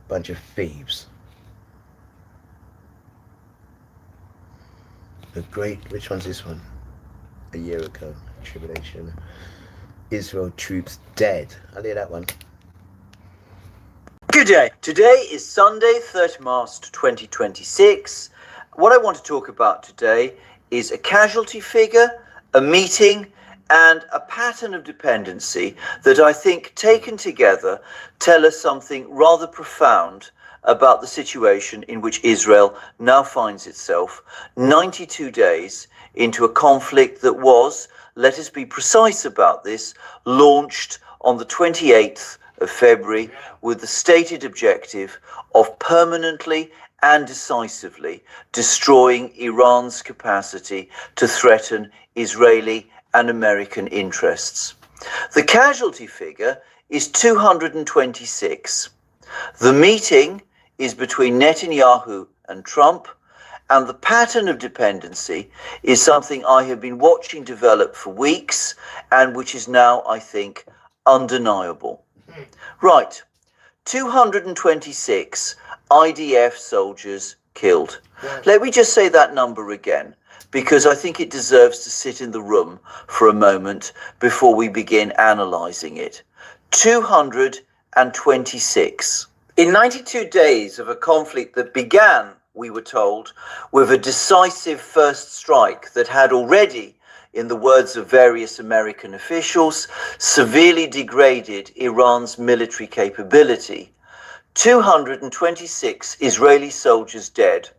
Bunch of thieves. Which one's this one? A year ago, tribulation. Israel troops dead. I'll hear that one. Good day. Today is Sunday, 30 March 2026. What I want to talk about today is a casualty figure, a meeting, and a pattern of dependency that I think taken together tell us something rather profound about the situation in which Israel now finds itself 92 days into a conflict that was, let us be precise about this, launched on the 28th of February with the stated objective of permanently and decisively destroying Iran's capacity to threaten Israeli and American interests. The casualty figure is 226. The meeting is between Netanyahu and Trump, and the pattern of dependency is something I have been watching develop for weeks and which is now, I think, undeniable. Right, 226 IDF soldiers killed. Let me just say that number again, because I think it deserves to sit in the room for a moment before we begin analysing it. 226. In 92 days of a conflict that began, we were told, with a decisive first strike that had already, in the words of various American officials, severely degraded Iran's military capability, 226 Israeli soldiers dead.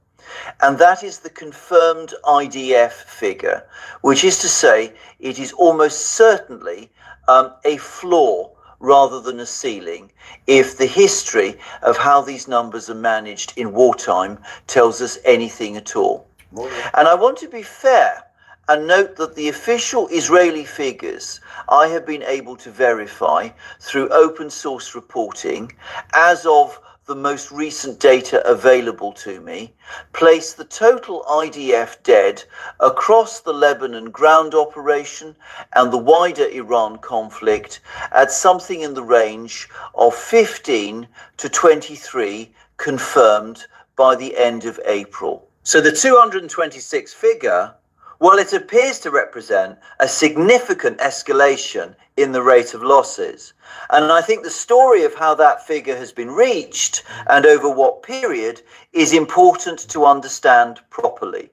And that is the confirmed IDF figure, which is to say it is almost certainly a floor rather than a ceiling, if the history of how these numbers are managed in wartime tells us anything at all. And I want to be fair and note that the official Israeli figures I have been able to verify through open source reporting, as of the most recent data available to me, place the total IDF dead across the Lebanon ground operation and the wider Iran conflict at something in the range of 15 to 23 confirmed by the end of April. So the 226 figure, well, it appears to represent a significant escalation in the rate of losses. And I think the story of how that figure has been reached and over what period is important to understand properly.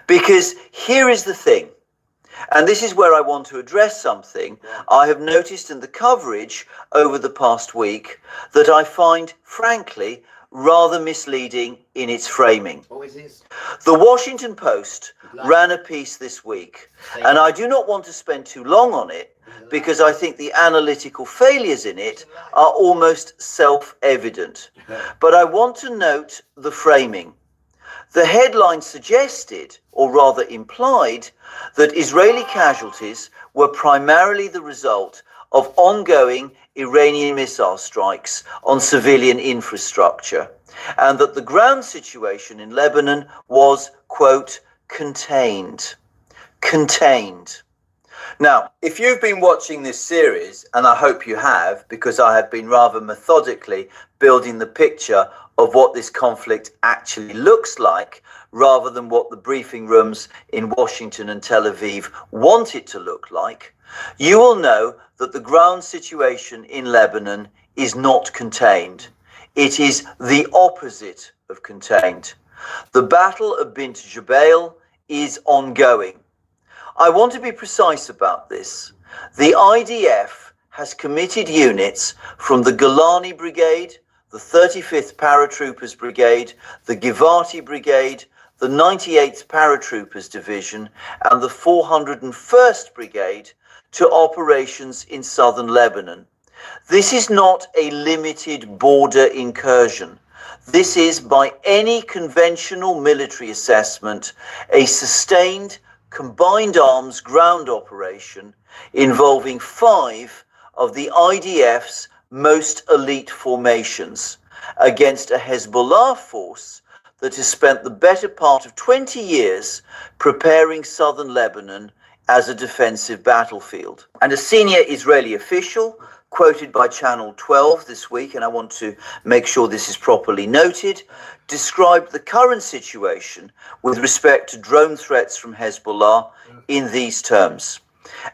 Because here is the thing, and this is where I want to address something I have noticed in the coverage over the past week that I find, frankly, rather misleading in its framing. The Washington Post ran a piece this week, and I do not want to spend too long on it because I think the analytical failures in it are almost self-evident. But I want to note the framing. The headline suggested, or rather implied, that Israeli casualties were primarily the result of ongoing Iranian missile strikes on civilian infrastructure, and that the ground situation in Lebanon was, quote, contained. Contained. Now, if you've been watching this series, and I hope you have, because I have been rather methodically building the picture of what this conflict actually looks like, rather than what the briefing rooms in Washington and Tel Aviv want it to look like, you will know that the ground situation in Lebanon is not contained. It is the opposite of contained. The Battle of Bint Jbeil is ongoing. I want to be precise about this. The IDF has committed units from the Golani Brigade, the 35th Paratroopers Brigade, the Givati Brigade, the 98th Paratroopers Division, and the 401st Brigade to operations in southern Lebanon. This is not a limited border incursion. This is, by any conventional military assessment, a sustained combined arms ground operation involving 5 of the IDF's most elite formations against a Hezbollah force that has spent the better part of 20 years preparing southern Lebanon as a defensive battlefield. And a senior Israeli official quoted by Channel 12 this week, and I want to make sure this is properly noted, described the current situation with respect to drone threats from Hezbollah in these terms.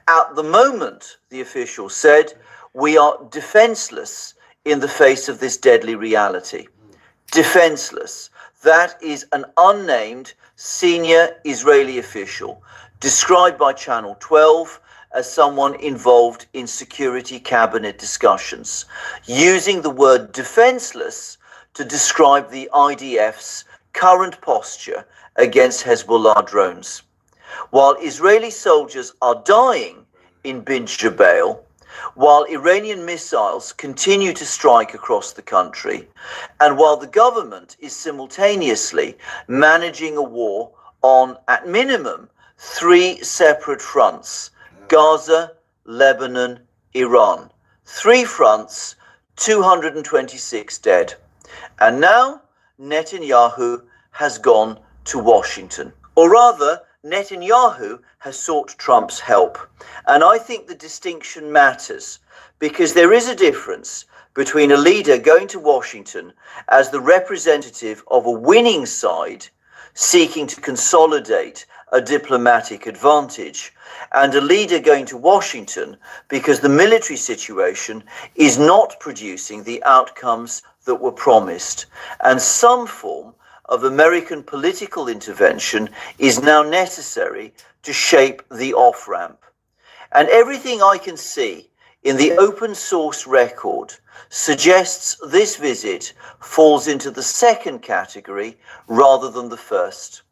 At the moment, the official said, we are defenseless in the face of this deadly reality. Defenseless. That is an unnamed senior Israeli official, described by Channel 12 as someone involved in security cabinet discussions, using the word defenseless to describe the IDF's current posture against Hezbollah drones. While Israeli soldiers are dying in Bin Jabal, while Iranian missiles continue to strike across the country, and while the government is simultaneously managing a war on, at minimum, 3 separate fronts: Gaza, Lebanon, Iran. 3 fronts, 226 dead. And now Netanyahu has gone to Washington. Or rather, Netanyahu has sought Trump's help. And I think the distinction matters, because there is a difference between a leader going to Washington as the representative of a winning side seeking to consolidate a diplomatic advantage, and a leader going to Washington because the military situation is not producing the outcomes that were promised, and some form of American political intervention is now necessary to shape the off-ramp. And everything I can see in the open source record suggests this visit falls into the second category rather than the first.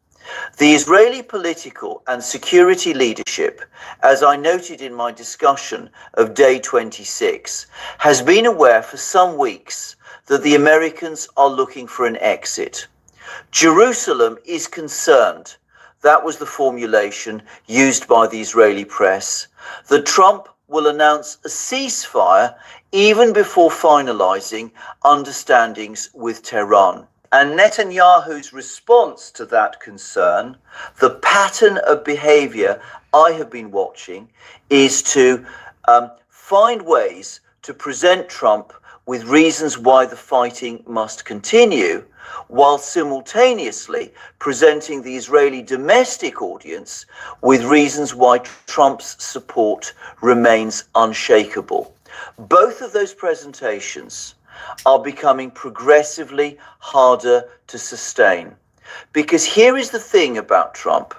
The Israeli political and security leadership, as I noted in my discussion of day 26, has been aware for some weeks that the Americans are looking for an exit. Jerusalem is concerned, that was the formulation used by the Israeli press, that Trump will announce a ceasefire even before finalizing understandings with Tehran. And Netanyahu's response to that concern, the pattern of behavior I have been watching, is to find ways to present Trump with reasons why the fighting must continue, while simultaneously presenting the Israeli domestic audience with reasons why Trump's support remains unshakable. Both of those presentations are becoming progressively harder to sustain. Because here is the thing about Trump,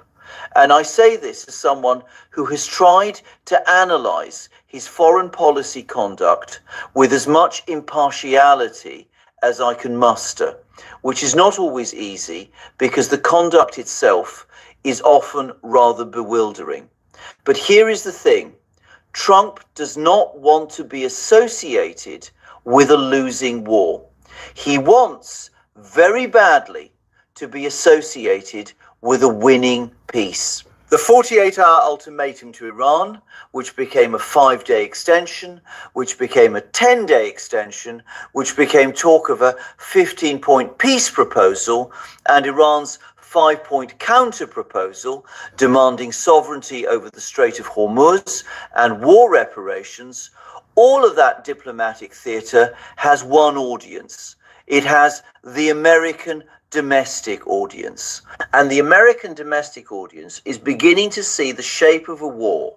and I say this as someone who has tried to analyze his foreign policy conduct with as much impartiality as I can muster, which is not always easy because the conduct itself is often rather bewildering. But here is the thing. Trump does not want to be associated with a losing war. He wants very badly to be associated with a winning peace. The 48-hour ultimatum to Iran, which became a 5-day extension, which became a 10-day extension, which became talk of a 15-point peace proposal, and Iran's 5-point counter proposal demanding sovereignty over the Strait of Hormuz and war reparations, all of that diplomatic theatre has one audience. It has the American domestic audience. And the American domestic audience is beginning to see the shape of a war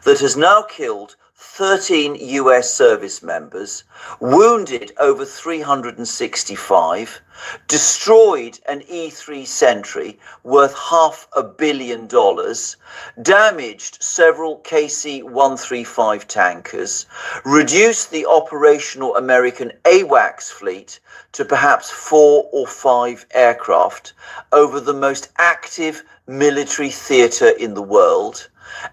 that has now killed 13 US service members, wounded over 365, destroyed an E-3 Sentry worth $500 million, damaged several KC-135 tankers, reduced the operational American AWACS fleet to perhaps 4 or 5 aircraft over the most active military theatre in the world,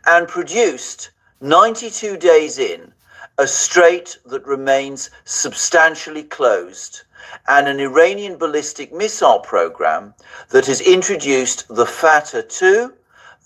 and produced 92 days in, a strait that remains substantially closed, and an Iranian ballistic missile program that has introduced the Fatah-2,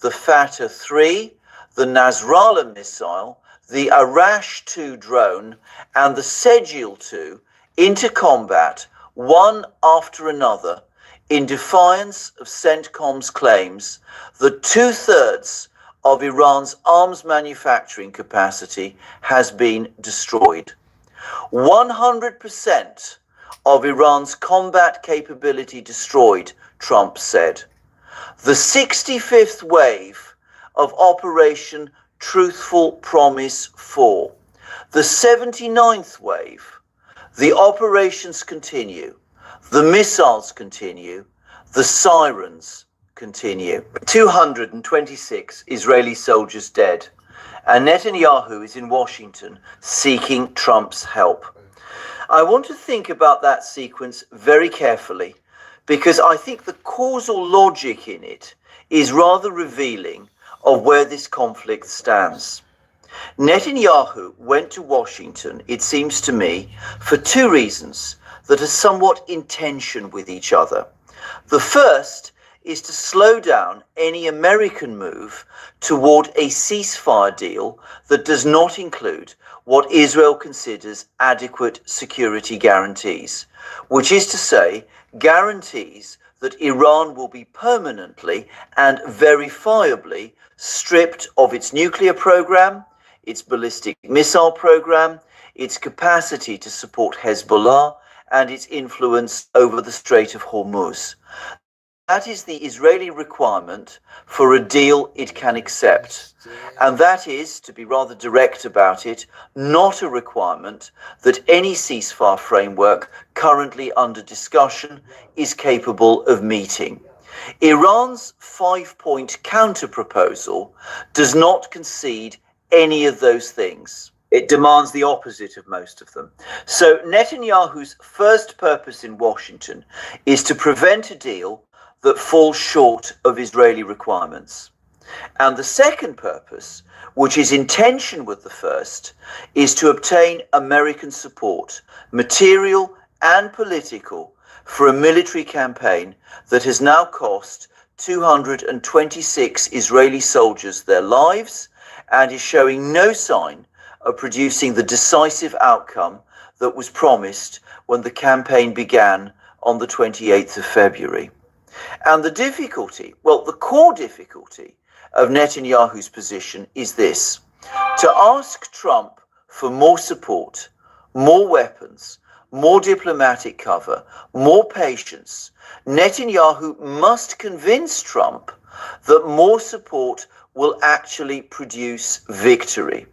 the Fatah-3, the Nasrallah missile, the Arash-2 drone, and the Sejil-2 into combat, one after another, in defiance of CENTCOM's claims that 2/3 of Iran's arms manufacturing capacity has been destroyed. 100% of Iran's combat capability destroyed, Trump said. The 65th wave of Operation Truthful Promise 4. The 79th wave. The operations continue. The missiles continue. The sirens continue. 226 Israeli soldiers dead. And Netanyahu is in Washington seeking Trump's help. I want to think about that sequence very carefully, because I think the causal logic in it is rather revealing of where this conflict stands. Netanyahu went to Washington, it seems to me, for two reasons that are somewhat in tension with each other. The first is to slow down any American move toward a ceasefire deal that does not include what Israel considers adequate security guarantees, which is to say, guarantees that Iran will be permanently and verifiably stripped of its nuclear program, its ballistic missile program, its capacity to support Hezbollah, and its influence over the Strait of Hormuz. That is the Israeli requirement for a deal it can accept. And that is, to be rather direct about it, not a requirement that any ceasefire framework currently under discussion is capable of meeting. Iran's 5-point counter-proposal does not concede any of those things. It demands the opposite of most of them. So Netanyahu's first purpose in Washington is to prevent a deal that falls short of Israeli requirements. And the second purpose, which is in tension with the first, is to obtain American support, material and political, for a military campaign that has now cost 226 Israeli soldiers their lives and is showing no sign of producing the decisive outcome that was promised when the campaign began on the 28th of February. And the difficulty, well, the core difficulty of Netanyahu's position is this: to ask Trump for more support, more weapons, more diplomatic cover, more patience, Netanyahu must convince Trump that more support will actually produce victory.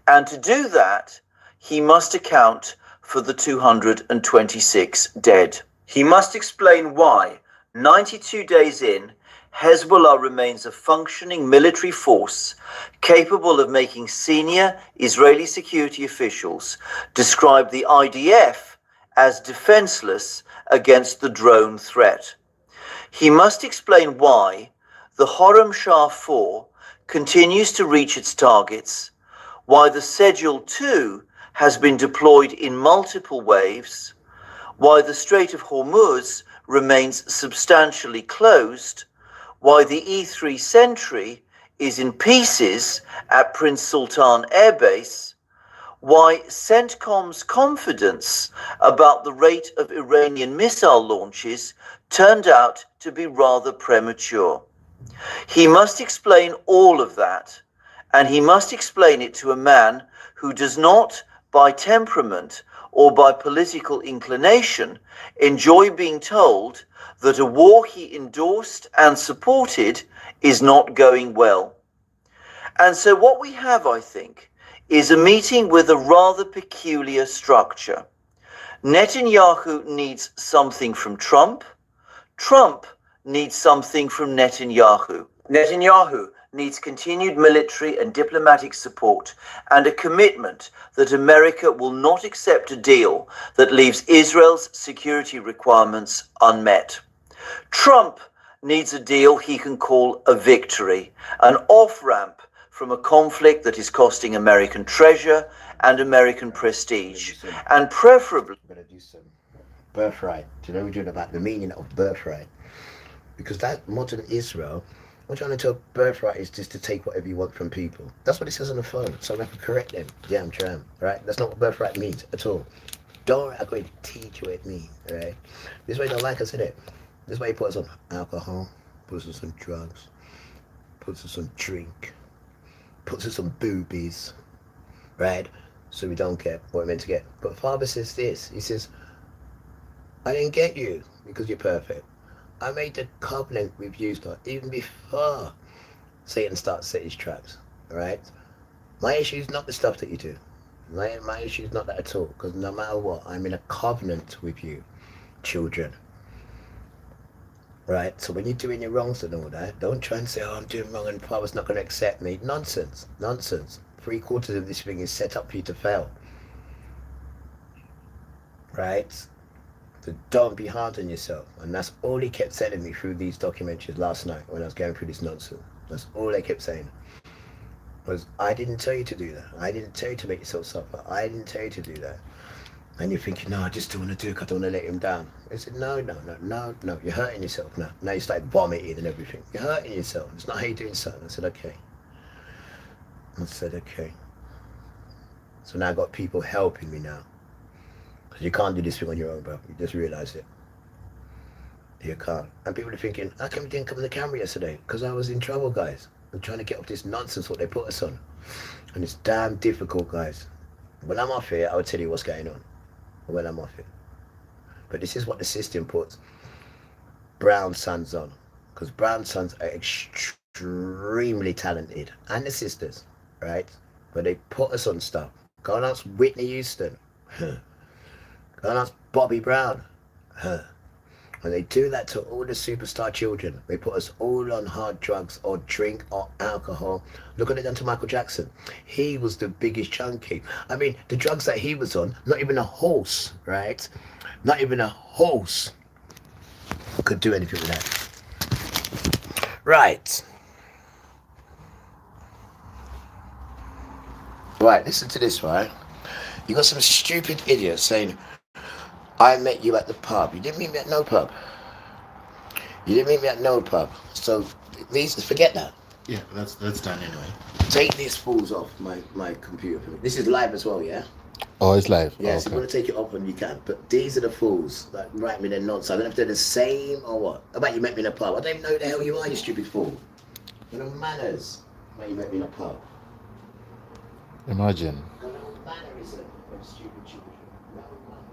And to do that, he must account for the 226 dead. He must explain why, 92 days in, Hezbollah remains a functioning military force capable of making senior Israeli security officials describe the IDF as defenseless against the drone threat. He must explain why the Horam Shah 4 continues to reach its targets, why the Schedule 2 has been deployed in multiple waves, why the Strait of Hormuz remains substantially closed, why the E-3 Sentry is in pieces at Prince Sultan Air Base, why CENTCOM's confidence about the rate of Iranian missile launches turned out to be rather premature. He must explain all of that, and he must explain it to a man who does not, by temperament or by political inclination, enjoy being told that a war he endorsed and supported is not going well. And so what we have, I think, is a meeting with a rather peculiar structure. Netanyahu needs something from Trump. Trump needs something from Netanyahu. Netanyahu needs continued military and diplomatic support and a commitment that America will not accept a deal that leaves Israel's security requirements unmet. Trump needs a deal he can call a victory, an off-ramp from a conflict that is costing American treasure and American prestige, and preferably... Better do some birthright. Do you know we're doing about the meaning of birthright? Because that modern Israel, I'm trying to tell, birthright is just to take whatever you want from people. That's what it says on the phone, so I'm going to correct them. Yeah, I'm trying, right? That's not what birthright means at all. Don't worry, I'm going to teach you what it means, right? This way you don't like us, innit? This way he puts us on alcohol, puts us on drugs, puts us on drink, puts us on boobies, right? So we don't get what we're meant to get. But Father says this. He says, I didn't get you because you're perfect. I made the covenant with you, God, even before Satan starts setting his traps, right? My issue is not the stuff that you do. My issue is not that at all, because no matter what, I'm in a covenant with you, children. Right? So when you're doing your wrongs and all that, don't try and say, oh, I'm doing wrong and Father's not going to accept me. Nonsense. Nonsense. 3/4 of this thing is set up for you to fail. Right? So don't be hard on yourself. And that's all he kept telling me through these documentaries last night when I was going through this nonsense. That's all they kept saying. Was, I didn't tell you to do that. I didn't tell you to make yourself suffer. I didn't tell you to do that. And you're thinking, no, I just don't want to do it because I don't want to let him down. I said, no, you're hurting yourself now. Now you start vomiting and everything. You're hurting yourself. It's not how you're doing something. I said, okay. So now I've got people helping me now. Because you can't do this thing on your own, bro. You just realize it. You can't. And people are thinking, how come you didn't come on the camera yesterday? Because I was in trouble, guys. I'm trying to get off this nonsense what they put us on. And it's damn difficult, guys. When I'm off here, I'll tell you what's going on. When I'm off it. But this is what the system puts brown sons on, because brown sons are extremely talented, and the sisters, right? But they put us on stuff. Go and ask Whitney Houston. Go and ask Bobby Brown. And they do that to all the superstar children. They put us all on hard drugs or drink or alcohol. Look what they done to Michael Jackson. He was the biggest junkie. I mean, the drugs that he was on, not even a horse, right? Not even a horse could do anything with that. Right. Right, listen to this, right? You got some stupid idiot saying, I met you at the pub. You didn't meet me at no pub. You didn't meet me at no pub. So these, forget that. Yeah, that's done anyway. Take these fools off my computer for me. This is live as well, yeah? Oh, it's live. Yeah, okay. so you want to take it off when you can. But these are the fools that write me their nonsense. I don't know if they're the same or what. How about you met me in a pub? I don't even know who the hell you are, you stupid fool. You know manners. How you met me in a pub. Imagine. No mannerism of stupid children. No manners.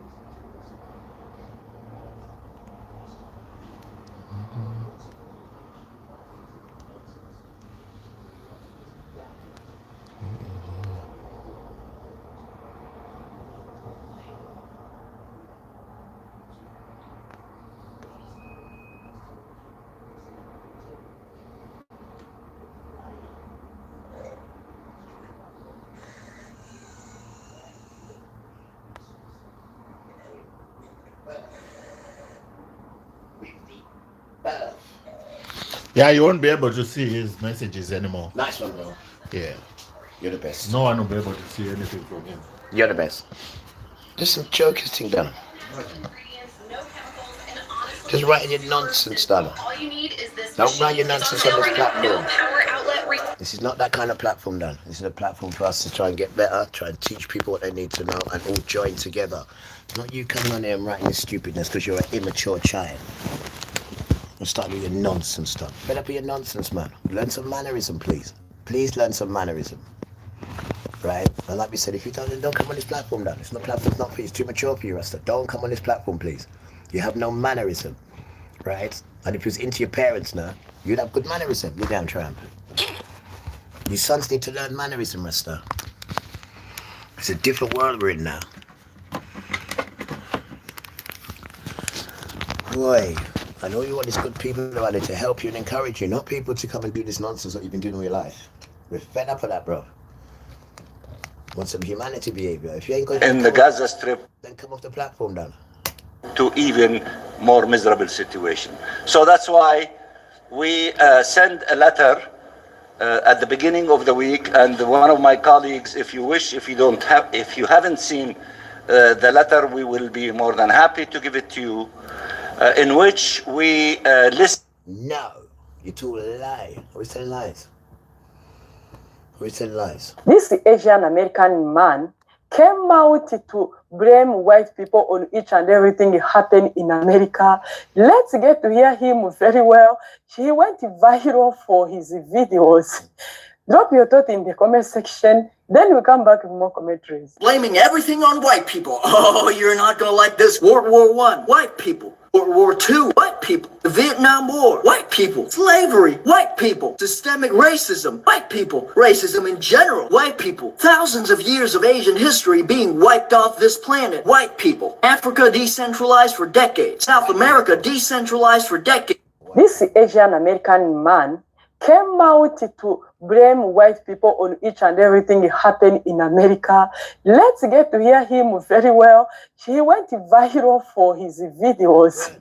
Yeah, you won't be able to see his messages anymore. Nice one, bro. Yeah. You're the best. No one will be able to see anything from him. You're the best. There's some jokers thing done. Just writing your nonsense down. Don't write your nonsense on this platform. This is not that kind of platform, Dan. This is a platform for us to try and get better, try and teach people what they need to know, and all join together. Not you coming on here and writing this stupidness because you're an immature child. And start with your nonsense stuff. Fed up with your nonsense, man. Learn some mannerism, please. Please learn some mannerism. Right? And like we said, if you don't come on this platform, Dan. It's not platform's not for you. It's too mature for you, Rasta. Don't come on this platform, please. You have no mannerism. Right? And if you was into your parents now, you'd have good mannerism, you damn tramp. Your sons need to learn mannerism, Rasta. It's a different world we're in now. Boy. And all you want is good people around there to help you and encourage you, not people to come and do this nonsense that you've been doing all your life. We're fed up of that, bro. Want some humanity behavior. If you ain't going in the Gaza Strip, then come off the platform, Dan. to even more miserable situation. So that's why we send a letter at the beginning of the week, and one of my colleagues, if you wish, if you haven't seen the letter, we will be more than happy to give it to you. In which we list. No, you two lie. Always telling lies. Always telling lies. This Asian American man came out to blame white people on each and everything that happened in America. Let's get to hear him very well. He went viral for his videos. Drop your thought in the comment section. Then we'll come back with more commentaries. Blaming everything on white people. Oh, you're not gonna like this. World War I, white people. World War II, white people. The Vietnam War, white people. Slavery, white people. Systemic racism, white people. Racism in general, white people. Thousands of years of Asian history being wiped off this planet, white people. Africa decentralized for decades. South America decentralized for decades. This Asian American man came out to blame white people on each and everything happened in America. Let's get to hear him very well. He went viral for his videos.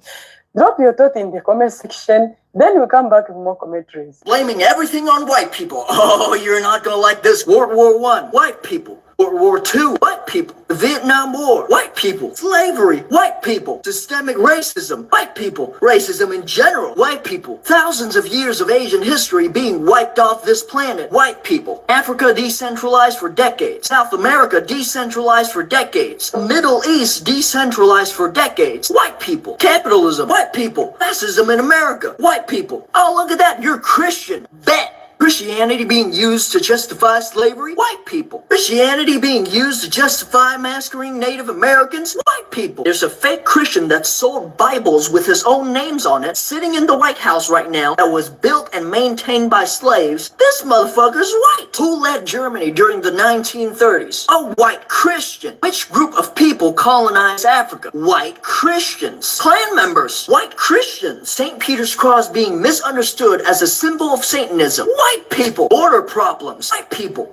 Drop your thought in the comment section. Then we'll come back with more commentaries. Blaming everything on white people. Oh, you're not gonna like this. World War I, white people. World War II, white people. The Vietnam War, white people. Slavery, white people. Systemic racism, white people. Racism in general, white people. Thousands of years of Asian history being wiped off this planet, white people. Africa decentralized for decades. South America decentralized for decades. The Middle East decentralized for decades, white people. Capitalism, white people. Fascism in America, white people. Oh, look at that, you're Christian. Bet. Christianity being used to justify slavery? White people. Christianity being used to justify massacring Native Americans? White people. There's a fake Christian that sold Bibles with his own names on it sitting in the White House right now that was built and maintained by slaves. This motherfucker's white. Who led Germany during the 1930s? A white Christian. Which group of people colonized Africa? White Christians. Klan members? White Christians. St. Peter's Cross being misunderstood as a symbol of Satanism? White people. Border problems. White people.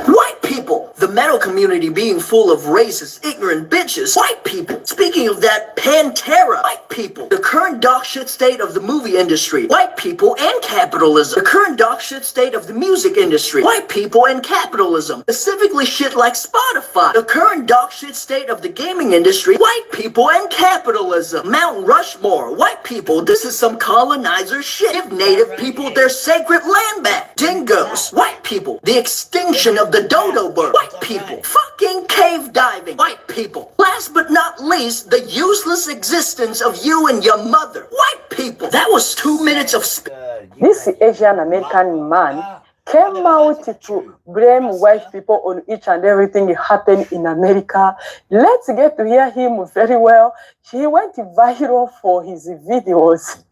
White people. The metal community being full of racist, ignorant bitches. White people. Speaking of that, Pantera. White people. The current dog shit state of the movie industry. White people and capitalism. The current dog shit state of the music industry. White people and capitalism. Specifically shit like Spotify. The current dog shit state of the gaming industry. White people and capitalism. Mount Rushmore. White people. This is some colonizer shit. Give native people their sacred land back. Dingoes. White people. The extinction of the dodo bird. White people. Fucking cave diving. White people. Last but not least, the useless existence of you and your mother. White people. That was 2 minutes of This Asian American man came out to blame white people on each and everything happened in America. Let's get to hear him very well. He went viral for his videos.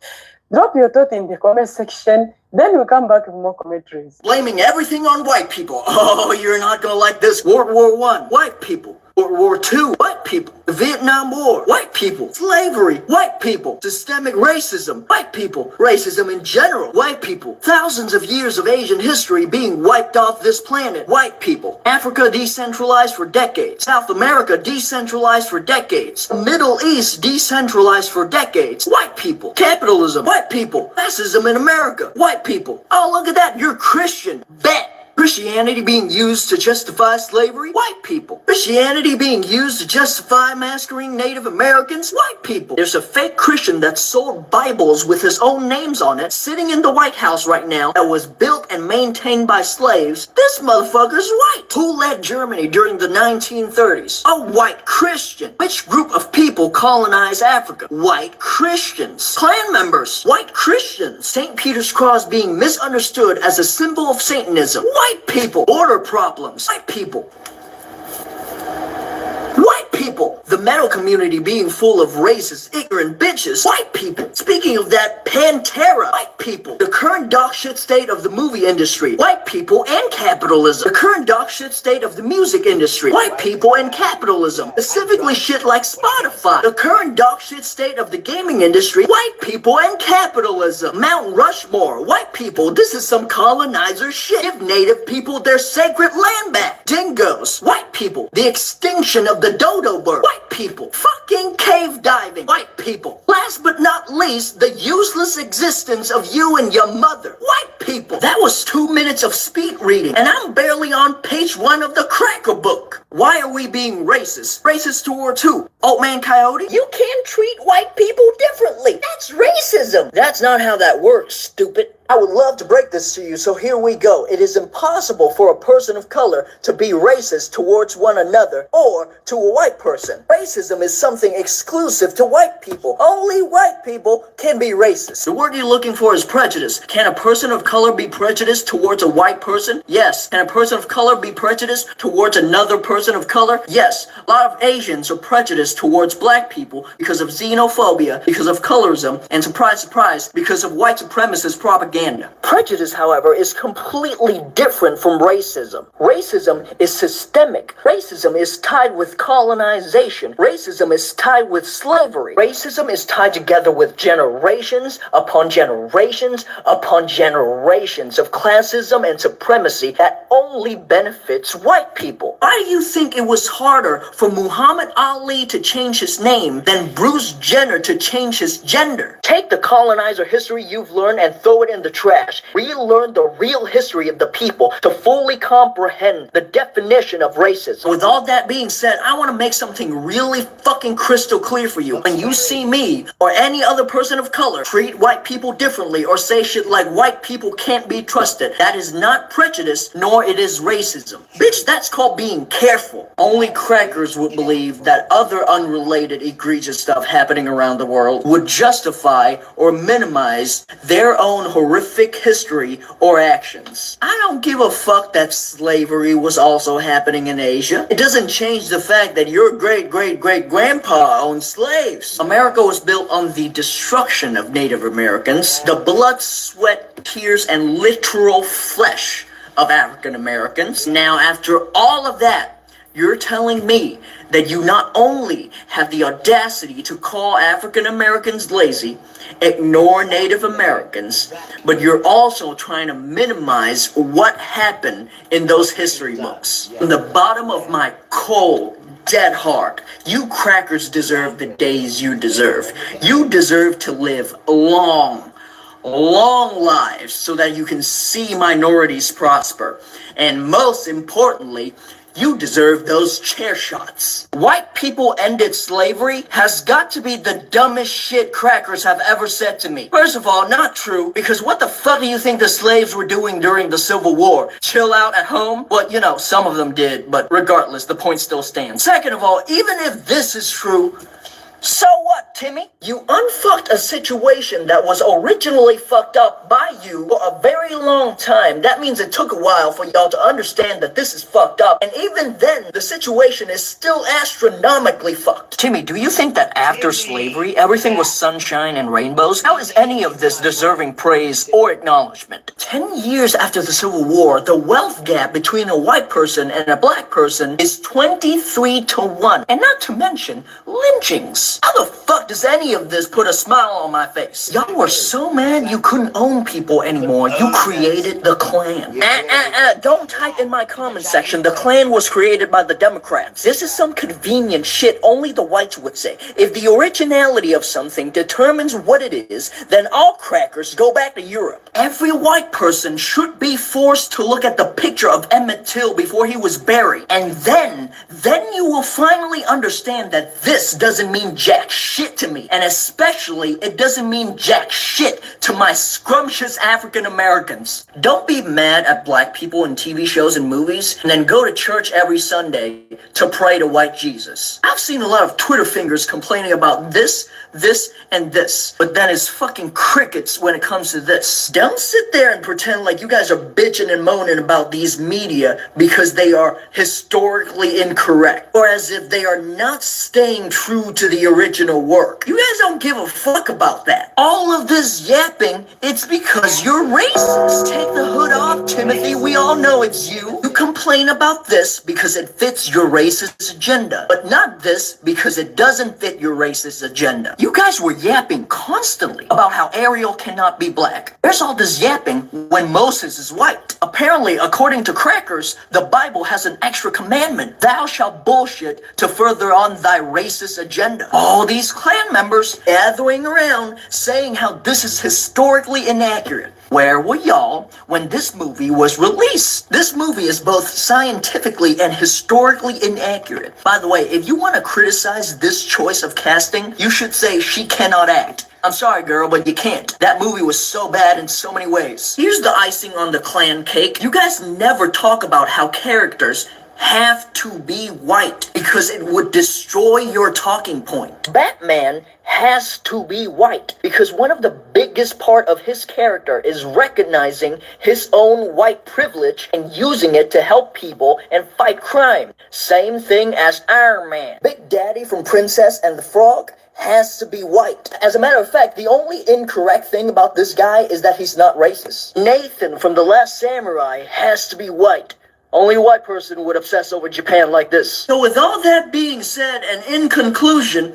Drop your thought in the comment section. Then we'll come back with more commentaries. Blaming everything on white people. Oh, you're not gonna like this. World War I, white people. World War II, white people. The Vietnam War, white people. Slavery, white people. Systemic racism, white people. Racism in general, white people. Thousands of years of Asian history being wiped off this planet, white people. Africa decentralized for decades. South America decentralized for decades. The Middle East decentralized for decades, white people. Capitalism, white people. Fascism in America, white people. Oh, look at that, you're Christian. Bet. Christianity being used to justify slavery? White people. Christianity being used to justify massacring Native Americans? White people. There's a fake Christian that sold Bibles with his own names on it sitting in the White House right now that was built and maintained by slaves. This motherfucker's white. Who led Germany during the 1930s? A white Christian. Which group of people colonized Africa? White Christians. Klan members? White Christians. St. Peter's Cross being misunderstood as a symbol of Satanism? White people. Border problems. White people. White people. The metal community being full of racist, ignorant bitches. White people. Speaking of that, Pantera. White people. The current dog shit state of the movie industry. White people and capitalism. The current dog shit state of the music industry. White people and capitalism. Specifically shit like Spotify. The current dog shit state of the gaming industry. White people and capitalism. Mount Rushmore. White people. This is some colonizer shit. Give native people their sacred land back. Dingoes. White people. The extinction of the dodo bird. White people. Fucking cave diving. White people. Last but not least, the useless existence of you and your mother. White people. That was 2 minutes of speed reading, and I'm barely on page 1 of the cracker book. Why are we being racist? Racist towards who? Old Man Coyote? You can't treat white people differently. That's racism. That's not how that works, stupid. I would love to break this to you, so here we go. It is impossible for a person of color to be racist towards one another or to a white person. Racism is something exclusive to white people. Only white people can be racist. The word you're looking for is prejudice. Can a person of color be prejudiced towards a white person? Yes. Can a person of color be prejudiced towards another person of color? Yes. A lot of Asians are prejudiced towards black people because of xenophobia, because of colorism, and surprise, surprise, because of white supremacist propaganda. Prejudice, however, is completely different from racism. Racism is systemic. Racism is tied with colonization. Racism is tied with slavery. Racism is tied together with generations upon generations upon generations of classism and supremacy that only benefits white people. Why do you think it was harder for Muhammad Ali to change his name than Bruce Jenner to change his gender? Take the colonizer history you've learned and throw it in the trash. Relearn the real history of the people to fully comprehend the definition of racism. With all that being said, I want to make something really fucking crystal clear for you. When you see me or any other person of color treat white people differently or say shit like white people can't be trusted, that is not prejudice, nor it is racism. Bitch, that's called being careful. Only crackers would believe that other unrelated egregious stuff happening around the world would justify or minimize their own horrific history or actions. I don't give a fuck that slavery was also happening in Asia. It doesn't change the fact that your great-great-great-grandpa owned slaves. America was built on the destruction of Native Americans, the blood, sweat, tears, and literal flesh of African Americans. Now, after all of that, you're telling me that you not only have the audacity to call African Americans lazy, ignore Native Americans, but you're also trying to minimize what happened in those history books. From the bottom of my cold, dead heart, you crackers deserve the days you deserve. You deserve to live long lives so that you can see minorities prosper. And most importantly, you deserve those chair shots. White people ended slavery has got to be the dumbest shit crackers have ever said to me. First of all, not true, because what the fuck do you think the slaves were doing during the Civil War? Chill out at home? Well, you know, some of them did, but regardless, the point still stands. Second of all, even if this is true, so what, Timmy? You unfucked a situation that was originally fucked up by you for a very long time. That means it took a while for y'all to understand that this is fucked up. And even then, the situation is still astronomically fucked. Timmy, do you think that after slavery, everything was sunshine and rainbows? How is any of this deserving praise or acknowledgement? 10 years after the Civil War, the wealth gap between a white person and a black person is 23-1. And not to mention, lynchings. How the fuck does any of this put a smile on my face? Y'all were so mad you couldn't own people anymore. You created the Klan. Don't type in my comment section. The Klan was created by the Democrats. This is some convenient shit only the whites would say. If the originality of something determines what it is, then all crackers go back to Europe. Every white person should be forced to look at the picture of Emmett Till before he was buried. And then you will finally understand that this doesn't mean jack shit to me, and especially it doesn't mean jack shit to my scrumptious African Americans. Don't be mad at black people in TV shows and movies and then go to church every Sunday to pray to white Jesus. I've seen a lot of Twitter fingers complaining about this, and this, but then it's fucking crickets when it comes to this. Don't sit there and pretend like you guys are bitching and moaning about these media because they are historically incorrect, or as if they are not staying true to the original work. You guys don't give a fuck about that. All of this yapping, it's because you're racist. Take the hood off, Timothy. We all know it's you. You complain about this because it fits your racist agenda, but not this because it doesn't fit your racist agenda. You guys were yapping constantly about how Ariel cannot be black. There's all this yapping when Moses is white. Apparently, according to crackers, the Bible has an extra commandment. Thou shalt bullshit to further on thy racist agenda. All these Klan members gathering around saying how this is historically inaccurate. Where were y'all when this movie was released? This movie is both scientifically and historically inaccurate. By the way, if you want to criticize this choice of casting, you should say she cannot act. I'm sorry, girl, but you can't. That movie was so bad in so many ways. Here's the icing on the clan cake. You guys never talk about how characters have to be white because it would destroy your talking point. Batman has to be white because one of the biggest part of his character is recognizing his own white privilege and using it to help people and fight crime. Same thing as Iron Man. Big Daddy from Princess and the Frog has to be white. As a matter of fact, the only incorrect thing about this guy is that he's not racist. Nathan from The Last Samurai has to be white. Only a white person would obsess over Japan like this. So with all that being said, and in conclusion,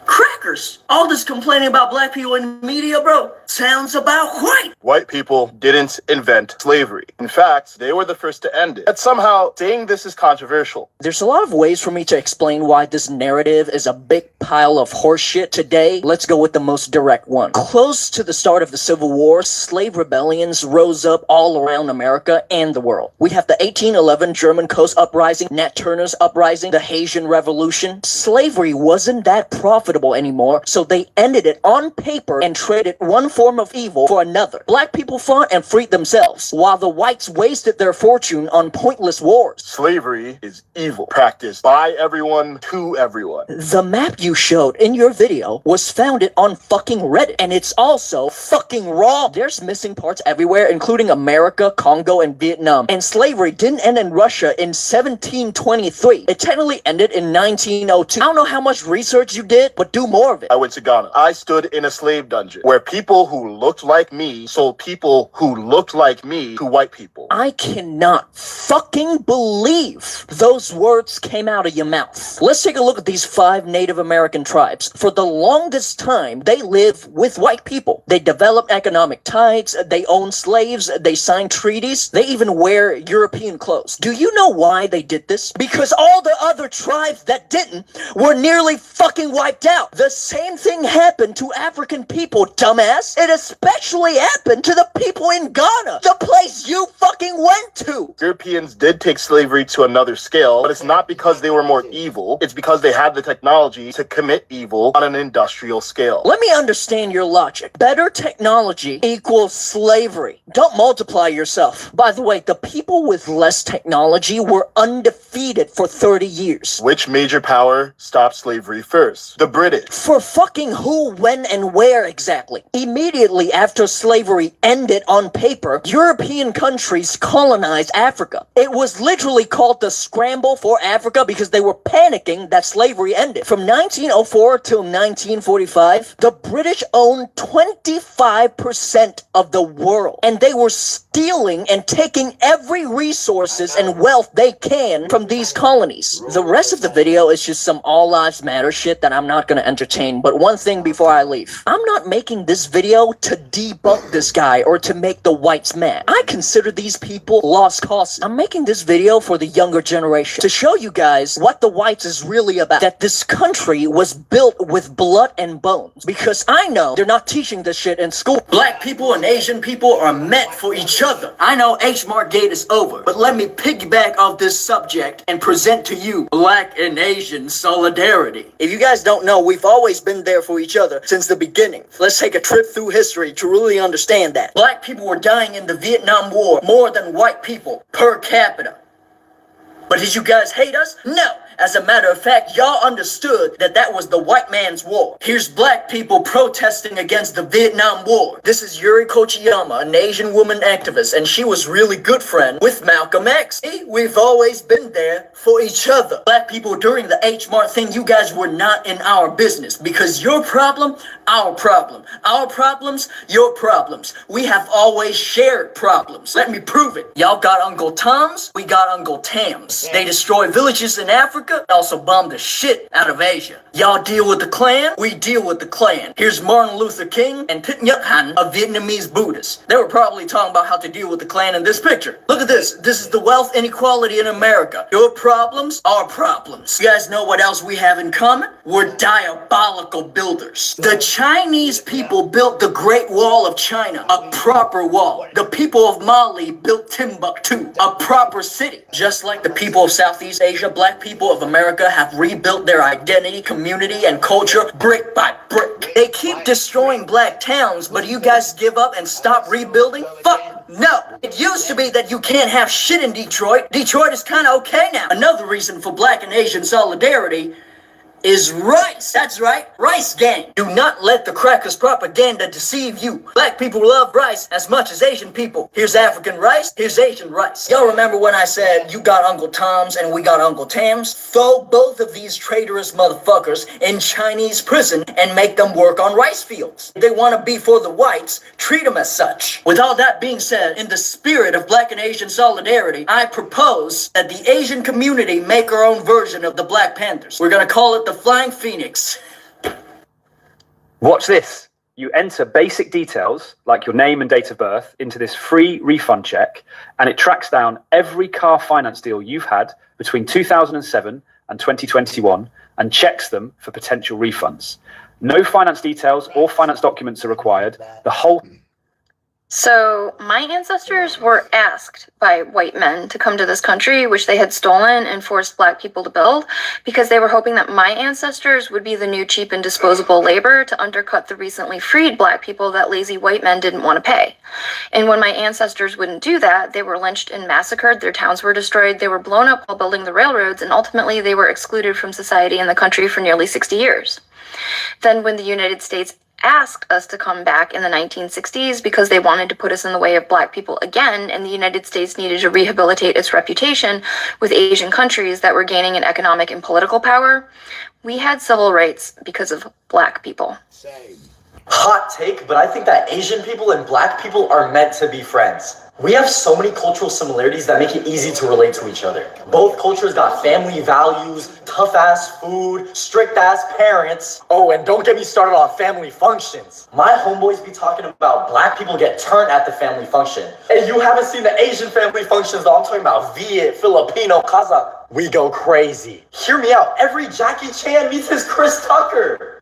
crackers. All this complaining about black people in the media, bro, sounds about white. White people didn't invent slavery. In fact, they were the first to end it. But somehow, saying this is controversial. There's a lot of ways for me to explain why this narrative is a big pile of horseshit. Today, let's go with the most direct one. Close to the start of the Civil War, slave rebellions rose up all around America and the world. We have the 1811 German Coast Uprising, Nat Turner's Uprising, the Haitian Revolution. Slavery wasn't that profitable anymore, so they ended it on paper and traded one form of evil for another. Black people fought and freed themselves, while the whites wasted their fortune on pointless wars. Slavery is evil, practiced by everyone to everyone. The map you showed in your video was founded on fucking Reddit, and it's also fucking wrong. There's missing parts everywhere, including America, Congo, and Vietnam. And slavery didn't end in Russia in 1723. It technically ended in 1902. I don't know how much research you did, but do more of it. I went to Ghana. I stood in a slave dungeon where people who looked like me sold people who looked like me to white people. I cannot fucking believe those words came out of your mouth. Let's take a look at these 5 Native American tribes. For the longest time, they live with white people. They developed economic ties, they own slaves, they signed treaties, they even wear European clothes. Do you know why they did this? Because all the other tribes that didn't were nearly fucking wiped out. The same thing happened to African people, dumbass. It especially happened to the people in Ghana, the place you fucking went to. Europeans did take slavery to another scale, but it's not because they were more evil. It's because they had the technology to commit evil on an industrial scale. Let me understand your logic. Better technology equals slavery. Don't multiply yourself. By the way, the people with less technology were undefeated for 30 years. Which major power stopped slavery first? The British. For fucking who, when, and where exactly? Immediately after slavery ended on paper, European countries colonized Africa. It was literally called the Scramble for Africa because they were panicking that slavery ended. From 1904 till 1945, the British owned 25% of the world, and they were stealing and taking every resources and wealth they can from these colonies. The rest of the video is just some all lives matter shit that I'm not gonna entertain, but one thing before I leave. I'm not making this video to debunk this guy or to make the whites mad. I consider these people lost causes. I'm making this video for the younger generation to show you guys what the whites is really about. That this country was built with blood and bones. Because I know they're not teaching this shit in school. Black people and Asian people are meant for each other. I know H-Mart Gate is over, but let me piggyback off this subject and present to you Black and Asian solidarity. If you guys don't know, we've always been there for each other since the beginning. Let's take a trip through history to really understand that. Black people were dying in the Vietnam War more than white people per capita. But did you guys hate us? No. As a matter of fact, y'all understood that that was the white man's war. Here's black people protesting against the Vietnam War. This is Yuri Kochiyama, an Asian woman activist, and she was really good friend with Malcolm X. See, we've always been there for each other. Black people, during the H-Mart thing, you guys were not in our business because your problem, our problem. Our problems, your problems. We have always shared problems. Let me prove it. Y'all got Uncle Toms, we got Uncle Tams. They destroy villages in Africa. Africa, also bombed the shit out of Asia. Y'all deal with the Klan, we deal with the Klan. Here's Martin Luther King and Thich Nhat Hanh, a Vietnamese Buddhist. They were probably talking about how to deal with the Klan in this picture. Look at this. This is the wealth inequality in America. Your problems, our problems. You guys know what else we have in common? We're diabolical builders. The Chinese people built the Great Wall of China, a proper wall. The people of Mali built Timbuktu, a proper city. Just like the people of Southeast Asia, black people of America have rebuilt their identity, community, and culture brick by brick. They keep destroying black towns, but you guys give up and stop rebuilding? Fuck no. It used to be that you can't have shit in Detroit. Detroit is kind of okay now. Another reason for black and Asian solidarity is rice. That's right, rice gang. Do not let the crackers' propaganda deceive you. Black people love rice as much as Asian people. Here's African rice, here's Asian rice. Y'all remember when I said you got Uncle Tom's and we got Uncle Tam's? Throw both of these traitorous motherfuckers in Chinese prison and make them work on rice fields. If they want to be for the whites, treat them as such. With all that being said, in the spirit of black and Asian solidarity, I propose that the Asian community make our own version of the Black Panthers. We're gonna call it the Flying Phoenix. Watch this. You enter basic details like your name and date of birth into this free refund check, and it tracks down every car finance deal you've had between 2007 and 2021 and checks them for potential refunds. No finance details or finance documents are required. The whole So my ancestors were asked by white men to come to this country, which they had stolen and forced black people to build, because they were hoping that my ancestors would be the new cheap and disposable labor to undercut the recently freed black people that lazy white men didn't want to pay. And when my ancestors wouldn't do that, they were lynched and massacred, their towns were destroyed, they were blown up while building the railroads, and ultimately they were excluded from society and the country for nearly 60 years. Then when the United States asked us to come back in the 1960s because they wanted to put us in the way of black people again, and the United States needed to rehabilitate its reputation with Asian countries that were gaining in economic and political power, we had civil rights because of black people. Hot take, but I think that Asian people and black people are meant to be friends. We have so many cultural similarities that make it easy to relate to each other. Both cultures got family values, tough-ass food, strict-ass parents. Oh, and don't get me started on family functions. My homeboys be talking about black people get turned at the family function. And you haven't seen the Asian family functions though. I'm talking about Viet, Filipino, Kazakh. We go crazy. Hear me out. Every Jackie Chan meets his Chris Tucker.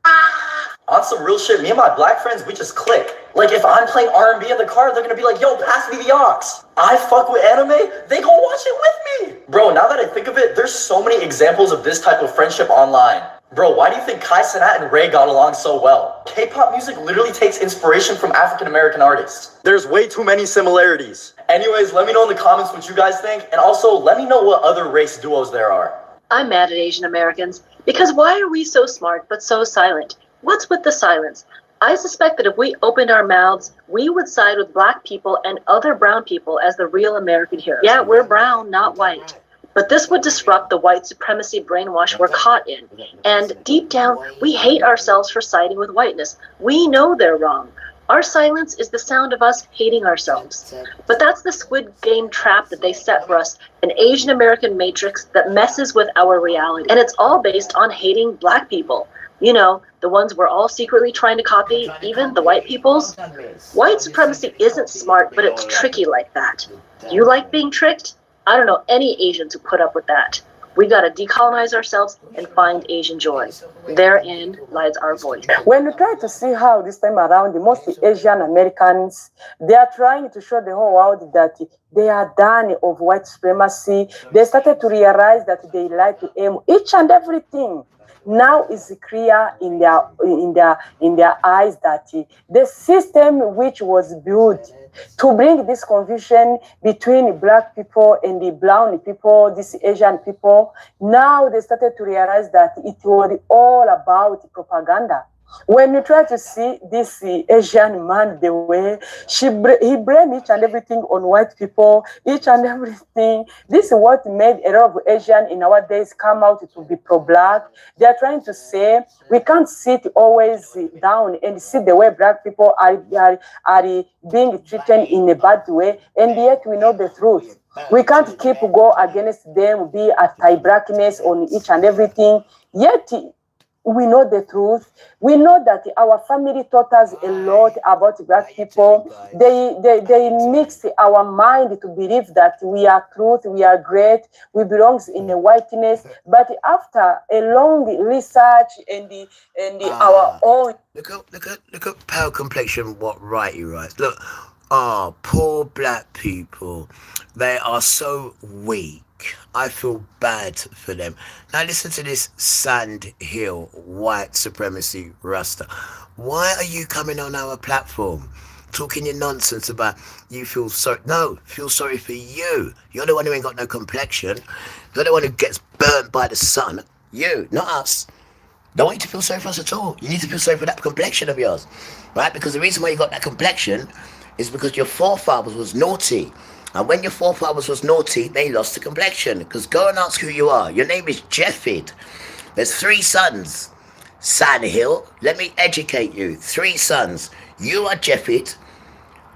On some real shit, me and my black friends, we just click. Like if I'm playing R&B in the car, they're gonna be like, yo, pass me the aux. I fuck with anime, they gon' watch it with me. Bro, now that I think of it, there's so many examples of this type of friendship online. Bro, why do you think Kai Cenat and Ray got along so well? K-pop music literally takes inspiration from African-American artists. There's way too many similarities. Anyways, let me know in the comments what you guys think, and also let me know what other race duos there are. I'm mad at Asian Americans, because why are we so smart but so silent? What's with the silence? I suspect that if we opened our mouths, we would side with black people and other brown people as the real American heroes. Yeah, we're brown, not white. But this would disrupt the white supremacy brainwash we're caught in. And deep down, we hate ourselves for siding with whiteness. We know they're wrong. Our silence is the sound of us hating ourselves. But that's the Squid Game trap that they set for us, an Asian American matrix that messes with our reality. And it's all based on hating black people. You know, the ones we're all secretly trying to copy, even the white peoples. White supremacy isn't smart, but it's tricky like that. You like being tricked? I don't know any Asians who put up with that. We gotta decolonize ourselves and find Asian joy. Therein lies our voice. When you try to see how this time around, the most Asian Americans, they are trying to show the whole world that they are done of white supremacy. They started to realize that they like to aim each and everything. Now it's clear in their eyes that the system which was built to bring this confusion between black people and the brown people, these Asian people, now they started to realize that it was all about propaganda. When you try to see this Asian man, the way he blamed each and everything on white people, each and everything. This is what made a lot of Asian in our days come out to be pro-black. They are trying to say we can't sit always down and see the way black people are being treated in a bad way, and yet we know the truth. We can't keep go against them, be anti-blackness on each and everything. Yet we know the truth. We know that our family taught us a lot about black people. They mix our mind to believe that we are truth, we are great, we belong in a whiteness. But after a long research and our own Look at pale complexion, what right he writes. Look, poor black people. They are so weak. I feel bad for them. Now listen to this Sand Hill white supremacy Rasta. Why are you coming on our platform? Talking your nonsense about you feel sorry. No, feel sorry for you. You're the one who ain't got no complexion. You're the one who gets burnt by the sun. You, not us. Don't want you to feel sorry for us at all. You need to feel sorry for that complexion of yours, right? Because the reason why you got that complexion is because your forefathers was naughty. And when your forefathers was naughty, they lost the complexion. Because go and ask who you are. Your name is Jeffid. There's 3 sons. Sandhill, let me educate you. 3 sons. You are Jeffid,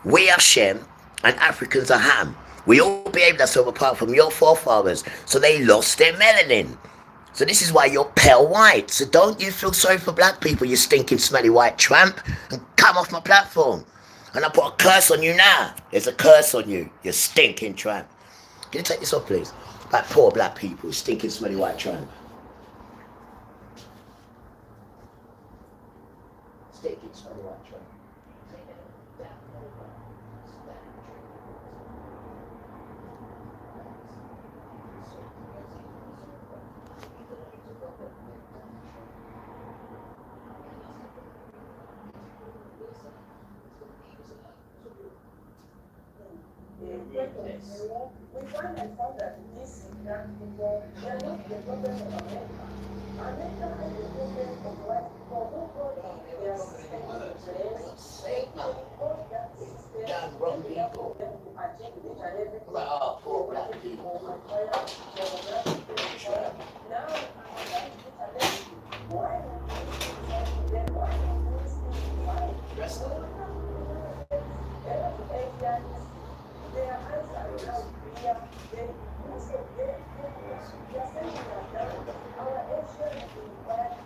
we are Shem, and Africans are Ham. We all behaved ourselves apart from your forefathers. So they lost their melanin. So this is why you're pale white. So don't you feel sorry for black people, you stinking smelly white tramp, and come off my platform. And I put a curse on you now. There's a curse on you, you stinking tramp. Can you take this off, please? Like poor black people, stinking smelly white tramp. Stinking smelly white tramp. We find that these black people, they are not the problem of America. America has the problem of white people who go in their system in place. They hold that system, and therefore them to achieve each and everything. Poor black people. Now, why don't we them? Why don't we speak white? Their eyes are now clear. Most of them, they are saying that our Asian white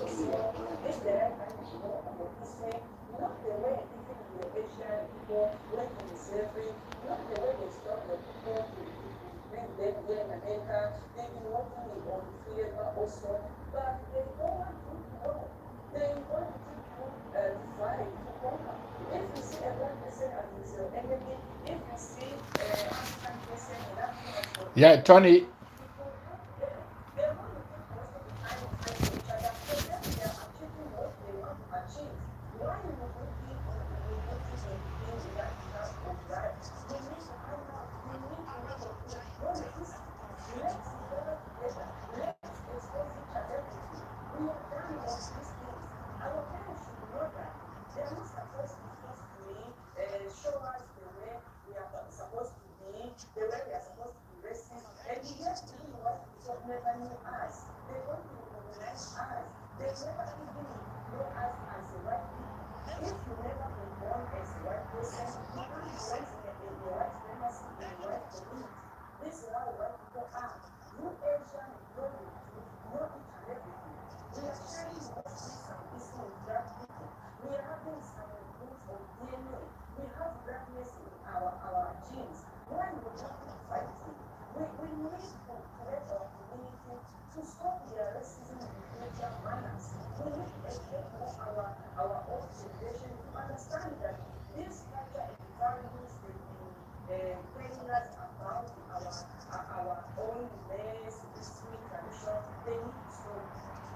people, this there and more about this way, not the way even the Asian people went into slavery, not the way they stopped the people to bring them here in America. They've been working on theater also, but they don't want to grow. They want to fight to conquer. If you see a black person as your enemy, if you see an African person in Africa, Yeah, Tony. they're going to take most of the time to fight each other. So then they are achieving what they want to achieve. Why would we be in that kind of right? We need to find out. We need to know what is this. Let's work together. Let's expose each other. We have done all these things. Our parents should know that. They are not supposed to show us the way we are supposed to be, the way we are supposed to be racist, and yet doing what people never knew us. They want to recognize us. They never even know us as a white people. If you never been born as a white person, you can't be raised in the white family, in the white community. This is how white people are. You Asian, know the truth, know each and everything. We are sharing most some issue with black people. We are having some roots of DNA. We have blackness in our genes. Why would we be fighting? We need to create our community to stop their racism and behavior manners. We need to educate our own generation to understand that this culture and values they've been telling us about our own ways, history, tradition, they need to stop.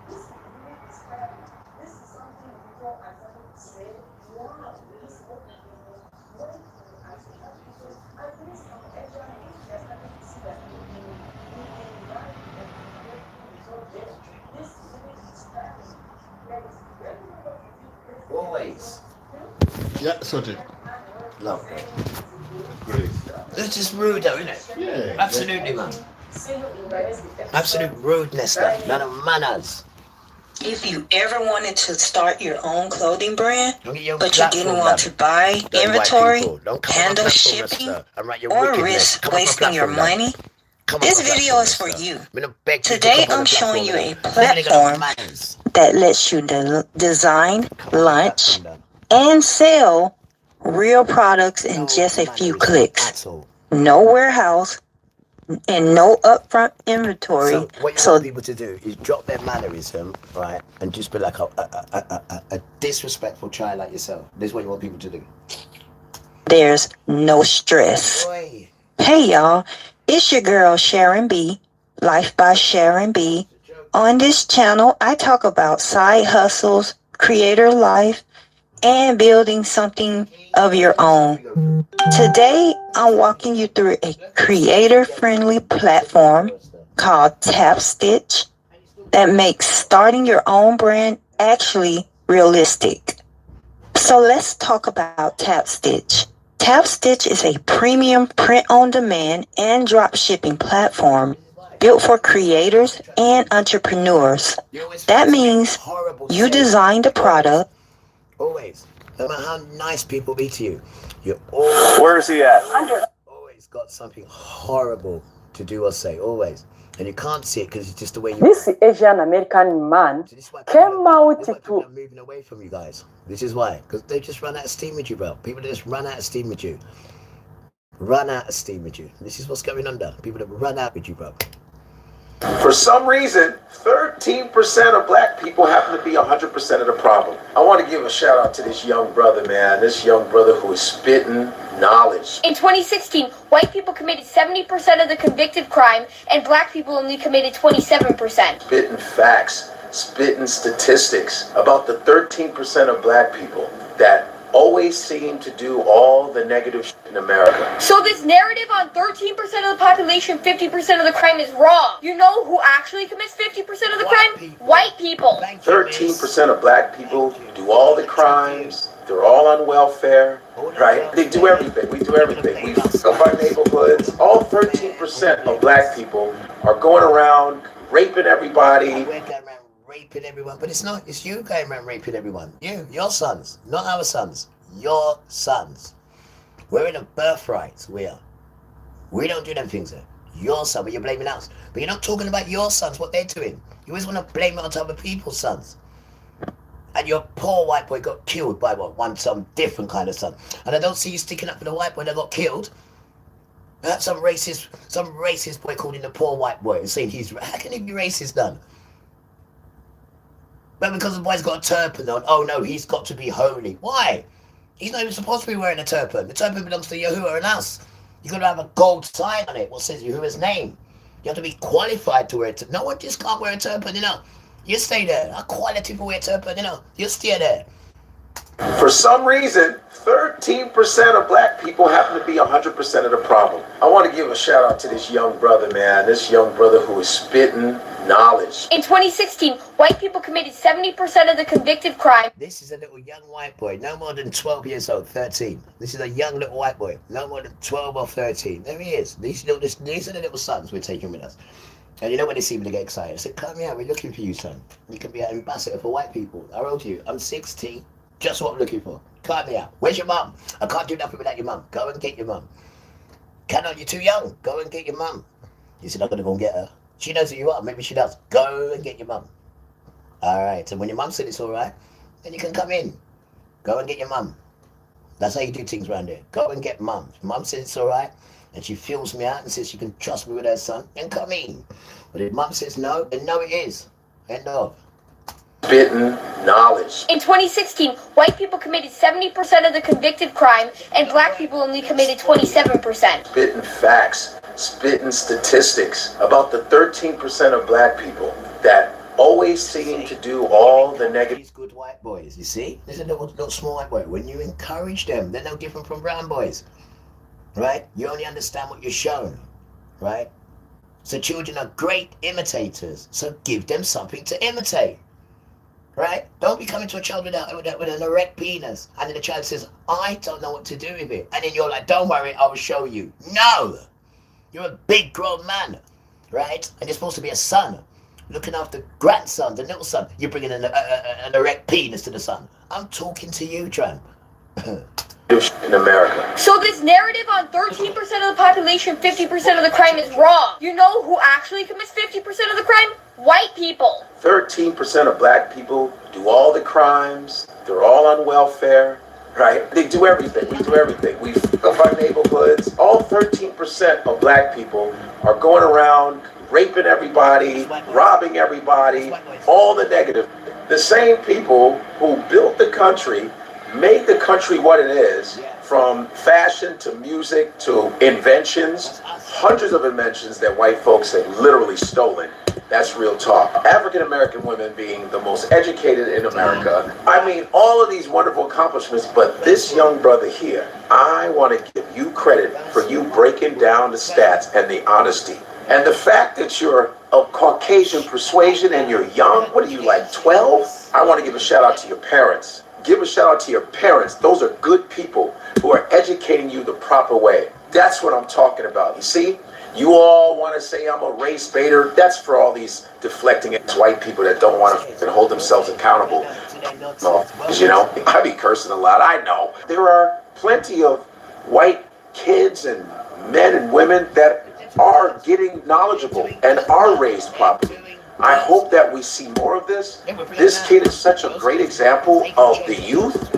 This is really disturbing. This is something people are starting to say, wow, this is what we do. What is it as a black people? I think some Asian people are starting to see that we can run and everything is okay. This is really disturbing. Always. Yeah, sorted. Lovely. Great. That's just rude though, isn't it? Yeah. Absolutely, man. Absolute rudeness, though. None of manners. If you ever wanted to start your own clothing brand, Don't get your but you didn't platform want down. to buy Dirty white inventory, people. Don't come on my handle platform, shipping, mister, and write your or wickedness. risk Come on my wasting your platform, then. money, Come on this my video platform, is for mister. you. I'm gonna beg people Today come on I'm the showing platform, you a then. Even they got no platform manners. that lets you design, Come on my launch, platform, then. and sell real products in No just a few mannerism clicks. at all. No warehouse and no upfront inventory. So what you want people to do is drop their mannerism, right, and just be like a disrespectful child like yourself. This is what you want people to do. There's no stress. Boy. Hey y'all, it's your girl Sharon B, Life by Sharon B. On this channel, I talk about side hustles, creator life, and building something of your own. Today, I'm walking you through a creator-friendly platform called TapStitch that makes starting your own brand actually realistic. So let's talk about TapStitch. TapStitch is a premium print-on-demand and drop-shipping platform built for creators and entrepreneurs. That means you design the product. Always. No matter how nice people be to you, you always. Where is he at? Always got something horrible to do or say. Always. And you can't see it because it's just the way you. This Asian American man So this is why came out people to are moving away from you guys. This is why. Because they just run out of steam with you, bro. People just run out of steam with you. Run out of steam with you. This is what's going on there. People that run out with you, bro. For some reason, 13% of black people happen to be 100% of the problem. I want to give a shout out to this young brother, man. This young brother who is spitting knowledge. In 2016, white people committed 70% of the convicted crime, and black people only committed 27%. Spitting facts, spitting statistics about the 13% of black people that always seem to do all the negative shit in America. So this narrative on 13% of the population, 50% of the crime is wrong. You know who actually commits 50% of the crime? White people. 13% of black people do all the crimes. They're all on welfare, right? They do everything. We do everything. We fuck up our neighborhoods. All 13% of black people are going around raping everybody. Raping everyone, but it's not. It's you going around raping everyone. Your sons, not our sons. Your sons. We're in a birthright. We are. We don't do them things there. Your son, but you're blaming us. But you're not talking about your sons, what they're doing. You always want to blame it on top of people's sons. And your poor white boy got killed by what? Some different kind of son. And I don't see you sticking up for the white boy that got killed. Some racist boy calling the poor white boy and saying how can he be racist then? But because the boy's got a turban on, oh no, he's got to be holy. Why? He's not even supposed to be wearing a turban. The turban belongs to Yahuwah and us. You've got to have a gold sign on it, what says Yahuwah's name. You have to be qualified to wear it. No one just can't wear a turban, You stay there. How quality people wear a turban, You stay there. For some reason, 13% of black people happen to be 100% of the problem. I want to give a shout out to this young brother, man. This young brother who is spitting knowledge. In 2016, white people committed 70% of the convicted crime. This is a little young white boy, no more than 12 years old, 13. This is a young little white boy, no more than 12 or 13. There he is. These are the little sons we're taking with us. And you know when they see me, they get excited. I said, come here, we're looking for you, son. You can be an ambassador for white people. I wrote you, I'm 16. Just what I'm looking for. Cut me out. Where's your mum? I can't do nothing without your mum. Go and get your mum. Cannot, you're too young. Go and get your mum. You said, I'm going to go and get her. She knows who you are. Maybe she does. Go and get your mum. All right. And when your mum said it's all right, then you can come in. Go and get your mum. That's how you do things around here. Go and get mum. Mum says it's all right, and she fills me out and says she can trust me with her son, then come in. But if mum says no, then no it is. End of. Spitting knowledge. In 2016, white people committed 70% of the convicted crime, and black people only committed 27%. Spitting facts, spitting statistics about the 13% of black people that always seem to do all the negative. These good white boys, you see? There's a little small white boy. When you encourage them, they're no different from brown boys, right? You only understand what you're shown, right? So children are great imitators, so give them something to imitate. Right? Don't be coming to a child with an erect penis, and then the child says, I don't know what to do with it. And then you're like, don't worry, I'll show you. No! You're a big grown man, right? And you're supposed to be a son. looking after grandsons and little son. You're bringing an erect penis to the sun. I'm talking to you, Tramp. In America. So this narrative on 13% of the population, 50% of the crime is wrong. You know who actually commits 50% of the crime? White people. 13% of black people do all the crimes. They're all on welfare, right? They do everything. We do everything. We fuck up our neighborhoods. All 13% of black people are going around raping everybody, robbing everybody, all the negative. The same people who built the country, made the country what it is, from fashion to music to inventions, hundreds of inventions that white folks have literally stolen. That's real talk. African American women being the most educated in America. I mean, all of these wonderful accomplishments, but this young brother here, I want to give you credit for you breaking down the stats and the honesty. And the fact that you're of Caucasian persuasion and you're young, what are you, like 12? I want to give a shout out to your parents. Give a shout out to your parents. Those are good people who are educating you the proper way. That's what I'm talking about. You see, you all want to say I'm a race baiter. That's for all these deflecting white people that don't want to hold themselves accountable. No, you know, I be cursing a lot. I know. There are plenty of white kids and men and women that are getting knowledgeable and are raised properly. I hope that we see more of this. This kid is such a great example of the youth,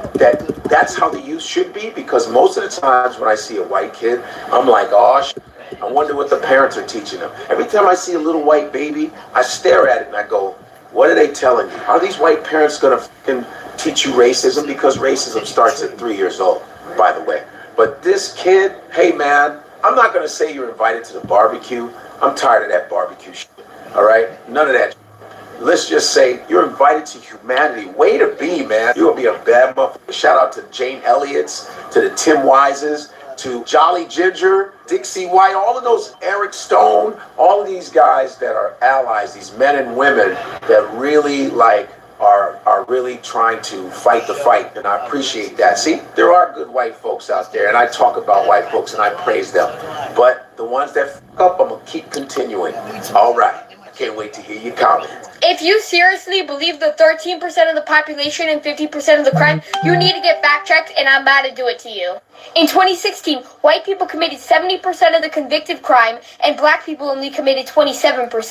that's how the youth should be, because most of the times when I see a white kid, I'm like, oh, I wonder what the parents are teaching them. Every time I see a little white baby, I stare at it and I go, what are they telling you? Are these white parents going to teach you racism? Because racism starts at 3 years old, by the way. But this kid, hey man, I'm not going to say you're invited to the barbecue. I'm tired of that barbecue shit. All right? None of that. Let's just say you're invited to humanity. Way to be, man. You'll be a bad motherfucker. Shout out to Jane Elliott's, to the Tim Wises, to Jolly Ginger, Dixie White, all of those, Eric Stone, all of these guys that are allies, these men and women that really are really trying to fight the fight, and I appreciate that. See, there are good white folks out there, and I talk about white folks and I praise them. But the ones that fuck up, I'm gonna keep continuing. All right. Can't wait to hear your comments. If you seriously believe the 13% of the population and 50% of the crime, you need to get fact-checked, and I'm about to do it to you. In 2016, white people committed 70% of the convicted crime, and black people only committed 27%.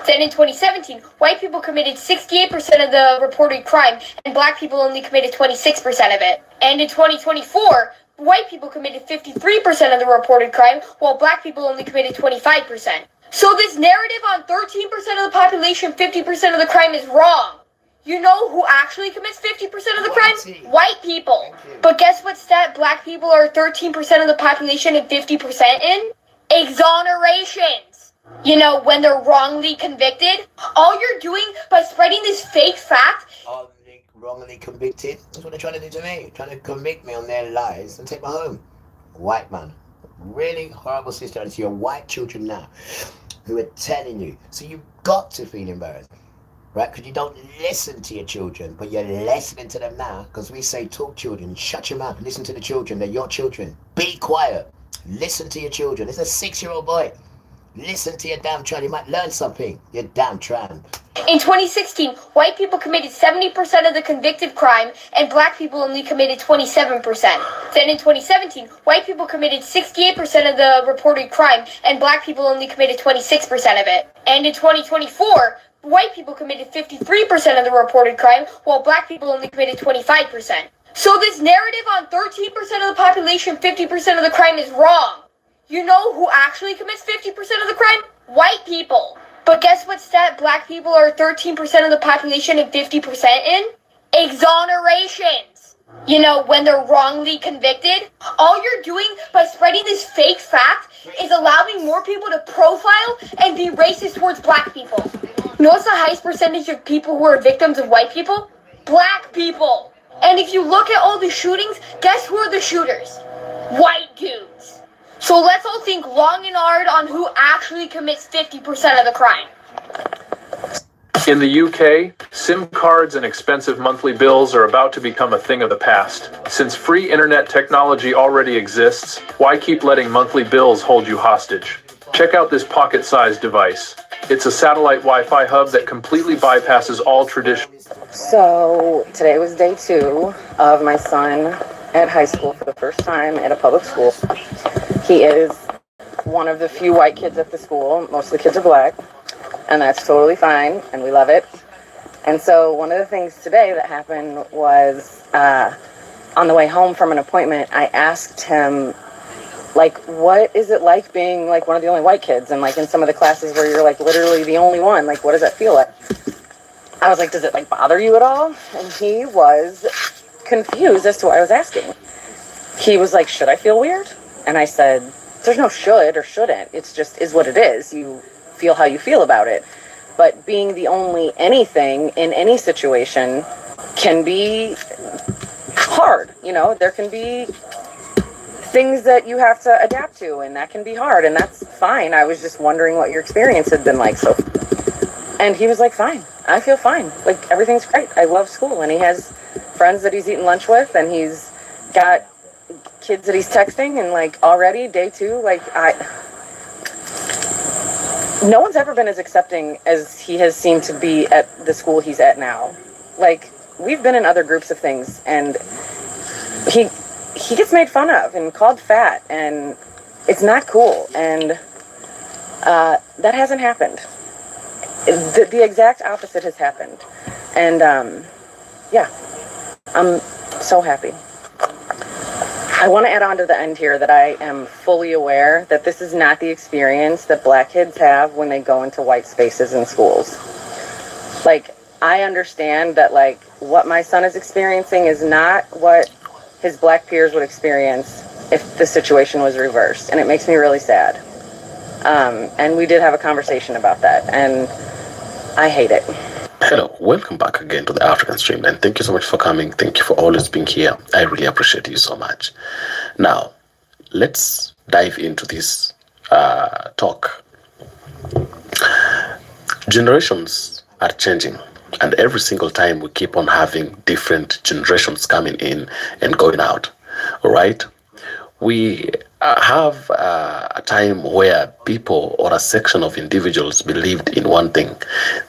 Then in 2017, white people committed 68% of the reported crime, and black people only committed 26% of it. And in 2024, white people committed 53% of the reported crime, while black people only committed 25%. So this narrative on 13% of the population, 50% of the crime is wrong. You know who actually commits 50% of the crime? White people. But guess what stat black people are 13% of the population and 50% in? Exonerations. You know, when they're wrongly convicted. All you're doing by spreading this fake fact. Wrongly convicted? That's what they're trying to do to me. Trying to convict me on their lies and take me home. White man. Really horrible sister. It's your white children now who are telling you. So you've got to feel embarrassed, right? Because you don't listen to your children, but you're listening to them now. Because we say, talk children, shut your mouth, listen to the children. They're your children. Be quiet. Listen to your children. It's a 6-year-old boy. Listen to your damn child. You might learn something. You damn tramp. In 2016, white people committed 70% of the convicted crime, and black people only committed 27%. Then in 2017, white people committed 68% of the reported crime, and black people only committed 26% of it. And in 2024, white people committed 53% of the reported crime, while black people only committed 25%. So this narrative on 13% of the population, 50% of the crime is wrong. You know who actually commits 50% of the crime? White people. But guess what stat black people are 13% of the population and 50% in? Exonerations. You know, when they're wrongly convicted. All you're doing by spreading this fake fact is allowing more people to profile and be racist towards black people. You know what's the highest percentage of people who are victims of white people? Black people. And if you look at all the shootings, guess who are the shooters? White dudes. So let's all think long and hard on who actually commits 50% of the crime. In the UK, SIM cards and expensive monthly bills are about to become a thing of the past. Since free internet technology already exists, why keep letting monthly bills hold you hostage? Check out this pocket-sized device. It's a satellite Wi-Fi hub that completely bypasses all traditional. So today was day 2 of my son at high school for the first time at a public school. He is one of the few white kids at the school. Most of the kids are black, and that's totally fine, and we love it. And so one of the things today that happened was on the way home from an appointment, I asked him, like, what is it like being like one of the only white kids, and like in some of the classes where you're like literally the only one, like what does that feel like? I was like, does it like bother you at all? And he was confused as to what I was asking. He was like, should I feel weird? And I said, there's no should or shouldn't. It's just is what it is. You feel how you feel about it. But being the only anything in any situation can be hard. You know, there can be things that you have to adapt to, and that can be hard, and that's fine. I was just wondering what your experience had been like. So, and he was like, fine, I feel fine. Like, everything's great. I love school, and he has friends that he's eating lunch with, and he's got kids that he's texting, and like already day 2, like no one's ever been as accepting as he has seemed to be at the school he's at now. Like, we've been in other groups of things, and he gets made fun of and called fat, and it's not cool, and that hasn't happened. The exact opposite has happened, and yeah, I'm so happy. I want to add on to the end here that I am fully aware that this is not the experience that black kids have when they go into white spaces in schools. Like, I understand that, like, what my son is experiencing is not what his black peers would experience if the situation was reversed, and it makes me really sad. And we did have a conversation about that, and I hate it. Hello, welcome back again to the African Stream, and thank you so much for coming. Thank you for always being here. I really appreciate you so much. Now, let's dive into this talk. Generations are changing, and every single time we keep on having different generations coming in and going out. All right, we have a time where people or a section of individuals believed in one thing.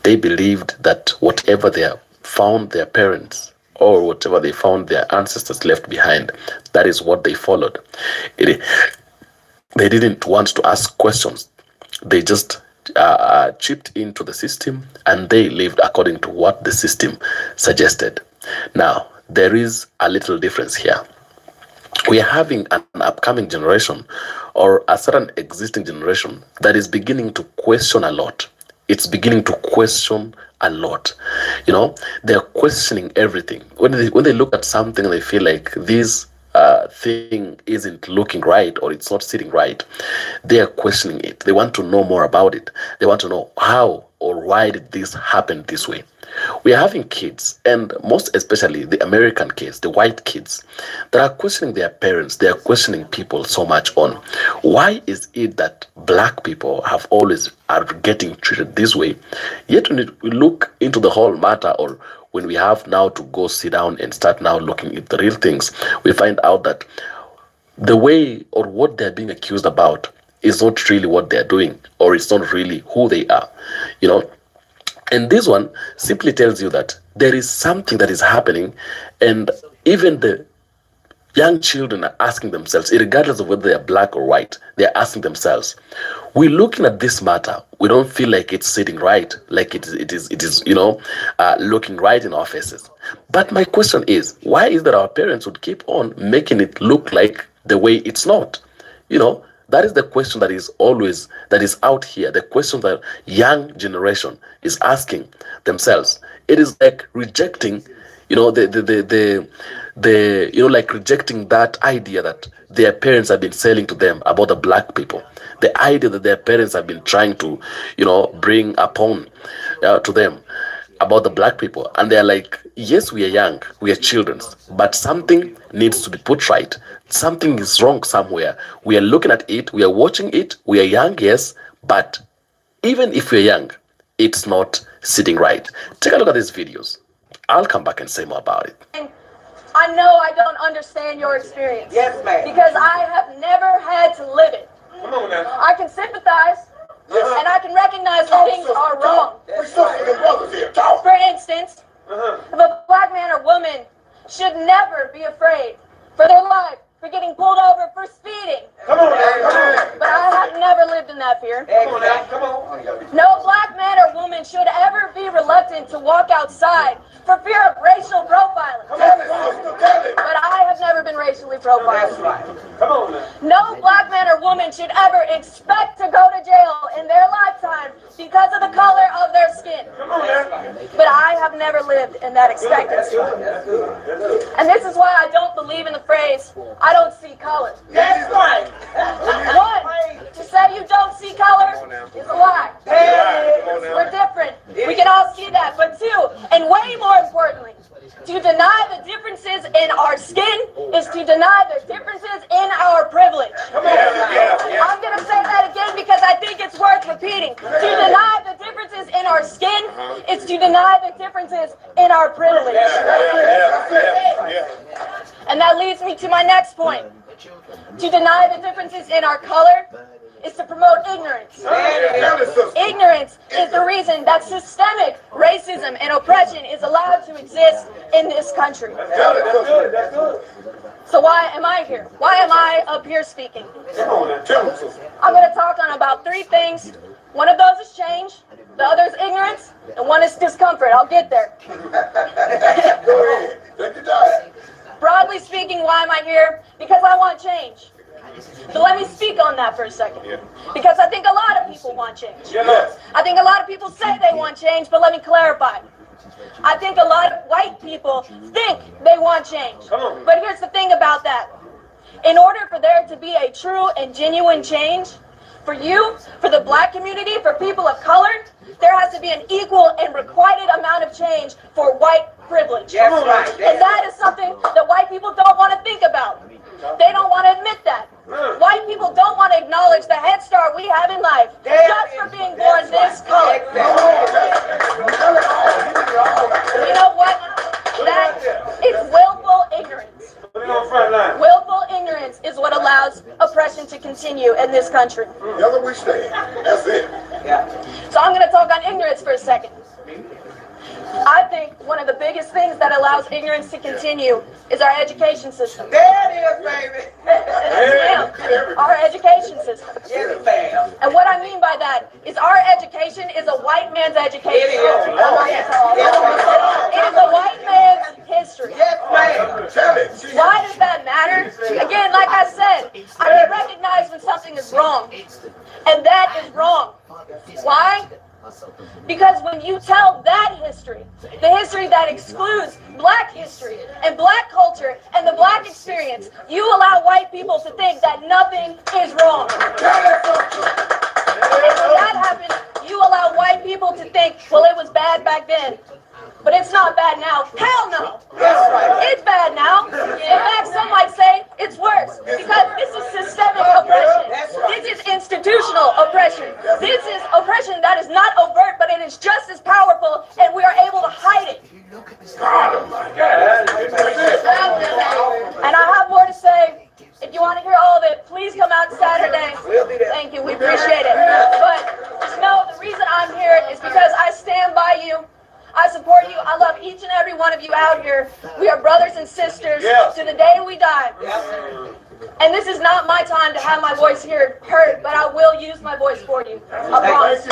They believed that whatever they found their parents or whatever they found their ancestors left behind, that is what they followed. They didn't want to ask questions. They just chipped into the system, and they lived according to what the system suggested. Now, there is a little difference here. We are having an upcoming generation, or a certain existing generation, that is beginning to question a lot. It's beginning to question a lot. You know, they're questioning everything. When they look at something, they feel like this thing isn't looking right, or it's not sitting right. They are questioning it. They want to know more about it. They want to know how or why did this happen this way. We are having kids, and most especially the American kids, the white kids, that are questioning their parents. They are questioning people so much on why is it that black people are getting treated this way. Yet when we look into the whole matter, or when we have now to go sit down and start now looking at the real things, we find out that the way or what they're being accused about is not really what they're doing, or it's not really who they are, you know. And this one simply tells you that there is something that is happening, and even the young children are asking themselves, regardless of whether they are black or white, they're asking themselves, we're looking at this matter, we don't feel like it's sitting right, like it is, you know, looking right in our faces. But my question is, why is that our parents would keep on making it look like the way it's not? You know, that is the question that is out here, the question that young generation is asking themselves. It is like rejecting, you know, like rejecting that idea that their parents have been selling to them about the black people, the idea that their parents have been trying to, you know, bring upon to them about the black people. And they're like, yes, we are young, we are children, but something needs to be put right. Something is wrong somewhere. We are looking at it, we are watching it, we are young, yes, but even if we're young, it's not sitting right. Take a look at these videos. I'll come back and say more about it. I know I don't understand your experience. Yes, ma'am. Because I have never had to live it. I can sympathize, and I can recognize that things are wrong. For instance, if a black man or woman should never be afraid for their life, for getting pulled over for speeding. But I have never lived in that fear. No black man or woman should ever be reluctant to walk outside for fear of racial profiling. But I have never been racially profiled. No black man or woman should ever expect to go to jail in their lifetime because of the color of their skin. But I have never lived in that expectancy. And this is why I don't believe in the phrase, I don't see color. That's right. One, to say you don't see color is a lie. We're different. We can all see that. But two, and way more importantly, to deny the differences in our skin is to deny the differences in our privilege. I'm going to say that again because I think it's worth repeating. To deny the differences in our skin is to deny the differences in our privilege. And that leads me to my next point. To deny the differences in our color is to promote ignorance. Ignorance is the reason that systemic racism and oppression is allowed to exist in this country. So why am I here? Why am I up here speaking? I'm going to talk on about three things. One of those is change, the other is ignorance, and one is discomfort. I'll get there. Broadly speaking, why am I here? Because I want change. So let me speak on that for a second. Because I think a lot of people want change. I think a lot of people say they want change, but let me clarify. I think a lot of white people think they want change. But here's the thing about that. In order for there to be a true and genuine change, for you, for the black community, for people of color, there has to be an equal and requited amount of change for white privilege. And that is something that white people don't want to think about. They don't want to admit that. White people don't want to acknowledge the head start we have in life just for being born this color. You know what? That is willful ignorance. Willful ignorance is what allows oppression to continue in this country. Together we stand. That's it. So I'm going to talk on ignorance for a second. I think one of the biggest things that allows ignorance to continue is our education system. There it is, baby. Our education system. And what I mean by that is our education is a white man's education. It is a white man's history. Why does that matter? Again, like I said, I can recognize when something is wrong. And that is wrong. Why? Because when you tell that history, the history that excludes black history and black culture and the black experience, you allow white people to think that nothing is wrong. And when that happens, you allow white people to think, well, it was bad back then, but it's not bad now. Hell no. It's bad now. In fact, some might say it's worse because this is systemic oppression. This is institutional oppression. This is oppression that is not overt, but it is just as powerful, and we are able to hide it. And I have more to say. If you want to hear all of it, please come out Saturday. Thank you. We appreciate it. But just know the reason I'm here is because I stand by you. I support you. I love each and every one of you out here. We are brothers and sisters to the day we die. And this is not my time to have my voice heard, but I will use my voice for you. I promise.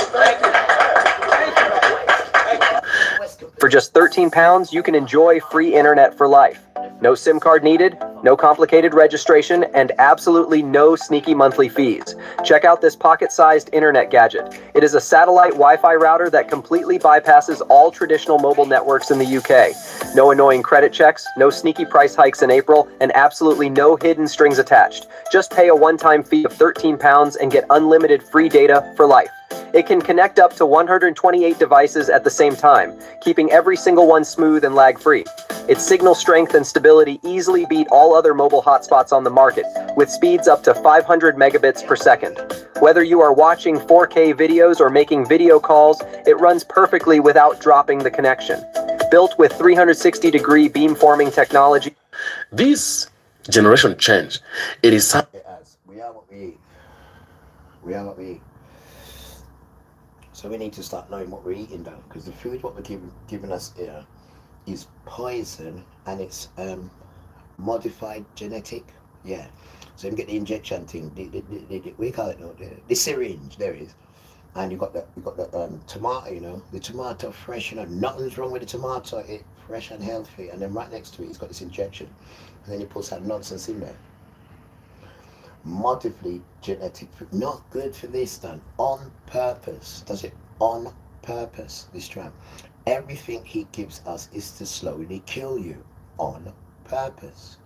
For just £13, you can enjoy free internet for life. No SIM card needed, no complicated registration, and absolutely no sneaky monthly fees. Check out this pocket-sized internet gadget. It is a satellite Wi-Fi router that completely bypasses all traditional mobile networks in the UK. No annoying credit checks, no sneaky price hikes in April, and absolutely no hidden strings attached. Just pay a one-time fee of £13 and get unlimited free data for life. It can connect up to 128 devices at the same time, keeping every single one smooth and lag-free. Its signal strength and stability easily beat all other mobile hotspots on the market, with speeds up to 500 megabits per second. Whether you are watching 4K videos or making video calls, it runs perfectly without dropping the connection. Built with 360-degree beamforming technology. This generation change, it is something. We are what we eat. We are what we eat. So we need to start knowing what we're eating though, because the food what we're giving us here is poison, and it's modified genetic. Yeah. So you get the injection thing. We call it the syringe. There is. And you got the tomato, you know, the tomato fresh, you know, nothing's wrong with the tomato, it's fresh and healthy. And then right next to it, it's got this injection, and then you put some nonsense in there. Modified genetic, not good for this, done on purpose. Does it on purpose? This trap. Everything he gives us is to slowly kill you on purpose.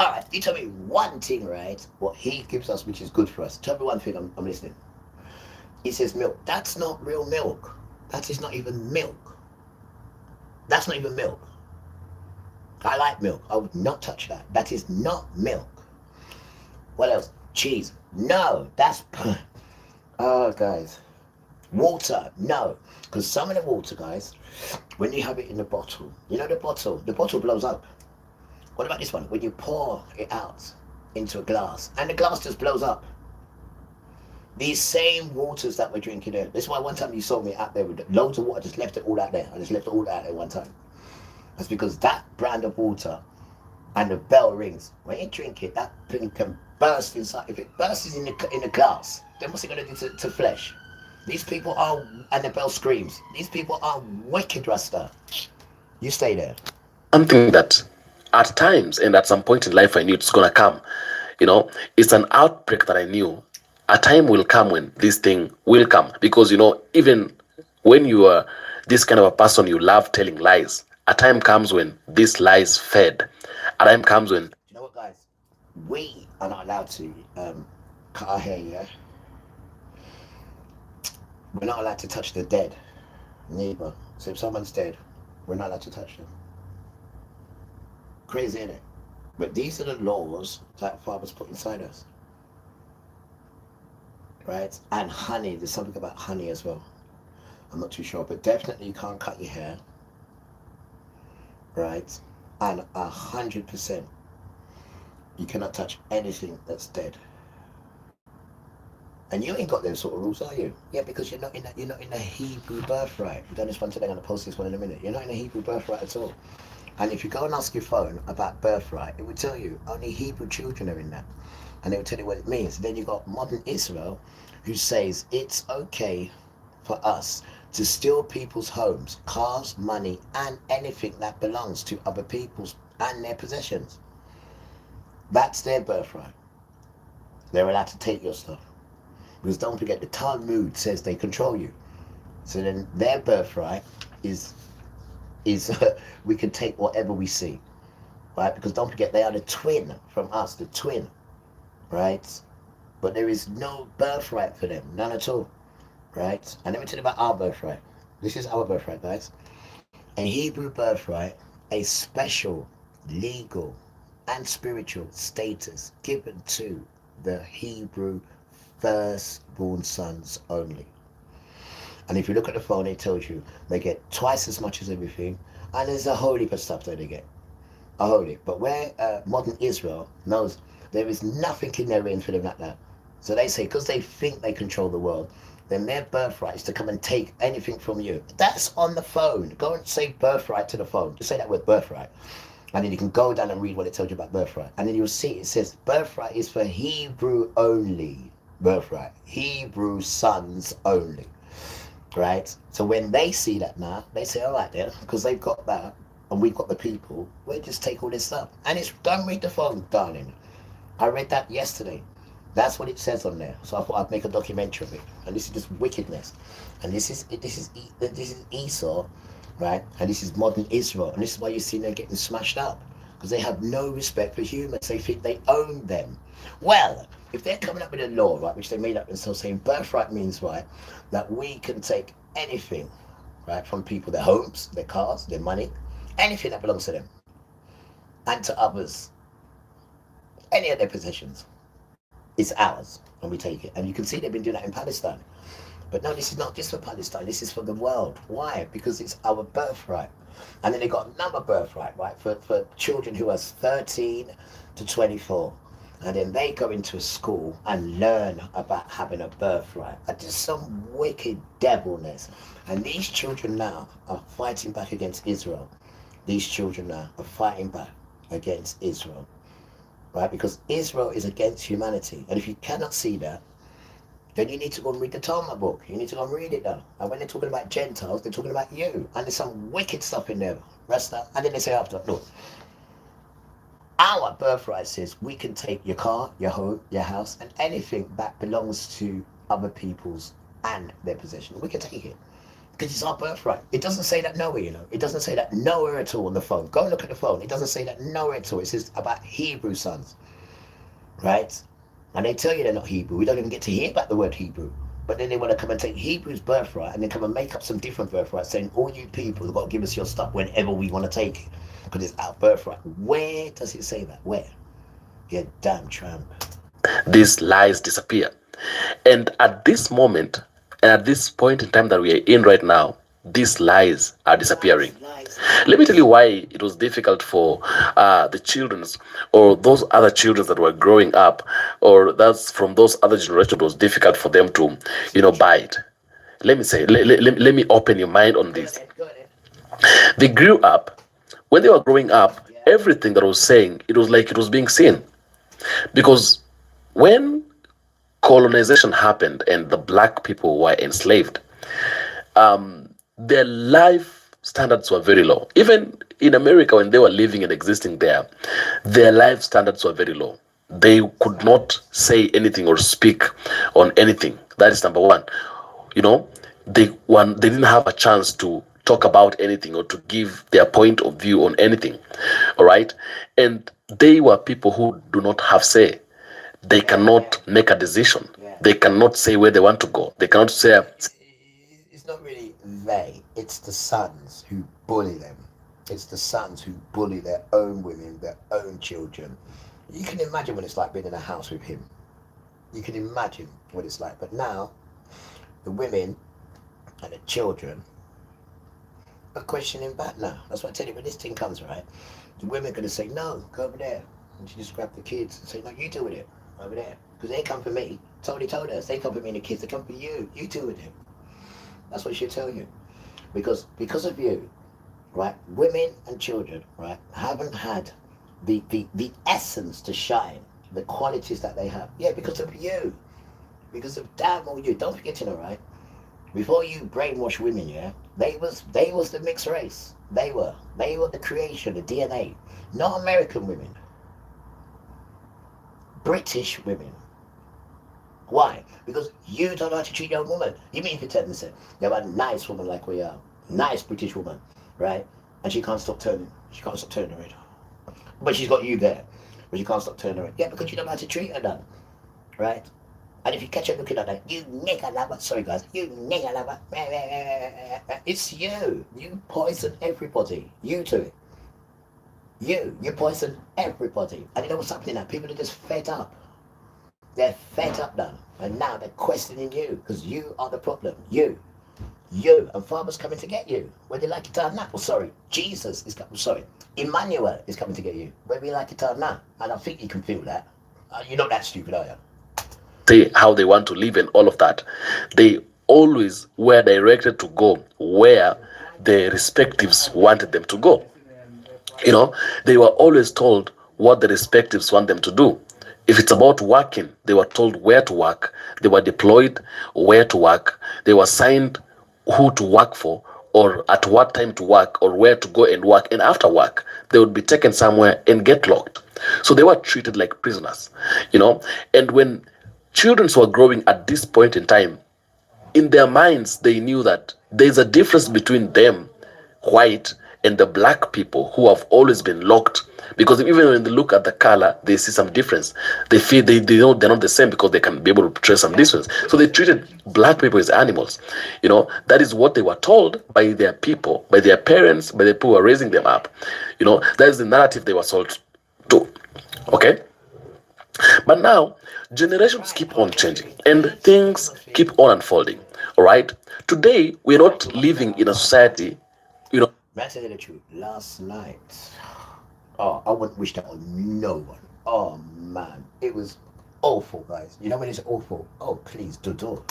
All right, you tell me one thing, right? What he gives us, which is good for us. Tell me one thing. I'm listening. He says milk. That's not real milk. That is not even milk. That's not even milk. I like milk. I would not touch that. That is not milk. What else? Cheese. No, that's... Oh, guys. Water. No. Because some of the water, guys, when you have it in the bottle, you know the bottle blows up. What about this one? When you pour it out into a glass, and the glass just blows up. These same waters that we're drinking there. This is why one time you saw me out there with loads of water, I just left it all out there. I just left it all out there one time. That's because that brand of water, and the bell rings. When you drink it, that thing can burst inside. If it bursts in the glass, then what's it going to do to flesh? These people are, and the bell screams, these people are wicked, Rasta. You stay there. Something that at times and at some point in life I knew it's going to come. You know, it's an outbreak that I knew. A time will come when this thing will come, because you know, even when you are this kind of a person, you love telling lies. A time comes when this lies fed. A time comes when... You know what, guys? We are not allowed to cut our hair, yeah? We're not allowed to touch the dead, neither. So if someone's dead, we're not allowed to touch them. Crazy, isn't it? But these are the laws that Father's put inside us. Right? And honey, there's something about honey as well. I'm not too sure, but definitely you can't cut your hair. Right? And 100%, you cannot touch anything that's dead. And you ain't got those sort of rules, are you? Yeah, because you're not in the Hebrew birthright. We've done this one today. I'm gonna post this one in a minute. You're not in the Hebrew birthright at all. And if you go and ask your phone about birthright, it will tell you only Hebrew children are in that. And they will tell you what it means. Then you've got modern Israel, who says it's okay for us to steal people's homes, cars, money, and anything that belongs to other people's and their possessions. That's their birthright. They're allowed to take your stuff. Because don't forget, the Talmud says they control you. So then their birthright is we can take whatever we see, right? Because don't forget, they are the twin from us, the twin, right? But there is no birthright for them, none at all, right? And let me tell you about our birthright. This is our birthright, guys. A Hebrew birthright, a special legal and spiritual status given to the Hebrew firstborn sons only. And if you look at the phone, it tells you they get twice as much as everything, and there's a whole heap of stuff that they get. A whole heap. But where modern Israel knows there is nothing in their reign for them like that. So they say, because they think they control the world, then their birthright is to come and take anything from you. That's on the phone. Go and say birthright to the phone. Just say that word birthright. And then you can go down and read what it tells you about birthright. And then you'll see it says birthright is for Hebrew only. Birthright. Hebrew sons only. Right? So when they see that now, they say, all right then, because they've got that and we've got the people, we'll just take all this stuff. And it's, don't read the phone, darling. I read that yesterday. That's what it says on there. So I thought I'd make a documentary of it. And this is just wickedness. And this is Esau, right? And this is modern Israel. And this is why you see them getting smashed up. Because they have no respect for humans. They think they own them. Well, if they're coming up with a law, right, which they made up themselves, saying birthright means, right, that we can take anything, right, from people, their homes, their cars, their money, anything that belongs to them, and to others, any of their possessions, it's ours, and we take it. And you can see they've been doing that in Palestine. But no, this is not just for Palestine, this is for the world. Why? Because it's our birthright. And then they got another birthright, right, for children who are 13 to 24. and then they go into a school and learn about having a birthright. And just some wicked devilness. And these children now are fighting back against Israel. These children now are fighting back against Israel, right? Because Israel is against humanity. And if you cannot see that, then you need to go and read the Talmud book. You need to go and read it now. And when they're talking about Gentiles, they're talking about you. And there's some wicked stuff in there. Rasta. And then they say after, look, our birthright says we can take your car, your home, your house, and anything that belongs to other people's and their possession. We can take it. Because it's our birthright. It doesn't say that nowhere, you know. It doesn't say that nowhere at all on the phone. Go and look at the phone. It doesn't say that nowhere at all. It says about Hebrew sons. Right? And they tell you they're not Hebrew. We don't even get to hear about the word Hebrew. But then they want to come and take Hebrew's birthright and then come and make up some different birthright saying, all you people have got to give us your stuff whenever we want to take it. Because it's our birthright. Where does it say that? Where? You damn tramp. These lies disappear. And at this moment, and at this point in time that we are in right now, these lies are disappearing. Let me tell you why it was difficult for the children or those other children that were growing up, or that's from those other generations, it was difficult for them to, buy it. Let me say, let me open your mind on this. They grew up, when they were growing up, everything that I was saying, it was like it was being seen. Because when colonization happened and the black people were enslaved, their life standards were very low. Even in America, when they were living and existing there, their life standards were very low. They could not say anything or speak on anything. That is number one. They didn't have a chance to talk about anything or to give their point of view on anything. All right? And they were people who do not have say. They cannot make a decision. They cannot say where they want to go. They cannot say... It's not really they. It's the sons who bully them. It's the sons who bully their own women, their own children. You can imagine what it's like being in a house with him. You can imagine what it's like. But now, the women and the children are questioning back now. That's what I tell you, when this thing comes, right? The women are going to say, no, go over there. And she just grab the kids and say, no, you deal with it over there. Because they come for me. Tony told us, they come for me and the kids, they come for you. You deal with it. That's what she'll tell you. Because of you, right, women and children, right, haven't had the essence to shine, the qualities that they have. Yeah, because of you. Because of damn well you. Don't forget, right, before you brainwash women, yeah, they was the mixed race. They were the creation, the DNA. Not American women. British women. Why? Because you don't know how to treat your woman. You mean if you tell them, say, you're a nice woman like we are. Nice British woman, right? And she can't stop turning. She can't stop turning her head. But she's got you there. But she can't stop turning her head. Yeah, because you don't know how to treat her then. Right? And if you catch her looking at her, you nigger lover. Sorry guys, you nigger lover. It's you. You poison everybody. You do it. You poison everybody. And you know what's happening now? People are just fed up. They're fed up now. And now they're questioning you. Because you are the problem. You. And Father's coming to get you. Whether you like it or not. Well, sorry. Jesus is coming. Sorry. Emmanuel is coming to get you. Whether you like it or not. And I think you can feel that. You're not that stupid, are you? Say how they want to live and all of that. They always were directed to go where the respectives wanted them to go. They were always told what the respectives want them to do. If it's about working, they were told where to work. They were deployed where to work. They were signed who to work for, or at what time to work, or where to go and work. And after work, they would be taken somewhere and get locked. So they were treated like prisoners, And when children were growing at this point in time, in their minds, they knew that there's a difference between them, white, and the black people who have always been locked. Because even when they look at the color, they see some difference. They feel they know they're not the same because they can be able to trace some difference. So they treated black people as animals. That is what they were told by their people, by their parents, by the people who were raising them up. That is the narrative they were sold to. Okay? But now, generations keep on changing and things keep on unfolding. All right? Today, we're not living in a society, Man, I tell you the truth, last night, I wouldn't wish that on no one. Oh man, it was awful, guys. You know when it's awful? Oh, please, do.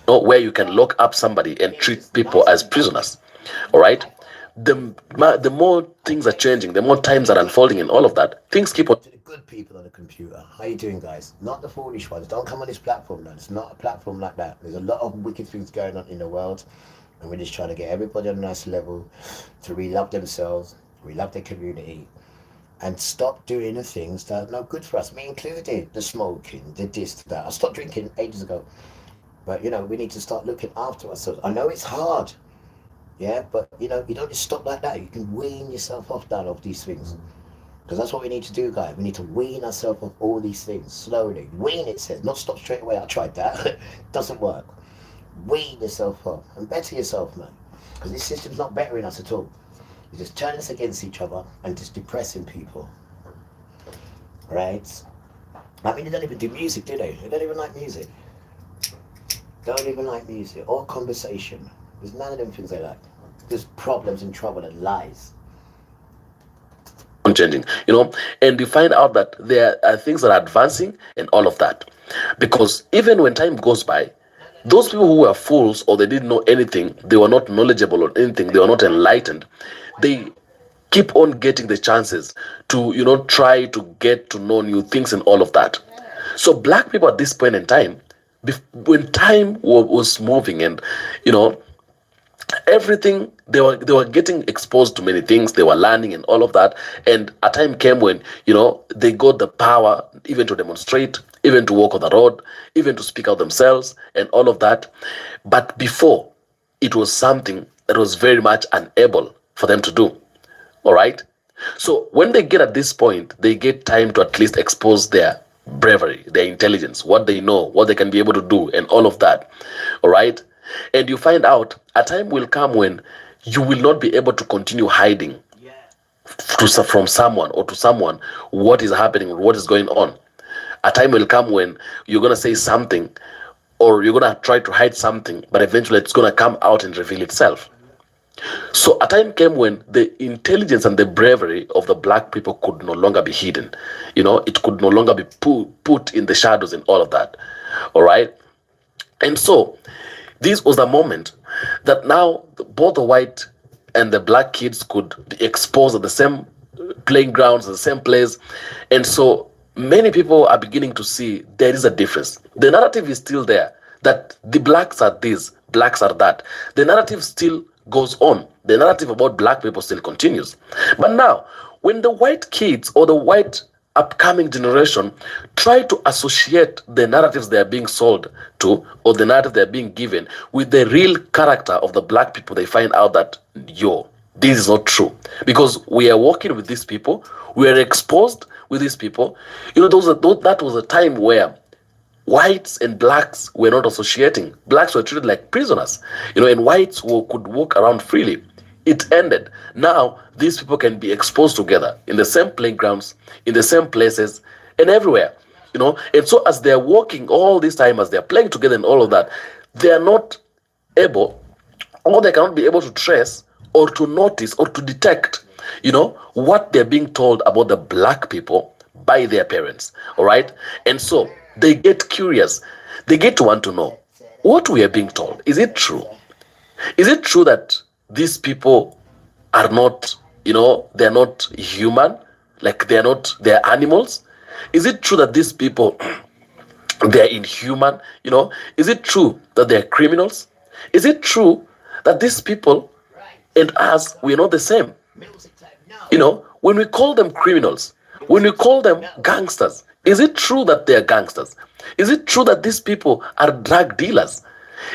Where you can lock up somebody and treat people as prisoners. All right. The more things are changing, the more times are unfolding, and all of that, things keep on. To the good people on the computer, how you doing, guys? Not the foolish ones. Don't come on this platform, man. It's not a platform like that. There's a lot of wicked things going on in the world, and we're just trying to get everybody on a nice level to re-love themselves, re-love their community, and stop doing the things that are not good for us. Me included. The smoking, the this, that. I stopped drinking ages ago. But, you know, we need to start looking after ourselves. I know it's hard, yeah, but, you know, you don't just stop like that. You can wean yourself off these things. Because that's what we need to do, guys. We need to wean ourselves off all these things slowly. Wean, it says, not stop straight away. I tried that. Doesn't work. Wean yourself off and better yourself, man. Because this system's not bettering us at all. It's just turning us against each other and just depressing people. Right? I mean, they don't even do music, do they? They don't even like music. Don't even like music or conversation. There's none of them things they like. There's problems and trouble and lies. Changing, you know, and you find out that there are things that are advancing and all of that. Because even when time goes by, those people who were fools or they didn't know anything, they were not knowledgeable on anything, they were not enlightened, they keep on getting the chances to, you know, try to get to know new things and all of that. So black people at this point in time, when time was moving and, you know, everything, they were getting exposed to many things, they were learning and all of that, and a time came when, you know, they got the power even to demonstrate, even to walk on the road, even to speak out themselves and all of that. But before, it was something that was very much unable for them to do. All right. So when they get at this point, they get time to at least expose their bravery, their intelligence, what they know, what they can be able to do, and all of that. All right. And you find out a time will come when you will not be able to continue hiding from someone or to someone what is happening, what is going on. A time will come when you're going to say something or you're going to try to hide something, but eventually it's going to come out and reveal itself. So a time came when the intelligence and the bravery of the black people could no longer be hidden. You know, it could no longer be put in the shadows and all of that. All right. And so this was the moment that now both the white and the black kids could be exposed at the same playing grounds, the same place. And so many people are beginning to see there is a difference. The narrative is still there that the blacks are this, blacks are that. The narrative still goes on. The narrative about black people still continues. But now, when the white kids or the white upcoming generation try to associate the narratives they are being sold to or the narrative they are being given with the real character of the black people, they find out that, this is not true. Because we are working with these people, we are exposed with these people. You know, that was a time where whites and blacks were not associating. Blacks were treated like prisoners, you know, and whites could walk around freely. It ended. Now, these people can be exposed together in the same playgrounds, in the same places, and everywhere, you know. And so as they're walking all this time, as they're playing together and all of that, they are not able, or they cannot be able to trace or to notice or to detect, you know, what they're being told about the black people by their parents, all right? And so they get curious. They get to want to know what we are being told. Is it true? Is it true that these people are not, you know, they're not human, like they're animals? Is it true that these people, they're inhuman, you know? Is it true that they're criminals? Is it true that these people and us, we're not the same? You know, when we call them criminals, when we call them gangsters, is it true that they're gangsters? Is it true that these people are drug dealers?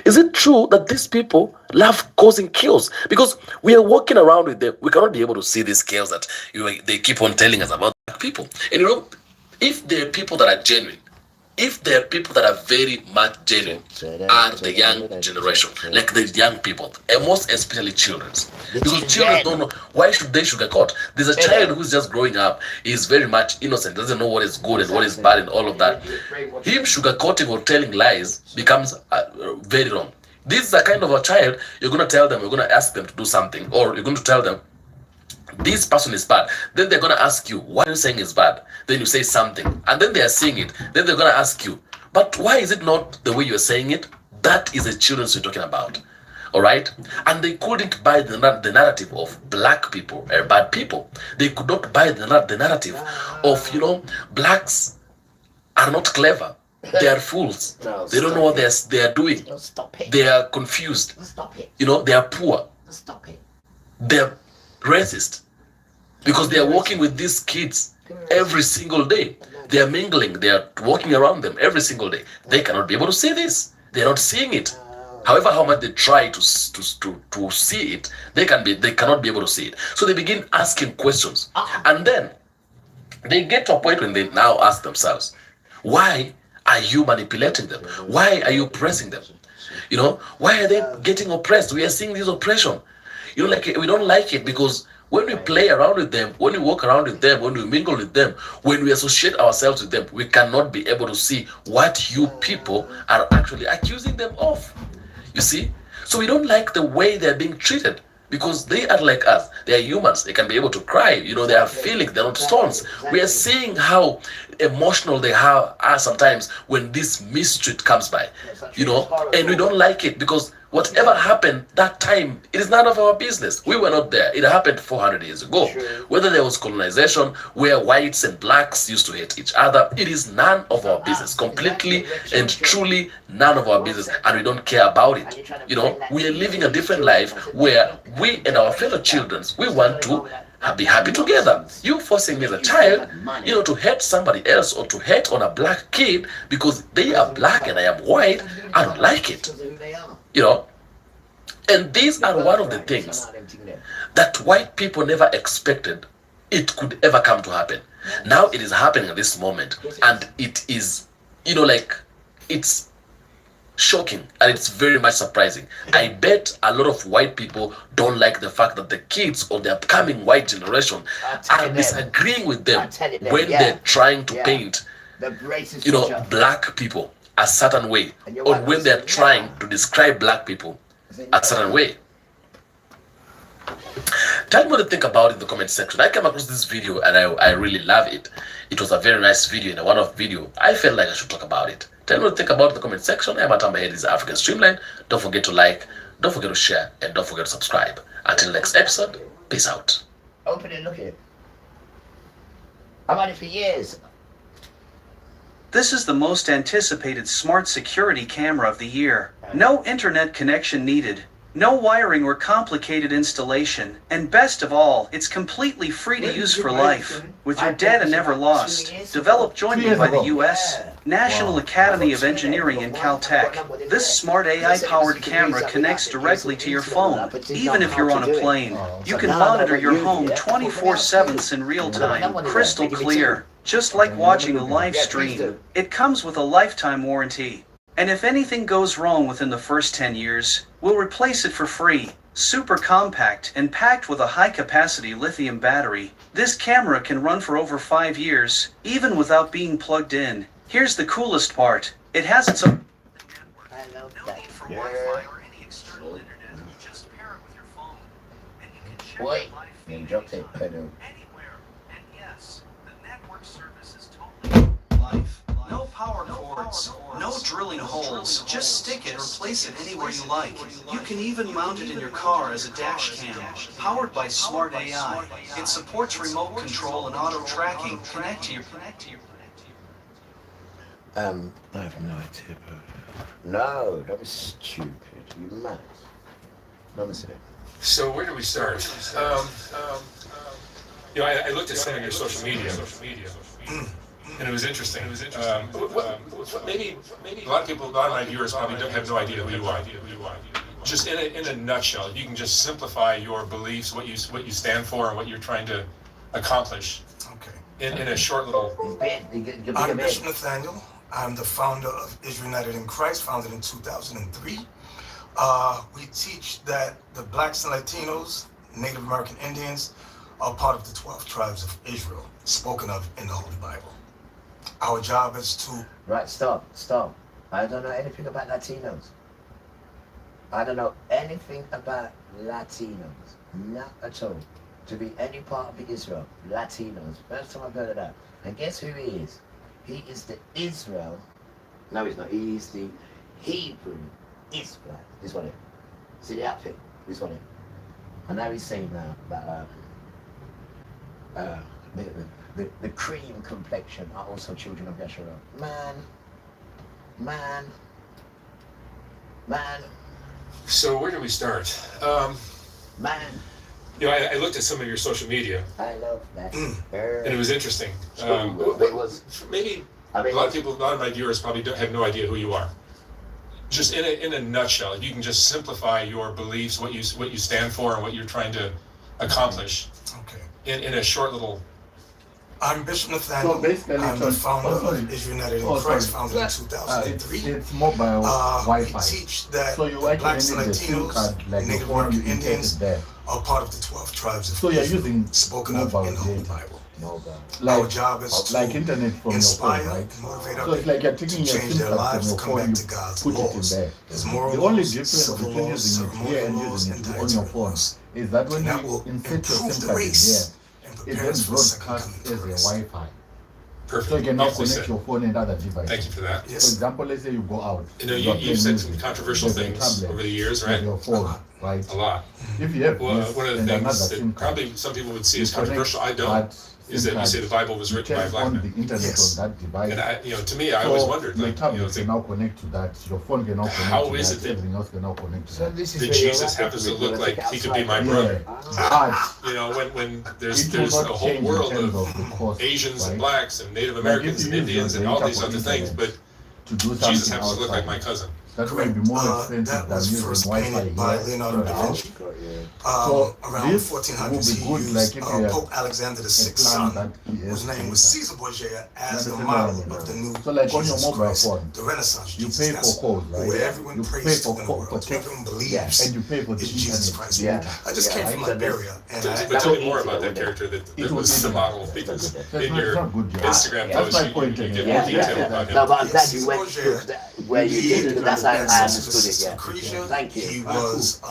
Is it true that these people love causing chaos? Because we are walking around with them, we cannot be able to see this chaos that, you know, they keep on telling us about people. And you know, if there are people that are genuine, if there are people that are very much genuine, are the young generation, like the young people, and most especially children. Because children don't know, why should they sugarcoat? There's a child who's just growing up, is very much innocent, doesn't know what is good and what is bad and all of that. Him sugarcoating or telling lies becomes very wrong. This is a kind of a child, you're going to tell them, you're going to ask them to do something, or you're going to tell them, this person is bad. Then they're going to ask you, why are you saying it's bad? Then you say something, and then they're saying it. Then they're going to ask you, but why is it not the way you're saying it? That is the children you're talking about. All right? And they couldn't buy the narrative of black people are bad people. They could not buy the narrative of, blacks are not clever. They are fools. No, they don't know what they are doing. No, stop it. They are confused. Stop it. They are poor. Stop it. They're racist because they are working with these kids every single day. They are mingling. They are walking around them every single day. They cannot be able to see this. They are not seeing it. However, how much they try to see it, they cannot be able to see it. So they begin asking questions, and then they get to a point when they now ask themselves, why are you manipulating them? Why are you oppressing them? Why are they getting oppressed? We are seeing this oppression. We don't like it because when we play around with them, when we walk around with them, when we mingle with them, when we associate ourselves with them, we cannot be able to see what you people are actually accusing them of. You see? So we don't like the way they're being treated because they are like us. They are humans. They can be able to cry. They have feelings. They're not stones. We are seeing how emotional they are sometimes when this mistreat comes by, and we don't like it because whatever happened that time, it is none of our business. We were not there. It happened 400 years ago. Whether there was colonization where whites and blacks used to hate each other, it is none of our business. Completely and truly none of our business, and we don't care about it. We are living a different life where we and our fellow children, we want to be happy together. You forcing me as a child, to hate somebody else or to hate on a black kid because they are black and I am white, I don't like it. And these are one of the things that white people never expected it could ever come to happen. Now it is happening at this moment, and it is, it's shocking and it's very much surprising. I bet a lot of white people don't like the fact that the kids of the upcoming white generation are disagreeing with them when they're trying to paint, black people a certain way, or when they're trying to describe black people a certain way. Tell me what you think about it in the comment section. I came across this video and I really love it. It was a very nice video and a one-off video. I felt like I should talk about it. Tell me what you think about it in the comment section. I'm Atamba Head, this is African Streamline. Don't forget to like, don't forget to share, and don't forget to subscribe. Until next episode, peace out. Open it, look at it. I've had it for years. This is the most anticipated smart security camera of the year. No internet connection needed. No wiring or complicated installation. And best of all, it's completely free to use for life. With your data never lost. Developed jointly by the US, National Academy of Engineering and Caltech. This smart AI-powered camera connects directly to your phone. Even if you're on a plane, you can monitor your home 24/7 in real time, crystal clear. Just like watching a live stream. It comes with a lifetime warranty. And if anything goes wrong within the first 10 years, we'll replace it for free. Super compact and packed with a high-capacity lithium battery, this camera can run for over 5 years, even without being plugged in. Here's the coolest part. It has its own no need for Wi-Fi or any external internet. Just pair it with your phone, and you can share your life anywhere. And yes, the network service is totally life. No power cords, no drilling holes. Just stick it or place it anywhere you like. You can even mount it in your car as a dash cam. Powered by smart AI, it supports remote control and auto tracking. Connect to your. I have no idea, bro. No, that was stupid. You mad? Let me see. So where do we start? I looked at some of your social media. And it was interesting. Maybe a lot of my viewers probably don't have no idea who you are. Just in a nutshell, you can just simplify your beliefs, what you stand for, and what you're trying to accomplish. Okay. In a short little. I'm Bishop Nathaniel. I'm the founder of Israel United in Christ, founded in 2003. We teach that the blacks and Latinos, Native American Indians, are part of the 12 tribes of Israel, spoken of in the Holy Bible. Our job is to... Right, stop. I don't know anything about Latinos. I don't know anything about Latinos. Not at all. to be any part of the Israel, Latinos. First time I've heard of that. And guess who he is? He is the Israel. No, he's not. He is the Hebrew Israel. This one here. See the outfit? This one here. And now he's saying now that the cream complexion are also children of Yeshua. Man. So where do we start? Man. You know, I looked at some of your social media. I love that. And it was interesting. It was maybe a lot of my viewers probably have no idea who you are. Just in a nutshell, if you can just simplify your beliefs, what you stand for, and what you're trying to accomplish. Okay. In a short little. I'm Bishop Nathaniel. So basically, I'm the founder of Israel United in Christ, founded in 2003. It's mobile Wi-Fi. We teach that So you blacks actually and need the SIM Latinos, card, like Native the phone American you Indians there. are part of the 12 tribes of So you're Israel, using spoken of in the Holy Bible. Like, our job is to like internet from inspire, your phone, right? motivate So it's like you're taking to your change SIM their card lives from to your come phone, back you to God's put it in laws. there. There's moral The only laws, difference civil between laws, using it here ceremonial and laws, using and it on your phone is that when that you will insert your improve SIM the card in race here, and it prepare then us for the second broadcasts coming of as a Christ. Wi-Fi. Perfect. So you can now Beautifully connect said. your phone and other devices. Thank you for that. For example, let's say you go out. You know, you are you've playing said some music, controversial you have a things tablet, over the years, you have right? your phone, right? A lot. If you have Well, this one of the and another things SIM that card, probably some people would see you as controversial, I connect don't, that is SIM that you say the card, Bible was you written by turn black on men. the internet on that device. And I, to me, I always wondered, your like, tablet can now connect to that, your phone can now connect how to is that, it that everything else can now connect to that. that Jesus happens to look like he could be my brother? You know, when there's It will a not whole change in world terms of the cost, Asians right? and blacks and Native Like Americans if and you Indians use the and all data these for other things, internet but to do Jesus something happens to look like my outside, cousin. that will be more expensive That than was using first Wi-Fi painted by here Leonardo in the da house. Vinci. So Around this 1400s, would be he good, used like if you have Pope Alexander VI's a plan son, that he has whose name was Caesar Borgia, as the understand model what I mean? of the new So like on your Jesus mobile Christ, phone, the Renaissance you Jesus. pay for That's calls, right? who everyone You pay prays to for in the world, who text, everyone believes and you pay for the is Jesus internet. Christ. I just came from Liberia, and But tell me more about that character that was the model, because in your Instagram post, you give more detail about him. No, but I'm glad you went through where you did, because that's how I understood it, yeah. Thank you. He was,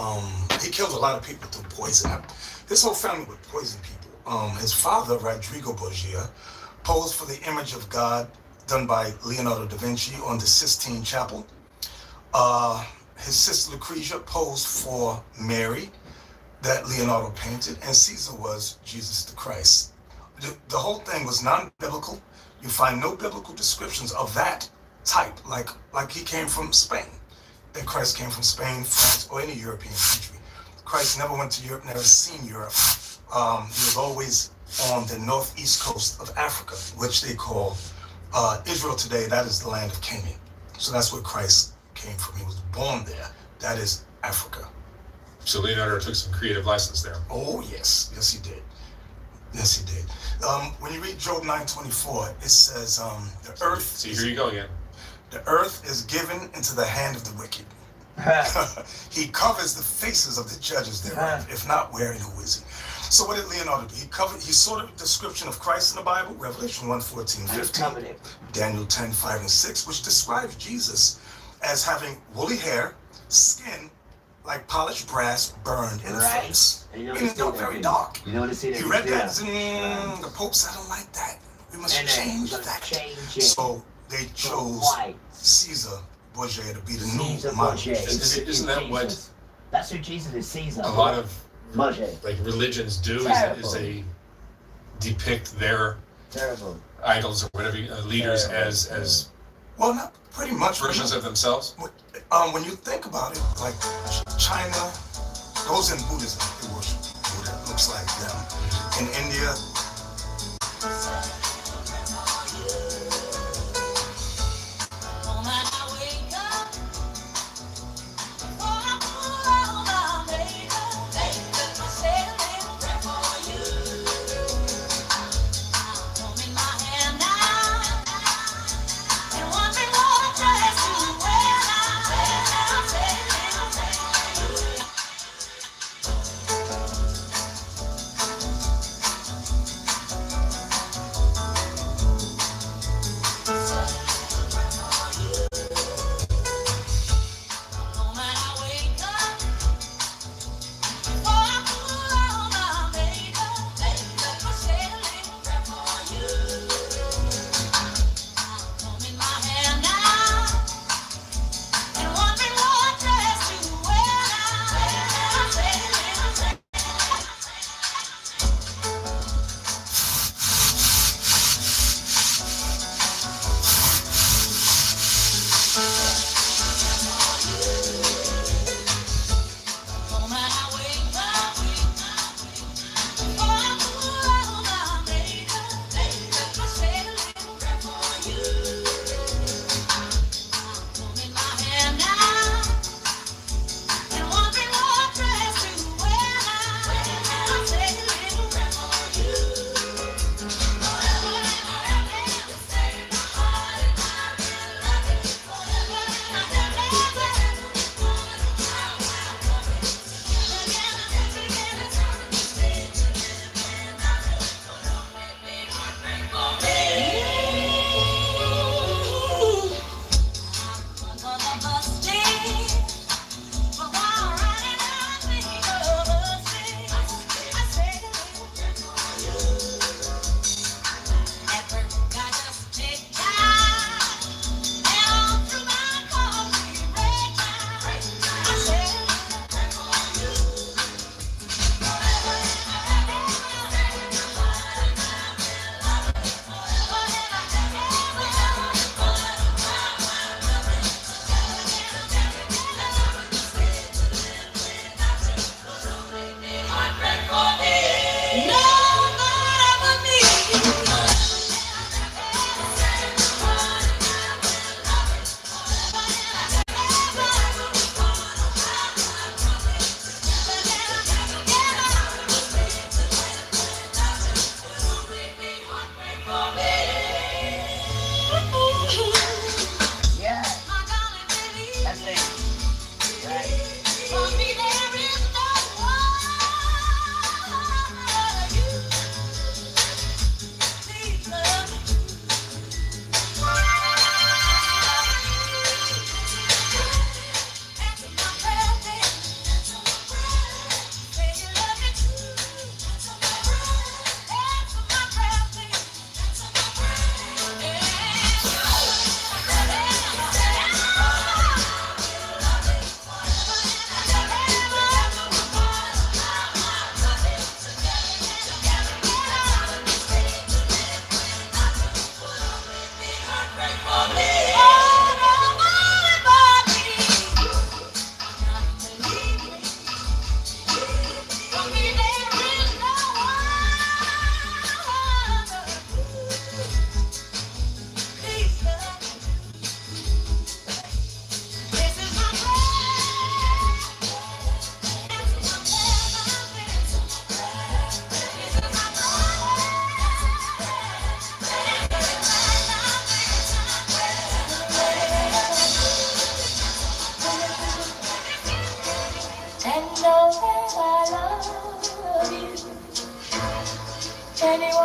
he killed a lot of people through poison. His whole family would poison people. His father, Rodrigo Borgia, posed for the image of God done by Leonardo da Vinci on the Sistine Chapel. His sister Lucretia posed for Mary that Leonardo painted, and Caesar was Jesus the Christ. The whole thing was non-biblical. You find no biblical descriptions of that type, like he came from Spain. That Christ came from Spain, France, or any European country. Christ never went to Europe, never seen Europe. He was always on the northeast coast of Africa, which they call Israel today. That is the land of Canaan. So that's where Christ came from. He was born there. That is Africa. So Leonardo took some creative license there. Oh, yes. Yes, he did. Yes, he did. When you read Job 9:24, it says, the earth... See, here you go again. The earth is given into the hand of the wicked. He covers the faces of the judges thereof. If not, wherein who is he? So what did Leonardo do? He saw the description of Christ in the Bible, Revelation 1:14-15, Daniel 10:5-6, which describes Jesus as having woolly hair, skin like polished brass burned in the face. Meaning they're very dark. He read that and the Pope said, I don't like that. We must change that. So they chose Caesar Borgia to be the new model. Isn't that what That's who Jesus is, Caesar. a lot of Borgia. like religions do? Is they depict their idols or whatever leaders as well, not pretty much versions of themselves. When you think about it, like China, those in Buddhism, they worship Buddha. It looks like them. In India.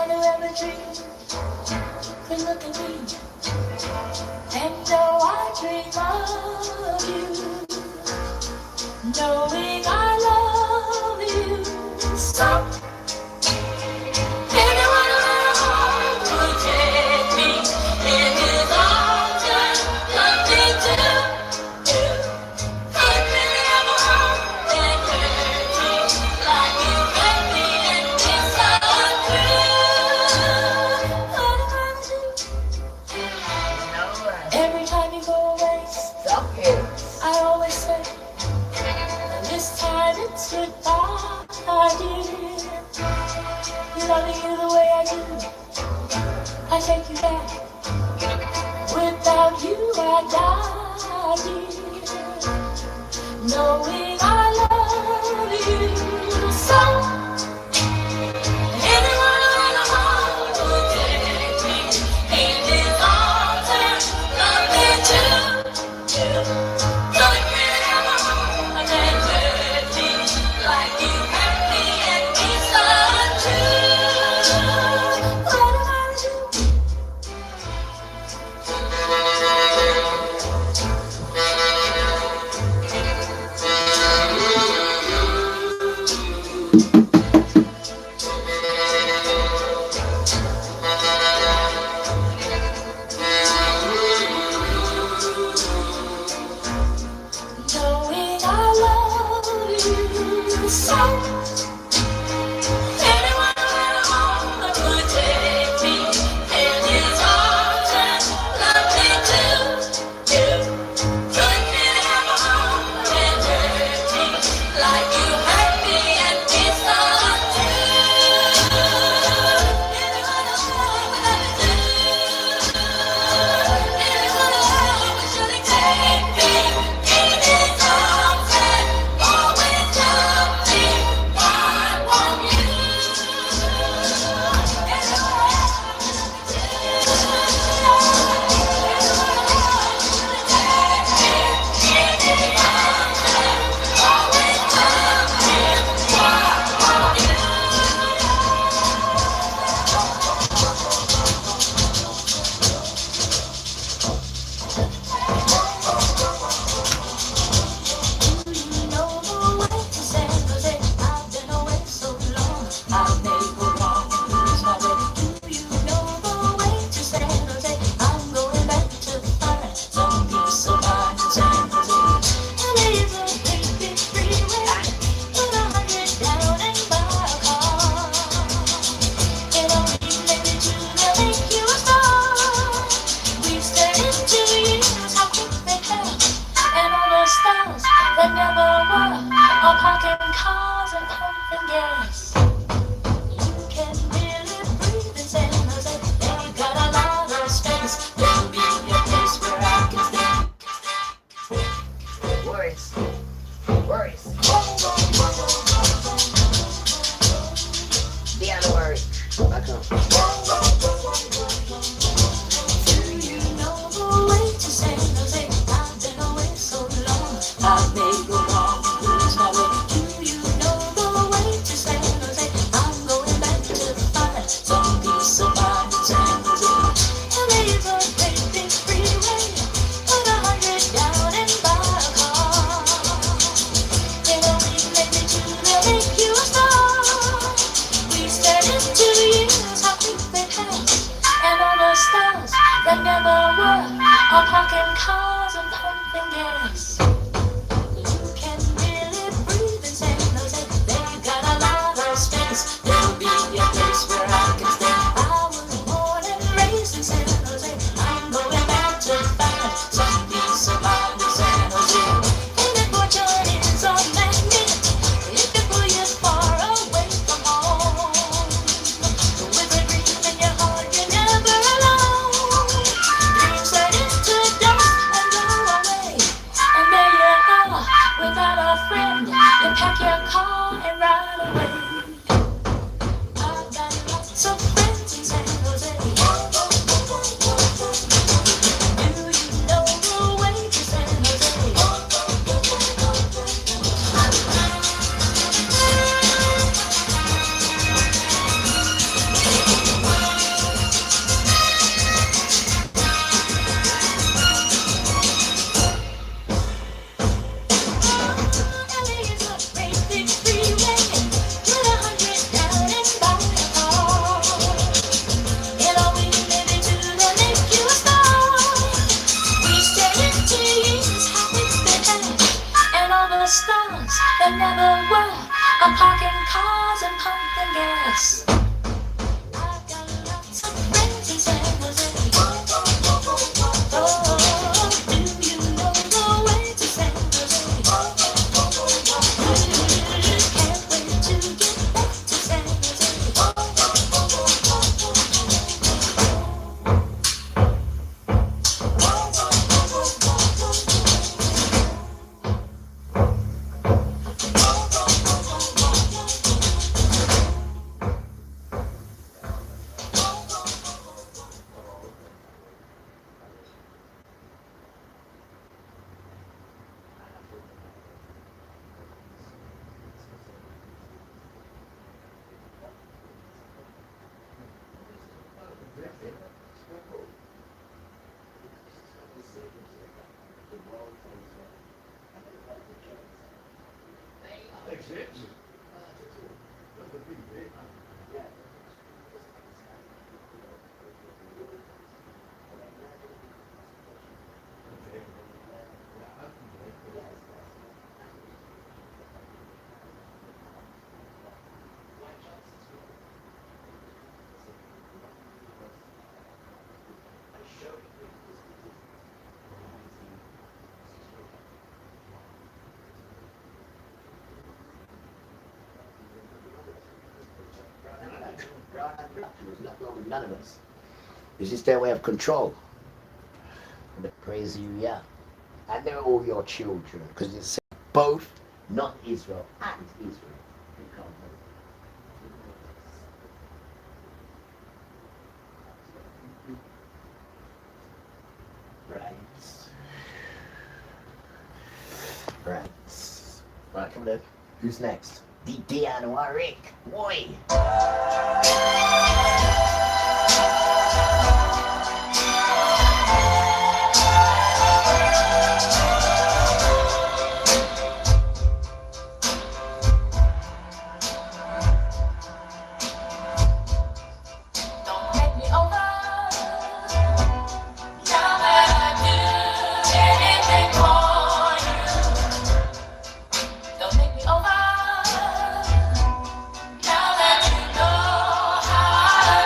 Anyone who ever dreamed could look at me and know I dream of you, knowing I love you so. Anyone who ever would take me in his arms and love me too. Could really ever hold and hurt me like you hurt me and it's so true. Every time you go away, I always say, this time it's goodbye, dear. Loving you the way I do, I take you back. Without you, I die, dear. Knowing I love you so. Anyone in the heart would take me in his arms and love me too. Don't really ever hold and hurt me like you hurt me and me so true. What about you? Knowing I love you so. Anyone who ever hold would take me in his arms and love me too. Couldn't really ever hold and hurt me like you hurt me and me so true. Anyone who ever do. Anyone who ever would surely take me in his arms and always love me. I want you. Stars that never were, all parking cars and pumping gas. You can really breathe in San Jose. They got a lot of space. There'll be a place where I can stay. Worries. Be on the word. Back up. Do you know the way to San Jose? I've been away so long. I may go wrong, lose my way. Do you know the way to San Jose? I'm going back to find some peace of mind in San Jose. And there's a great big freeway, put 100 down and buy a car. In a week, maybe two, they'll make you a star. We stared into years, how quick they passed. And all the stars that never were, are parking cars and pumping gas. You can really breathe in San Jose. They've got a lot of space. There'll be a place where I can stay. I was born and raised in San Jose. I'm going back to find some peace of mind in San Jose. And if fortune is a magnet, it can pull you far away from home. With a dream in your heart, you're never alone. Dreams turn into dust and blow away. And with none of us. It's just their way of control. And they praise you, yeah. And they're all your children, because it's both not Israel and Israel. Right, come on in. Who's next? Deanne Warwick. Boy. Now that you know how I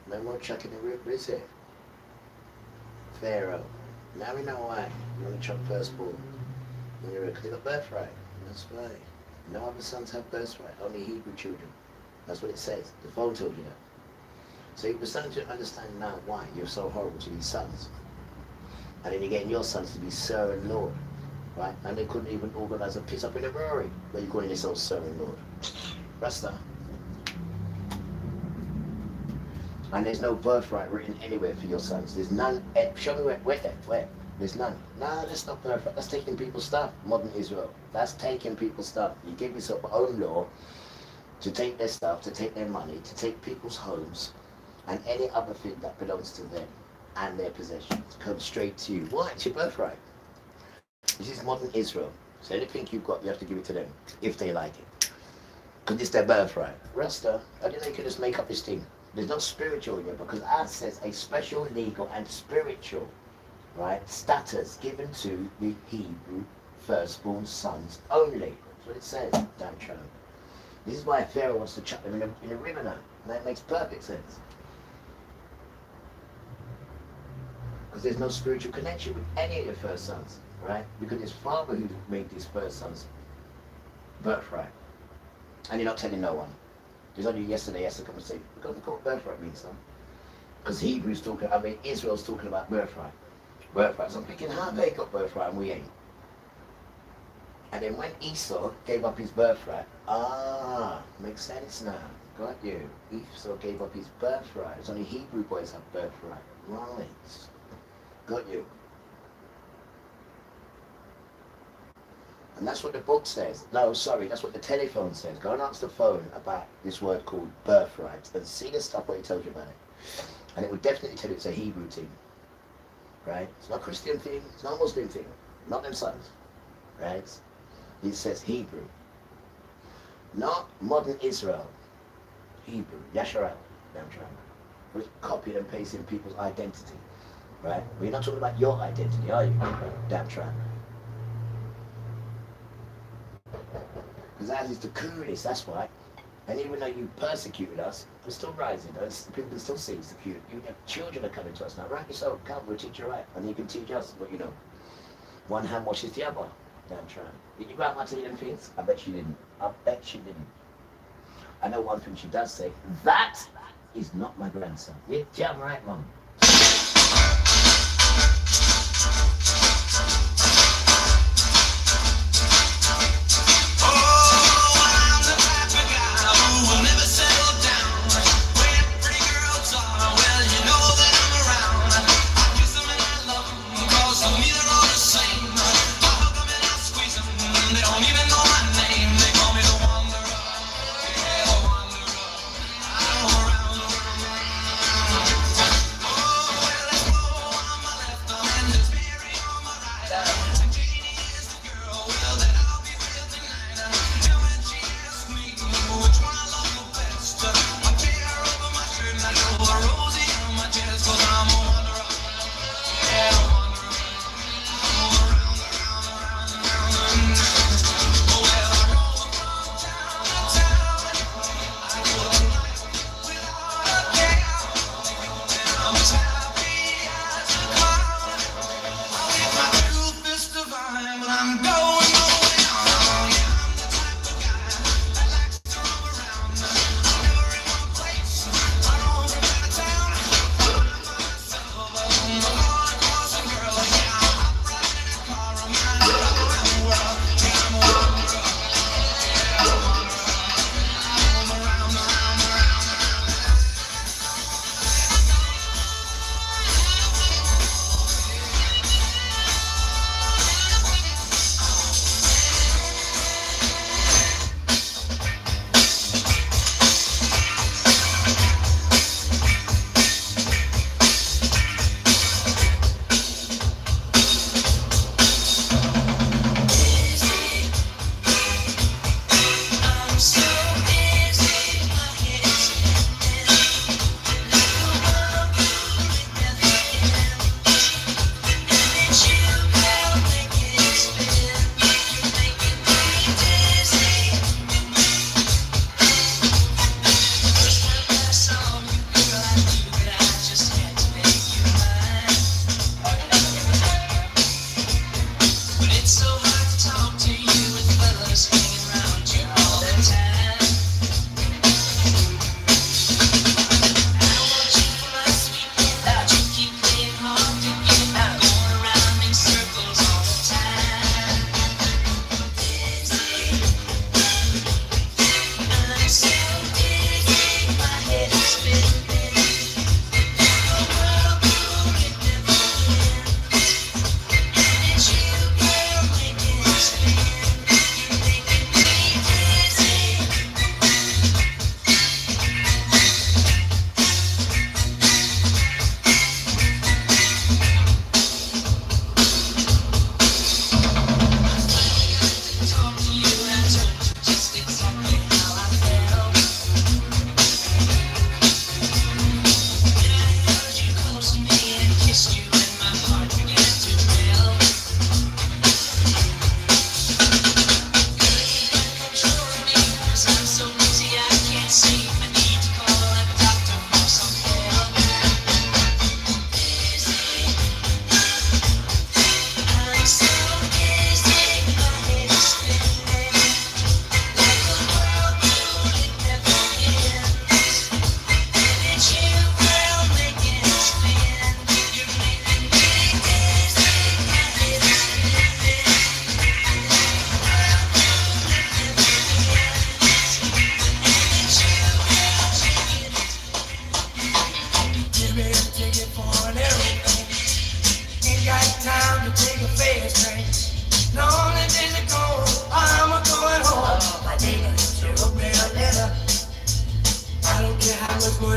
No more chucking the rip, is it? Pharaoh. Now we know why. You want to chuck firstborn. When you're because they got birthright. That's right. No other sons have birthright, only Hebrew children. That's what it says. The phone told you that. So you're starting to understand now why you're so horrible to these sons. And then you're getting your sons to be Sir and Lord. Right? And they couldn't even organize a piss up in a brewery. But you're calling yourself Sir and Lord. Rasta. And there's no birthright written anywhere for your sons. There's none. Show me where? There's none. No, that's not birthright. That's taking people's stuff. Modern Israel. That's taking people's stuff. You give yourself your own law to take their stuff, to take their money, to take people's homes, and any other thing that belongs to them and their possessions comes straight to you. Why? It's your birthright. This is modern Israel. So anything you've got, you have to give it to them if they like it. Because it's their birthright. Rasta, I didn't know you could just make up this thing. There's no spiritual in it because ours says a special legal and spiritual, right, status given to the Hebrew firstborn sons only. That's what it says, damn tramp. This is why Pharaoh wants to chuck them in a river now. And that makes perfect sense. Because there's no spiritual connection with any of your first sons, right? Because his father who made these first sons birthright. And you're not telling no one. There's only yesterday has to come and say, look what birthright means, son. Because Israel's talking about birthright. Birthright. So I'm thinking, how they got birthright and we ain't? And then when Esau gave up his birthright, makes sense now. Got you. Esau gave up his birthright. It's only Hebrew boys have birthright. Right. Got you. And that's what the book says. No, sorry, that's what the telephone says. Go and ask the phone about this word called birthright and see the stuff where it tells you about it. And it will definitely tell you it's a Hebrew thing. Right? It's not a Christian thing, it's not a Muslim thing. Not them sons. Right? It says Hebrew. Not modern Israel. Hebrew. Yasharal. Damn trying. We're copying and pasting people's identity. Right? But you're not talking about your identity, are you? Damn trying. Because ours is the coolest, that's why. And even though you persecuted us, we're still rising. People can still see it's the cute. You have children are coming to us now. Right yourself, come, we'll teach you right. And you can teach us what you know. One hand washes the other. Damn trying. Did you go out to them things? I bet she didn't. I bet she didn't. I know one thing she does say. That is not my grandson. You're damn right, Mum.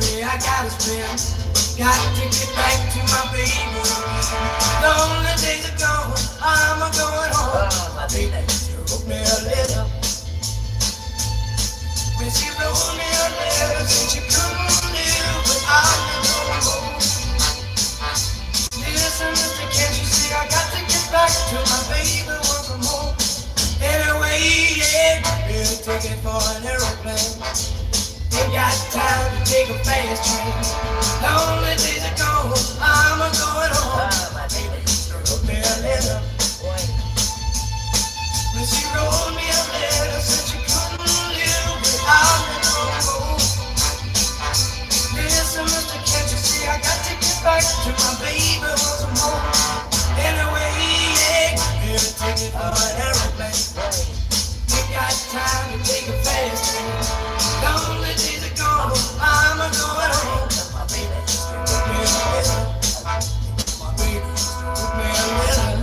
money I gotta spend. Got to get back to my baby. The only days are gone, I'm a going home. My baby wrote me a letter. When she wrote me a letter, said she couldn't live without me no more. Listen, mister, can't you see I got to get back to my baby once more. Anyway, yeah, better take it for an aeroplane. Ain't got time to take a fast train. The only days are gone, I'm a going home. My baby wrote me a letter. When she wrote me a letter, said she couldn't live without me no more. Listen, mister, can't you see I got to get back to my baby once more. Anyway, yeah, better take it for an aeroplane. Ain't got time to take a fast train. The only days are gone, I'm a going home. My baby wrote me a letter. My baby wrote me a letter.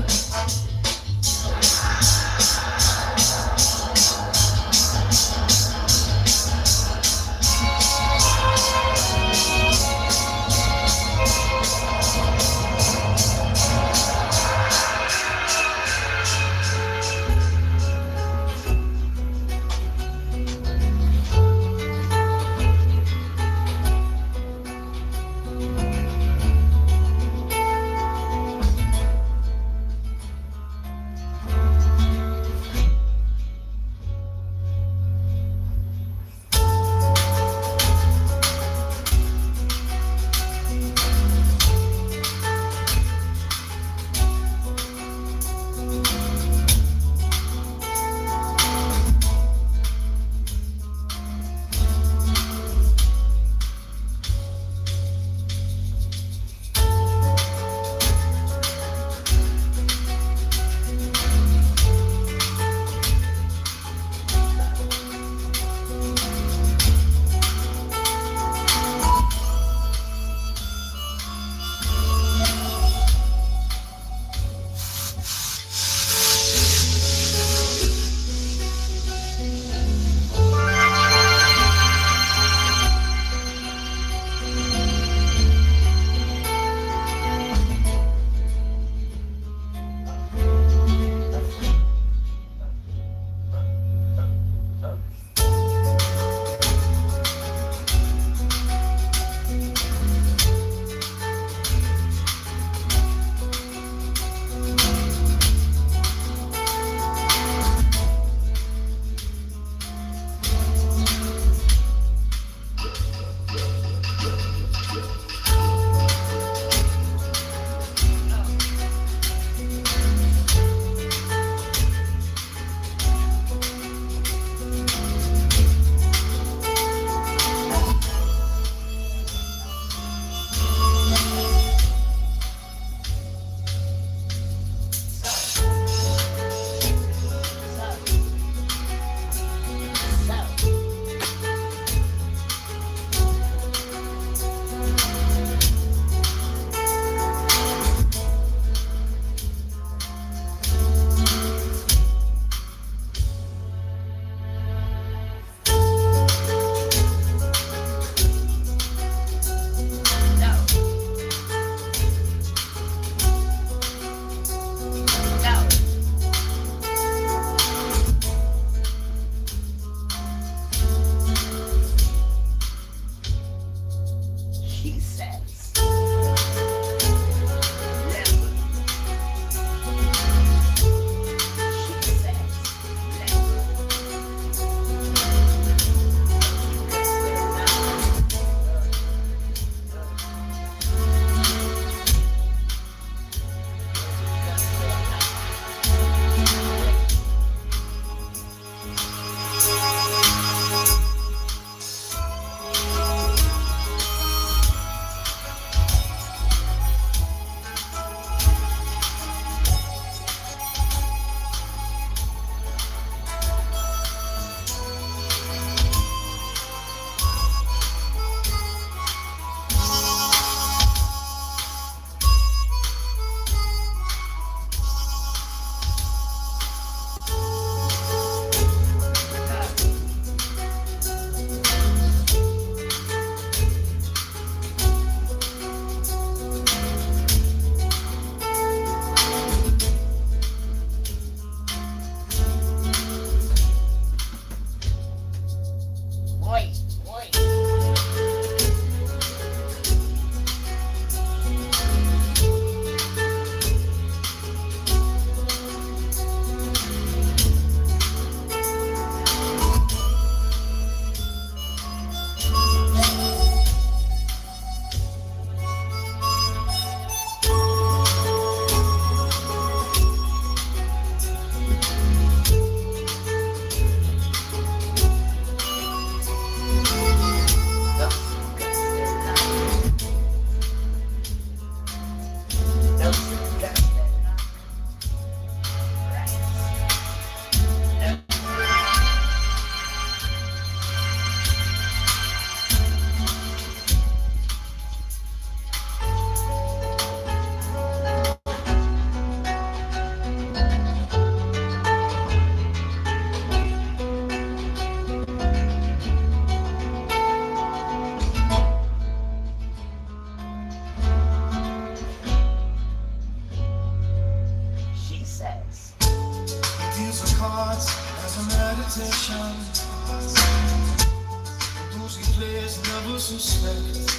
disrespect.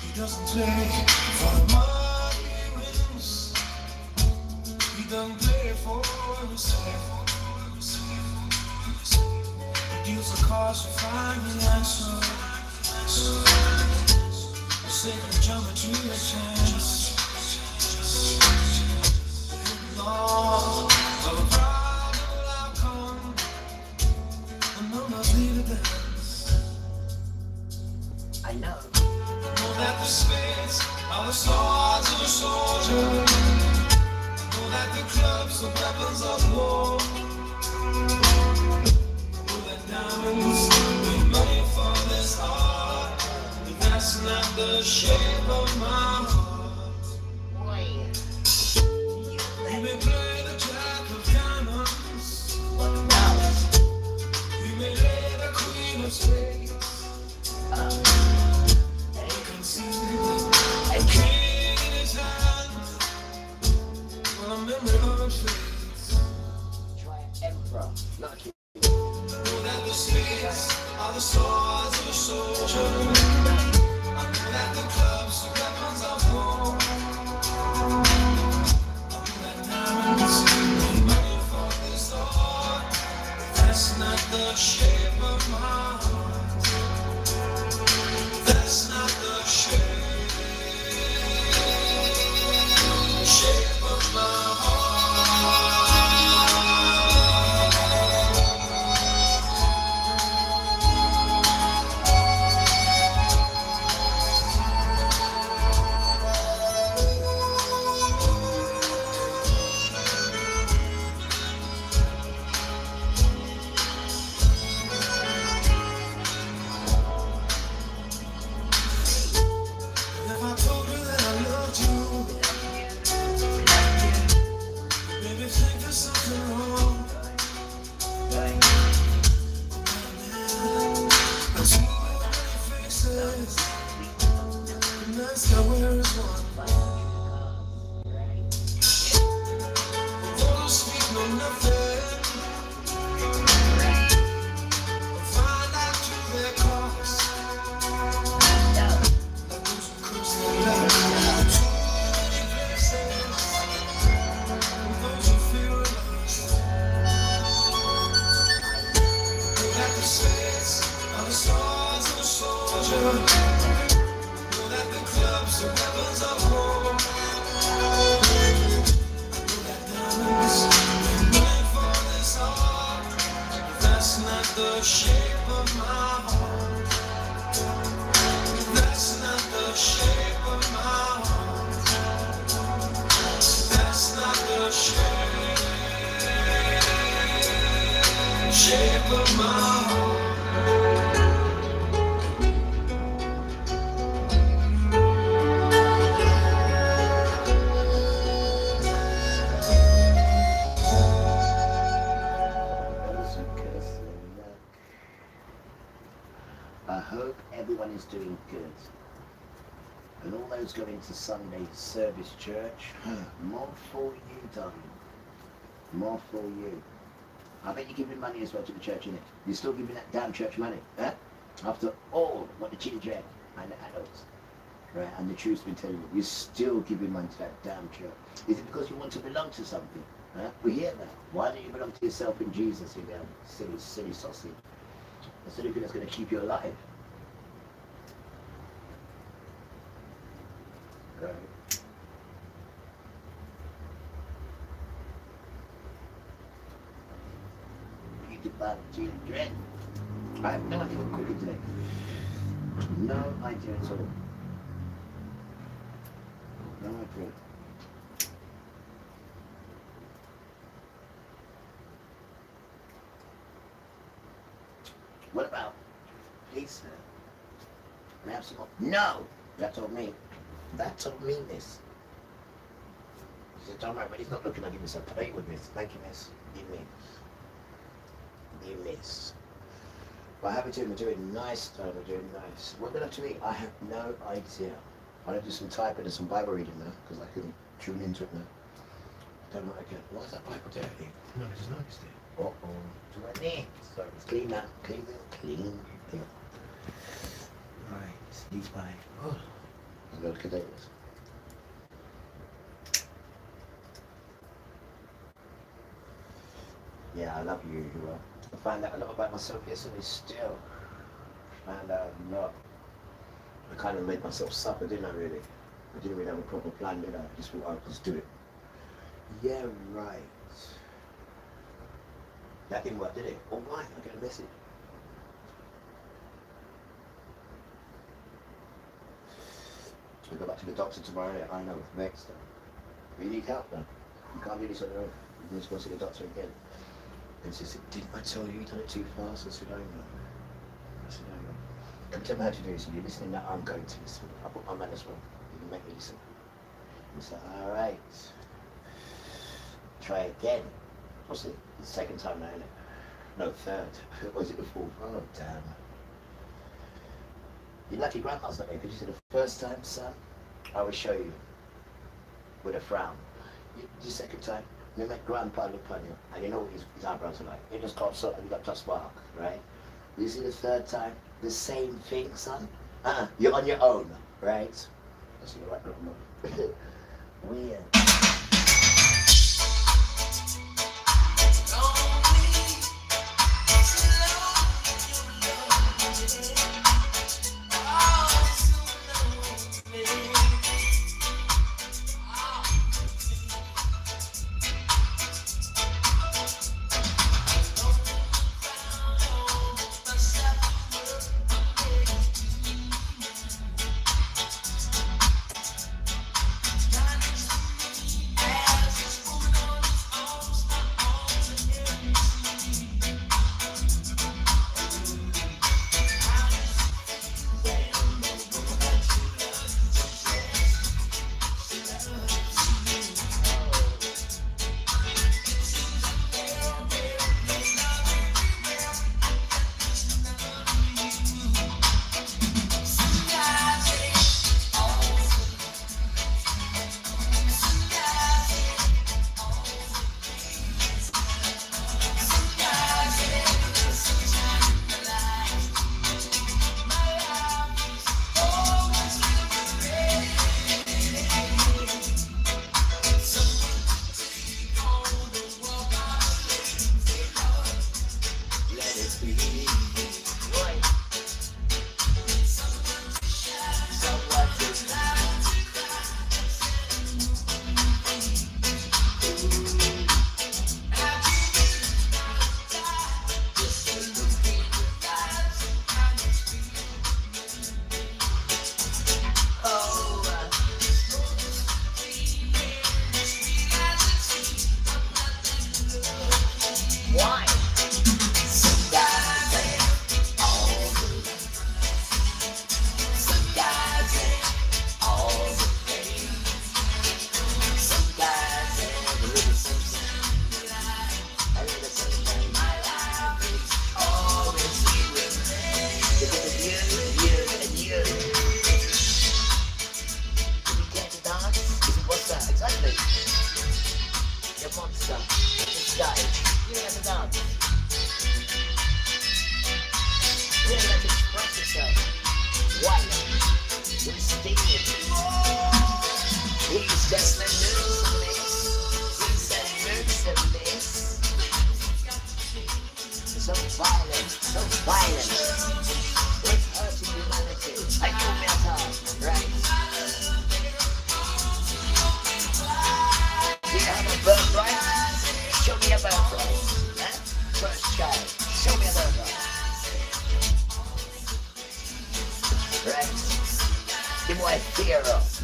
He doesn't play for the money he wins. He doesn't play for respect. He deals the cards to find the answer. The sacred geometry of chance. Law of a probable outcome. And none must lead to dance. I know. Know that the spades are the swords of a soldier. Know that the clubs are weapons of war. Know that diamonds make money for this art. But that's not the shape of my heart. You may play the jack of diamonds. You may lay the queen of spades. A king in his hand, while a memory of it fades. Try emperor, not a king. Know that the spades are the swords of a soldier. I know that the clubs are weapons of war. I know that diamonds make money for this art. That's not the shape of my heart. That's not the shape of my heart. If I told you that I loved you, maybe think there's something wrong. But too many faces, and that's not where it's one. Don't speak no nothing, find out to their cost. Like those who curse their love. Too many places, those who feel lost. Know that the spades are the swords of a soldier. Know that the clubs are weapons of war. Know that diamonds are meant for this art. But that's not the shape of my heart. That's not the shape of my heart. That's not the shape of my heart. I hope everyone is doing good. And all those going to Sunday service church, more for you, darling. More for you. I bet you're giving money as well to the church, innit? You're still giving that damn church money, huh? After all what the children and the adults, right, and the truth's been telling you, you're still giving money to that damn church. Is it because you want to belong to something? Huh? We hear that. Why don't you belong to yourself in Jesus, you damn silly sausage? That's the only thing that's going to keep you alive. Right. About children. I have no idea what I'm cooking today. No idea at all. No idea. What about pizza? Can I have some more? No! That told me. That told me, miss. She said, don't worry, but he's not looking. I'll give you some plate with miss. Thank you, miss. Give me. You miss. But I have it doing, we're doing nice, we're doing nice. What we're going to eat, I have no idea. I'm going to do some typing and some Bible reading now, because I can tune into it now. Don't know what I get. Why is that Bible dirty? No, I just noticed it. Uh-oh. Do I need? So let's clean that. Clean. He's fine. Oh, look at this. Yeah, I love you. I found out a lot about myself yesterday still. Found out a lot. I kind of made myself suffer, didn't I, really? I didn't really have a proper plan, did I? I just thought I'd just do it. Yeah, right. That didn't work, did it? Oh, why? I get a message. We go back to the doctor tomorrow. I know, next time. You need help, though. You can't do this on your own. You need to go see the doctor again. And she said, didn't I tell you done it too fast? I said, I know. I said, I know. Come tell me how to do this. You're listening now, I'm going to listen. I put my man as well. You can make me listen. He said, all right. Try again. What's it? The second time now, isn't it? No, third. Was it the fourth? Oh, damn. You're lucky grandma's not here, because you said the first time, son, I will show you. With a frown. The second time, you make grandpa look on you, and you know what his eyebrows are like. It just pops up and you got to spark, right? You see the third time, the same thing, son. You're on your own, right? That's the right grandma. Weird.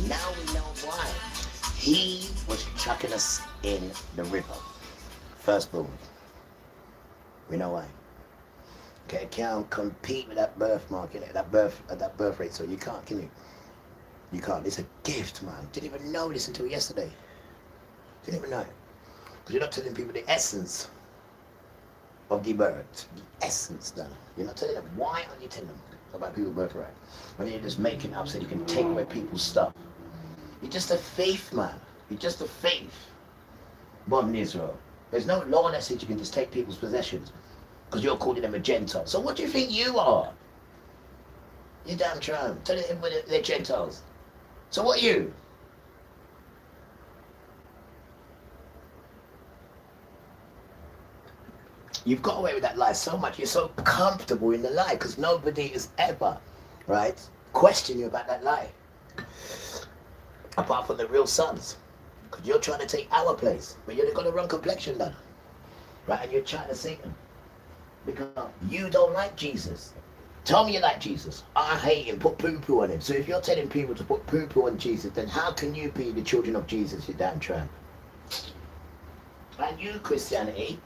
Now we know why. He was chucking us in the river. First born. We know why. Okay, can't compete with that birthmark, that birth rate, so you can't, can you? You can't. It's a gift, man. Didn't even know this until yesterday. Didn't even know. Because you're not telling people the essence of the birth. The essence, then. You're not telling them. Why aren't you telling them about people's birthright? When you're just making it up so you can take away people's stuff. You're just a faith, man. You're just a faith. Born in Israel. There's no law that says you can just take people's possessions because you're calling them a Gentile. So what do you think you are? You damn tramp. Tell them they're Gentiles. So what are you? You've got away with that lie so much. You're so comfortable in the lie because nobody has ever, right, questioned you about that lie. Apart from the real sons. Because you're trying to take our place. But you've got the wrong complexion done. Right? And you're trying to Satan. Because you don't like Jesus. Tell me you like Jesus. I hate him. Put poo-poo on him. So if you're telling people to put poo-poo on Jesus, then how can you be the children of Jesus, you damn tramp? And you, Christianity,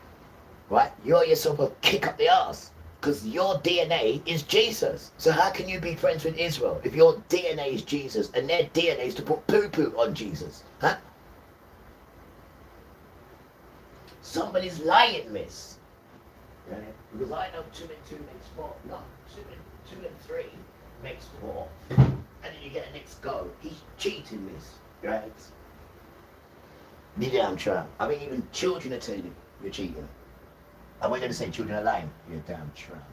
right? You're yourself a kick up the arse. Because your DNA is Jesus. So how can you be friends with Israel if your DNA is Jesus and their DNA is to put poo-poo on Jesus? Huh? Somebody's lying, miss. Right? Because I know 2 and 2 makes 4. No, 2 and 3 makes 4. And then you get a next go. He's cheating, miss. Right? You damn tramp. I mean, even children are telling you you're cheating. And we're going to say children are lying. You're damn tramp.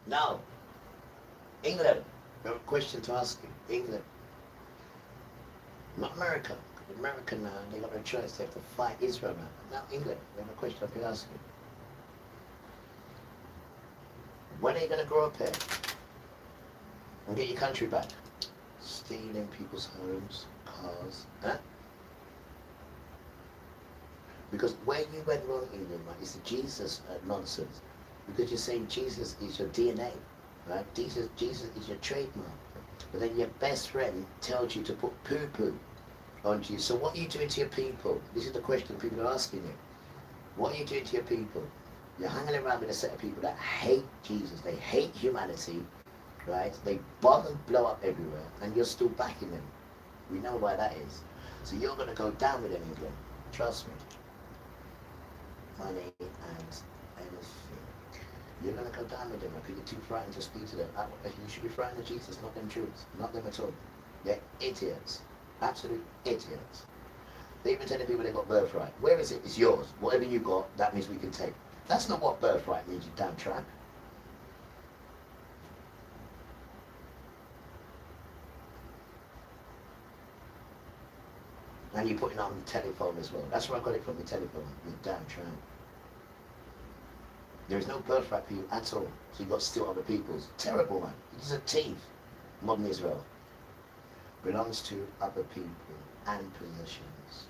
Now, England, I have a question to ask you. England, Not America. America now, they got no choice. They have to fight Israel now. Now England, they have a question I've been asking. When are you going to grow up here and get your country back? Stealing people's homes, cars, huh? Because where you went wrong, England, right, is the Jesus nonsense. Because you're saying Jesus is your DNA, right? Jesus is your trademark. But then your best friend tells you to put poo-poo onto you. So what are you doing to your people? This is the question people are asking you. What are you doing to your people? You're hanging around with a set of people that hate Jesus. They hate humanity, right? They bomb and blow up everywhere, and you're still backing them. We know why that is. So you're going to go down with them, England. Trust me. Money and anything. You're going to go down with them because you're too frightened to speak to them. You should be frightened of Jesus, not them Jews. Not them at all. They're idiots. Absolute idiots. They even telling people they got birthright. Where is it? It's yours. Whatever you got, that means we can take. That's not what birthright means, you damn tramp. And you're putting on the telephone as well. That's where I got it from, the telephone, you damn tramp. There is no birthright for you at all. So you've got to steal other people's. Terrible, man. He's a thief. Modern Israel belongs to other people and possessions.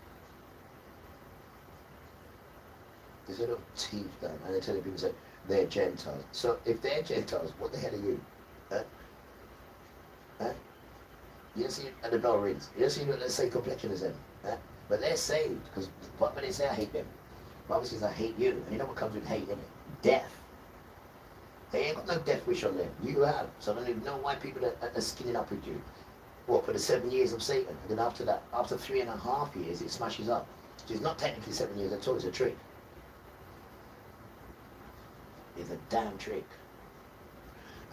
There's a little thief down, and they're telling people that they're Gentiles. So if they're Gentiles, what the hell are you? Huh? Huh? You don't see it, and the bell rings. You don't see the same complexion as them. Huh? But they're saved, because what when they say I hate them, Bible says I hate you. And you know what comes with hate, innit? Death. They ain't got no death wish on them. You have. So I don't even know why people are skinning up with you. What, for the 7 years of Satan? And then after that, after 3.5 years, it smashes up. So it's not technically 7 years at all, it's a trick. It's a damn trick.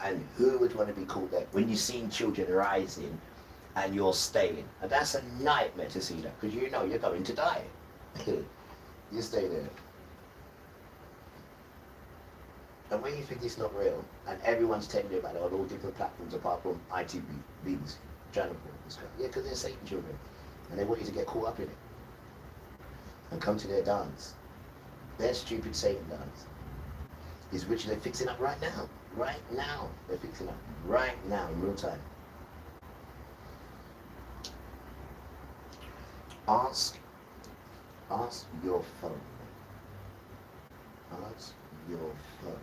And who would want to be caught there? When you've seen children rising and you're staying. And that's a nightmare to see that, because you know you're going to die. You stay there. And when you think it's not real, and everyone's telling you about it on all different platforms apart from ITV's channel, yeah, because they're Satan children. And they want you to get caught up in it. And come to their dance. Their stupid Satan dance. Is which they're fixing up right now. Right now. They're fixing up. Right now, in real time. Ask your phone. Ask your phone.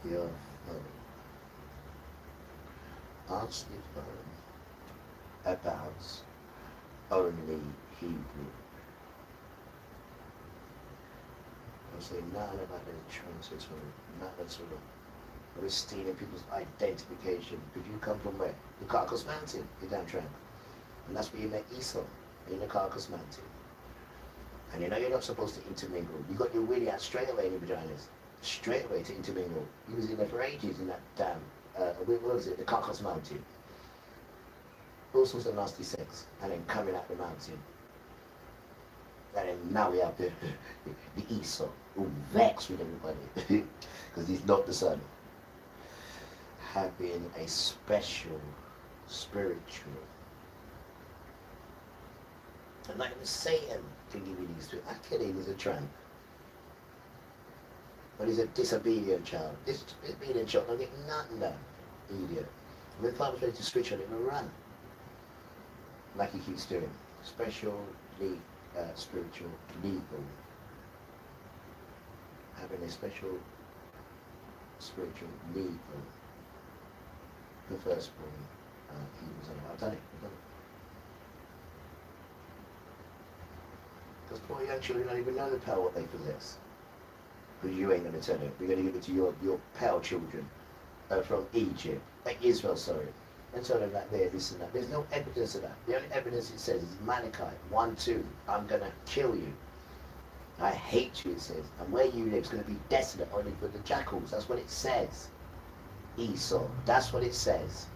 Your phone. Ask your phone about only Hebrew. I say none about the transitory, none at all. We're stealing people's identification. Because you come from where? The Caucasus Mountain, you damn tramp. And that's where you met Esau, in the Caucasus Mountain. And you know you're not supposed to intermingle. You got your willy out straight away in your vaginas. Straight away to intermingle. You was in there for ages in that damn, what was it, the Caucasus Mountain. All sorts of nasty sex. And then coming out the mountain. And then now we have the Esau, who vexed with everybody. Because he's not the son. Having a special, spiritual. And not even Satan can give you these two. I kill him, he's a tramp. But he's a disobedient child. This disobedient child don't get nothing done. Idiot. When the Father's ready to switch on it, he'll run. Like he keeps doing. Special, spiritual, legal. Having a special, spiritual, legal. The firstborn, he was on. I've done it. Because poor young children don't even know the power what they possess. Because you ain't going to tell them. We're going to give it to your pale children from Egypt, Israel, sorry. And tell them that they're this and that. There's no evidence of that. The only evidence it says is Malachi 1:2. I'm going to kill you. I hate you, it says. And where you live is going to be desolate only for the jackals. That's what it says. Esau. That's what it says.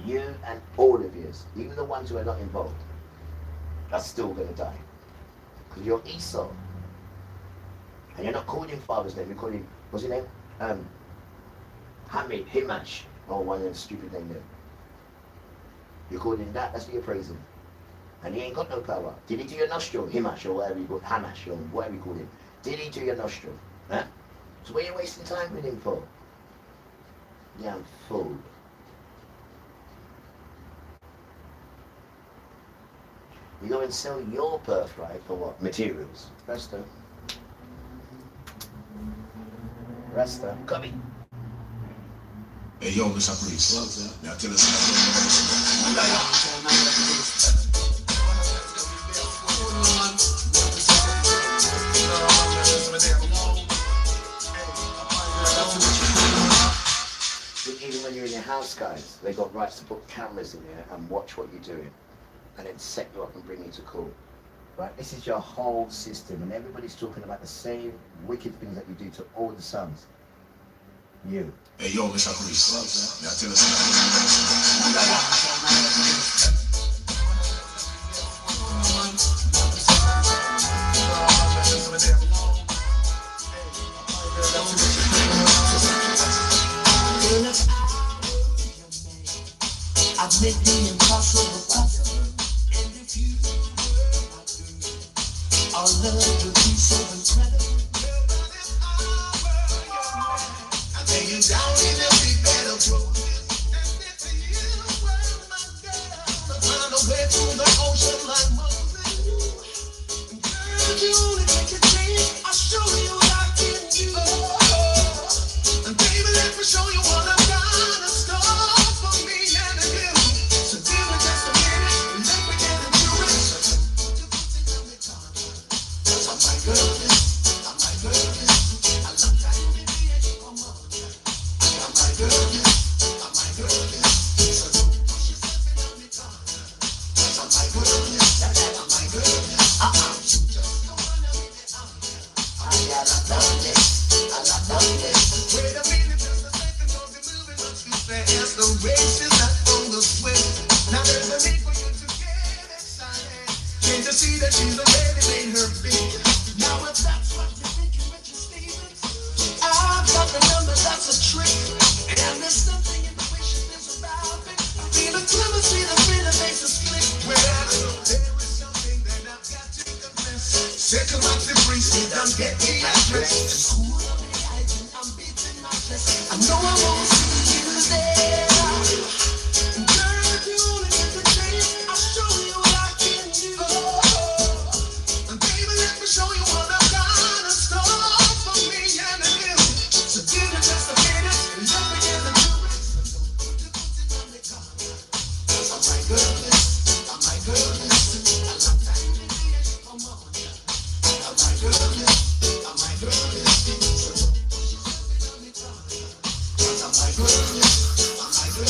You and all of you, even the ones who are not involved, are still going to die. Because you're Esau. And you're not calling him father's name, you're calling him, what's his name? Hamid, Himash. Oh, one of them stupid names there. You're calling him that, that's what you're praising. And he ain't got no power. Did he do your nostril? Himash or whatever you call it, Hamash or whatever you call him. Did he do your nostril? Huh? So what are you wasting time with him for? Damn fool. You go and sell your birthright for what? Materials. Rasta. Rasta. Copy. Hey, yo, Mr. Priest. Now tell us even when you're in your house, guys, they got rights to put cameras in there and watch what you're doing. And then set you up and bring you to court. Right? This is your whole system, and everybody's talking about the same wicked things that you do to all the sons. You. Hey, yo, Mr. Priest. Now tell us I've made the impossible possible, and if you our love will be so incredible. I lay you down in every bed of roses, and if you were my girl, find a way through the ocean like Moses. Girl, you only take a chance, I'll show you what I can do. And baby, let me show you what I've got in store for me and you. So give me just a minute, and let me get into it. I'm my girl, I'm my girl. I love that baby, come on. I got my girl, I'm my girl. So don't push yourself in me, I'm my girl, I'm my girl. You just don't wanna be I love this, I love this. Wait a minute, just a second, don't be moving much too fast. The race is not on the swift. Now there's a need for you to get excited. Can't you see that she's already made her bid? Now if that's what you're thinking, Richard Stevens, I've got the number, that's a trick. And there's something in the way she thinks about it. I feel a clemency, the freedom makes us click. Well, there is something that I've got to confess. Second like the priest, he done get me addressed. Cool on the item, I'm beating my chest. I know I won't see you there. Girl, if you only get the chance, I'll show you what I can do. And baby, let me show you what I've got in store for me and you. So give me just a minute and let me get into it. I'm my girl, I'm my girl. I love that baby, come on. I'm my girl, I'm my girl. So don't push yourself in me, I'm my girl, I'm my girl.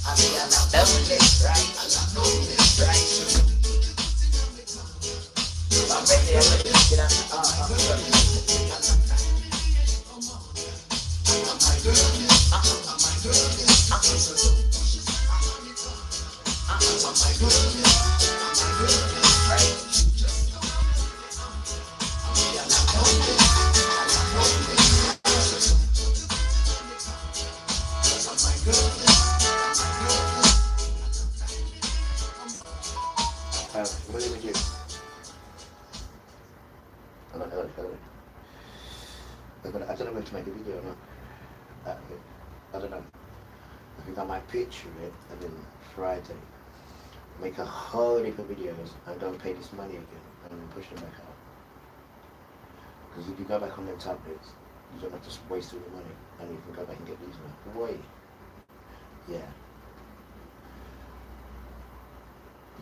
I mean, I love this, right? I love this, right? I'm ready, I'm ready. Get out. I'm my girl. I'm my girl. I'm my girl. Right? What did we do? I don't know. I don't know where to make a video or not. I don't know. I think I might picture it and then Friday make a whole heap of videos and don't pay this money again and then push them back out. Because if you go back on them tablets, you don't have to waste all the money and you can go back and get these ones. Wait. Yeah.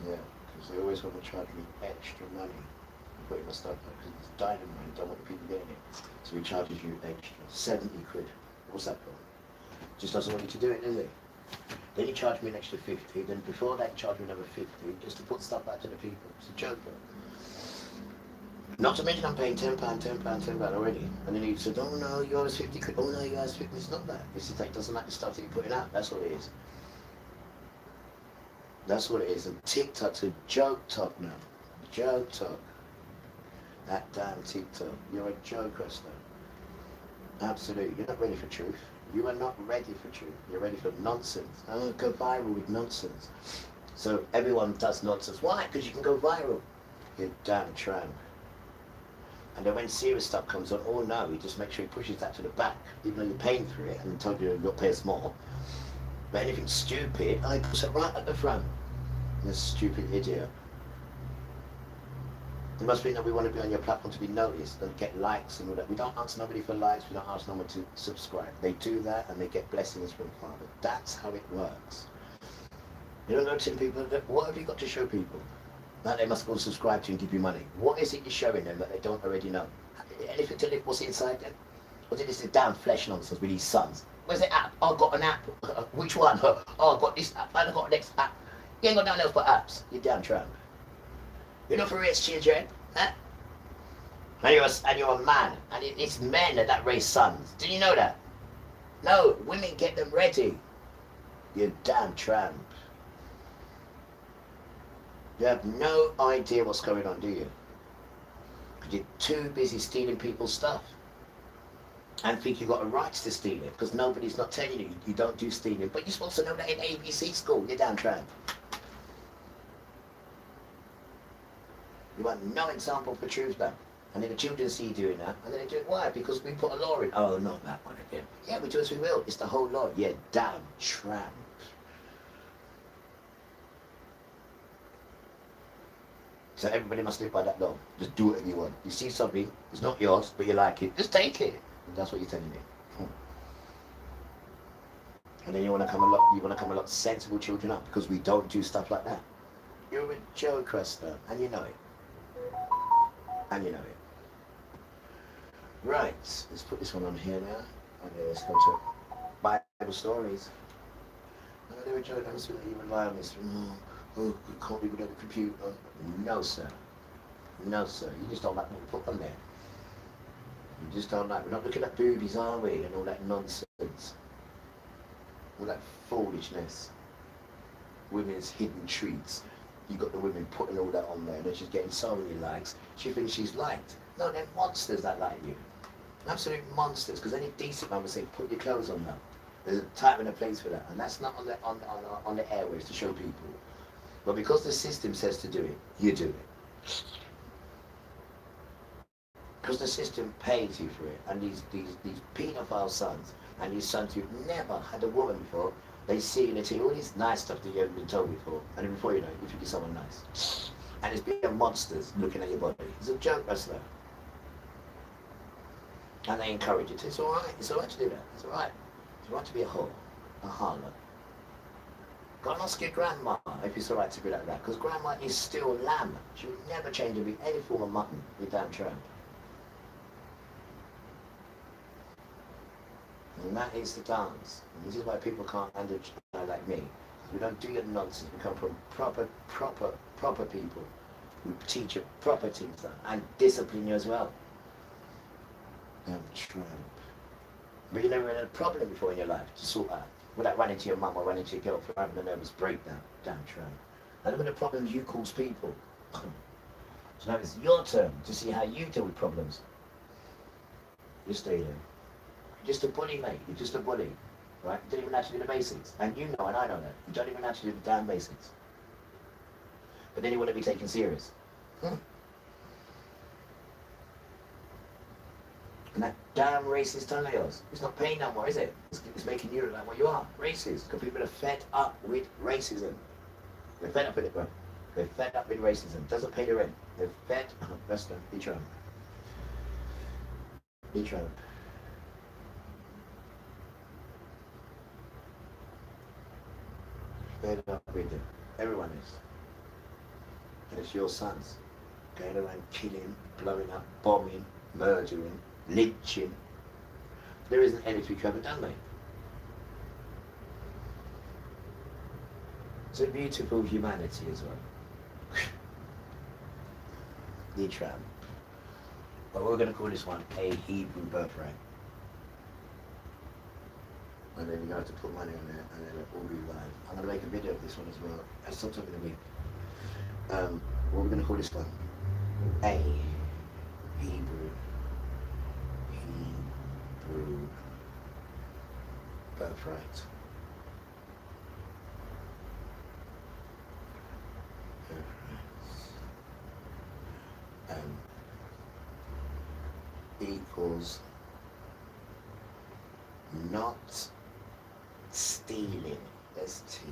Yeah. Because they always want to charge me extra money for putting my stuff up because it's dynamite, don't want the people getting it. So he charges you extra, 70 quid. What's that for? Just doesn't want you to do it, does he? Then he charged me an extra 50, then before that he charged me another 50 just to put stuff out to the people. It's a joke, bro. Not to mention I'm paying £10 already. And then he said, oh no, you owe us 50 quid. Oh no, you owe us 50. It's not that. It's like, doesn't like the stuff that you're putting out. That's what it is. That's what it is. And TikTok's a joke talk now. Joke talk. That damn TikTok. You're a joke, Rasta. Absolutely. You're not ready for truth. You are not ready for truth. You're ready for nonsense. Go viral with nonsense. So everyone does nonsense. Why? Because you can go viral. You're damn tramp. And then when serious stuff comes on, oh no, he just makes sure he pushes that to the back, even though you're paying for it, and told you you'll pay us more. But anything stupid, he puts it right at the front. This stupid idiot. It must be that we want to be on your platform to be noticed and get likes and all that. We don't ask nobody for likes, we don't ask no one to subscribe. They do that and they get blessings from Father. That's how it works. You don't go to people, what have you got to show people? That they must go and subscribe to and give you money. What is it you're showing them that they don't already know? Anything to live? What's inside them? Or is this damn flesh nonsense with these sons? Where's the app? Oh, I've got an app. Which one? Oh, I've got this app. I've got the next app. You ain't got nothing else but apps. You damn tramp. You're not for rich children, huh? And you're a man. And it's men that raise sons. Did you know that? No, women get them ready. You damn tramp. You have no idea what's going on, do you? Because you're too busy stealing people's stuff. And think you've got a right to steal it, because nobody's not telling you you don't do stealing. But you're supposed to know that in ABC school, you damn tramp. You want no example for truth, man. And then the children see you doing that, and then they do it. Why? Because we put a law in. Oh, not that one again. Yeah, we do as we will. It's the whole law. Yeah, damn tramp. So everybody must live by that law. Just do whatever you want. You see something, it's not yours, but you like it, just take it. And that's what you're telling me. And then you want to come a lot sensible children up, because we don't do stuff like that. You're a Joe Crester, and you know it. And you know it. Right, let's put this one on here now. And then let's go to Bible stories. And I never joke, I'm just going to rely on this. Oh, you can't be without a computer. No, sir. No, sir. You just don't like what we put on there. You just don't like. We're not looking at boobies, are we? And all that nonsense. All that foolishness. Women's hidden treats. You got the women putting all that on there, and then she's getting so many likes. She thinks she's liked. No, they're monsters that like you. Absolute monsters. Because any decent man would say, put your clothes on now. There's a time and a place for that, and that's not on the airways to show people. But because the system says to do it, you do it. Because the system pays you for it, and these paedophile sons, and these sons who've never had a woman before, they see and they tell you all this nice stuff that you haven't been told before, and then before you know it, you think you're someone nice. And it's being monsters looking at your body. It's a joke wrestler. And they encourage it. It's alright to do that. It's alright. It's alright to be a whore, a harlot. Go and ask your grandma if it's alright to be like that, because grandma is still lamb. She would never change to be any form of mutton, you damn tramp. And that is the dance. And this is why people can't understand like me. We don't do your nonsense. We come from proper people who teach you proper things and discipline you as well. Damn tramp. But you never had a problem before in your life to sort out. Without running to your mum or running to your girlfriend, having a nervous breakdown. Damn tramp. And look at the problems you cause people. So now it's your turn to see how you deal with problems. You stay there. You're just a bully, mate. You're just a bully. Right? You don't even have to do the basics. And you know, and I know that. You don't even have to do the damn basics. But then you want to be taken serious. And that damn racist tongue of yours, it's not paying no more, is it? It's making you look like what you are, racist. Because people are fed up with racism. They're fed up with it, bro. They're fed up with racism. Doesn't pay the rent. They're fed up. Rest them. Be Trump. Be Trump. Fed up with it. Everyone is. And it's your sons. Going around killing, blowing up, bombing, murdering, lynching. There isn't anything you haven't done, mate. It's a beautiful humanity as well. The tramp. But we're going to call this one a Hebrew birthright. And then you have to put money on there, and then it'll all be live. I'm going to make a video of this one as well. That's sometime in a week. What are we going to call this one? A Hebrew birthright. Equals not stealing, S-T-E-A-L,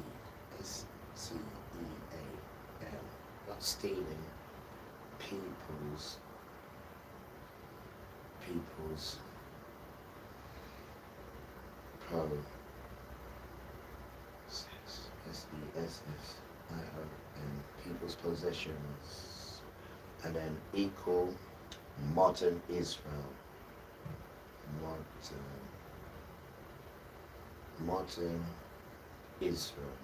not stealing people's S-E-S-S-I-O-N, people's possessions, and then equal modern Israel. Modern Israel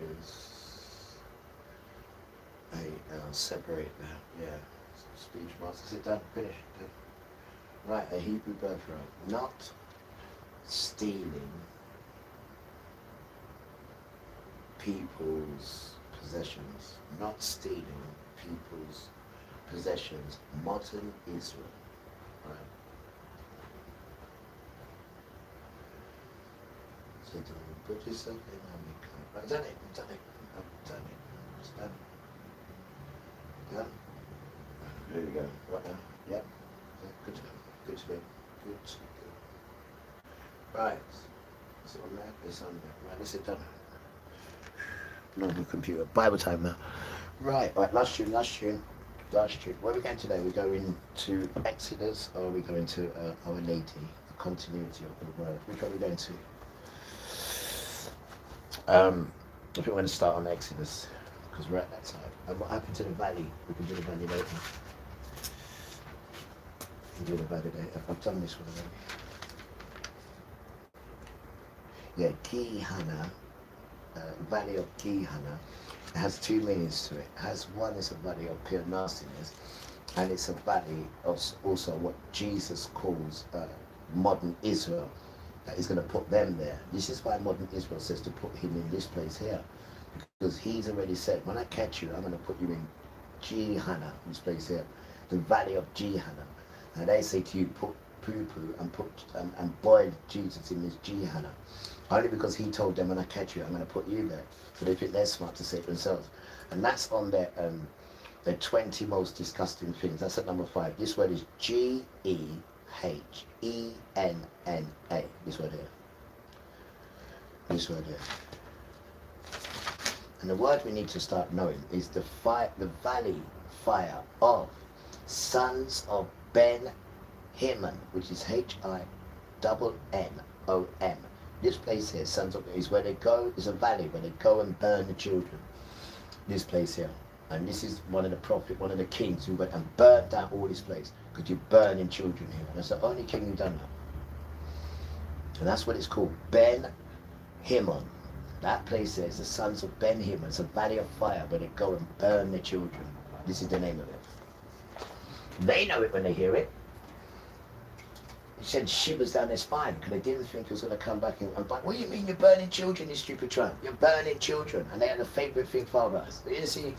is separate that, yeah. Speech master, sit down, finish. Right, a Hebrew birthright. Not stealing people's possessions. Not stealing people's possessions. Modern Israel. Right. So don't put yourself in I've done it. It's done. Done. There we go. Right now. Yep. Good to go. Good to go. Right. It's on there. It's on there. Right, let's sit down. Normal computer. Bible time now. Right, last tune. Where are we going today? We're going to Exodus, or are we going to Our Lady, the continuity of the word? Which one are we going to? I think we're going to start on Exodus, because we're at that side. And what happened to the valley? We can do the valley later. I've done this one already. Yeah, Gihana, Valley of Gihana. It has two meanings to it. One is a valley of pure nastiness, and it's a valley of also what Jesus calls modern Israel, that he's going to put them there. This is why modern Israel says to put him in this place here, because he's already said, when I catch you, I'm going to put you in Gihana, this place here, the valley of Gihana. And they say to you, put poo-poo and boil Jesus in this Gihana. Only because he told them, when I catch you, I'm going to put you there. So they think they're smart to say it themselves. And that's on their 20 most disgusting things. That's at number 5. This word is Gehenna. This word here. And the word we need to start knowing is the valley fire of sons of Ben Hinnom, which is Hinnom. This place here, sons of, is where they go, is a valley where they go and burn the children. This place here. And this is one of the kings who went and burnt down all this place, because you're burning children here. And that's the only king who done that. And that's what it's called, Ben Hinnom. That place there is the sons of Ben Hinnom. It's a valley of fire where they go and burn the children. This is the name of it. They know it when they hear it. It sent shivers down their spine, because they didn't think it was going to come back and bite. What do you mean you're burning children, you stupid tramp? You're burning children. And they had a favourite thing for us. You didn't see,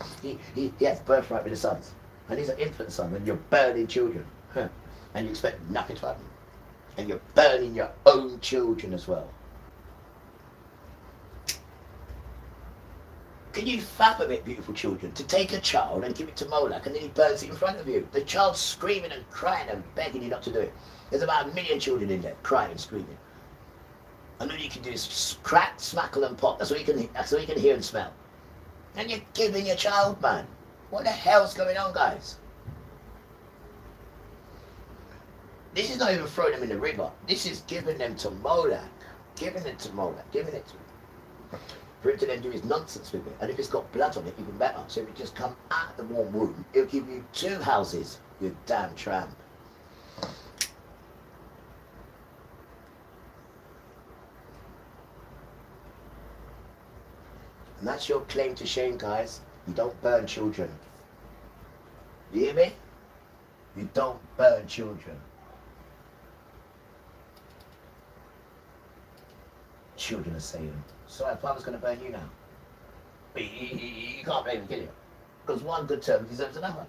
he has birthright with the sons. And he's an infant son, and you're burning children. Huh. And you expect nothing to happen. And you're burning your own children as well. Can you fathom it, beautiful children, to take a child and give it to Moloch, and then he burns it in front of you? The child's screaming and crying and begging you not to do it. There's about 1 million children in there, crying and screaming. And all you can do is crack, smackle and pop. That's all you can hear and smell. And you're giving your child, man. What the hell's going on, guys? This is not even throwing them in the river. This is giving them to Moloch. Giving it to Moloch. Giving it to him. For him to then do his nonsense with it. And if it's got blood on it, even better. So if it just come out of the warm womb, it'll give you 2 houses, you damn tramp. And that's your claim to shame, guys. You don't burn children. You hear me? You don't burn children. Children are saying, sorry, Father's going to burn you now. But you can't blame him, can you? Because one good term deserves another.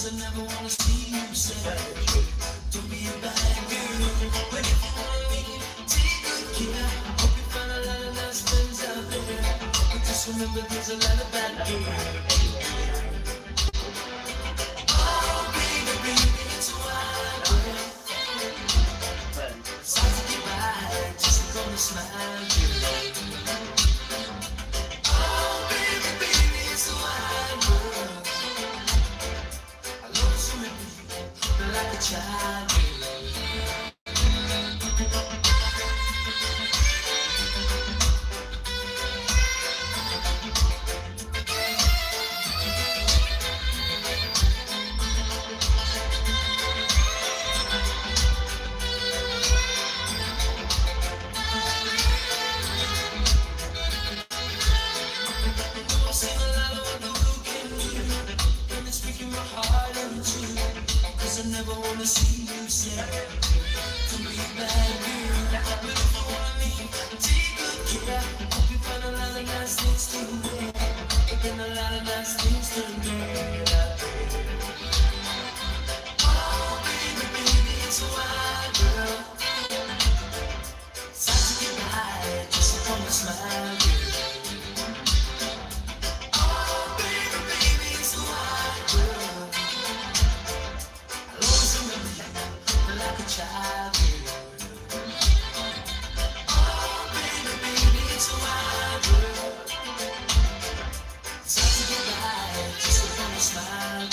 Cause I never wanna see you sad. Don't be a bad girl. But if you wanna leave, take good care. Hope you find a lot of nice friends out there. But just remember there's a lot of bad girls. Oh, baby, baby, it's a wild world. It's hard to get by, just gonna smile, girl. Oh, baby, baby, it's a wild world. I love you so many, like a child, girl. Cause I never wanna see you sad. Don't be a bad girl. But if you wanna leave, take good care. Hope you find a lot of nice things to wear. And a lot of nice things to wear. Oh, baby, baby, it's a wild world. It's hard to get by, just gonna smile, girl. Oh, baby, baby, it's a wild world. Like a child, oh baby, baby, it's a wild world. It's hard to get by, just wanna smile,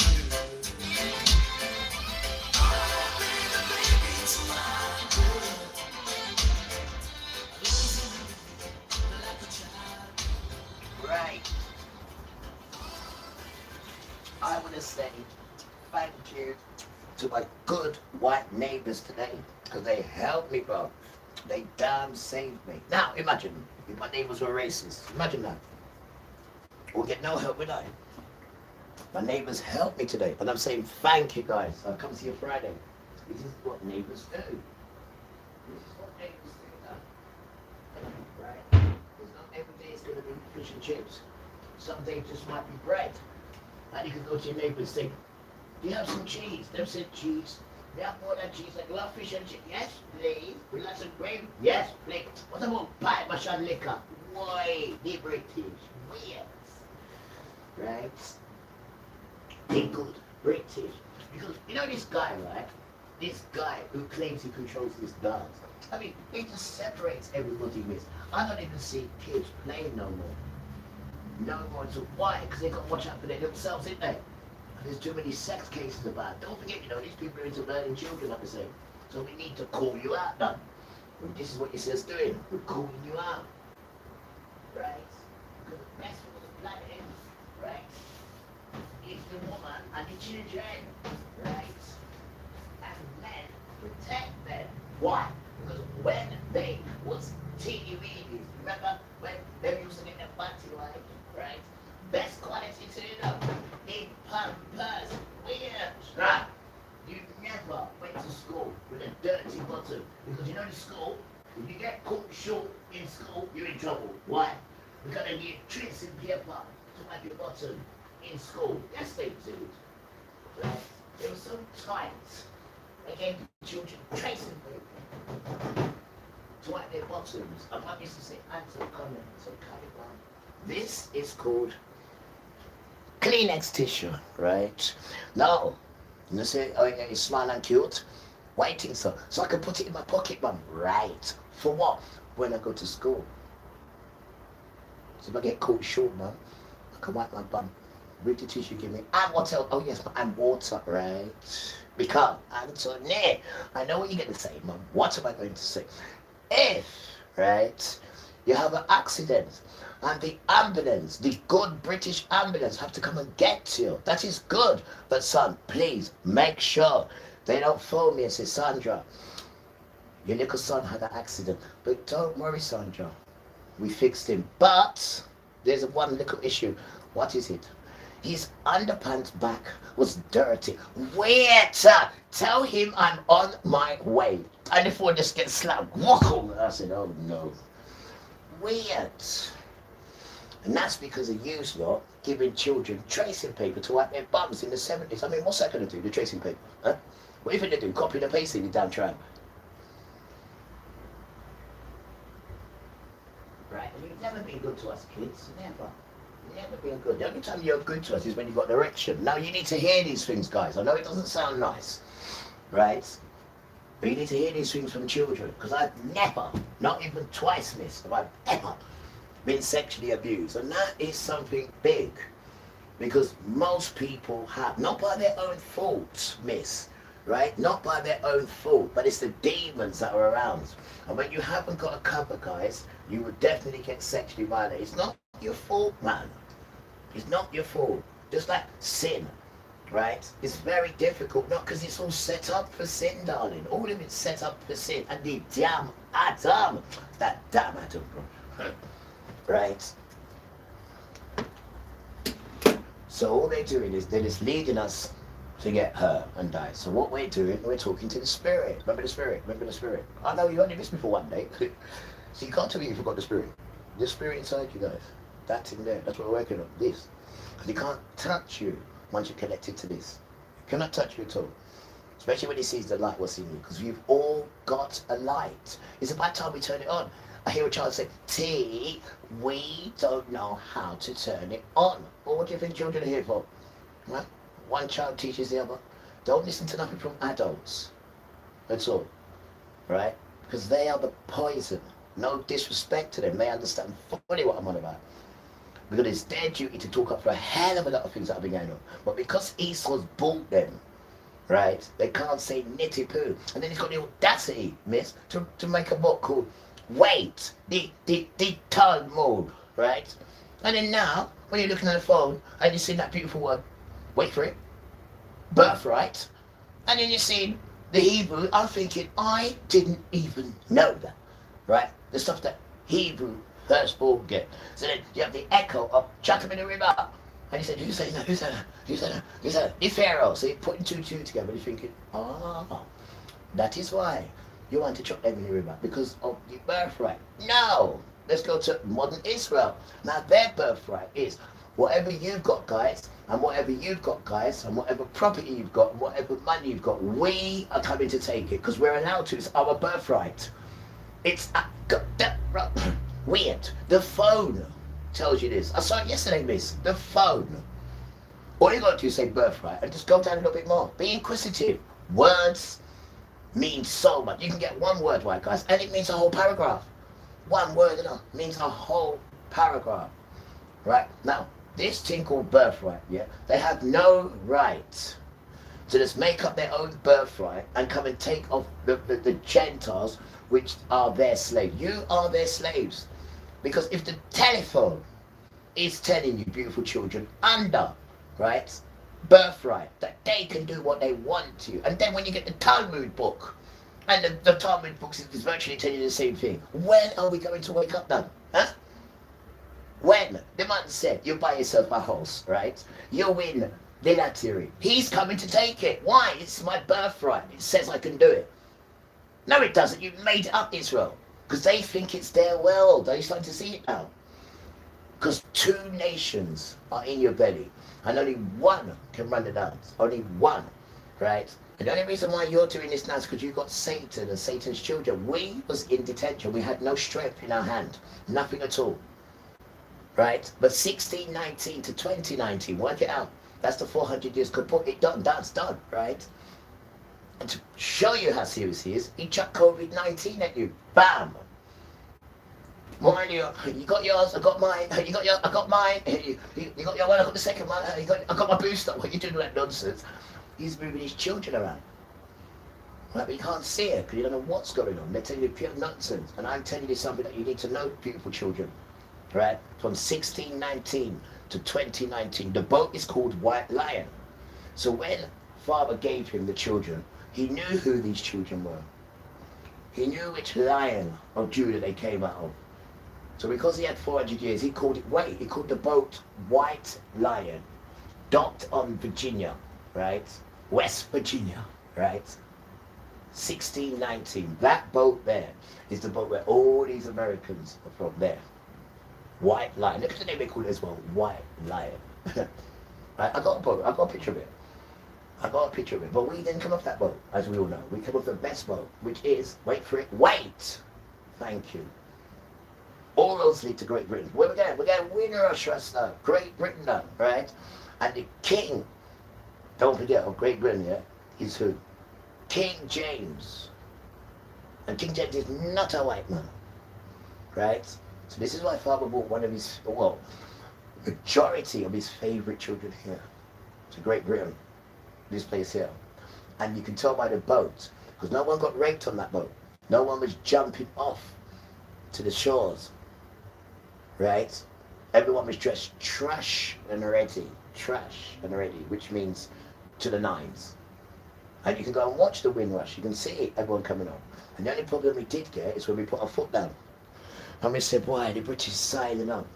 oh baby, baby, it's a wild world. Like a child. Right. I want to say thank you to my good white neighbors today, because they helped me, bro. They damn saved me. Now, imagine if my neighbors were racist. Imagine that. We'll get no help, would I? My neighbors helped me today, and I'm saying thank you, guys. I'll come see you Friday. This is what neighbors do. This is what neighbors do now. Right? Because not every day is going to be fish and chips. Some days just might be bread. And you can go to your neighbors and say, do you have some cheese? They've said cheese. They have more than cheese. Like, love fish and chips. Yes, please. We like some gravy. Yes, please. What about pie, mash and liquor? Why? The British. Weird. Right? They good. British. Because, you know this guy, right? This guy who claims he controls his guns. I mean, it just separates everybody with. I don't even see kids playing no more. No more. So why? Because they got to watch out for themselves, ain't they? There's too many sex cases about. Don't forget, you know, these people are into murdering children, like I say. So we need to call you out, then. And this is what your sister's doing. We're calling you out. Right? Because the best for the planet, right, is the woman and the children. Right? And men protect them. Why? Because when they was teeny weenies, remember when they used to get their body like, right? Best quality to them. In Pampers, weird. Right? You never went to school with a dirty bottom. Because you know in school, if you get caught short in school, you're in trouble. Why? Because they need tricks and paper to wipe your bottom in school. Yes, they do. Right? They were so tight. They gave the children tracing paper to wipe their bottoms. And I used to say, answer comments, so cut it down. This is called Kleenex tissue, right? Now, you say, oh yeah, it's small and cute. Waiting so I can put it in my pocket, mum. Right. For what? When I go to school. So if I get caught short, mum, I can wipe my bum. Bring the tissue, give me. And what else? Oh yes, and water, right? Because, Anthony, I know what you're going to say, mum. What am I going to say? If, right, you have an accident, and the ambulance, the good British ambulance, have to come and get you. That is good. But son, please make sure they don't phone me and say, Sandra, your little son had an accident. But don't worry, Sandra. We fixed him. But there's one little issue. What is it? His underpants back was dirty. Wait! Tell him I'm on my way. And if we just get slapped, whoa! I said, oh no. Weird. And that's because of you lot giving children tracing paper to wipe their bums in the 70s. I mean, what's that going to do, the tracing paper? Huh? What are you going to do? Copy and pasting, you damn tramp. Right, and you've never been good to us, kids. Never. Never been good. The only time you're good to us is when you've got direction. Now, you need to hear these things, guys. I know it doesn't sound nice, right? But you need to hear these things from children. Because I've never, not even twice, miss, have I ever been sexually abused. And that is something big. Because most people have, not by their own fault, miss, right? Not by their own fault, but it's the demons that are around. And when you haven't got a cover, guys, you will definitely get sexually violated. It's not your fault, man. It's not your fault. Just like sin, right? It's very difficult, not because it's all set up for sin, darling. All of it's set up for sin. And the damn Adam, that damn Adam, right? So all they're doing is they're just leading us to get hurt and die. So what we're doing, we're talking to the spirit. Remember the spirit, remember the spirit. I know you only missed me for one day. So you can't tell me you forgot the spirit. The spirit inside you guys. That's in there. That's what we're working on. This. Because he can't touch you once you're connected to this. He cannot touch you at all. Especially when he sees the light what's in you. Because we've all got a light. It's about time we turn it on. I hear a child say, T, we don't know how to turn it on. Well, what do you think children are here for? Well, one child teaches the other. Don't listen to nothing from adults. That's all. Right? Because they are the poison. No disrespect to them. They understand fully what I'm on about. Because it's their duty to talk up for a hell of a lot of things that have been going on. But because Esau's bought them, right, they can't say nitty poo. And then he's got the audacity, miss, to make a book called Wait, the Talmud, right? And then now, when you're looking at the phone and you see that beautiful word, wait for it, birthright, and then you're seeing the Hebrew, I'm thinking, I didn't even know that, right? The stuff that Hebrew firstborn get. So then you have the echo of chuck him in the river. And he said, who's saying that? Who's saying that? Who's saying that? Who's saying that? The Pharaoh. So you're putting two together and you're thinking, that is why you want to chuck them in the river, because of the birthright. No! Let's go to modern Israel. Now their birthright is whatever you've got, guys, and whatever you've got, guys, and whatever property you've got, and whatever money you've got, we are coming to take it, because we're allowed to. It's our birthright. It's weird. The phone tells you this. I saw it yesterday, miss. The phone. All you got to do is say birthright and just go down a little bit more. Be inquisitive. Words mean so much. You can get one word right, guys, and it means a whole paragraph. One word means a whole paragraph. Right? Now, this thing called birthright, yeah, they have no right to just make up their own birthright and come and take off the Gentiles, which are their slaves. You are their slaves. Because if the telephone is telling you, beautiful children, under, right, birthright, that they can do what they want to, and then when you get the Talmud book, and the Talmud book is virtually telling you the same thing, when are we going to wake up then? Huh? When? The man said, you buy yourself a house, right? You win the lottery. He's coming to take it. Why? It's my birthright. It says I can do it. No, it doesn't. You made it up, Israel. Because they think it's their world. Are you starting to see it now? Because 2 nations are in your belly. And only one can run the dance. Only one, right? And the only reason why you're doing this now is because you got Satan and Satan's children. We was in detention. We had no strength in our hand. Nothing at all. Right? But 1619 to 2019, work it out. That's the 400 years. Could put it done. That's done, right? And to show you how serious he is, he chucked COVID-19 at you. Bam! Mine, you got yours, I got mine. You got yours, I got mine. You got your one, I got the second one. I got my booster. What are you doing with that nonsense? He's moving his children around. Right, but you can't see it because you don't know what's going on. They're telling you pure nonsense. And I'm telling you something that you need to know, beautiful children. Right? From 1619 to 2019, the boat is called White Lion. So when Father gave him the children, he knew who these children were. He knew which lion of Judah they came out of. So because he had 400 years, he called it he called the boat White Lion. Docked on Virginia, right? West Virginia, right? 1619. That boat there is the boat where all these Americans are from there. White Lion. Look at the name they call it as well. White Lion. Right? I got a picture of it. But we didn't come off that boat, as we all know. We came off the best boat, which is, wait for it, wait! Thank you. All roads lead to Great Britain. Where we going? We're going to win Russia now. Great Britain now, right? And the king, don't forget, of Great Britain, yeah, is who? King James. And King James is not a white man, right? So this is why Father brought one of his, well, majority of his favourite children here to Great Britain, this place here. And you can tell by the boat, because no one got raped on that boat. No one was jumping off to the shores, right? Everyone was dressed trash and ready, which means to the nines. And you can go and watch the Windrush, you can see everyone coming on. And the only problem we did get is when we put our foot down. And we said, why, the British sailing on.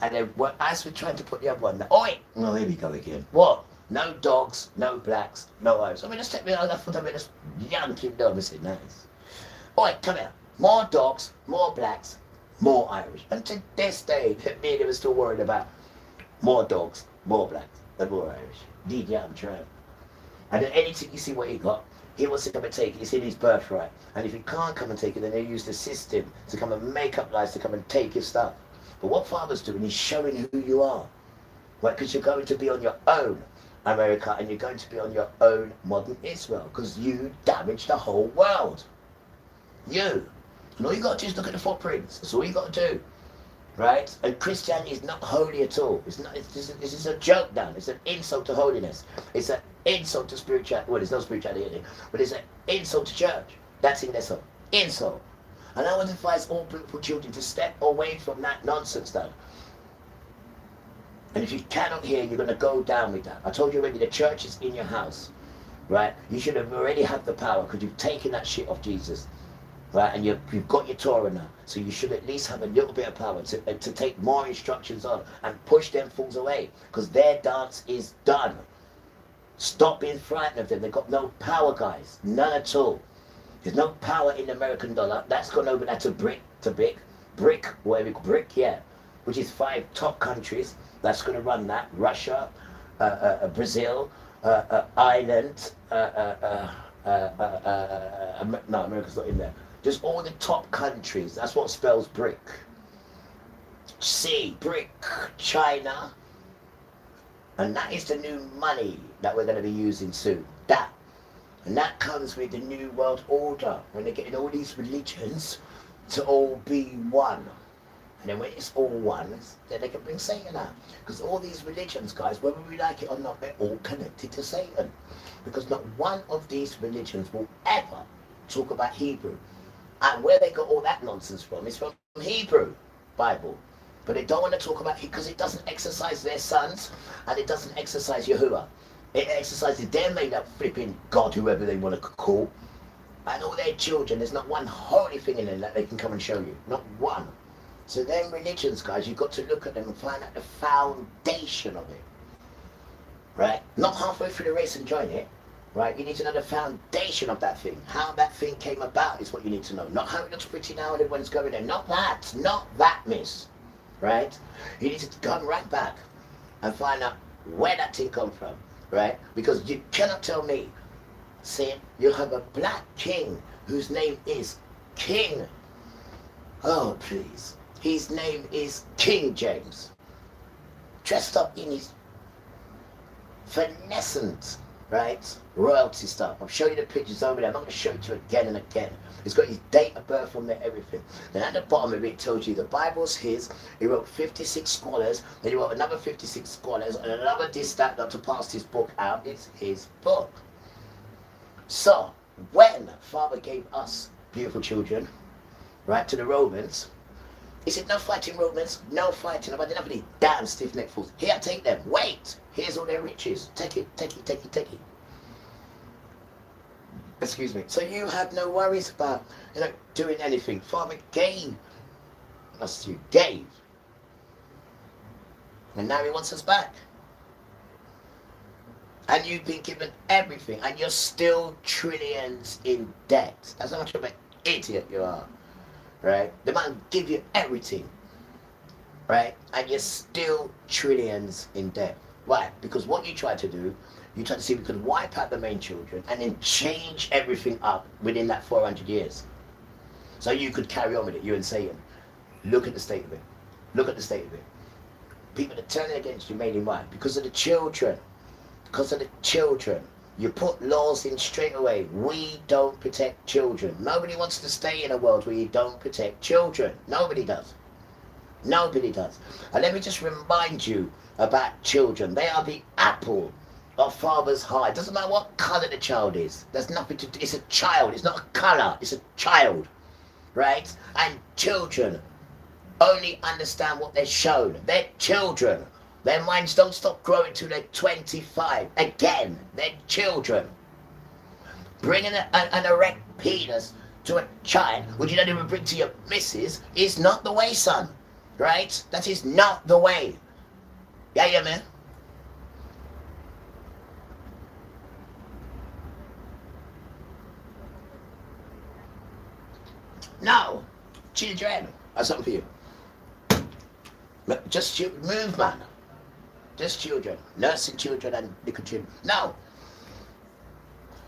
And then, as we're trying to put the other one, oi! Oh, here we go again. What? No dogs, no blacks, no Irish. I mean, just take me on that foot, I mean, just yank him down. I said, nice. Oi, come here. More dogs, more blacks, more Irish. And to this day, me and him are still worried about more dogs, more blacks, and more Irish. Indeed, yeah, I'm trying. And then anything you see what he got, he wants to come and take it. It's in his birthright. And if he can't come and take it, then they use the system to come and make up lies to come and take his stuff. But what Father's doing, he's showing who you are. Right? Because you're going to be on your own, America, and you're going to be on your own modern Israel. Because you damaged the whole world. You. And all you got to do is look at the footprints. That's all you got to do. Right? And Christianity is not holy at all. It's not. This is a joke now. It's an insult to holiness. It's an insult to spirituality. Well, there's no spirituality in it, but it's an insult to church. That's in there, so insult. And I would advise all beautiful children to step away from that nonsense, though. And if you cannot hear, you're going to go down with that. I told you already, the church is in your house, right? You should have already had the power because you've taken that shit off Jesus. Right, and you've got your Torah now, so you should at least have a little bit of power to take more instructions on and push them fools away, because their dance is done. Stop being frightened of them. They've got no power, guys, none at all. There's no power in the American dollar. That's gone over now to brick, whatever you call brick, yeah, which is 5 top countries. That's going to run that: Russia, Brazil, Ireland. No, America's not in there. Just all the top countries. That's what spells brick. C, brick, China. And that is the new money that we're going to be using soon. That. And that comes with the new world order. When they're getting all these religions to all be one. And then when it's all one, then they can bring Satan out. Because all these religions, guys, whether we like it or not, they're all connected to Satan. Because not one of these religions will ever talk about Hebrew. And where they got all that nonsense from is from Hebrew Bible. But they don't want to talk about it because it doesn't exercise their sons and it doesn't exercise Yahuwah. It exercises their made up flipping God, whoever they want to call, and all their children. There's not one holy thing in them that they can come and show you. Not one. So them religions, guys, you've got to look at them and find out the foundation of it. Right? Not halfway through the race and join it. Right? You need to know the foundation of that thing. How that thing came about is what you need to know. Not how it looks pretty now and everyone's going there. Not that. Not that, miss. Right? You need to come right back and find out where that thing come from. Right? Because you cannot tell me, saying you have a black king whose name is King. Oh, please. His name is King James. Dressed up in his finessant, right, royalty stuff. I'll show you the pictures over there. I'm not going to show it to you again and again. It's got his date of birth on there, everything. Then at the bottom of it, it tells you the Bible's his. He wrote 56 scholars. Then he wrote another 56 scholars and another this, that, not to pass his book out. It's his book. So, when Father gave us beautiful children, right, to the Romans, he said, no fighting, Romans, no fighting. I've had enough of these damn stiff-necked fools. Here, take them. Wait. Here's all their riches. Take it, take it, take it, take it. Excuse me. So you have no worries about, doing anything. Father gave us, you gave. And now he wants us back. And you've been given everything. And you're still trillions in debt. That's how much of an idiot you are. Right? The man give you everything. right? And you're still trillions in debt. Why? Because what you try to do, you try to see we could wipe out the main children and then change everything up within that 400 years. So you could carry on with it, you and Satan. Look at the state of it. Look at the state of it. People are turning against you mainly why? Because of the children. Because of the children. You put laws in straight away. We don't protect children. Nobody wants to stay in a world where you don't protect children. Nobody does. Nobody does. And let me just remind you about children. They are the apple of Father's eye. It doesn't matter what colour the child is. There's nothing to do. It's a child. It's not a colour. It's a child. Right? And children only understand what they're shown. They're children. Their minds don't stop growing till they're 25. Again, they're children. Bringing an erect penis to a child, which you don't even bring to your missus, is not the way, son. Right? That is not the way. Yeah, man. No. Children. That's something for you. Just move, man. Just children. Nursing children and little children. No.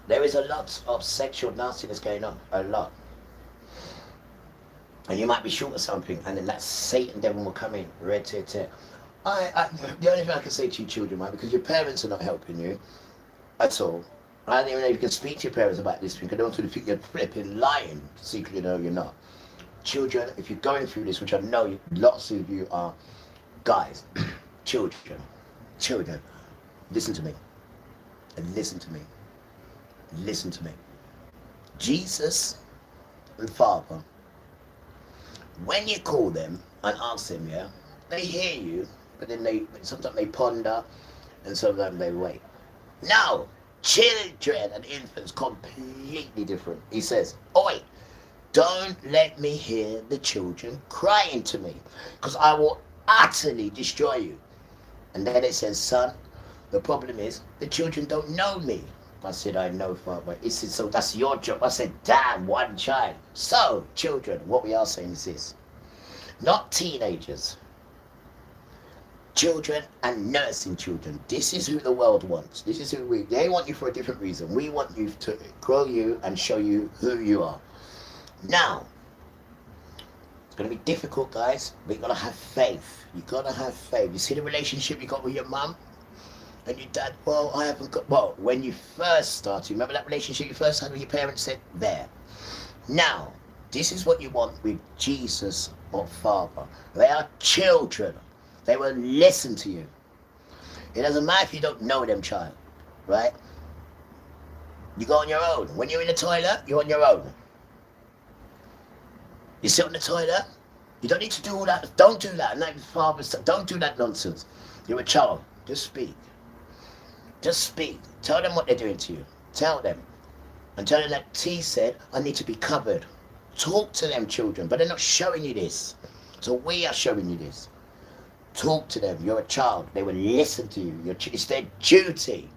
There is a lot of sexual nastiness going on. A lot. And you might be short of something, and then that Satan devil will come in. Red tear, tear. The only thing I can say to you children, right, because your parents are not helping you at all. I don't even know if you can speak to your parents about this thing, because I don't really think you're flipping lying. Secretly, no, you're not. Children, if you're going through this, which I know lots of you are, guys, children, listen to me. And listen to me. Listen to me. Jesus and Father, when you call them and ask them, yeah, they hear you, but then sometimes they ponder and sometimes they wait. No, children and infants, completely different. He says, oi, don't let me hear the children crying to me, because I will utterly destroy you. And then it says, son, the problem is the children don't know me. I said, I know, Father. He said, so that's your job. I said, damn, one child. So, children, what we are saying is this. Not teenagers. Children and nursing children. This is who the world wants. This is who they want you for a different reason. We want you to grow you and show you who you are. Now, it's going to be difficult, guys, but you've got to have faith. You've got to have faith. You see the relationship you got with your mum and your dad? Well, I haven't got... Well, when you first started, remember that relationship you first had with your parents? Said there. Now, this is what you want with Jesus or Father. They are children. They will listen to you. It doesn't matter if you don't know them, child. Right? You go on your own. When you're in the toilet, you're on your own. You sit on the toilet. You don't need to do all that. Don't do that. Like Father said, don't do that nonsense. You're a child. Just speak. Just speak. Tell them what they're doing to you. Tell them. And tell them that T said, I need to be covered. Talk to them, children. But they're not showing you this. So we are showing you this. Talk to them. You're a child. They will listen to you. It's their duty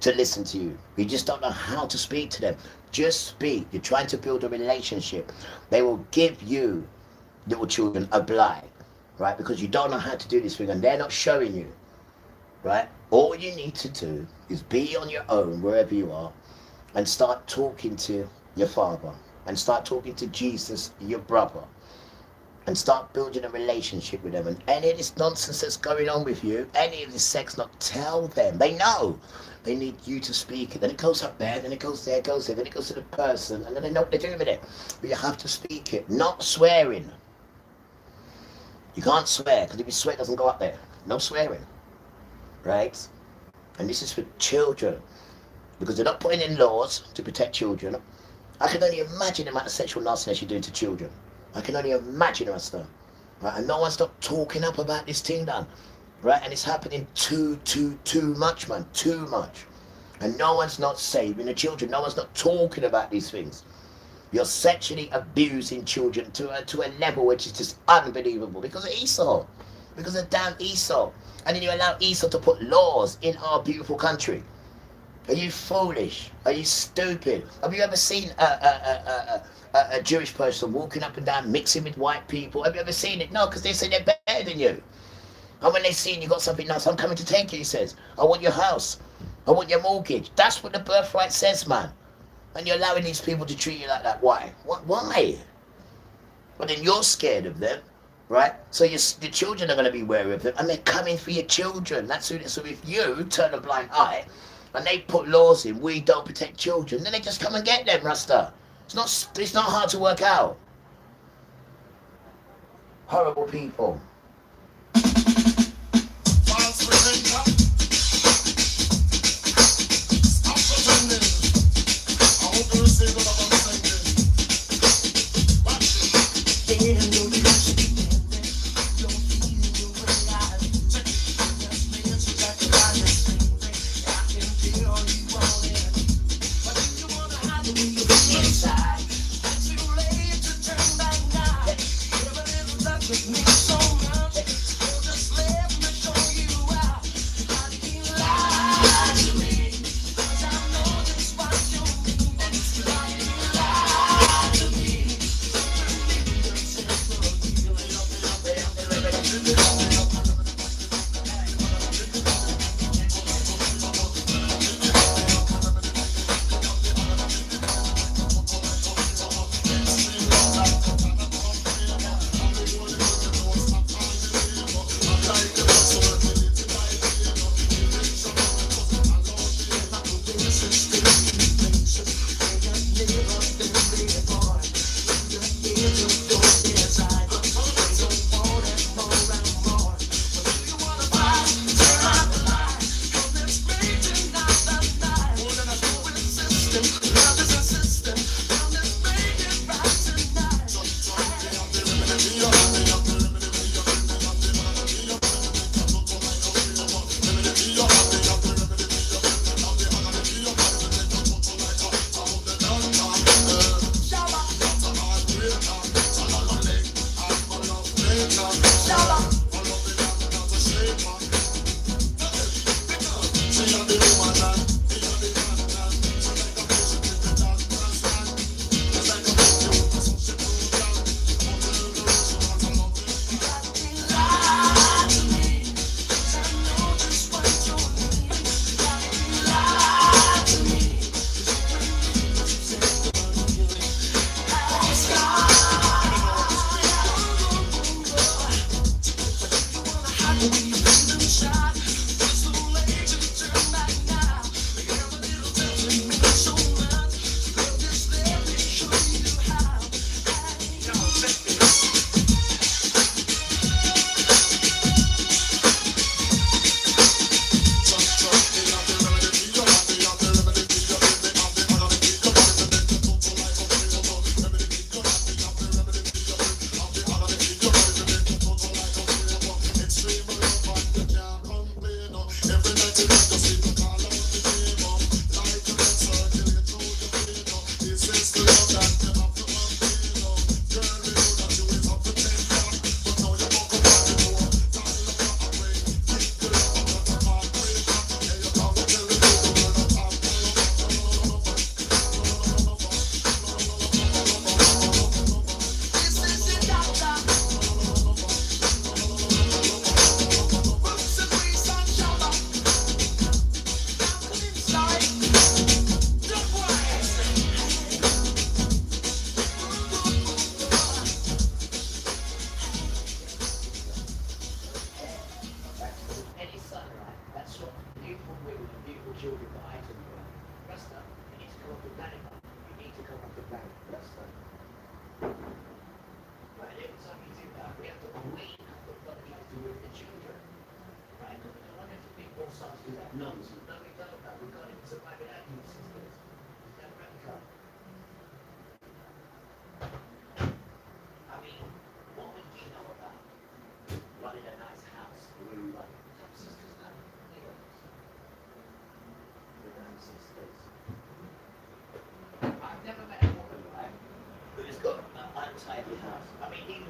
to listen to you. You just don't know how to speak to them. Just speak. You're trying to build a relationship. They will give you, little children, a blight. Right? Because you don't know how to do this thing and they're not showing you. Right? All you need to do is be on your own wherever you are and start talking to your Father and start talking to Jesus, your brother, and start building a relationship with them. And any of this nonsense that's going on with you, any of this sex, not tell them. They know. They need you to speak it. Then it goes up there, then it goes there, goes there, then it goes to the person, and then they know what they're doing with it. But you have to speak it, not swearing. You can't swear, because if you swear, it doesn't go up there. No swearing. Right? And this is for children, because they're not putting in laws to protect children. I can only imagine the amount of sexual nastiness you're doing to children. I can only imagine the rest of them. Right? And no one's not talking up about this thing done. Right? And it's happening too much, man. Too much. And no one's not saving the children. No one's not talking about these things. You're sexually abusing children to a level which is just unbelievable because of Esau. Because of damn Esau. And then you allow Esau to put laws in our beautiful country. Are you foolish? Are you stupid? Have you ever seen a Jewish person walking up and down mixing with white people? Have you ever seen it? No, because they say they're better than you. And when they see you got something nice, I'm coming to take it, he says. I want your house. I want your mortgage. That's what the birthright says, man. And you're allowing these people to treat you like that. Why? Why? But then you're scared of them, right? So the children are going to be wary of them, and they're coming for your children. That's who. So if you turn a blind eye, and they put laws in, we don't protect children, then they just come and get them, Rasta. It's not hard to work out. Horrible people.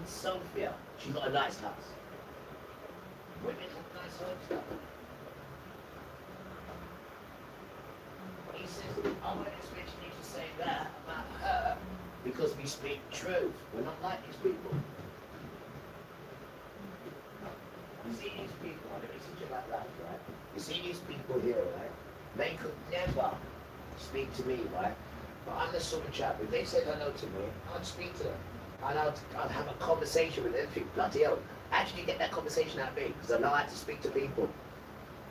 Sophia, she got a nice house. Women have nice homes. He says, I wouldn't expect you to say that about her because we speak truth. We're not like these people. let me teach you about that, right? You see these people here, right? They could never speak to me, right? But I'm the sort of chap, if they said hello to me, I'd speak to them. And I'd have a conversation with them. Think, bloody hell, actually get that conversation out of me, because I know how to speak to people.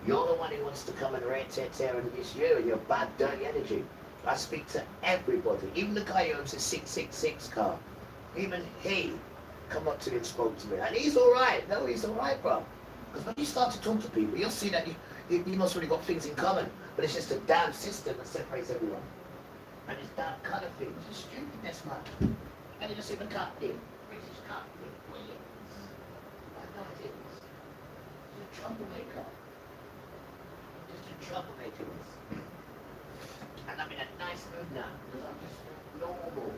You're the one who wants to come and tear and this you and your bad, dirty energy. I speak to everybody, even the guy who owns a 666 car. Even he come up to me and spoke to me. And he's all right. No, he's all right, bro. Because when you start to talk to people, you'll see that you must really got things in common. But it's just a damn system that separates everyone. And it's damn kind of things. It's stupidness, man. And you just see the cut in. British cut in. I know it is. He's a troublemaker. Just a troublemaker. And I'm in a nice mood now. Because I'm just normal.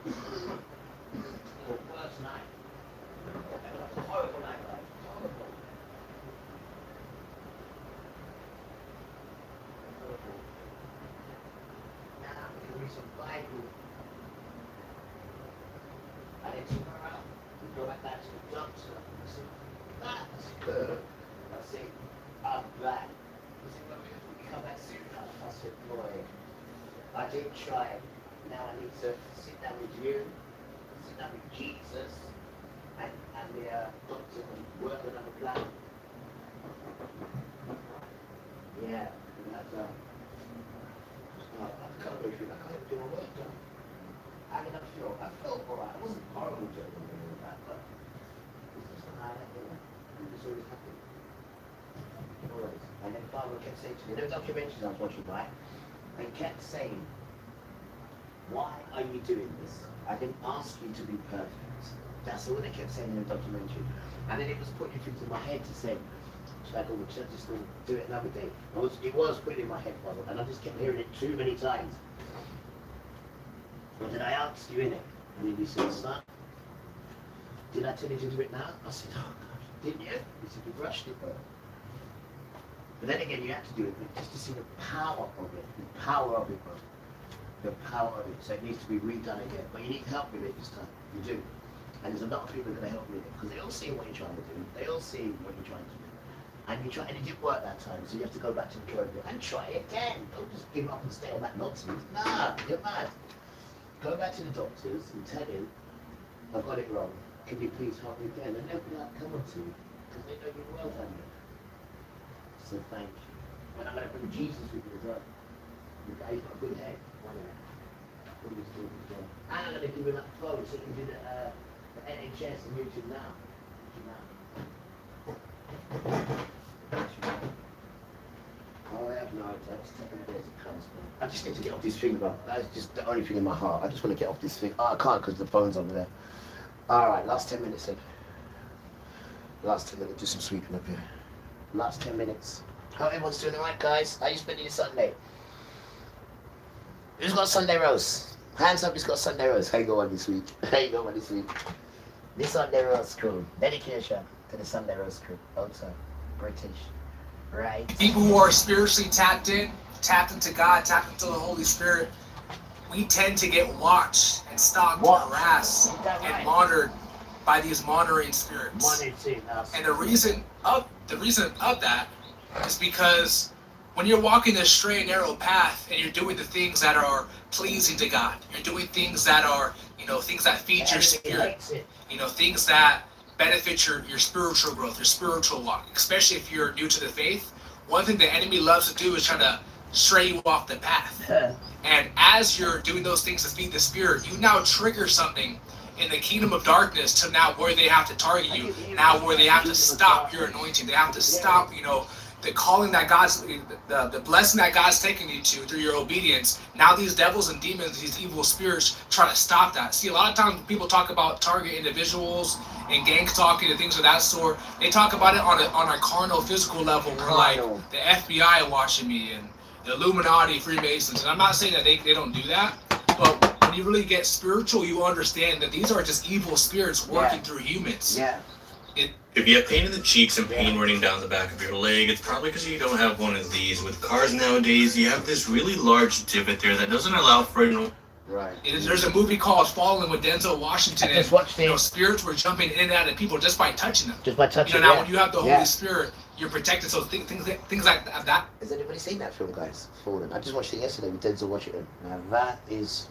The worst night. It was a horrible night, like. Horrible. Now I'm going to read some Bible. I didn't turn around. We go back to the doctor. I said, that's good. I said, I'm black. He said, well, we come back soon. I said, boy, I did try. Now I need to sit down with you, sit down with Jesus, and the doctor and work on a plan. Yeah, and that's I can't go through that. I can't do my work done. How did I feel? I felt alright. It wasn't horrible to do that, but it's just not how that thing. I'm just always happy. Always. And then Father kept saying to me, there were documentaries I was watching, right? They kept saying, why are you doing this? I didn't ask you to be perfect. That's all they kept saying in the documentary. And then it was putting things in my head to say, should I go to church, just do it another day? It was putting in my head, Father, and I just kept hearing it too many times. Well, did I ask you in it? And then he said, son, did I tell you to do it now? I said, oh gosh, didn't you? He said, you rushed it, bro. But then again, you have to do it just to see the power of it. The power of it, bro. The power of it. So it needs to be redone again. But you need help with it this time. You do. And there's a lot of people that are helping with it. Because they all see what you're trying to do. They all see what you're trying to do. And it didn't work that time. So you have to go back to the drawing board and try it again. Don't just give up and stay on that nonsense. Nah, you're mad. Go back to the doctors and tell him, I've got it wrong. Can you please help me again? And they'll be like, come on to me. Because they know you're well done. So thank you. And I'm going to bring Jesus with you as well. The guy's got a good head. And I'm going to give him that phone so he can do the NHS and YouTube now. Oh, I have no idea. It's taking a bit as it comes. I just need to get off this thing, bro. That's just the only thing in my heart. I just want to get off this thing. Oh, I can't because the phone's over there. Alright, last 10 minutes then. Last 10 minutes, do some sweeping up here. Last 10 minutes. Hope everyone's doing alright, guys. How are you spending your Sunday? Who's got Sunday roast? Hands up who's got Sunday roast. How you going this week? How you going this week? This Sunday roast crew. Dedication to the Sunday roast crew. Also, British. Right. People who are spiritually tapped into God, tapped into the Holy Spirit, we tend to get watched and stalked and harassed and monitored by these monitoring spirits. And the reason of that is because when you're walking this straight and narrow path and you're doing the things that are pleasing to God, you're doing things that are, things that feed your spirit, things that benefit your spiritual growth, your spiritual walk, especially if you're new to the faith. One thing the enemy loves to do is try to stray you off the path. And as you're doing those things to feed the spirit, you now trigger something in the kingdom of darkness to now where they have to target you, now where they have to stop your anointing, they have to stop, the calling that the blessing that God's taking you to through your obedience. Now these devils and demons, these evil spirits try to stop that. See, a lot of times people talk about target individuals and gang talking and things of that sort. They talk about it on a carnal, physical level where like the FBI watching me and the Illuminati, Freemasons. And I'm not saying that they don't do that, but when you really get spiritual, you understand that these are just evil spirits working through humans. Yeah. If you have pain in the cheeks and pain running down the back of your leg, it's probably because you don't have one of these. With cars nowadays, you have this really large divot there that doesn't allow for Right. There's a movie called Fallen with Denzel Washington, and just watched it. spirits were jumping in and out of people just by touching them. Just by touching. Now yeah. when you have the Yeah. Holy Spirit, you're protected. So things like that. Has anybody seen that film, guys? Fallen. I just watched it yesterday with Denzel Washington. Now that is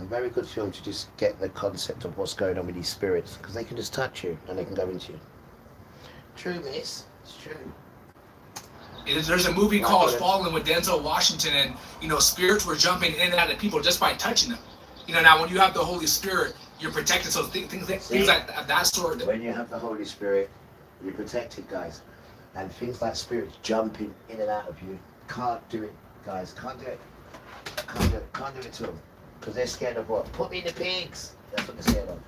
a very good film to just get the concept of what's going on with these spirits, because they can just touch you and they can go into you. True, miss. It's true. There's a movie called Fallen with Denzel Washington, and spirits were jumping in and out of people just by touching them. Now when you have the Holy Spirit, you're protected. So things like that sort. When you have the Holy Spirit, you're protected, guys. And things like spirits jumping in and out of you, can't do it, guys. Can't do it. Can't do it to them, because they're scared of what? Put me in the pigs. That's what they're scared of.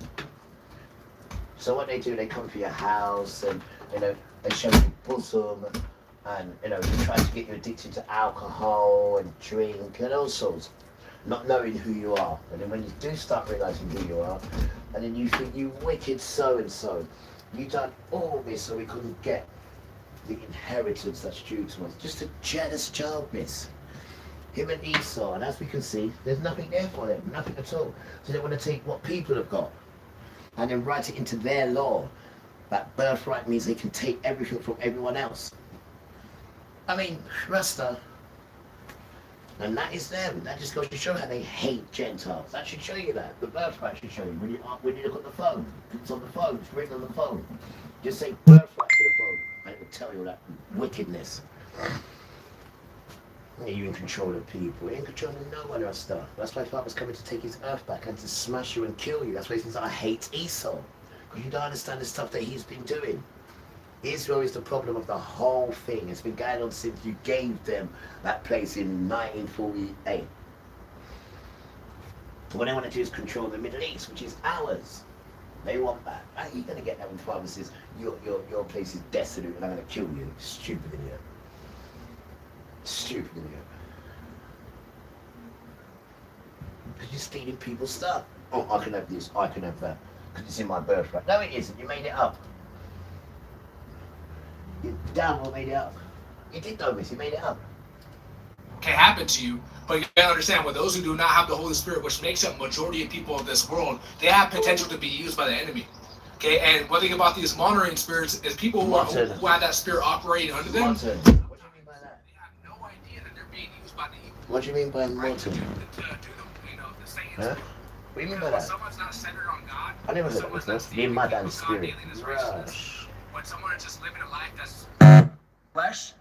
So what they do, they come to your house and they show you bosom. And they try to get you addicted to alcohol and drink and all sorts, not knowing who you are. And then when you do start realizing who you are, and then you think, you wicked so and so, you done all this so we couldn't get the inheritance that's due to us. Just a jealous child, miss. Him and Esau, and as we can see, there's nothing there for them, nothing at all. So they want to take what people have got and then write it into their law. That birthright means they can take everything from everyone else. I mean, Rasta, and that is them. That just goes to show how they hate Gentiles. That should show you that. The birthright should show you. When you look at the phone, it's on the phone, it's written on the phone. Just say birthright to the phone, and it will tell you that wickedness. You're in control of people. You're in control of no one, Rasta. That's why Father's coming to take his earth back and to smash you and kill you. That's why he says, I hate Esau. Because you don't understand the stuff that he's been doing. Israel is the problem of the whole thing. It's been going on since you gave them that place in 1948. What they want to do is control the Middle East, which is ours. They want that. How are you going to get that when Father says your place is desolate and I'm going to kill you? Stupid idiot. Stupid idiot. Because you're stealing people's stuff. Oh, I can have this, I can have that. Because it's in my birthright. No, it isn't. You made it up. You damn well made it up. You did though, miss. You made it up. Can happen to you, but you gotta understand, with those who do not have the Holy Spirit, which makes up majority of people of this world, they have potential to be used by the enemy. Okay, and one thing about these monitoring spirits is people who have that spirit operating under them. What do you mean by that? They have no idea that they're being used by the evil. What do you mean by mortal? The sayings. Huh? What do you mean by that? Someone's not centered on God. I never heard of this. Be mad and spirit. Rush. When someone is just living a life that's flesh,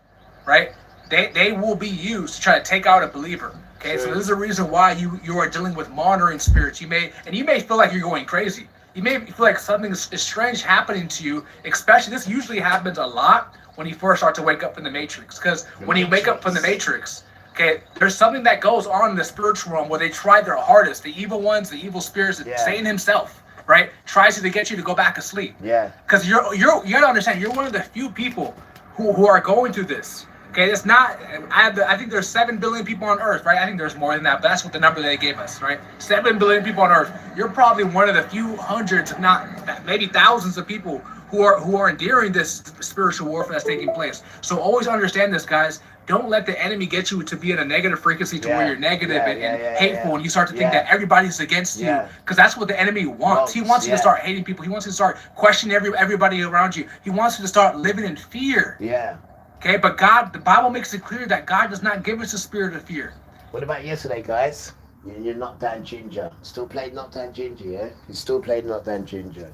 right? They will be used to try to take out a believer. Okay, so this is a reason why you are dealing with monitoring spirits. You may feel like you're going crazy. You may feel like something is strange happening to you. Especially, this usually happens a lot when you first start to wake up from the matrix. Because when you wake up from the matrix, okay, there's something that goes on in the spiritual realm where they try their hardest. The evil ones, the evil spirits, Satan himself, right, tries to get you to go back asleep. Yeah. Because you gotta understand, you're one of the few people who are going through this. Okay, it's not. I think there's 7 billion people on Earth, right? I think there's more than that, but that's what the number they gave us, right? 7 billion people on Earth. You're probably one of the few hundreds, if not maybe thousands of people who are enduring this spiritual warfare that's taking place. So always understand this, guys. Don't let the enemy get you to be in a negative frequency to where you're negative and hateful, and you start to think that everybody's against you, because that's what the enemy wants. He wants you to start hating people. He wants you to start questioning everybody around you. He wants you to start living in fear. Yeah. Okay, but God, the Bible makes it clear that God does not give us a spirit of fear. What about yesterday, guys? You're not down ginger. Still played not down ginger, yeah? You still played not down ginger.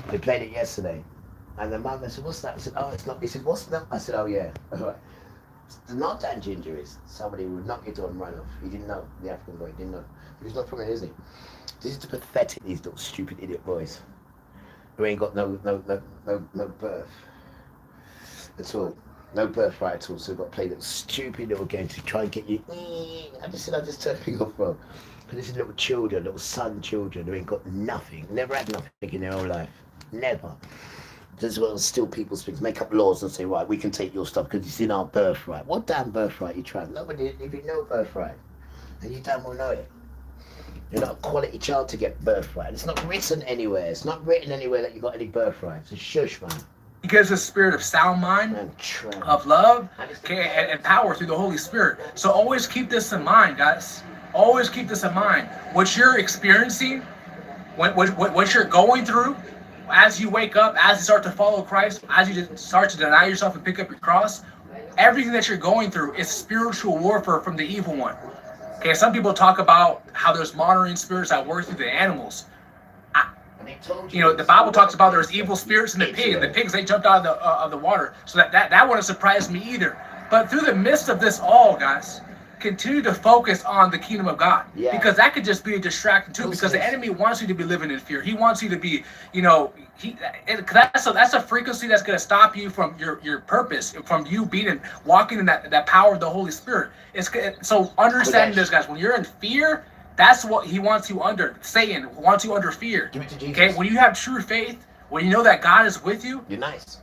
They played it yesterday. And the mum, I said, what's that? I said, oh, it's not. He said, what's that? I said, oh, yeah. All right. The not down ginger is somebody who would knock your door and run off. He didn't know. The African boy didn't know. He's not from it, is he? This is the pathetic, these little stupid idiot boys who ain't got no birth at all. No birthright at all, so we've got to play little stupid little games to try and get you. I just turn things off, bro. Because this is little children, little son children who ain't got nothing, never had nothing in their whole life. Never. As well as steal people's things, make up laws and say, right, we can take your stuff because it's in our birthright. What damn birthright you trying? Nobody even know birthright. And you damn well know it. You're not a quality child to get birthright. It's not written anywhere. It's not written anywhere that you got any birthright. So shush, man. He gives us a spirit of sound mind, of love, and power through the Holy Spirit. So always keep this in mind, guys. always keep this in mind. What you're experiencing, what you're going through, as you wake up, as you start to follow Christ, as you start to deny yourself and pick up your cross, everything that you're going through is spiritual warfare from the evil one. Okay, some people talk about how there's monitoring spirits that work through the animals. The Bible talks about there's evil spirits in the pig, and the pigs, they jumped out of the water. So that wouldn't surprise me either. But through the midst of this all, guys, continue to focus on the kingdom of God, because that could just be a distraction too. Because the enemy wants you to be living in fear. He wants you to be, that's a frequency that's going to stop you from your purpose, from you being and walking in that power of the Holy Spirit. So understanding this, guys, when you're in fear, that's what he wants you under. Satan wants you under fear. Okay, when you have true faith, when you know that God is with you, you're nice.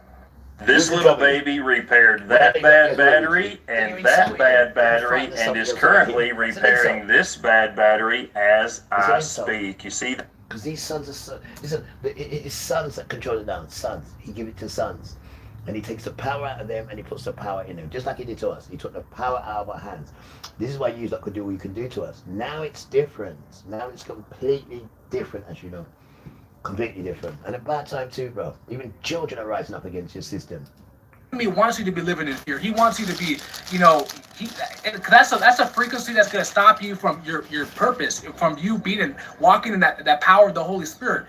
This little baby repaired that bad battery and that bad battery and is currently repairing this bad battery as I speak. You see? Because these sons are listen, it's sons that control it now. Sons. He gives it to sons. And he takes the power out of them and he puts the power in them. Just like he did to us. He took the power out of our hands. This is why you lot could do what you can do to us. Now it's different. Now it's completely different, as you know. Completely different. And at bad time too, bro. Even children are rising up against your system. He wants you to be living in fear. He wants you to be, that's a frequency that's going to stop you from your purpose, from you being and walking in that power of the Holy Spirit.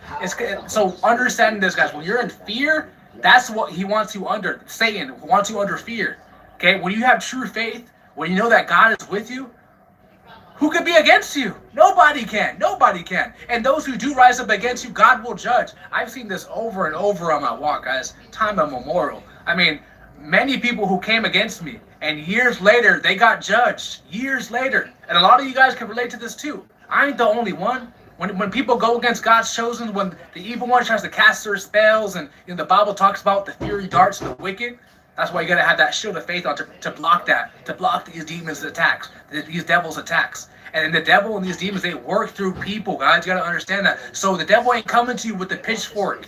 So understanding this, guys, when you're in fear, that's what he wants you under. Satan wants you under fear. Okay, when you have true faith, when you know that God is with you, who could be against you? Nobody can. Nobody can. And those who do rise up against you, God will judge. I've seen this over and over on my walk, guys. Time immemorial. I mean, many people who came against me, and years later, they got judged. Years later. And a lot of you guys can relate to this too. I ain't the only one. When people go against God's chosen, when the evil one tries to cast their spells, and the Bible talks about the fiery darts of the wicked, that's why you gotta have that shield of faith on to block that, to block these demons' attacks, these devils' attacks. And the devil and these demons, they work through people, guys. You gotta understand that. So the devil ain't coming to you with the pitchfork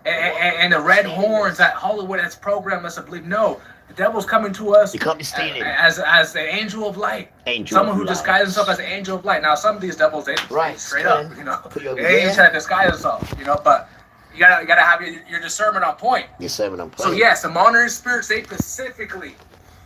and the red horns that Hollywood has programmed us to believe. No, the devil's coming to us as the angel of light. Someone who disguises himself as the angel of light. Now, some of these devils, they straight up, they ain't trying to disguise themselves, but you gotta have your discernment on point. Discernment on point. So yes, the monitoring spirits, they specifically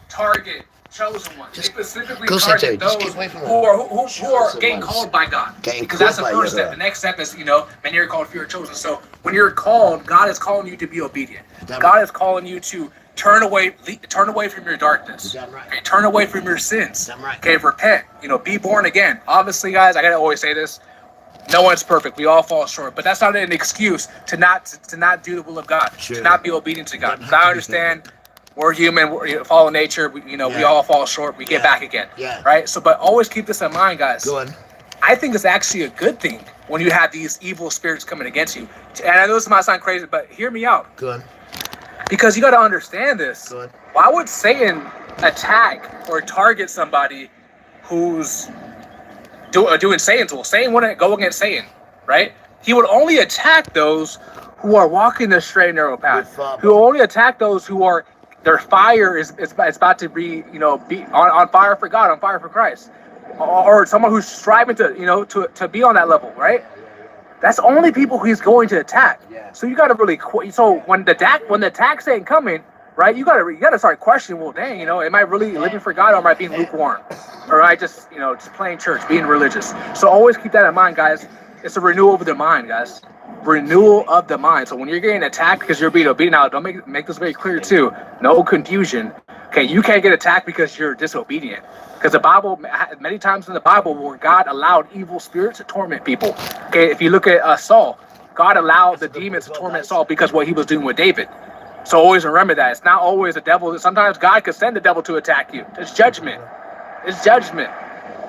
target chosen ones. They specifically target those who are getting called by God. Because that's the first step. The next step is, many are called, few are chosen. So when you're called, God is calling you to be obedient. God is calling you to turn away from your darkness. Okay, turn away from your sins. Okay, repent. Be born again. Obviously, guys, I gotta always say this. No one's perfect. We all fall short, but that's not an excuse to not do the will of God, to not be obedient to God. Because I understand we're human, we're fallen nature. We all fall short. We get back again, right? So, but always keep this in mind, guys. Go on. I think it's actually a good thing when you have these evil spirits coming against you. And I know this might sound crazy, but hear me out. Go on. Because you got to understand this. Go on. Why would Satan attack or target somebody who's doing Satan's will? Satan wouldn't go against Satan, right? He would only attack those who are walking the straight and narrow path. He will only attack those who are, their fire is about to be, be on fire for God, on fire for Christ, or someone who's striving to be on that level, right? That's only people he's going to attack. So you got to really, so when the attacks ain't coming, right? You gotta start questioning. Well, dang, am I really living for God, or am I being lukewarm, or am I just playing church, being religious? So always keep that in mind, guys. It's a renewal of the mind, guys. Renewal of the mind. So when you're getting attacked because you're being obedient, now don't make this very clear too. No confusion. Okay, you can't get attacked because you're disobedient. Because the Bible, many times in the Bible, where God allowed evil spirits to torment people. Okay, if you look at Saul, God allowed the demons to torment Saul because what he was doing with David. So always remember that. It's not always the devil. Sometimes God could send the devil to attack you. It's judgment. It's judgment.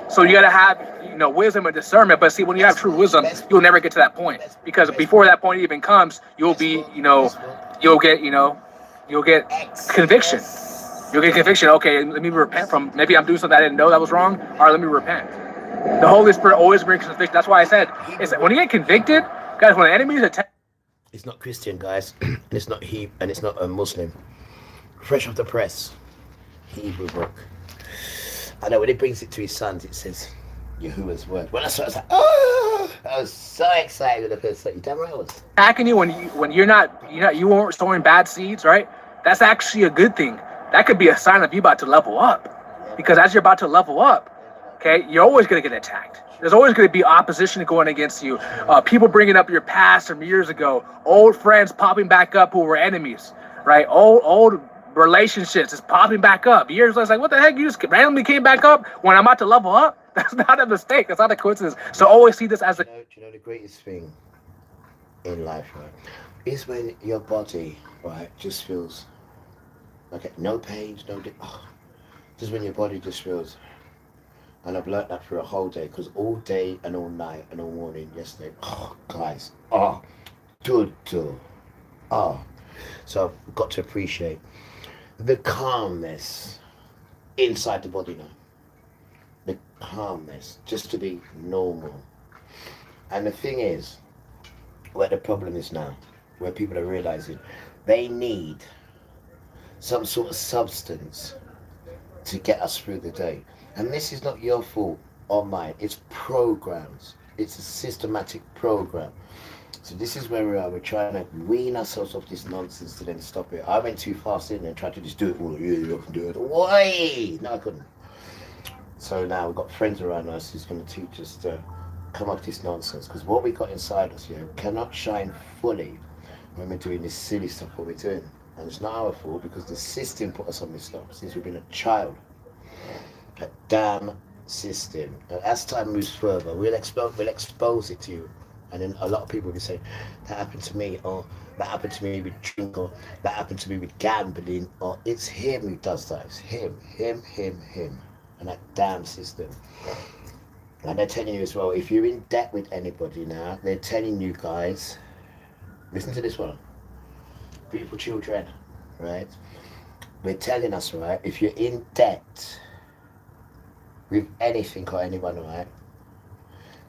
So you got to have, wisdom and discernment. But see, when you have true wisdom, you'll never get to that point. Because before that point even comes, you'll be, you'll get conviction. You'll get conviction. Okay, let me repent from, maybe I'm doing something I didn't know that was wrong. All right, let me repent. The Holy Spirit always brings conviction. That's why I said, when you get convicted, guys, when the enemies attack, it's not Christian, guys, and it's not and it's not a Muslim. Fresh off the press, Hebrew book. I know when it brings it to his sons, it says, Yahuwah's word. When I saw it, I was like, oh, I was so excited when I first saw it. You damn right I was. Attacking you when you weren't sowing bad seeds, right? That's actually a good thing. That could be a sign of you about to level up, because as you're about to level up, okay, you're always going to get attacked. There's always going to be opposition going against you. People bringing up your past from years ago, old friends popping back up who were enemies, right? Old relationships is popping back up. Years later, it's like, what the heck? You just randomly came back up when I'm about to level up? That's not a mistake. That's not a coincidence. So always see this as a... You know the greatest thing in life, right, is when your body, right, just feels okay, no pains, just when your body just feels. And I've learnt that for a whole day, because all day and all night and all morning yesterday, guys, so I've got to appreciate the calmness inside the body now. The calmness, just to be normal. And the thing is, where the problem is now, where people are realizing they need some sort of substance to get us through the day. And this is not your fault or mine, it's programs. It's a systematic program. So this is where we are. We're trying to wean ourselves off this nonsense to then stop it. I went too fast in and tried to just do it all. You can do it. Why? No, I couldn't. So now we've got friends around us who's going to teach us to come off this nonsense. Because what we got inside us here cannot shine fully when we're doing this silly stuff what we're doing. And it's not our fault, because the system put us on this stuff since we've been a child. A damn system. And as time moves further, we'll expose it to you. And then a lot of people will be saying, that happened to me, or that happened to me with drink, or that happened to me with gambling, or it's him who does that. It's him. And that damn system. And they're telling you as well, if you're in debt with anybody now, they're telling you guys, listen to this one. Beautiful children, right? We're telling us, right, if you're in debt with anything or anyone, right,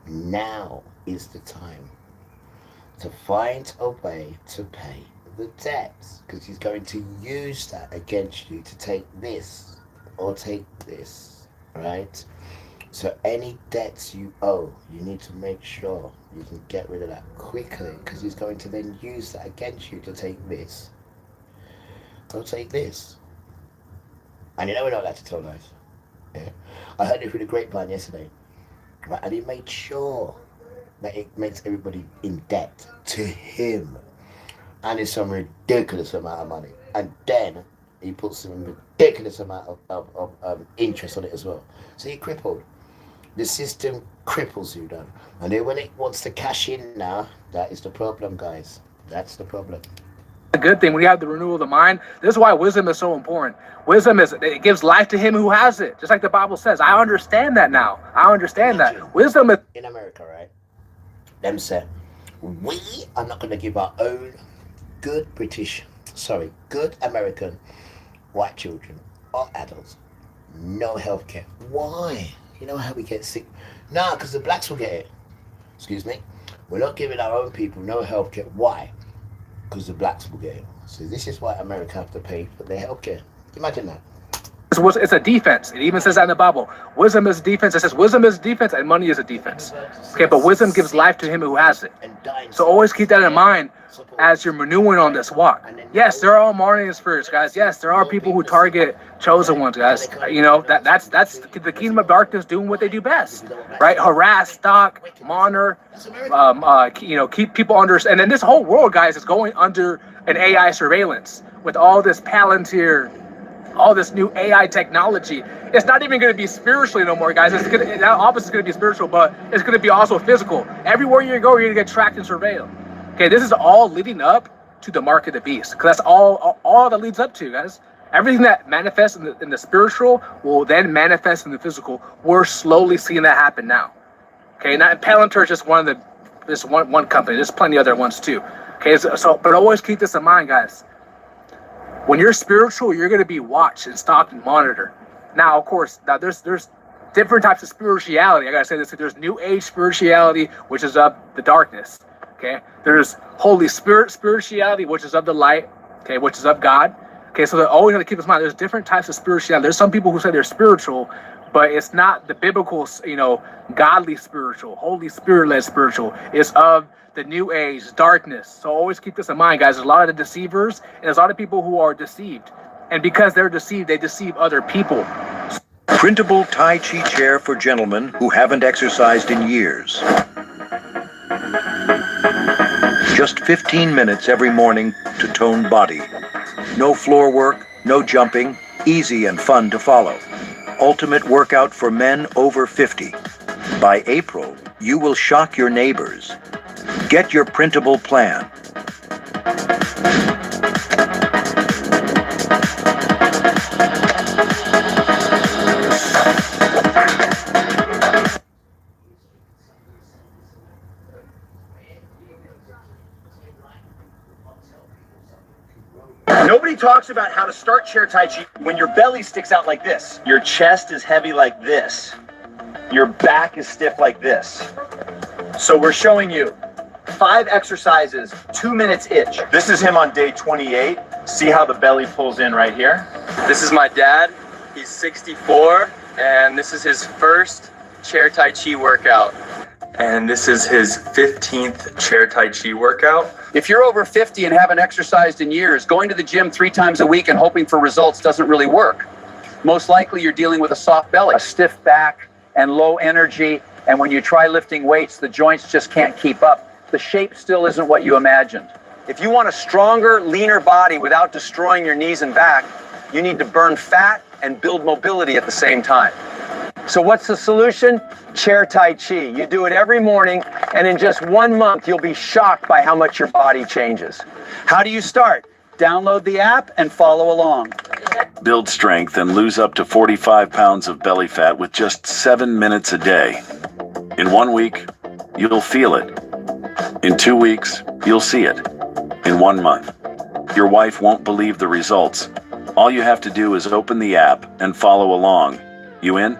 now is the time to find a way to pay the debts, because he's going to use that against you to take this or take this, right? So any debts you owe, you need to make sure you can get rid of that quickly, because he's going to then use that against you to take this or take this. And you know we're not allowed to tell lies. Yeah. I heard it through the grapevine yesterday, right? And he made sure that it makes everybody in debt to him, and it's some ridiculous amount of money, and then he puts some ridiculous amount of interest on it as well. So you're crippled. The system cripples you then, and then when it wants to cash in now, that is the problem, guys. That's the problem. A good thing when you have the renewal of the mind. This is why wisdom is so important. Wisdom it gives life to him who has it, just like the Bible says. I understand that now. I understand that. Wisdom is in America, right? Them said, we are not going to give our own good American white children or adults no health care. Why? You know how we get sick? No, because the blacks will get it. Excuse me. We're not giving our own people no health care. Why? Because the blacks will get it. So this is why America have to pay for their health care. Imagine that. It's a defense. It even says that in the Bible. Wisdom is defense. It says wisdom is defense and money is a defense. Okay, but wisdom gives life to him who has it. So always keep that in mind as you're renewing on this walk. Yes, there are monitoring spirits, guys. Yes, there are people who target chosen ones, guys. You know, that's the kingdom of darkness doing what they do best, right? Harass, stalk, monitor, keep people under. And then this whole world, guys, is going under an AI surveillance with all this Palantir, all this new AI technology. It's not even going to be spiritually no more, guys. That opposite is going to be spiritual, but it's going to be also physical. Everywhere you go, you're going to get tracked and surveilled. Okay, this is all leading up to the mark of the beast. Because that's all that leads up to, guys. Everything that manifests in the spiritual will then manifest in the physical. We're slowly seeing that happen now. Okay, not Palantir is just one company. There's plenty of other ones too. Okay, so but always keep this in mind, guys. When you're spiritual, you're going to be watched and stalked and monitored. Now, of course, there's different types of spirituality. I got to say this. There's New Age spirituality, which is of the darkness. Okay. There's Holy Spirit spirituality, which is of the light. Okay, which is of God. Okay, so they're always going to keep in mind. There's different types of spirituality. There's some people who say they're spiritual, but it's not the biblical, godly spiritual, Holy Spirit-led spiritual. It's of the new age, darkness. So always keep this in mind, guys. There's a lot of deceivers, and there's a lot of people who are deceived. And because they're deceived, they deceive other people. Printable Tai Chi chair for gentlemen who haven't exercised in years. Just 15 minutes every morning to tone body. No floor work, no jumping, easy and fun to follow. Ultimate workout for men over 50. By April, you will shock your neighbors. Get your printable plan. Nobody talks about how to start chair Tai Chi when your belly sticks out like this. Your chest is heavy like this. Your back is stiff like this. So we're showing you 5 exercises, 2 minutes each. This is him on day 28. See how the belly pulls in right here? This is my dad. He's 64, and this is his first chair Tai Chi workout. And this is his 15th chair Tai Chi workout. If you're over 50 and haven't exercised in years, going to the gym 3 times a week and hoping for results doesn't really work. Most likely you're dealing with a soft belly, a stiff back, and low energy. And when you try lifting weights, the joints just can't keep up. The shape still isn't what you imagined. If you want a stronger, leaner body without destroying your knees and back, you need to burn fat and build mobility at the same time. So what's the solution? Chair Tai Chi. You do it every morning, and in just 1 month, you'll be shocked by how much your body changes. How do you start? Download the app and follow along. Build strength and lose up to 45 pounds of belly fat with just 7 minutes a day. In 1 week, you'll feel it. In 2 weeks, you'll see it. In 1 month, your wife won't believe the results. All you have to do is open the app and follow along. You in?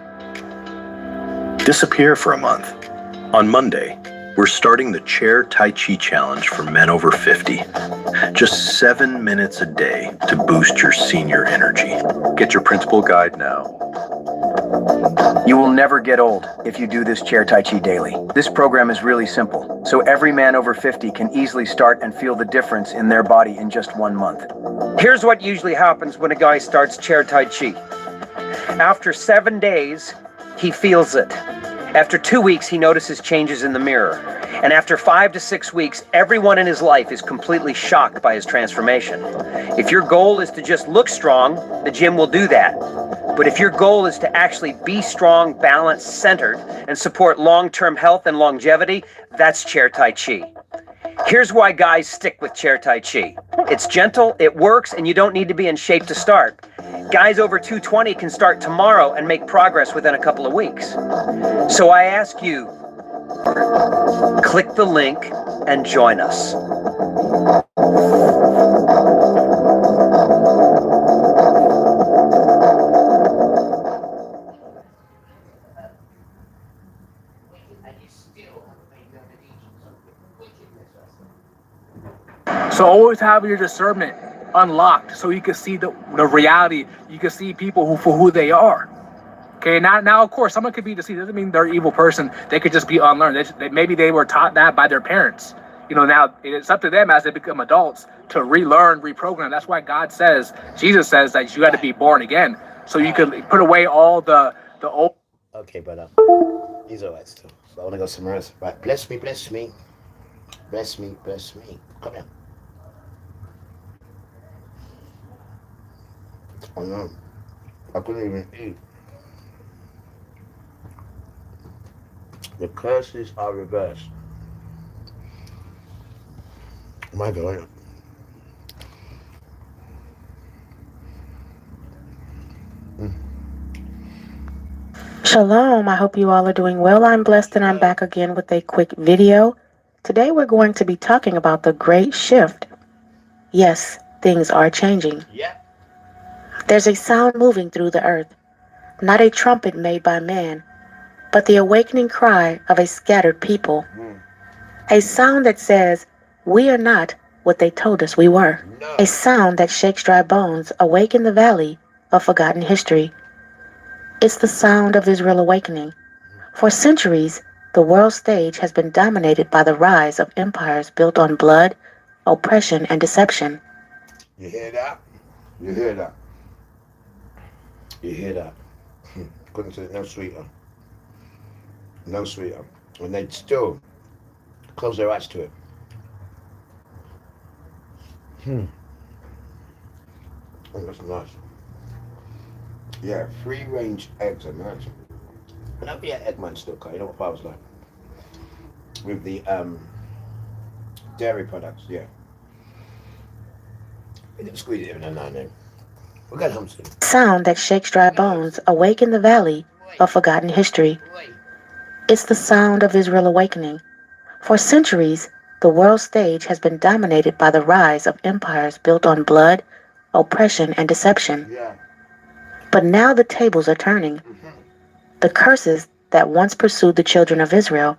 Disappear for a month. On Monday, we're starting the Chair Tai Chi Challenge for men over 50. Just 7 minutes a day to boost your senior energy. Get your printable guide now. You will never get old if you do this Chair Tai Chi daily. This program is really simple, so every man over 50 can easily start and feel the difference in their body in just 1 month. Here's what usually happens when a guy starts Chair Tai Chi. After 7 days, he feels it. After 2 weeks, he notices changes in the mirror. And after 5 to 6 weeks, everyone in his life is completely shocked by his transformation. If your goal is to just look strong, the gym will do that. But if your goal is to actually be strong, balanced, centered, and support long-term health and longevity, that's Chair Tai Chi. Here's why guys stick with Chair Tai Chi. It's gentle, it works, and you don't need to be in shape to start. Guys over 220 can start tomorrow and make progress within a couple of weeks. So I ask you, click the link and join us. So always have your discernment unlocked so you can see the reality. You can see people for who they are. Okay, now of course, someone could be deceived. Doesn't mean they're an evil person. They could just be unlearned. Maybe they were taught that by their parents. Now it's up to them as they become adults to relearn, reprogram. That's why God says, Jesus says that you got to be born again. So you can put away all the old. Okay, brother. He's alright still. But I want to go somewhere else. Right, bless me, bless me. Bless me, bless me. Come here. Oh no, I couldn't even eat. The curses are reversed. Oh my God. Shalom, I hope you all are doing well. I'm blessed and I'm back again with a quick video. Today we're going to be talking about the great shift. Yes, things are changing. Yeah. There's a sound moving through the earth, not a trumpet made by man, but the awakening cry of a scattered people. A sound that says, we are not what they told us we were. No. A sound that shakes dry bones awake in the valley of forgotten history. It's the sound of Israel awakening. For centuries, the world stage has been dominated by the rise of empires built on blood, oppression, and deception. You hear that? You hear that? You hear that? Couldn't say it no sweeter. No sweeter. And they'd still close their eyes to it. Oh, that's nice. Yeah, free range eggs are nice. And I'd be an Eggman still, you know what I was like? With the dairy products, yeah. We didn't squeeze it in now and then. We got home soon. Sound that shakes dry bones awake in the valley of forgotten history. It's the sound of Israel awakening. For centuries, the world stage has been dominated by the rise of empires built on blood, oppression, and deception. Yeah. But now the tables are turning. The curses that once pursued the children of Israel,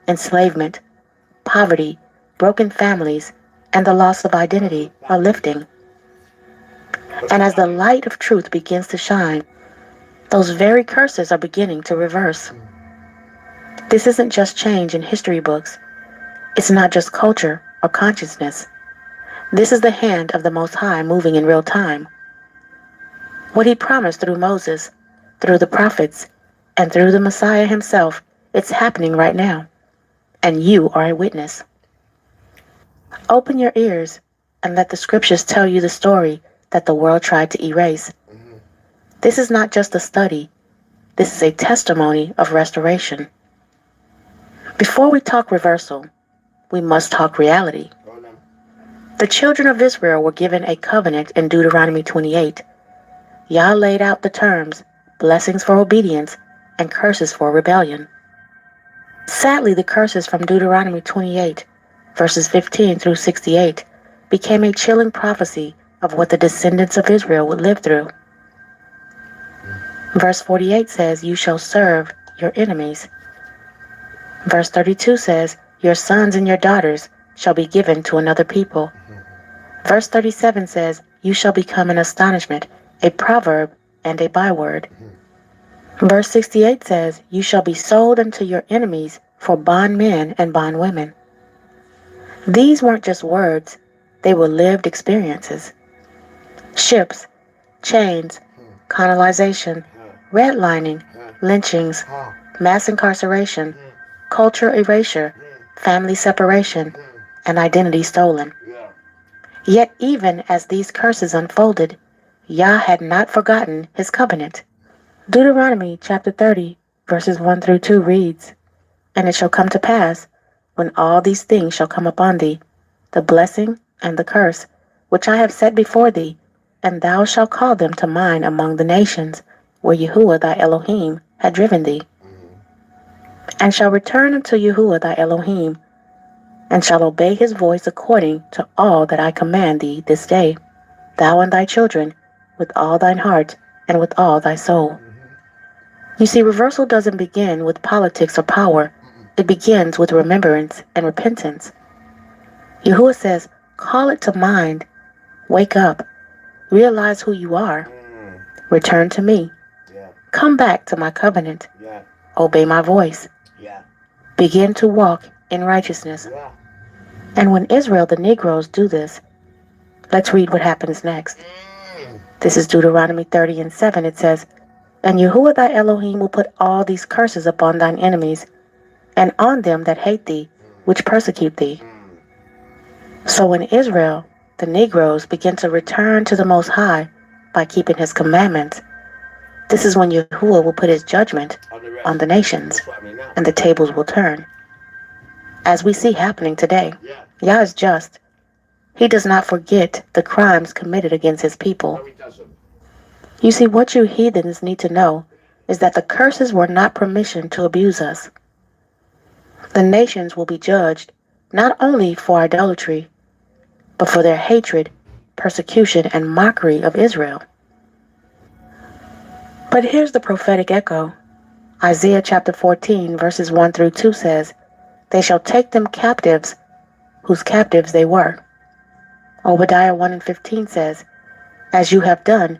enslavement, poverty, broken families, and the loss of identity, are lifting. And as the light of truth begins to shine, those very curses are beginning to reverse. This isn't just change in history books. It's not just culture or consciousness. This is the hand of the Most High moving in real time. What he promised through Moses, through the prophets, and through the Messiah himself, it's happening right now. And you are a witness. Open your ears and let the scriptures tell you the story that the world tried to erase. This is not just a study. This is a testimony of restoration. Before we talk reversal, we must talk reality. The children of Israel were given a covenant in Deuteronomy 28. Yah laid out the terms, blessings for obedience and curses for rebellion. Sadly, the curses from Deuteronomy 28, verses 15 through 68, became a chilling prophecy of what the descendants of Israel would live through. Verse 48 says, "You shall serve your enemies." Verse 32 says, "Your sons and your daughters shall be given to another people." Verse 37 says, "You shall become an astonishment, a proverb, and a byword." Verse 68 says, "You shall be sold unto your enemies for bondmen and bondwomen." These weren't just words, they were lived experiences. Ships, chains, colonization, redlining, lynchings, mass incarceration, culture erasure, family separation, and identity stolen. Yet even as these curses unfolded, Yah had not forgotten his covenant. Deuteronomy chapter 30, verses 1 through 2 reads, "And it shall come to pass, when all these things shall come upon thee, the blessing and the curse, which I have set before thee, and thou shalt call them to mind among the nations, where Yahuwah thy Elohim had driven thee. And shall return unto Yahuwah thy Elohim, and shall obey his voice according to all that I command thee this day, thou and thy children, with all thine heart and with all thy soul." You see, reversal doesn't begin with politics or power. It begins with remembrance and repentance. Yahuwah says, call it to mind, wake up, realize who you are, return to me, come back to my covenant, obey my voice, begin to walk in righteousness. And when Israel, the Negroes, do this, let's read what happens next. This is Deuteronomy 30 and 7. It says, "And Yahuwah thy Elohim will put all these curses upon thine enemies, and on them that hate thee, which persecute thee." So when Israel, the Negroes, begin to return to the Most High by keeping his commandments, this is when Yahuwah will put his judgment on the nations, and the tables will turn. As we see happening today, Yah is just. He does not forget the crimes committed against his people. You see, what you heathens need to know is that the curses were not permission to abuse us. The nations will be judged not only for idolatry, but for their hatred, persecution, and mockery of Israel. But here's the prophetic echo. Isaiah chapter 14, verses 1 through 2 says, "They shall take them captives, whose captives they were." Obadiah 1 and 15 says, "As you have done,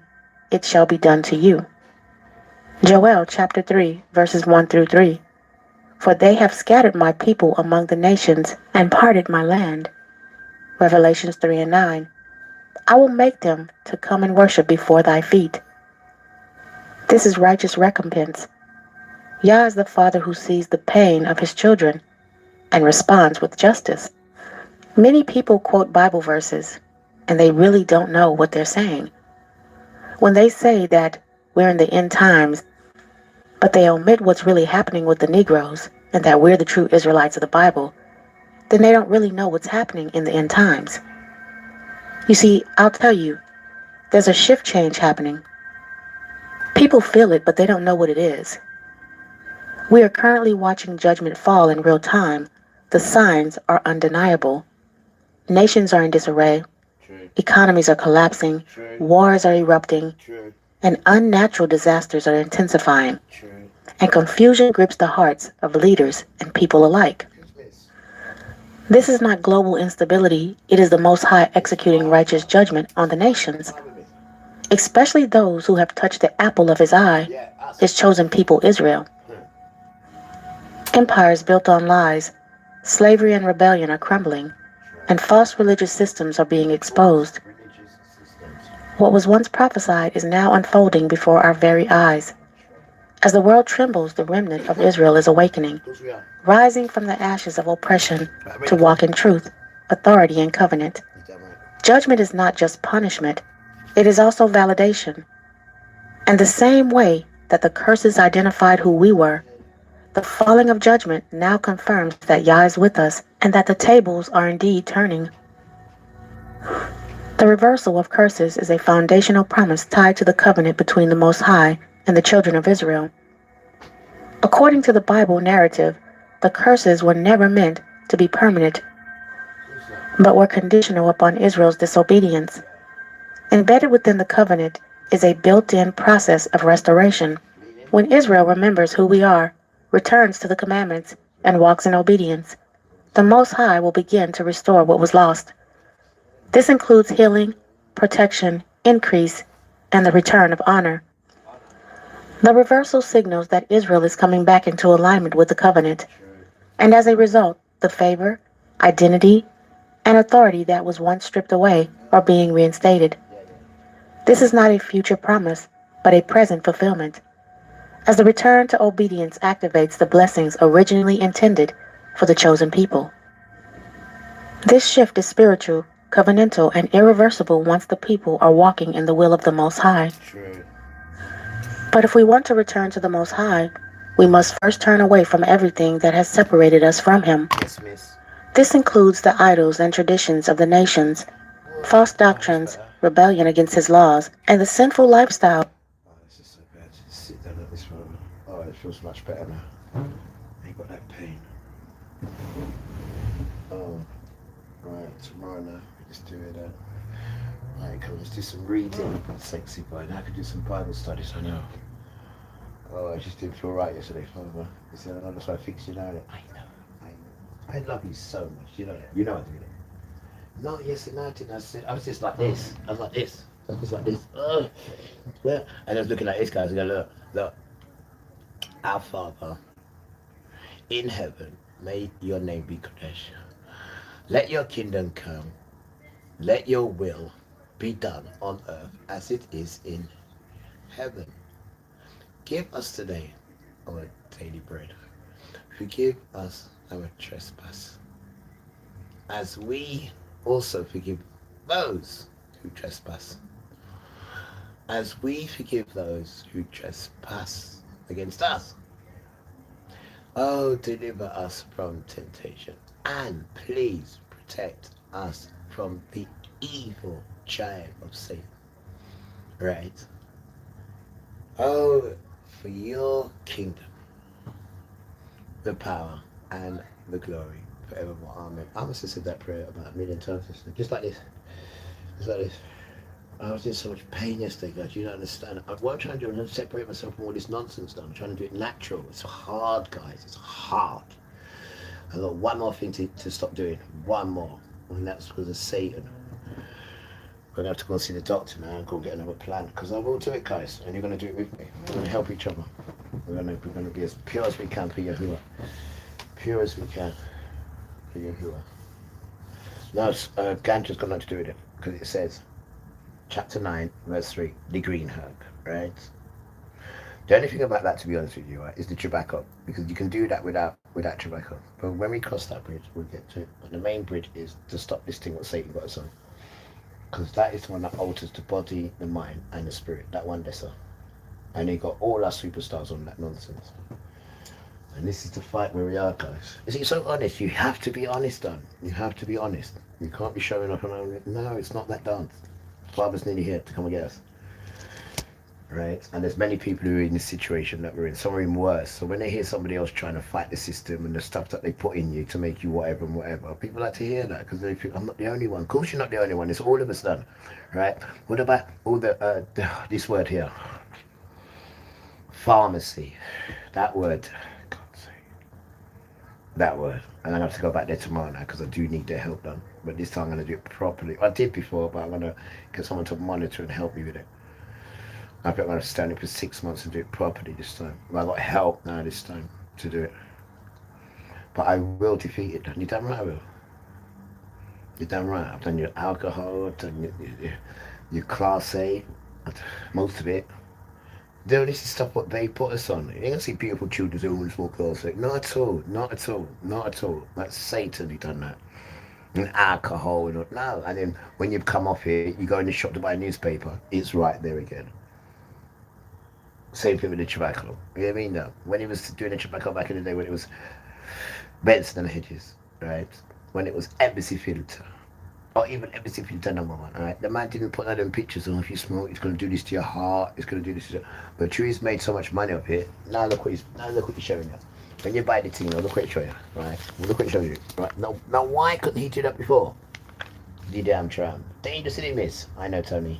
it shall be done to you." Joel chapter 3, verses 1 through 3. For they have scattered my people among the nations and parted my land. Revelations 3 and 9. I will make them to come and worship before thy feet. This is righteous recompense. Yah is the Father who sees the pain of his children and responds with justice. Many people quote Bible verses, and they really don't know what they're saying. When they say that we're in the end times, but they omit what's really happening with the Negroes and that we're the true Israelites of the Bible, then they don't really know what's happening in the end times. You see, I'll tell you, there's a shift change happening. People feel it, but they don't know what it is. We are currently watching judgment fall in real time. The signs are undeniable. Nations are in disarray. Economies are collapsing. Wars are erupting. And unnatural disasters are intensifying. And confusion grips the hearts of leaders and people alike. This is not global instability. It is the Most High executing righteous judgment on the nations, especially those who have touched the apple of his eye, his chosen people Israel. Empires built on lies, slavery and rebellion are crumbling, and false religious systems are being exposed. What was once prophesied is now unfolding before our very eyes. As the world trembles, the remnant of Israel is awakening, rising from the ashes of oppression to walk in truth, authority, and covenant. Judgment is not just punishment, it is also validation. And the same way that the curses identified who we were, the falling of judgment now confirms that Yah is with us and that the tables are indeed turning. The reversal of curses is a foundational promise tied to the covenant between the Most High and the children of Israel. According to the Bible narrative, the curses were never meant to be permanent, but were conditional upon Israel's disobedience. Embedded within the covenant is a built-in process of restoration. When Israel remembers who we are, returns to the commandments, and walks in obedience, the Most High will begin to restore what was lost. This includes healing, protection, increase, and the return of honor. The reversal signals that Israel is coming back into alignment with the covenant, and as a result, the favor, identity, and authority that was once stripped away are being reinstated. This is not a future promise, but a present fulfillment, as the return to obedience activates the blessings originally intended for the chosen people. This shift is spiritual, covenantal, and irreversible once the people are walking in the will of the Most High. But if we want to return to the Most High, we must first turn away from everything that has separated us from Him. This includes the idols and traditions of the nations, false doctrines, rebellion against His laws, and the sinful lifestyle. Oh, this is so bad. Just sit down at this moment. Oh, it feels much better now. I ain't got that pain. Oh, right, tomorrow now, we just do it. Right, come on, let's do some reading. Sexy boy. Now I could do some Bible studies, I know. Oh, I just didn't feel right yesterday, Father. You said, I know that's why I fixed you now. I know. I love you so much. You know that. You know I do that. No, yesterday night, I was just like this. I was like this. I was like this. Yeah. And I was looking at this guy. I was going, look. Our Father in heaven, may your name be Kodesh. Let your kingdom come. Let your will be done on earth as it is in heaven. Give us today our daily bread. Forgive us our trespass, as we also forgive those who trespass. As we forgive those who trespass against us. Oh, deliver us from temptation, and please protect us from the evil giant of Satan. Right? Oh, for your kingdom, the power and the glory forevermore. Amen. I must have said that prayer about 1 million times yesterday. Just like this. Just like this. I was in so much pain yesterday, guys. You don't understand. What I'm trying to do is separate myself from all this nonsense stuff. I'm trying to do it natural. It's hard, guys. It's hard. I've got one more thing to stop doing. One more. And that's because of Satan. gonna have to go and see the doctor now and go get another plan, because I will do it, guys, and you're gonna do it with me. We're gonna help each other. We're gonna be as pure as we can for Yahuwah. Pure as we can for Yahuwah. Now, Ganja's got nothing to do with it, because it says, chapter 9, verse 3, the green herb, right? The only thing about that, to be honest with you, right, is the tobacco, because you can do that without tobacco. But when we cross that bridge, we'll get to it. But the main bridge is to stop this thing what Satan got us on, because that is the one that alters the body, the mind, and the spirit. That one lesser, and he got all our superstars on that nonsense. And this is the fight where we are, guys. Is he so honest? You have to be honest, Don. You have to be honest. You can't be showing up and no, it's not that done. Father's nearly here to come and get us. Right? And there's many people who are in this situation that we're in. Some are even worse. So when they hear somebody else trying to fight the system and the stuff that they put in you to make you whatever and whatever, people like to hear that, because they feel, I'm not the only one. Of course you're not the only one. It's all of us done. Right? What about all this word here? Pharmacy. That word. That word, and I'm going to have to go back there tomorrow now, because I do need their help done, but this time I'm going to do it properly. I did before, but I'm going to get someone to monitor and help me with it. I think I'm going to stand it for 6 months and do it properly this time. I got help now this time to do it, but I will defeat it. You damn right I will. You damn right. I've done your alcohol, I've done your class A, most of it. Dude, this is stuff what they put us on. You ain't gonna see beautiful children who want to smoke class A. Not at all, not at all, not at all. That's Satan who done that. And alcohol and all. No, and then when you come off here, you go in the shop to buy a newspaper, it's right there again. Same thing with the tobacco. You know what I mean? No. When he was doing the tobacco back in the day, when it was Benson and Hedges, right? When it was Embassy Filter. Or even Embassy Filter #1, right? The man didn't put that in pictures on if you smoke, it's going to do this to your heart, it's going to do this to your... But Chewy's made so much money off it. Now look what he's showing you. When you buy the thing, look what it's showing you, right? Look what it's showing you, right? Now why couldn't he do that before? The damn tramp. Dangerous, didn't he, miss? I know, Tony.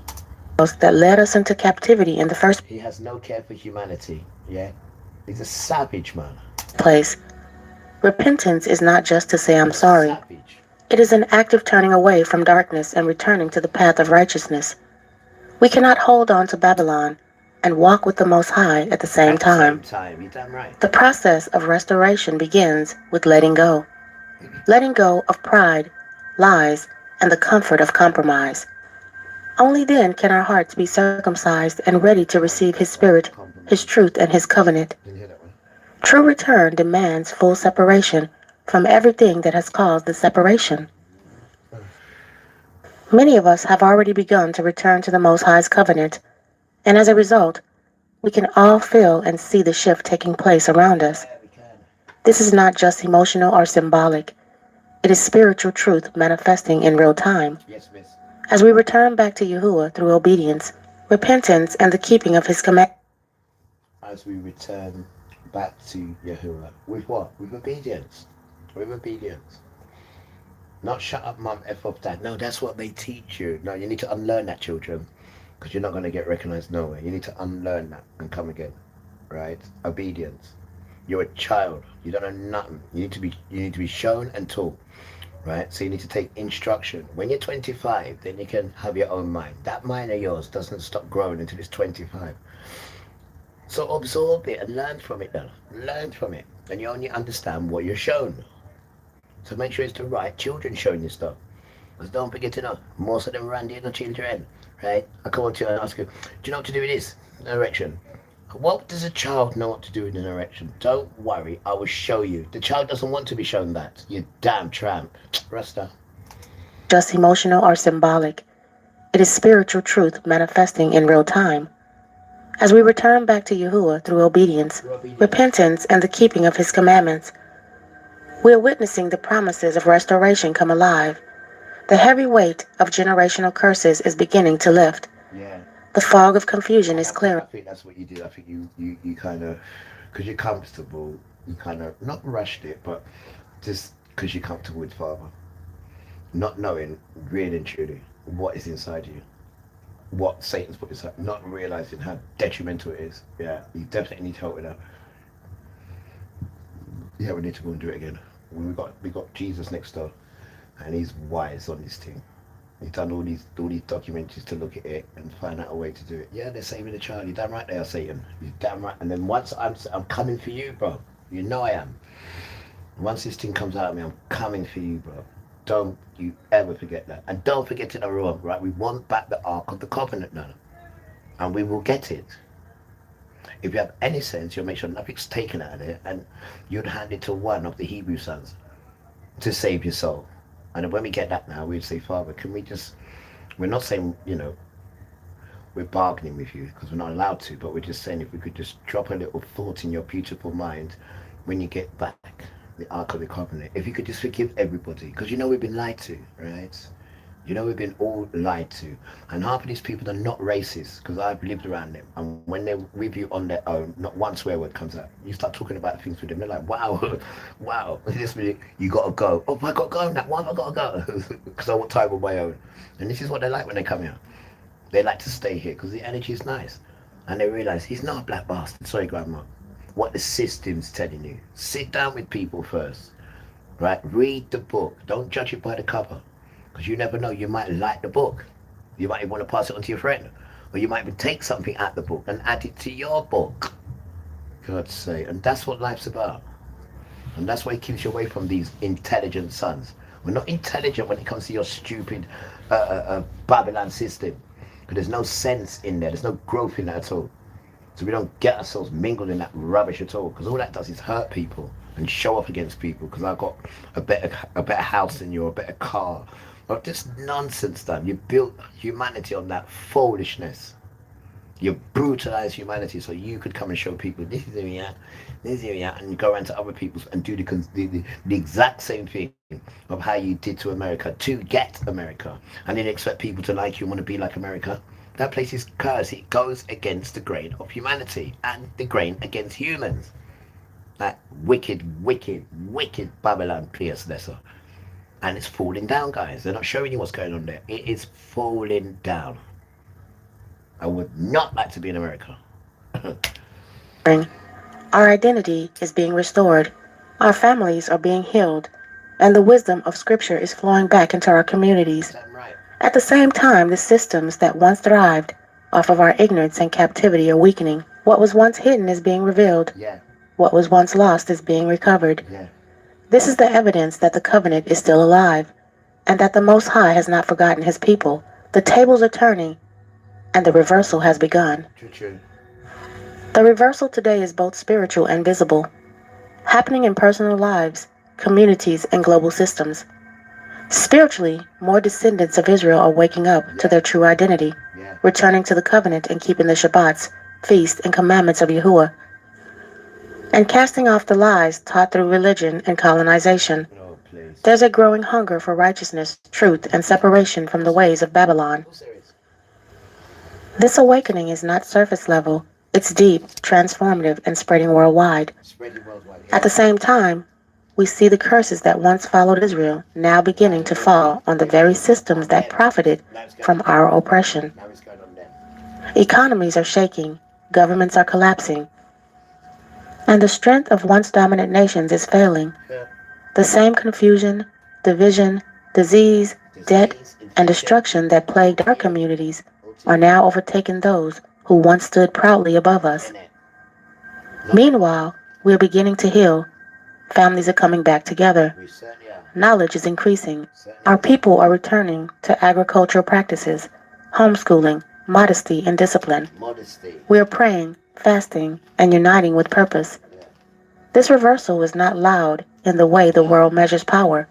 That led us into captivity in the first He has no care for humanity, yeah? He's a savage, man. place. Repentance is not just to say I'm sorry. It is an active turning away from darkness and returning to the path of righteousness. We cannot hold on to Babylon and walk with the Most High at the same time. You're damn right. The process of restoration begins with letting go. Letting go of pride, lies, and the comfort of compromise. Only then can our hearts be circumcised and ready to receive His Spirit, His truth, and His covenant. True return demands full separation from everything that has caused the separation. Many of us have already begun to return to the Most High's covenant, and as a result, we can all feel and see the shift taking place around us. This is not just emotional or symbolic. It is spiritual truth manifesting in real time. Yes, miss. As we return back to Yahuwah through obedience, repentance, and the keeping of His command. As we return back to Yahuwah, with what? With obedience. With obedience. Not shut up, mum, F off, dad. No, that's what they teach you. No, you need to unlearn that, children, because you're not going to get recognized nowhere. You need to unlearn that and come again, right? Obedience. You're a child. You don't know nothing. You need to be shown and taught, right? So you need to take instruction. When you're 25, then you can have your own mind. That mind of yours doesn't stop growing until it's 25. So absorb it and learn from it, then. Learn from it, and you only understand what you're shown. So make sure it's the right children showing you stuff. Because don't forget to know, most of them around here are children, right? I come up to you and ask you, do you know what to do with this? An erection. What does a child know what to do with an erection? Don't worry, I will show you. The child doesn't want to be shown that. You damn tramp. Rasta. Just emotional or symbolic. It is spiritual truth manifesting in real time. As we return back to Yahuwah through obedience, repentance, and the keeping of His commandments, we are witnessing the promises of restoration come alive. The heavy weight of generational curses is beginning to lift. Yeah. The fog of confusion is clearing. I think that's what you did. I think you kind of, because you're comfortable, you kind of, not rushed it, but just because you're comfortable with Father. Not knowing, really and truly, what is inside you. What Satan's put inside. Not realizing how detrimental it is. Yeah, you definitely need help with that. Yeah, we need to go and do it again. We got Jesus next door, and he's wise on this thing. He's done all these documentaries to look at it and find out a way to do it. Yeah, they're saving the child. You're damn right they are, Satan. You're damn right. And then once I'm coming for you, bro. You know I am. Once this thing comes out of me, I'm coming for you, bro. Don't you ever forget that. And don't forget it, wrong, right? We want back the Ark of the Covenant now. And we will get it. If you have any sense, you'll make sure nothing's taken out of it, and you'd hand it to one of the Hebrew sons to save your soul. And when we get that now, we'd say, Father, can we just, we're not saying, we're bargaining with you, because we're not allowed to, but we're just saying if we could just drop a little thought in your beautiful mind when you get back the Ark of the Covenant. If you could just forgive everybody, because we've been lied to, right? We've been all lied to. And half of these people are not racist, because I've lived around them. And when they're with you on their own, not one swear word comes out. You start talking about things with them, they're like, wow, wow, this minute, you got to go. Oh, I got to go now. Why have I got to go? Because I want time on my own. And this is what they like when they come here. They like to stay here because the energy is nice. And they realize he's not a black bastard. Sorry, Grandma. What the system's telling you. Sit down with people first, right? Read the book. Don't judge it by the cover. Because you never know, you might like the book. You might even want to pass it on to your friend. Or you might even take something out the book and add it to your book. God's sake. And that's what life's about. And that's why it keeps you away from these intelligent sons. We're not intelligent when it comes to your stupid Babylon system. Because there's no sense in there. There's no growth in that at all. So we don't get ourselves mingled in that rubbish at all. Because all that does is hurt people and show off against people. Because I've got a better house than you, or a better car. But just nonsense, done. You built humanity on that foolishness. You brutalized humanity so you could come and show people this is who we are, this is who we are, and you go around to other people and do the exact same thing of how you did to America to get America, and then expect people to like you and want to be like America. That place is cursed. It goes against the grain of humanity and the grain against humans. That wicked, wicked, wicked Babylon place, lesser. And it's falling down, guys. They're not showing you what's going on there. It is falling down. I would not like to be in America. Our identity is being restored. Our families are being healed. And the wisdom of Scripture is flowing back into our communities. At the same time, the systems that once thrived off of our ignorance and captivity are weakening. What was once hidden is being revealed. What was once lost is being recovered. This is the evidence that the covenant is still alive, and that the Most High has not forgotten his people. The tables are turning, and the reversal has begun. The reversal today is both spiritual and visible, happening in personal lives, communities, and global systems. Spiritually, more descendants of Israel are waking up to their true identity, returning to the covenant and keeping the Shabbats, feasts, and commandments of Yahuwah, and casting off the lies taught through religion and colonization. There's a growing hunger for righteousness, truth, and separation from the ways of Babylon. This awakening is not surface level. It's deep, transformative, and spreading worldwide. At the same time, we see the curses that once followed Israel now beginning to fall on the very systems that profited from our oppression. Economies are shaking, governments are collapsing, and the strength of once dominant nations is failing. The same confusion, division, disease, debt, and destruction that plagued our communities are now overtaking those who once stood proudly above us. Meanwhile, we are beginning to heal. Families are coming back together. Knowledge is increasing. Our people are returning to agricultural practices, homeschooling, modesty, and discipline. We are praying, fasting, and uniting with purpose. This reversal is not loud in the way the world measures power,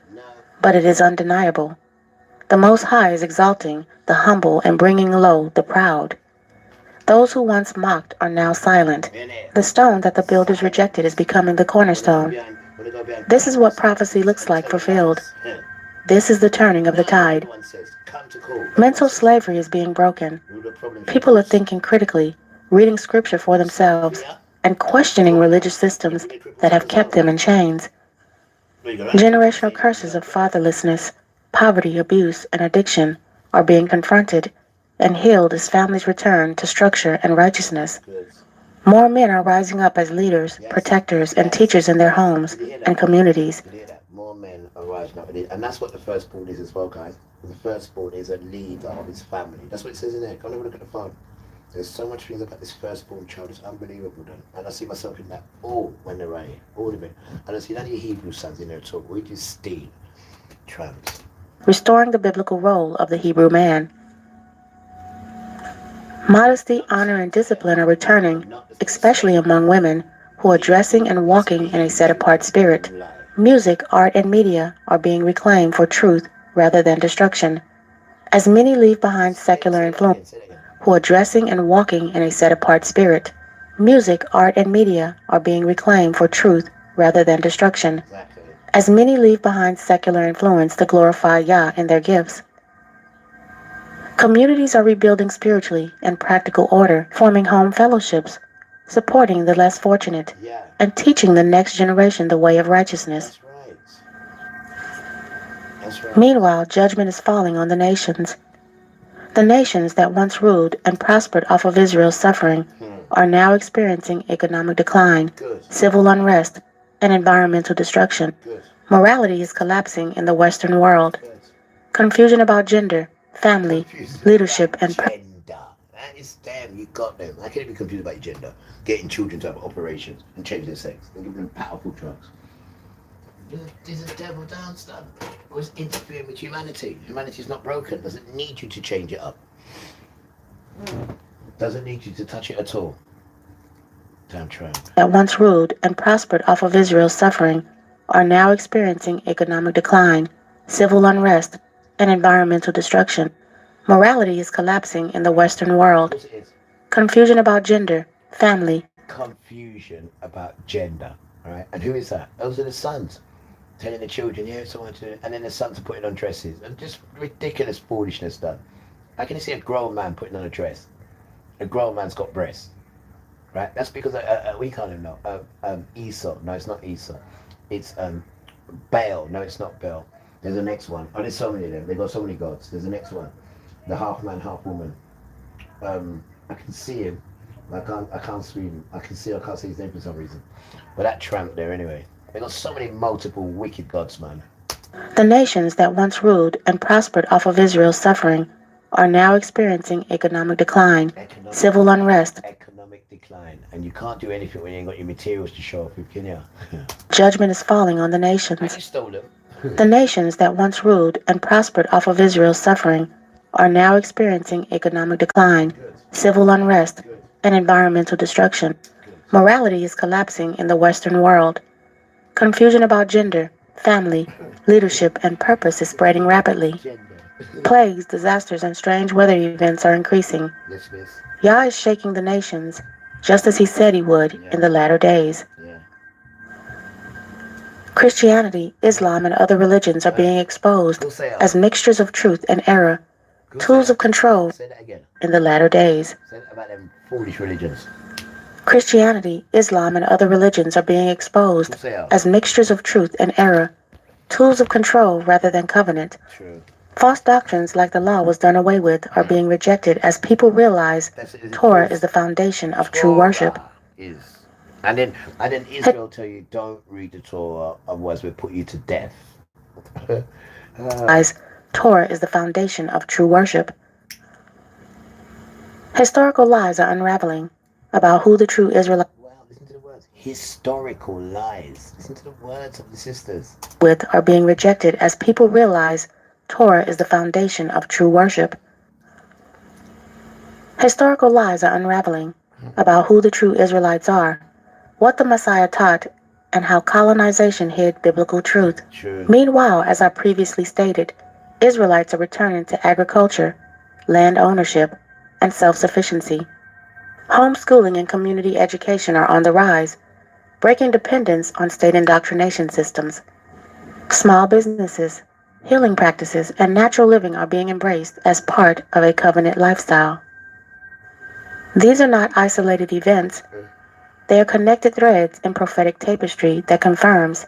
but it is undeniable. The Most High is exalting the humble and bringing low the proud. Those who once mocked are now silent. The stone that the builders rejected is becoming the cornerstone. This is what prophecy looks like fulfilled. This is the turning of the tide. Mental slavery is being broken. People are thinking critically, reading scripture for themselves, and questioning religious systems that have kept them in chains. Generational curses of fatherlessness, poverty, abuse, and addiction are being confronted and healed as families return to structure and righteousness. More men are rising up as leaders, protectors, and teachers in their homes and communities. More men are rising up. And that's what the first point is as well, guys. The firstborn is a leader of his family. That's what it says in there. Go and have a look at the phone. There's so much things about this firstborn child. It's unbelievable, then. And I see myself in that all when they're right here. All of it. I don't see none of your Hebrew sons in there at all. We just steal. Tramps. Restoring the biblical role of the Hebrew man. Modesty, honor, and discipline are returning, especially among women who are dressing and walking in a set-apart spirit. Music, art, and media are being reclaimed for truth rather than destruction. As many leave behind secular influence who are dressing and walking in a set-apart spirit, music, art, and media are being reclaimed for truth rather than destruction. As many leave behind secular influence to glorify Yah in their gifts. Communities are rebuilding spiritually in practical order, forming home fellowships, supporting the less fortunate, and teaching the next generation the way of righteousness. Meanwhile, judgment is falling on the nations. The nations that once ruled and prospered off of Israel's suffering are now experiencing economic decline, civil unrest, and environmental destruction. Morality is collapsing in the Western world. Confusion about gender, family, leadership, and That is them. You got them. I can't be confused about your gender. Getting children to have operations and change their sex and giving them powerful drugs. There's a devil down, son. Always interfering with humanity. Humanity's not broken. Doesn't need you to change it up. Doesn't need you to touch it at all. Damn tramp. That once ruled and prospered off of Israel's suffering are now experiencing economic decline, civil unrest, and environmental destruction. Morality is collapsing in the Western world. Confusion about gender, family. Confusion about gender. All right? And who is that? Those are the sons. Telling the children, yeah, someone to, and then the sons are putting on dresses. And just ridiculous foolishness done. How can you see a grown man putting on a dress? A grown man's got breasts. Right? That's because we can't even know. Esau. No, it's not Esau. It's Baal. No, it's not Baal. There's the next one. Oh, there's so many of them. They've got so many gods. There's the next one. The half man, half woman. I can see him. I can't see him. I can't see his name for some reason. But that tramp there anyway. They got so many multiple wicked gods, man. The nations that once ruled and prospered off of Israel's suffering are now experiencing economic decline, civil unrest. Economic decline. And you can't do anything when you ain't got your materials to show off with, can you? Judgment is falling on the nations. You stole them. The nations that once ruled and prospered off of Israel's suffering are now experiencing economic decline, civil unrest, and environmental destruction. Morality is collapsing in the Western world. Confusion about gender, family, leadership, and purpose is spreading rapidly. Plagues, disasters, and strange weather events are increasing. Yah is shaking the nations, just as he said he would in the latter days. Christianity, Islam, and other religions are being exposed as mixtures of truth and error, tools of control in the latter days. Say that about them foolish religions. Christianity, Islam, and other religions are being exposed as mixtures of truth and error, tools of control rather than covenant. False doctrines like the law was done away with are being rejected as people realize Torah is the foundation of true worship. And then Israel tell you, don't read the Torah, otherwise we'll put you to death. Torah is the foundation of true worship. Historical lies are unraveling about who the true Israelites Historical lies. Listen to the words of the sisters. Are being rejected as people realize Torah is the foundation of true worship. Historical lies are unraveling about who the true Israelites are, what the Messiah taught, and how colonization hid biblical truth. Meanwhile, as I previously stated, Israelites are returning to agriculture, land ownership, and self-sufficiency. Homeschooling and community education are on the rise, breaking dependence on state indoctrination systems. Small businesses, healing practices, and natural living are being embraced as part of a covenant lifestyle. These are not isolated events. They are connected threads in prophetic tapestry that confirms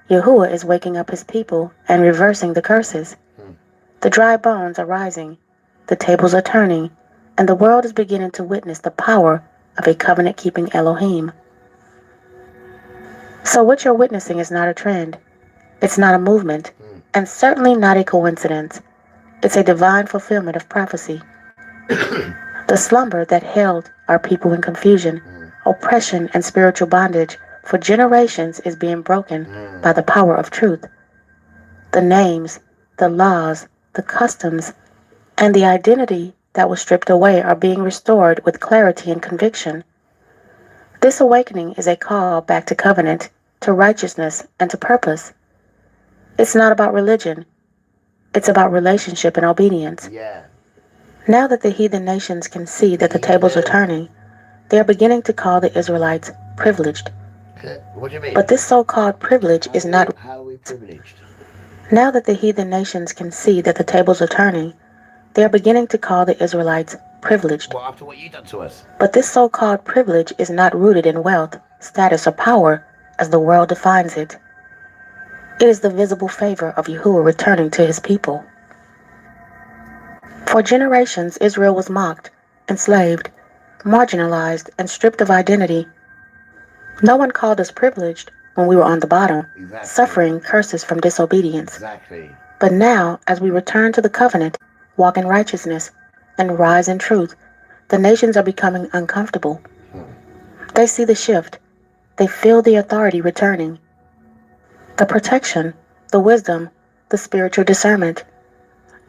Yahuwah is waking up his people and reversing the curses. The dry bones are rising, the tables are turning, and the world is beginning to witness the power of a covenant-keeping Elohim. So what you're witnessing is not a trend. It's not a movement, and certainly not a coincidence. It's a divine fulfillment of prophecy. The slumber that held our people in confusion, oppression, and spiritual bondage for generations is being broken by the power of truth. The names, the laws, the customs, and the identity that was stripped away are being restored with clarity and conviction. This awakening is a call back to covenant, to righteousness, and to purpose. It's not about religion. It's about relationship and obedience. Yeah. Now that the heathen nations can see that the tables are turning, they are beginning to call the Israelites privileged. What do you mean? But this so-called privilege is not... How are we privileged? Now that the heathen nations can see that the tables are turning, they are beginning to call the Israelites privileged. Well, after what you done to us. But this so-called privilege is not rooted in wealth, status, or power as the world defines it. It is the visible favor of Yahuwah returning to his people. For generations, Israel was mocked, enslaved, marginalized, and stripped of identity. No one called us privileged when we were on the bottom, suffering curses from disobedience. Exactly. But now, as we return to the covenant, walk in righteousness, and rise in truth, the nations are becoming uncomfortable. They see the shift. They feel the authority returning. The protection, the wisdom, the spiritual discernment.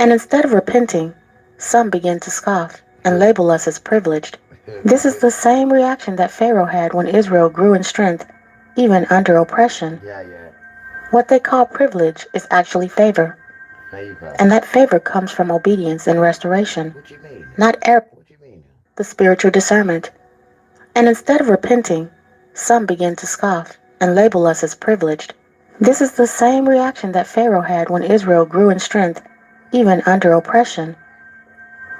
And instead of repenting, some begin to scoff and label us as privileged. This is the same reaction that Pharaoh had when Israel grew in strength, even under oppression. What they call privilege is actually favor. And that favor comes from obedience and restoration, not error, the spiritual discernment. And instead of repenting, some begin to scoff and label us as privileged. This is the same reaction that Pharaoh had when Israel grew in strength, even under oppression.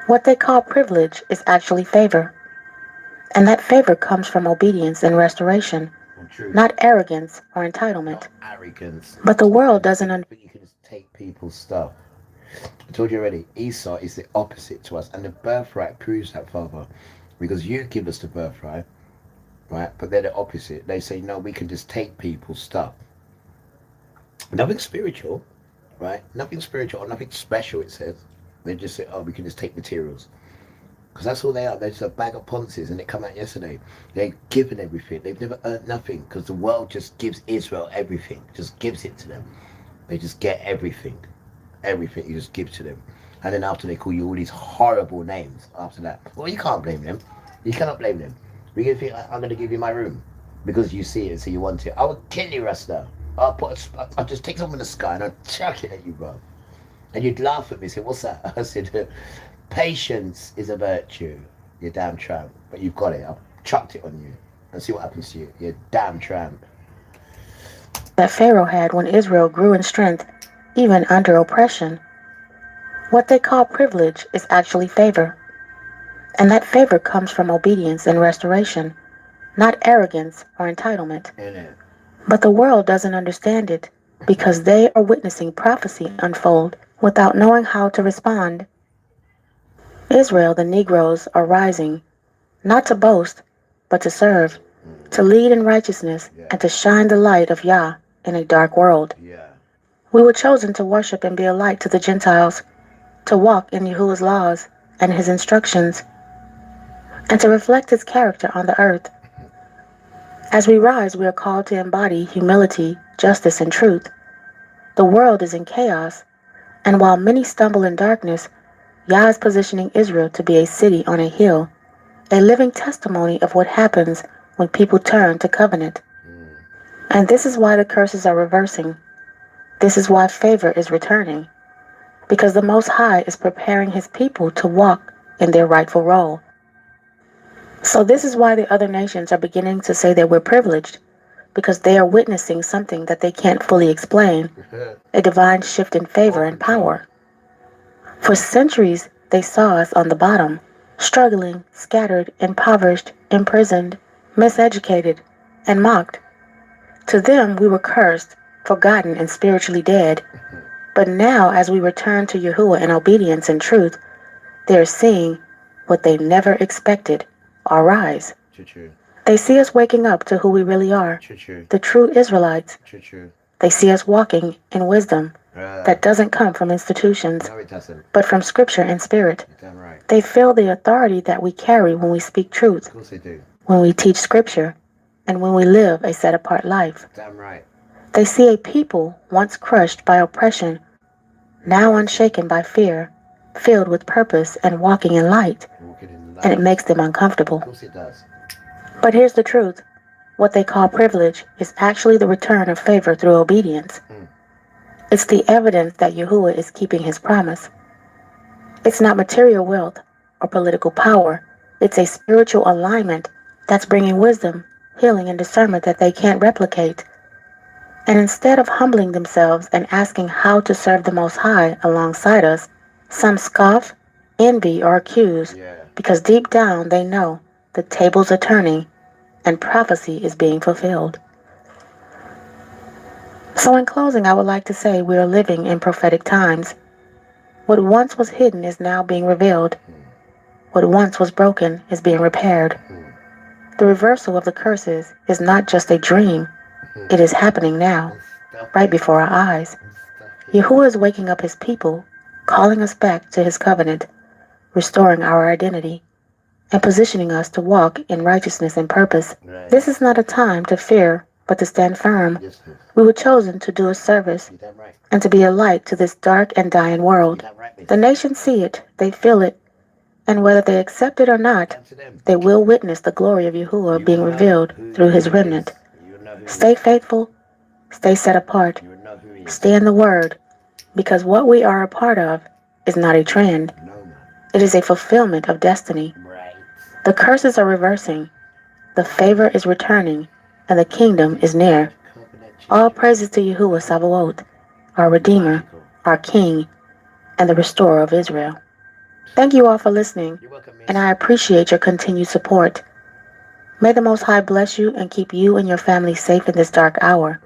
What they call privilege is actually favor. And that favor comes from obedience and restoration, not arrogance or entitlement. Arrogance. But the world doesn't understand. You can just take people's stuff. I told you already, Esau is the opposite to us, and the birthright proves that, Father, because you give us the birthright, right? But they're the opposite. They say, no, we can just take people's stuff. Nothing spiritual, right? Nothing spiritual or nothing special, it says. They just say, oh, we can just take materials. Because that's all they are. They're just a bag of ponces, and it came out yesterday. They're given everything. They've never earned nothing, because the world just gives Israel everything. Just gives it to them. They just get everything. Everything you just give to them. And then after they call you all these horrible names after that. Well, you can't blame them. You cannot blame them. You're going to think, I'm going to give you my room because you see it, so you want it. I will kill you, Rasta. I'll just take something in the sky and I'll chuck it at you, bro. And you'd laugh at me, say, what's that? I said, patience is a virtue, you damn tramp. But you've got it. I've chucked it on you. And see what happens to you, you damn tramp. That Pharaoh had when Israel grew in strength, even under oppression. What they call privilege is actually favor. And that favor comes from obedience and restoration, not arrogance or entitlement. But the world doesn't understand it because they are witnessing prophecy unfold without knowing how to respond. Israel, the Negroes, are rising, not to boast, but to serve, to lead in righteousness, and to shine the light of Yah in a dark world. We were chosen to worship and be a light to the Gentiles, to walk in Yahuwah's laws and his instructions, and to reflect his character on the earth. As we rise, we are called to embody humility, justice, and truth. The world is in chaos, and while many stumble in darkness, Yah is positioning Israel to be a city on a hill, a living testimony of what happens when people turn to covenant. And this is why the curses are reversing. This is why favor is returning, because the Most High is preparing his people to walk in their rightful role. So this is why the other nations are beginning to say that we're privileged, because they are witnessing something that they can't fully explain, a divine shift in favor and power. For centuries, they saw us on the bottom, struggling, scattered, impoverished, imprisoned, miseducated, and mocked. To them, we were cursed, forgotten, and spiritually dead. But now, as we return to Yahuwah in obedience and truth, they are seeing what they never expected, our rise. They see us waking up to who we really are, the true Israelites. They see us walking in wisdom, that doesn't come from institutions, No, it doesn't. but from scripture and spirit. Damn right. They feel the authority that we carry when we speak truth, Of course they do. when we teach scripture, and when we live a set-apart life. Damn right. They see a people once crushed by oppression, now unshaken by fear, filled with purpose and walking in light, and it makes them uncomfortable. Of course it does. But here's the truth. What they call privilege is actually the return of favor through obedience. It's the evidence that Yahuwah is keeping his promise. It's not material wealth or political power. It's a spiritual alignment that's bringing wisdom, healing, and discernment that they can't replicate. And instead of humbling themselves and asking how to serve the Most High alongside us, some scoff, envy, or accuse, because deep down they know the tables are turning and prophecy is being fulfilled. So in closing, I would like to say we are living in prophetic times. What once was hidden is now being revealed. What once was broken is being repaired. The reversal of the curses is not just a dream. It is happening now, right before our eyes. Yahuwah is waking up his people, calling us back to his covenant, restoring our identity, and positioning us to walk in righteousness and purpose. This is not a time to fear, but to stand firm. We were chosen to do a service and to be a light to this dark and dying world. The nations see it, they feel it, and whether they accept it or not, they will witness the glory of Yahuwah being revealed through his remnant. Stay faithful, stay set apart, stay in the Word, because what we are a part of is not a trend. It is a fulfillment of destiny. The curses are reversing, the favor is returning, and the kingdom is near. All praises to Yahuwah Sabaoth, our Redeemer, our King, and the Restorer of Israel. Thank you all for listening, and I appreciate your continued support. May the Most High bless you and keep you and your family safe in this dark hour.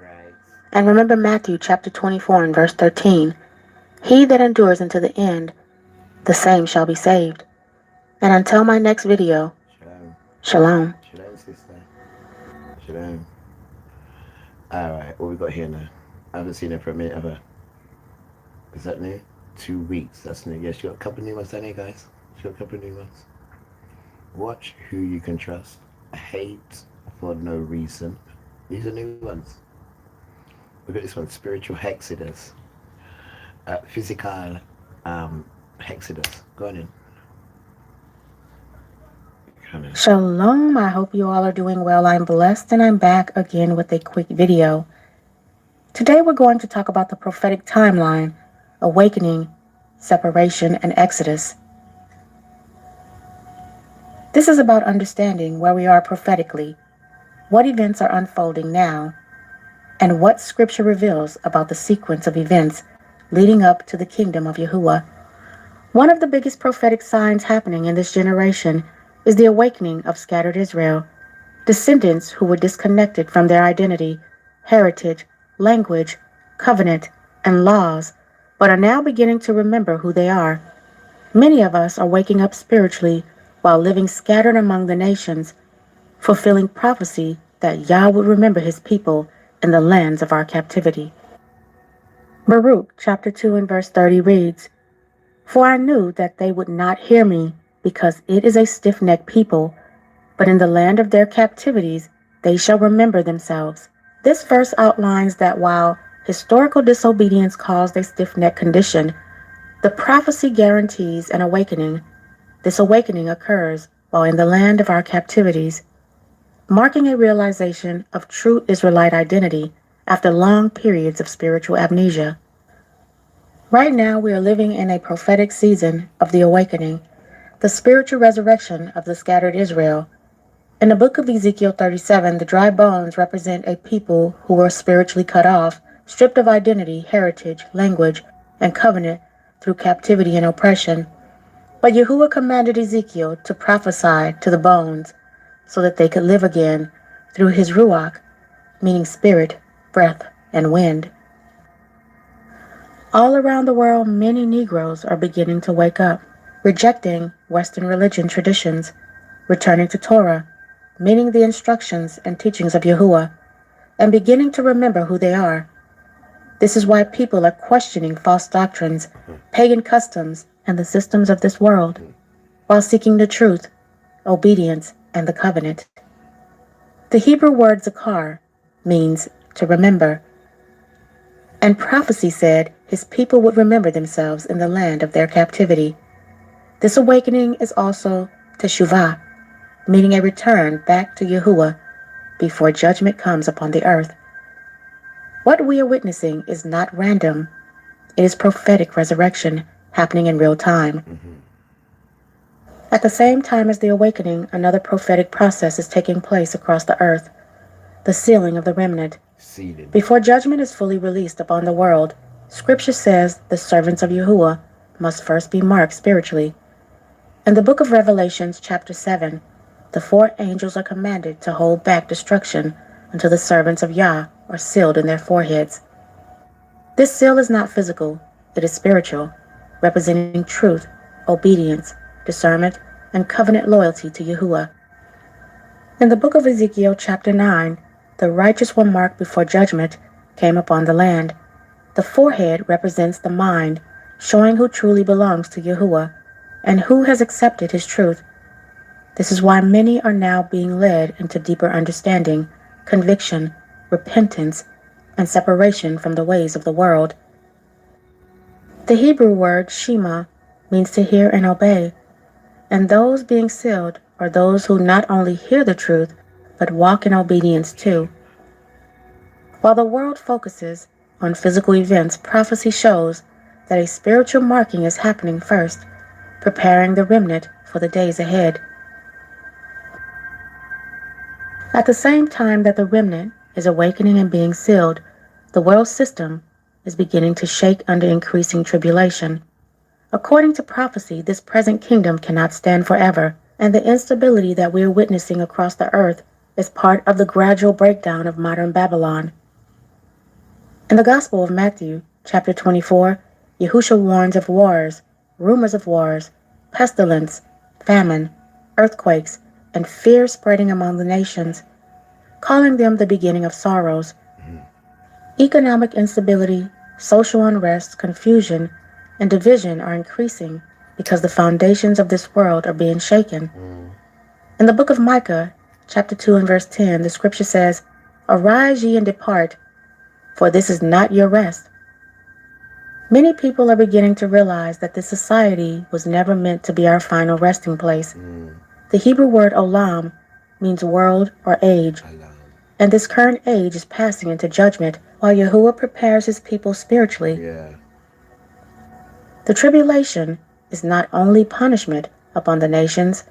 And remember Matthew chapter 24 and verse 13. He that endures unto the end, the same shall be saved. And until my next video, Shalom. Shalom, sister. Shalom. Alright, what we got here now? I haven't seen her for a minute, have I? Is that new? 2 weeks, that's new. Yeah, she got a couple new ones, don't you guys? She got a couple new ones. Watch Who You Can Trust. Hate for No Reason. These are new ones. We've got this one, Spiritual Hexodus. Physical Hexodus. Go on in. Shalom, I hope you all are doing well. I'm blessed and I'm back again with a quick video. Today we're going to talk about the prophetic timeline, awakening, separation, and exodus. This is about understanding where we are prophetically, what events are unfolding now, and what scripture reveals about the sequence of events leading up to the kingdom of Yahuwah. One of the biggest prophetic signs happening in this generation is the awakening of scattered Israel, descendants who were disconnected from their identity, heritage, language, covenant, and laws, but are now beginning to remember who they are. Many of us are waking up spiritually while living scattered among the nations, fulfilling prophecy that Yah would remember his people in the lands of our captivity. Baruch chapter 2 and verse 30 reads, For I knew that they would not hear me, because it is a stiff-necked people, but in the land of their captivities they shall remember themselves. This verse outlines that while historical disobedience caused a stiff-necked condition, the prophecy guarantees an awakening. This awakening occurs while in the land of our captivities, marking a realization of true Israelite identity after long periods of spiritual amnesia. Right now we are living in a prophetic season of the awakening, the spiritual resurrection of the scattered Israel. In the book of Ezekiel 37, the dry bones represent a people who were spiritually cut off, stripped of identity, heritage, language, and covenant through captivity and oppression. But Yahuwah commanded Ezekiel to prophesy to the bones so that they could live again through his Ruach, meaning spirit, breath, and wind. All around the world, many Negroes are beginning to wake up, rejecting Western religion traditions, returning to Torah, meaning the instructions and teachings of Yahuwah, and beginning to remember who they are. This is why people are questioning false doctrines, pagan customs, and the systems of this world, while seeking the truth, obedience, and the covenant. The Hebrew word zakar means to remember, and prophecy said his people would remember themselves in the land of their captivity. This awakening is also teshuvah, meaning a return back to Yahuwah before judgment comes upon the earth. What we are witnessing is not random. It is prophetic resurrection happening in real time. At the same time as the awakening, another prophetic process is taking place across the earth, the sealing of the remnant. Before judgment is fully released upon the world, Scripture says the servants of Yahuwah must first be marked spiritually. In the book of Revelations, chapter 7, the 4 angels are commanded to hold back destruction until the servants of Yah are sealed in their foreheads. This seal is not physical, it is spiritual, representing truth, obedience, discernment, and covenant loyalty to Yahuwah. In the book of Ezekiel, chapter 9, the righteous one marked before judgment came upon the land. The forehead represents the mind, showing who truly belongs to Yahuwah and who has accepted his truth. This is why many are now being led into deeper understanding, conviction, repentance, and separation from the ways of the world. The Hebrew word Shema means to hear and obey, and those being sealed are those who not only hear the truth, but walk in obedience too. While the world focuses on physical events, prophecy shows that a spiritual marking is happening first, preparing the remnant for the days ahead. At the same time that the remnant is awakening and being sealed, the world system is beginning to shake under increasing tribulation. According to prophecy, this present kingdom cannot stand forever, and the instability that we are witnessing across the earth is part of the gradual breakdown of modern Babylon. In the Gospel of Matthew, chapter 24, Yahushua warns of wars, rumors of wars, pestilence, famine, earthquakes, and fear spreading among the nations, calling them the beginning of sorrows. Economic instability, social unrest, confusion, and division are increasing because the foundations of this world are being shaken. In the book of Micah, chapter 2 and verse 10, the scripture says, "Arise ye and depart, for this is not your rest." Many people are beginning to realize that this society was never meant to be our final resting place. The Hebrew word olam means world or age, and this current age is passing into judgment while Yahuwah prepares his people spiritually. The tribulation is not only punishment upon the nations,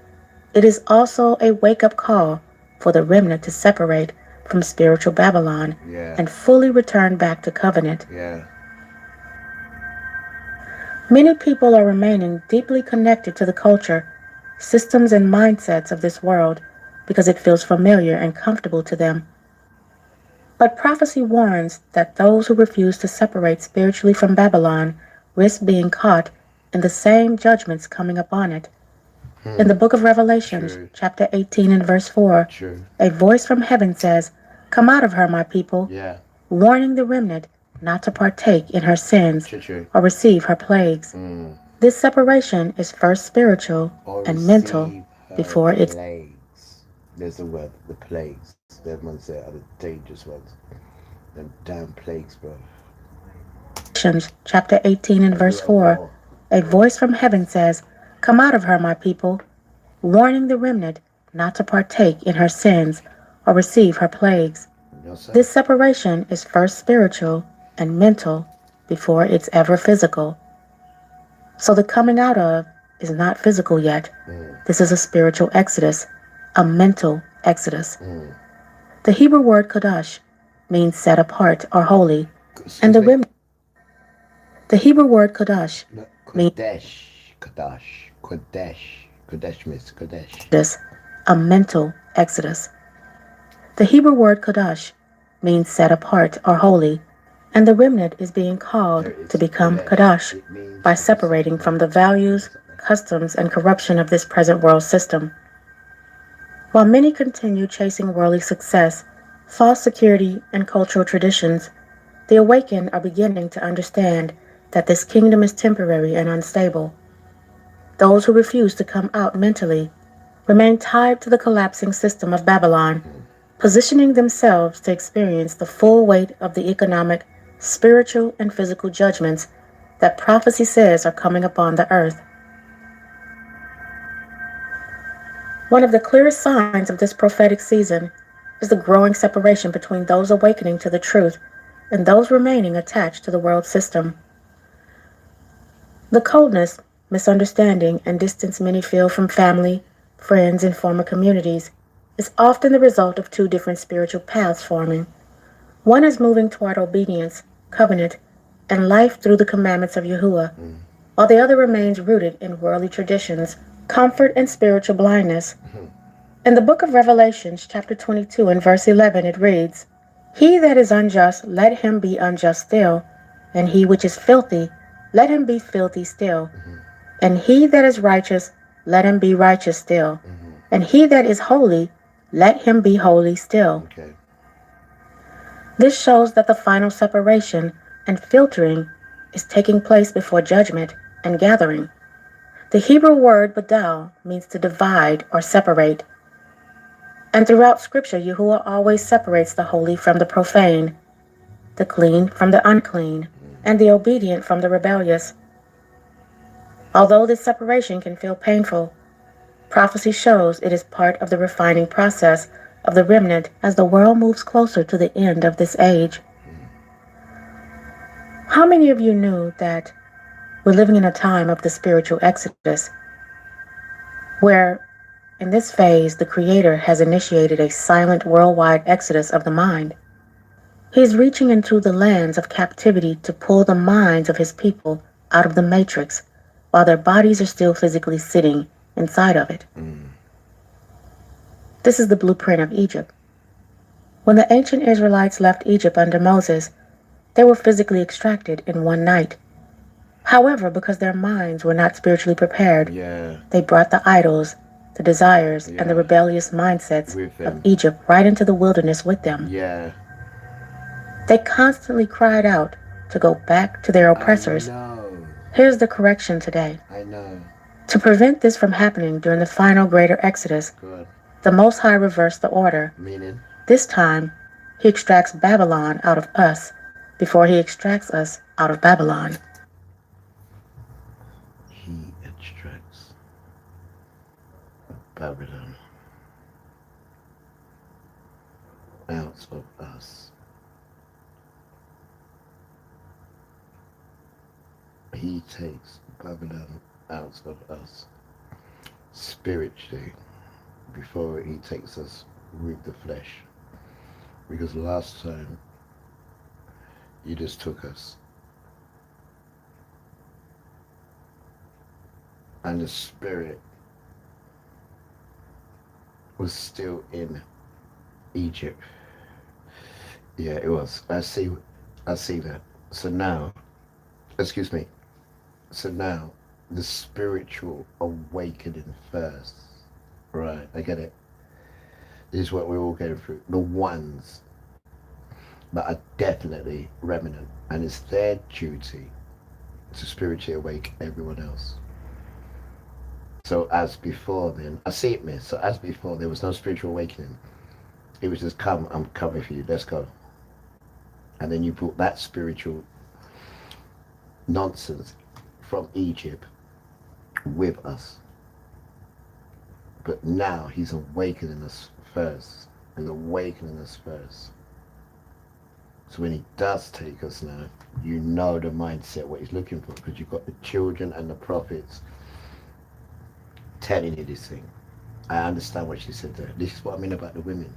it is also a wake-up call for the remnant to separate from spiritual Babylon and fully return back to covenant. Many people are remaining deeply connected to the culture, systems, and mindsets of this world because it feels familiar and comfortable to them. But prophecy warns that those who refuse to separate spiritually from Babylon risk being caught in the same judgments coming upon it. In the book of Revelations, chapter 18 and verse 4, a voice from heaven says, "Come out of her, my people," warning the remnant not to partake in her sins or receive her plagues. This separation is first spiritual and mental before it's... There's the word, the plagues. The ones that are the dangerous ones. Them damn plagues, bro. Chapter 18 and verse 4, a voice from heaven says, "Come out of her, my people," warning the remnant not to partake in her sins or receive her plagues. This separation is first spiritual and mental before it's ever physical. So the coming out of is not physical yet. This is a spiritual exodus, a mental exodus. The Hebrew word Kodash means set apart or holy, and the remnant. The Hebrew word Kodash means a mental exodus. The Hebrew word Kodash means set apart or holy, and the remnant is being called to become Kodash by separating from the values, customs, and corruption of this present world system. While many continue chasing worldly success, false security, and cultural traditions, The awakened are beginning to understand that this kingdom is temporary and unstable. Those who refuse to come out mentally remain tied to the collapsing system of Babylon, positioning themselves to experience the full weight of the economic, spiritual, and physical judgments that prophecy says are coming upon the earth. One of the clearest signs of this prophetic season is the growing separation between those awakening to the truth and those remaining attached to the world system. The coldness, misunderstanding, and distance many feel from family, friends, and former communities is often the result of two different spiritual paths forming. One is moving toward obedience, covenant, and life through the commandments of Yahuwah, while the other remains rooted in worldly traditions, comfort, and spiritual blindness. In the book of Revelations, chapter 22 and verse 11, it reads, "He that is unjust, let him be unjust still, and he which is filthy, let him be filthy still. And he that is righteous, let him be righteous still. And he that is holy, let him be holy still." Okay. This shows that the final separation and filtering is taking place before judgment and gathering. The Hebrew word badal means to divide or separate. And throughout Scripture, Yahuwah always separates the holy from the profane, the clean from the unclean, and the obedient from the rebellious. Although this separation can feel painful, prophecy shows it is part of the refining process of the remnant as the world moves closer to the end of this age. How many of you knew that we're living in a time of the spiritual exodus, where in this phase the Creator has initiated a silent worldwide exodus of the mind? He is reaching into the lands of captivity to pull the minds of his people out of the matrix, while their bodies are still physically sitting inside of it. This is the blueprint of Egypt. When the ancient Israelites left Egypt under Moses, they were physically extracted in one night. However, because their minds were not spiritually prepared, they brought the idols, the desires, and the rebellious mindsets of Egypt right into the wilderness with them. They constantly cried out to go back to their oppressors. Here's the correction today. To prevent this from happening during the final greater exodus, the Most High reversed the order. This time, he extracts Babylon out of us before he extracts us out of Babylon. He extracts Babylon out of us. He takes Babylon out of us spiritually before he takes us with the flesh. Because last time you just took us and the spirit was still in Egypt. Yeah, it was. I see that. So now, excuse me. So now, the spiritual awakening first. Right, I get it. This is what we're all going through. The ones that are definitely remnant. And it's their duty to spiritually awake everyone else. So as before then, I see it, miss. So as before, there was no spiritual awakening. It was just, come, I'm coming for you, let's go. And then you brought that spiritual nonsense from Egypt with us. But now he's awakening us first. He's awakening us first. So when he does take us now, you know the mindset, what he's looking for, because you've got the children and the prophets telling you this thing. I understand what she said there. This is what I mean about the women.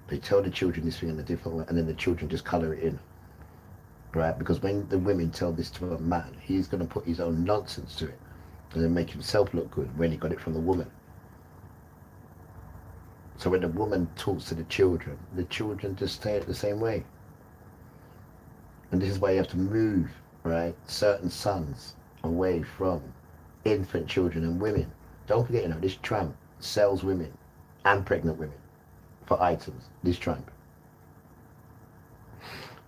They tell the children this thing in a different way, and then the children just colour it in. Right? Because when the women tell this to a man, he's going to put his own nonsense to it and then make himself look good when he got it from the woman. So when the woman talks to the children just stay it the same way. And this is why you have to move, right, certain sons away from infant children and women. Don't forget, you know, this tramp sells women and pregnant women for items, this tramp.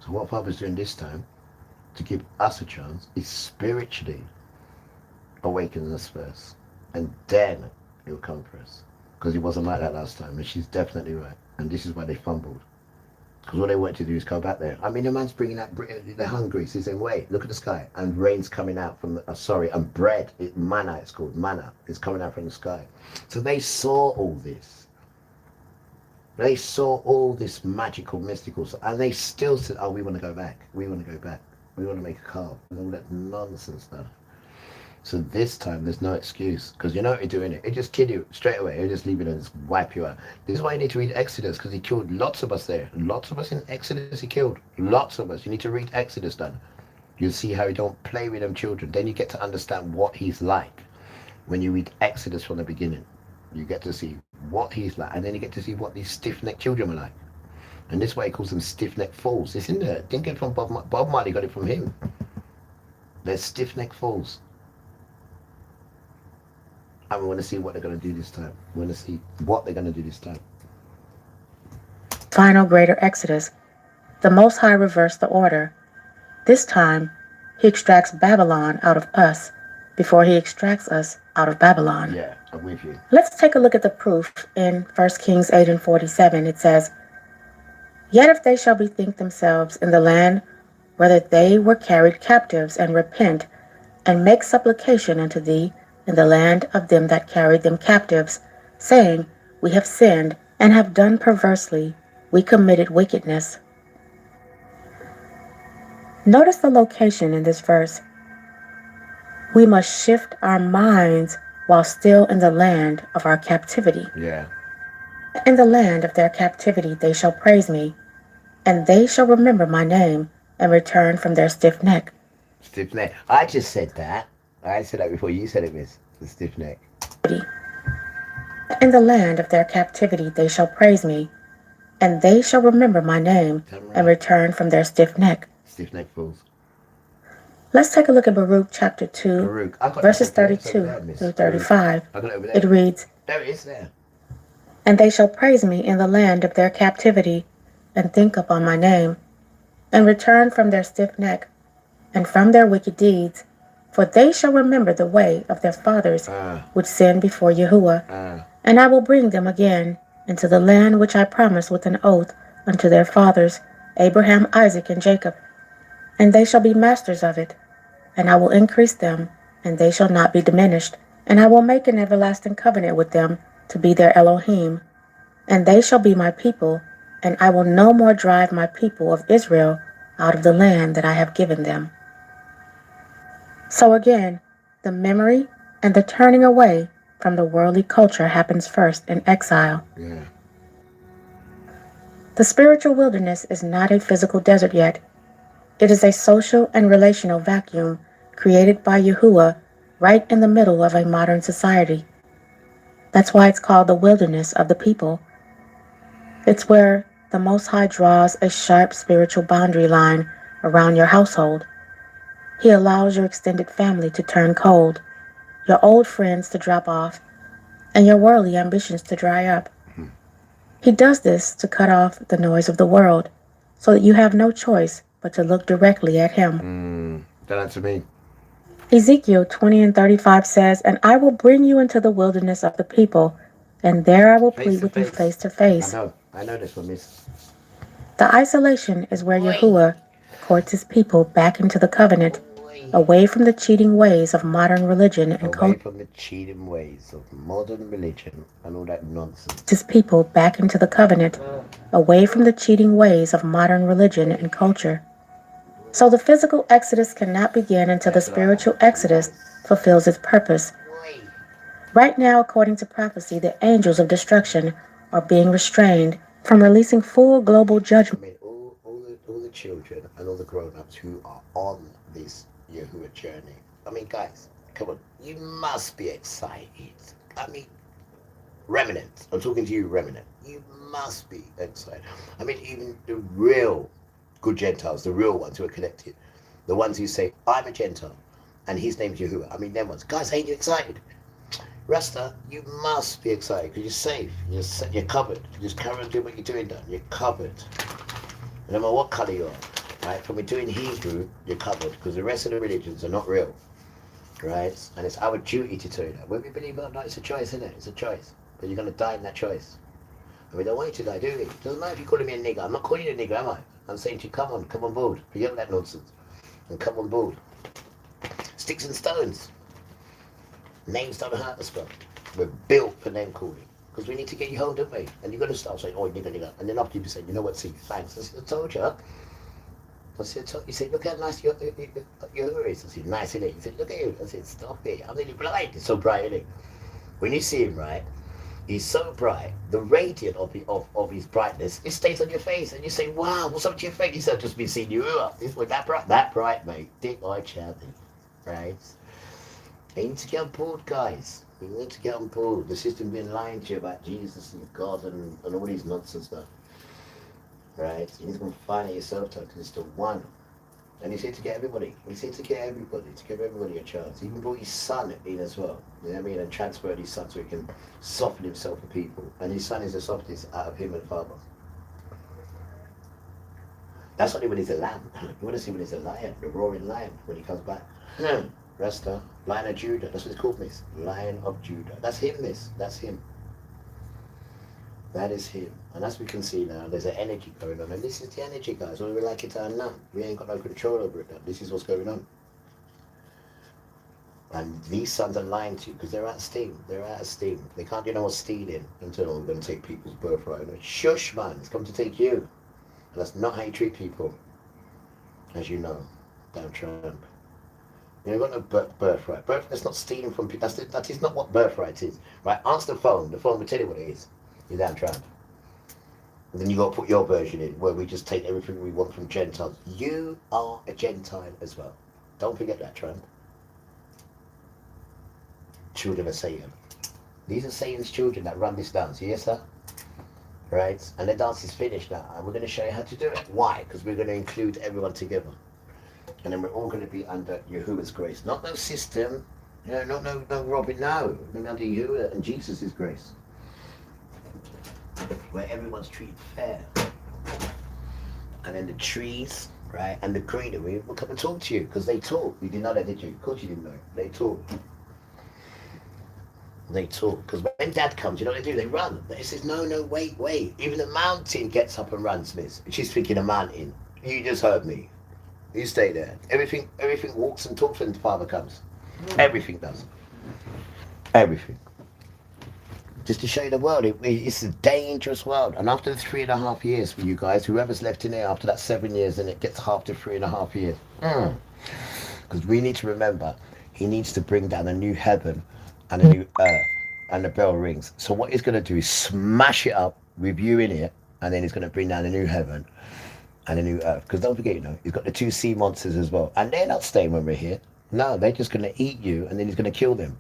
So So what Father's doing this time, to give us a chance, is spiritually awakening us first. And then he'll come for us. Because he wasn't like that last time, and she's definitely right. And this is why they fumbled. Because all they want to do is go back there. I mean, the man's bringing out, they're hungry. So he's saying, wait, look at the sky. And rain's coming out from, and bread, manna, it's called, manna, is coming out from the sky. So they saw all this. They saw all this magical, mystical stuff. And they still said, oh, we want to go back. We want to go back. We want to make a calf. And all that nonsense stuff. So this time, there's no excuse. Because you know what you're doing it. It just kill you straight away. It'll just leave you and just wipe you out. This is why you need to read Exodus. Because he killed lots of us there. Lots of us in Exodus he killed. Lots of us. You need to read Exodus then. You'll see how he don't play with them children. Then you get to understand what he's like. When you read Exodus from the beginning. You get to see what he's like. And then you get to see what these stiff-necked children were like. And this is why he calls them stiff-necked fools. It's in there. Didn't get it from Bob Marley. Bob Marley got it from him. They're stiff-necked fools. And we want to see what they're going to do this time. We want to see what they're going to do this time. Final greater exodus. The Most High reversed the order. This time, he extracts Babylon out of us before he extracts us out of Babylon. Yeah, I'm with you. Let's take a look at the proof in 1 Kings 8:47. It says, Yet if they shall bethink themselves in the land whether they were carried captives, and repent, and make supplication unto thee in the land of them that carried them captives, saying, We have sinned, and have done perversely, we committed wickedness. Notice the location in this verse. We must shift our minds while still in the land of our captivity. Yeah. In the land of their captivity they shall praise me, and they shall remember my name, and return from their stiff neck. Stiff neck. I just said that. I said that before you said it, Miss. The stiff neck. In the land of their captivity they shall praise me, and they shall remember my name, and return from their stiff neck. Stiff neck fools. Let's take a look at Baruch chapter 2, verses 32 through 35. It reads, There it is there. And they shall praise me in the land of their captivity, and think upon my name, and return from their stiff neck, and from their wicked deeds, for they shall remember the way of their fathers, which sinned before Yahuwah. And I will bring them again into the land which I promised with an oath unto their fathers, Abraham, Isaac, and Jacob. And they shall be masters of it, and I will increase them, and they shall not be diminished. And I will make an everlasting covenant with them, to be their Elohim. And they shall be my people, and I will no more drive my people of Israel out of the land that I have given them. So again, the memory and the turning away from the worldly culture happens first in exile. Yeah. The spiritual wilderness is not a physical desert yet. It is a social and relational vacuum created by Yahuwah right in the middle of a modern society. That's why it's called the wilderness of the people. It's where the Most High draws a sharp spiritual boundary line around your household. He allows your extended family to turn cold, your old friends to drop off, and your worldly ambitions to dry up. He does this to cut off the noise of the world, so that you have no choice but to look directly at him. Don't answer me. Ezekiel 20:35 says, And I will bring you into the wilderness of the people, and there I will plead with you face to face. I know this one, Miss. The isolation is where Yahuwah courts his people back into the covenant, away from the cheating ways of modern religion and Away from the cheating ways of modern religion and all that nonsense. his people back into the covenant, away from the cheating ways of modern religion and culture. So the physical exodus cannot begin until the spiritual exodus fulfills its purpose. Right now, according to prophecy, the angels of destruction are being restrained from releasing full global judgment. All the children and all the grown-ups who are on this Yahuwah journey. I mean, guys, come on. You must be excited. I mean, remnant. I'm talking to you, remnant. You must be excited. I mean, even the real good Gentiles, the real ones who are connected, the ones who say, I'm a Gentile, and his name's Yahuwah. I mean, them ones. Guys, ain't you excited? Rasta, you must be excited because you're safe. You're covered. You just carry on doing what you're doing, done. You're covered. No matter what colour you are. right? When we're doing Hebrew, you're covered, because the rest of the religions are not real, right? And it's our duty to tell you that. Whether we believe it or not, it's a choice, isn't it? It's a choice. But you're going to die in that choice. And we don't want you to die, do we? It doesn't matter if you're calling me a nigger. I'm not calling you a nigger, am I? I'm saying to you, come on board. Forget that nonsense. And come on board. Sticks and stones. Names don't hurt us, bro. We're built for name calling. Because we need to get you home, don't we? And you're going to start saying, oh, nigger. And then after you say, you know what, see, thanks. I said, I told you. I said, you said, look how nice your hair is. I said, nice, isn't it? He said, look at you. I said, stop it. I'm nearly blind. It's so bright, isn't it? When you see him, right, he's so bright. The radiant of his brightness, it stays on your face. And you say, wow, what's up to your face? He said, I've just been seeing you up. This was that bright, mate. Dick or chatty, right? You need to get on board, guys. You need to get on board. The system been lying to you about Jesus and God and all these nonsense stuff. Right? You need to go and find it yourself, because it's the one. And he's here to get everybody. He's here to get everybody, to give everybody a chance. He even brought his son in as well. You know what I mean? And transferred his son so he can soften himself for people. And his son is the softest out of him and Father. That's only when he's a lamb. You want to see when he's a lion, the roaring lion, when he comes back. Rasta, Lion of Judah. That's what it's called, miss. Lion of Judah. That's him, miss. That's him. That is him. And as we can see now, there's an energy going on. And this is the energy, guys. Whether we like it or not, we ain't got no control over it now. This is what's going on. And these sons are lying to you because they're out of steam. They're out of steam. They can't do no more stealing until we're going to take people's birthright. Shush, man. It's come to take you. And that's not how you treat people. As you know, damn Trump. You know, you've got no birthright. That's not stealing from people. That is not what birthright is. Right? Answer the phone. The phone will tell you what it is. You're damn Trump. And then you got to put your version in, where we just take everything we want from Gentiles. You are a Gentile as well. Don't forget that, Trump. Children of Satan. These are Satan's children that run this dance. Yes, sir? Right? And the dance is finished now. And we're going to show you how to do it. Why? Because we're going to include everyone together. And then we're all going to be under Yahuwah's grace. Not no system. You know, not no Robin, no. We're under Yahuwah and Jesus' grace. Where everyone's treated fair. And then the trees, right, and the greenery will come and talk to you, because they talk. You didn't know that, did you? Of course you didn't know. They talk. They talk. Because when Dad comes, you know what they do? They run. They says, no, wait. Even the mountain gets up and runs, miss. She's thinking a mountain. You just heard me. You stay there. Everything walks and talks when the Father comes. Everything does. Everything. Just to show you the world, it's a dangerous world. And after the 3.5 years for you guys, whoever's left in there after that 7 years, and it gets half to 3.5 years. Because we need to remember, he needs to bring down a new heaven and a new earth, and the bell rings. So what he's going to do is smash it up with you in it, and then he's going to bring down a new heaven and a new earth. Because don't forget, you know, he's got the 2 sea monsters as well. And they're not staying when we're here. No, they're just going to eat you, and then he's going to kill them.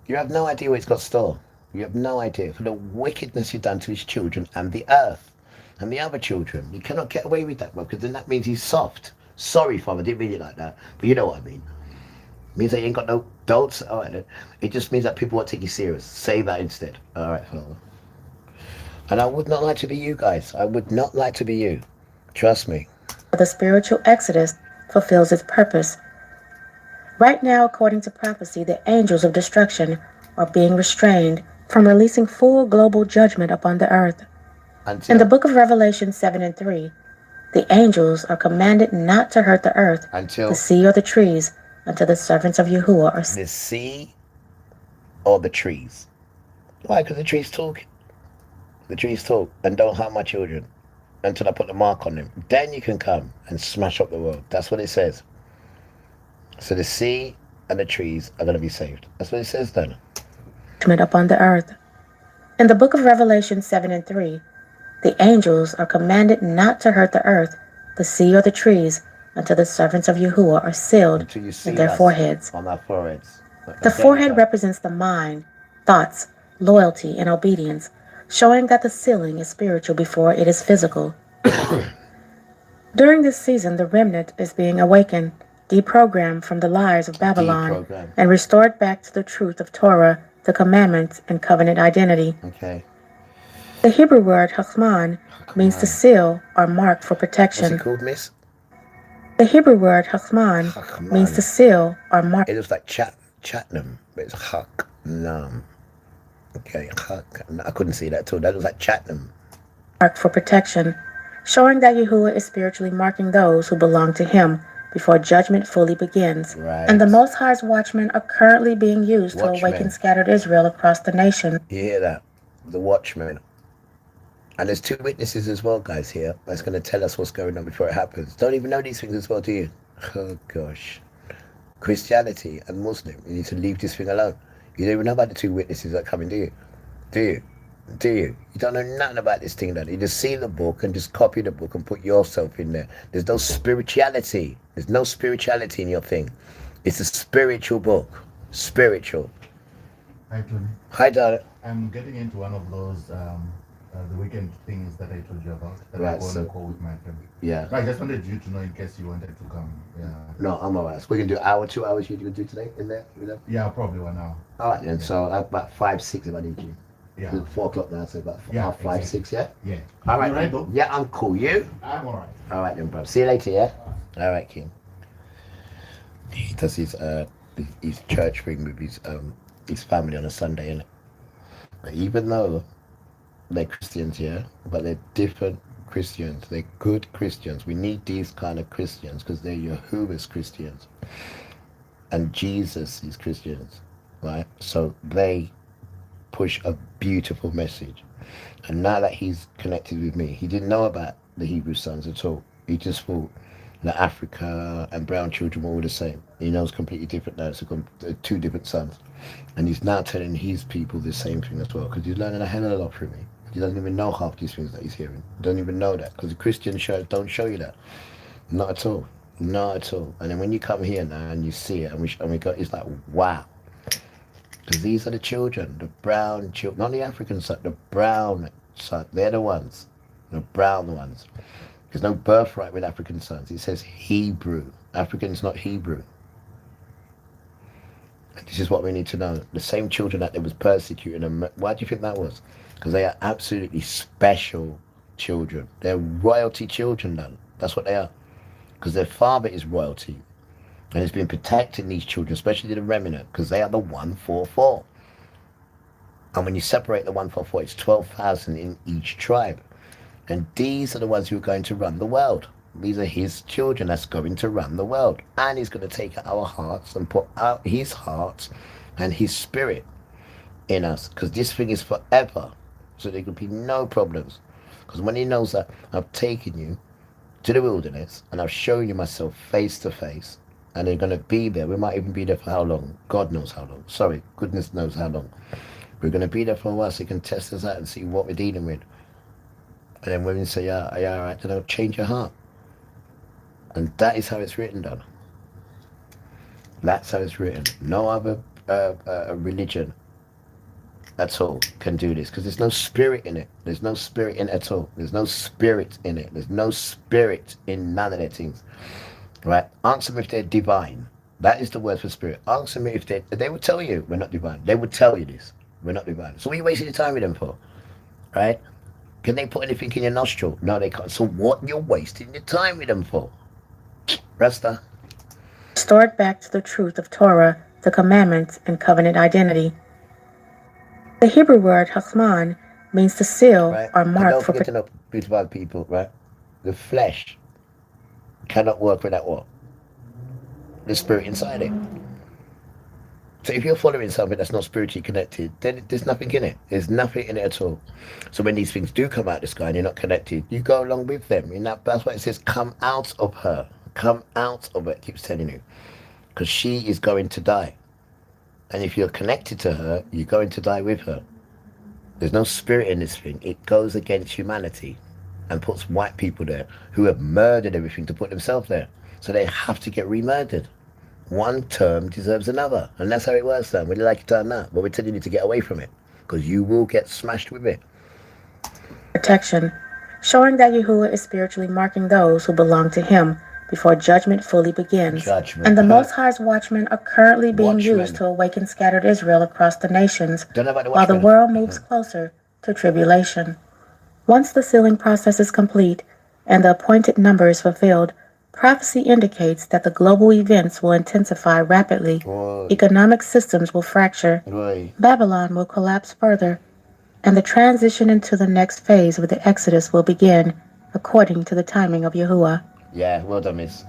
You have no idea what he's got stored. You have no idea for the wickedness you've done to his children and the earth and the other children. You cannot get away with that, because then that means he's soft. Sorry, Father, I didn't mean it like that. But you know what I mean. It means that you ain't got no adults. All right, it just means that people won't take you serious. Say that instead. All right, Father. And I would not like to be you guys. I would not like to be you. Trust me. The spiritual exodus fulfills its purpose. Right now, according to prophecy, the angels of destruction are being restrained from releasing full global judgment upon the earth. In the book of Revelation 7:3, the angels are commanded not to hurt the earth, the sea, or the trees, until the servants of Yahuwah are... The sea or the trees? Why? Because the trees talk. The trees talk and don't harm my children until I put the mark on them. Then you can come and smash up the world. That's what it says. So the sea and the trees are going to be saved. That's what it says then. Upon the earth. In the book of Revelation 7:3, the angels are commanded not to hurt the earth, the sea, or the trees, until the servants of Yahuwah are sealed in their foreheads. On their foreheads. The forehead represents the mind, thoughts, loyalty, and obedience, showing that the sealing is spiritual before it is physical. During this season, the remnant is being awakened, deprogrammed from the lies of Babylon, and restored back to the truth of Torah, the commandments, and covenant identity. Okay. The Hebrew word Hakman means to seal or mark for protection. What's it called, miss? The Hebrew word Hakman means to seal or mark. It looks like Chatnam, but it's Haknam. Okay, I couldn't see that at all. That looks like Chatnam. Mark for protection, showing that Yahuwah is spiritually marking those who belong to him before judgment fully begins. Right. And the Most High's watchmen are currently being used to awaken scattered Israel across the nation. You hear that? The watchmen. And there's two witnesses as well, guys, here. That's going to tell us what's going on before it happens. Don't even know these things as well, do you? Oh, gosh. Christianity and Muslim, you need to leave this thing alone. You don't even know about the two witnesses that are coming, do you? Do you? Do you? You don't know nothing about this thing, though. You just see the book and just copy the book and put yourself in there. There's no spirituality. There's no spirituality in your thing. It's a spiritual book. Spiritual. Hi, Tony. Hi, darling. I'm getting into one of those the weekend things that I told you about. That Right, I go on so- a call with my family. Yeah. I just wanted you to know in case you wanted to come. Yeah. No, I'm alright. So we're going to do hour, 2 hours you can do today in there? You know? Yeah, probably 1 hour. Alright then, so about 5, 6 if I need you. Yeah. It's 4 o'clock now, so about Yeah, half 5, exactly. 6, yeah? Yeah. Alright, You right, though? yeah, I'm cool. You? I'm alright. Alright then, bro. See you later, yeah? Alright, King. He does his church thing with his family on a Sunday, innit? But even though they're Christians, yeah, but they're different Christians. They're good Christians. We need these kind of Christians because they're Yahuwah's Christians. And Jesus is Christians, right? So they push a beautiful message. And now that he's connected with me, he didn't know about the Hebrew sons at all. He just thought that Africa and brown children were all the same. He knows completely different now. It's two different sons. And he's now telling his people the same thing as well, because he's learning a hell of a lot from me. He doesn't even know half these things that he's hearing. He doesn't even know that, because the Christian shows don't show you that. Not at all. Not at all. And then when you come here now and you see it, and we go, it's like, wow. Because these are the children, the brown children, not the African son, the brown son. They're the ones, the brown ones. There's no birthright with African sons. It says Hebrew. African's not Hebrew. And this is what we need to know. The same children that they was persecuting. And why do you think that was? Because they are absolutely special children. They're royalty children, then. That's what they are. Because their father is royalty. And he's been protecting these children, especially the remnant, because they are the 144. And when you separate the 144, it's 12,000 in each tribe. And these are the ones who are going to run the world. These are his children that's going to run the world. And he's going to take our hearts and put out his heart and his spirit in us. Because this thing is forever. So there could be no problems. Because when he knows that I've taken you to the wilderness and I've shown you myself face to face, and they're going to be there. We might even be there for how long? God knows how long. Sorry, goodness knows how long. We're going to be there for a while so he can test us out and see what we're dealing with. And then women say, yeah, all right, then I'll change your heart. And that is how it's written, down. That's how it's written. No other religion at all can do this, because there's no spirit in it. There's no spirit in it at all. There's no spirit in it. There's no spirit in none of their things. Right? Ask them if they're divine. That is the word for spirit. Ask them if they will tell you we're not divine. They would tell you this. We're not divine. So what are you wasting your time with them for? Right? Can they put anything in your nostril? No, they can't. So what you're wasting your time with them for? Rasta. Restored back to the truth of Torah, the commandments, and covenant identity. The Hebrew word Hakman means to seal Right? or And mark don't for forget to know, beautiful people, right? The flesh cannot work without what? The spirit inside it. So if you're following something that's not spiritually connected, then there's nothing in it. There's nothing in it at all. So when these things do come out of the sky and you're not connected, you go along with them. And that's why it says, come out of her. Come out of it, it keeps telling you. Because she is going to die. And if you're connected to her, you're going to die with her. There's no spirit in this thing. It goes against humanity and puts white people there who have murdered everything to put themselves there. So they have to get re-murdered. One term deserves another. And that's how it works, Sam. Whether you like it or not. But we're telling you to get away from it. Because you will get smashed with it. protection, showing that Yahuwah is spiritually marking those who belong to him before judgment fully begins. And the Most High's watchmen are currently being used to awaken scattered Israel across the nations, while the world moves closer to tribulation. Once the sealing process is complete and the appointed number is fulfilled, Prophecy indicates that the global events will intensify rapidly, economic systems will fracture, Babylon will collapse further, and the transition into the next phase of the Exodus will begin, according to the timing of Yahuwah. Yeah, well done, miss.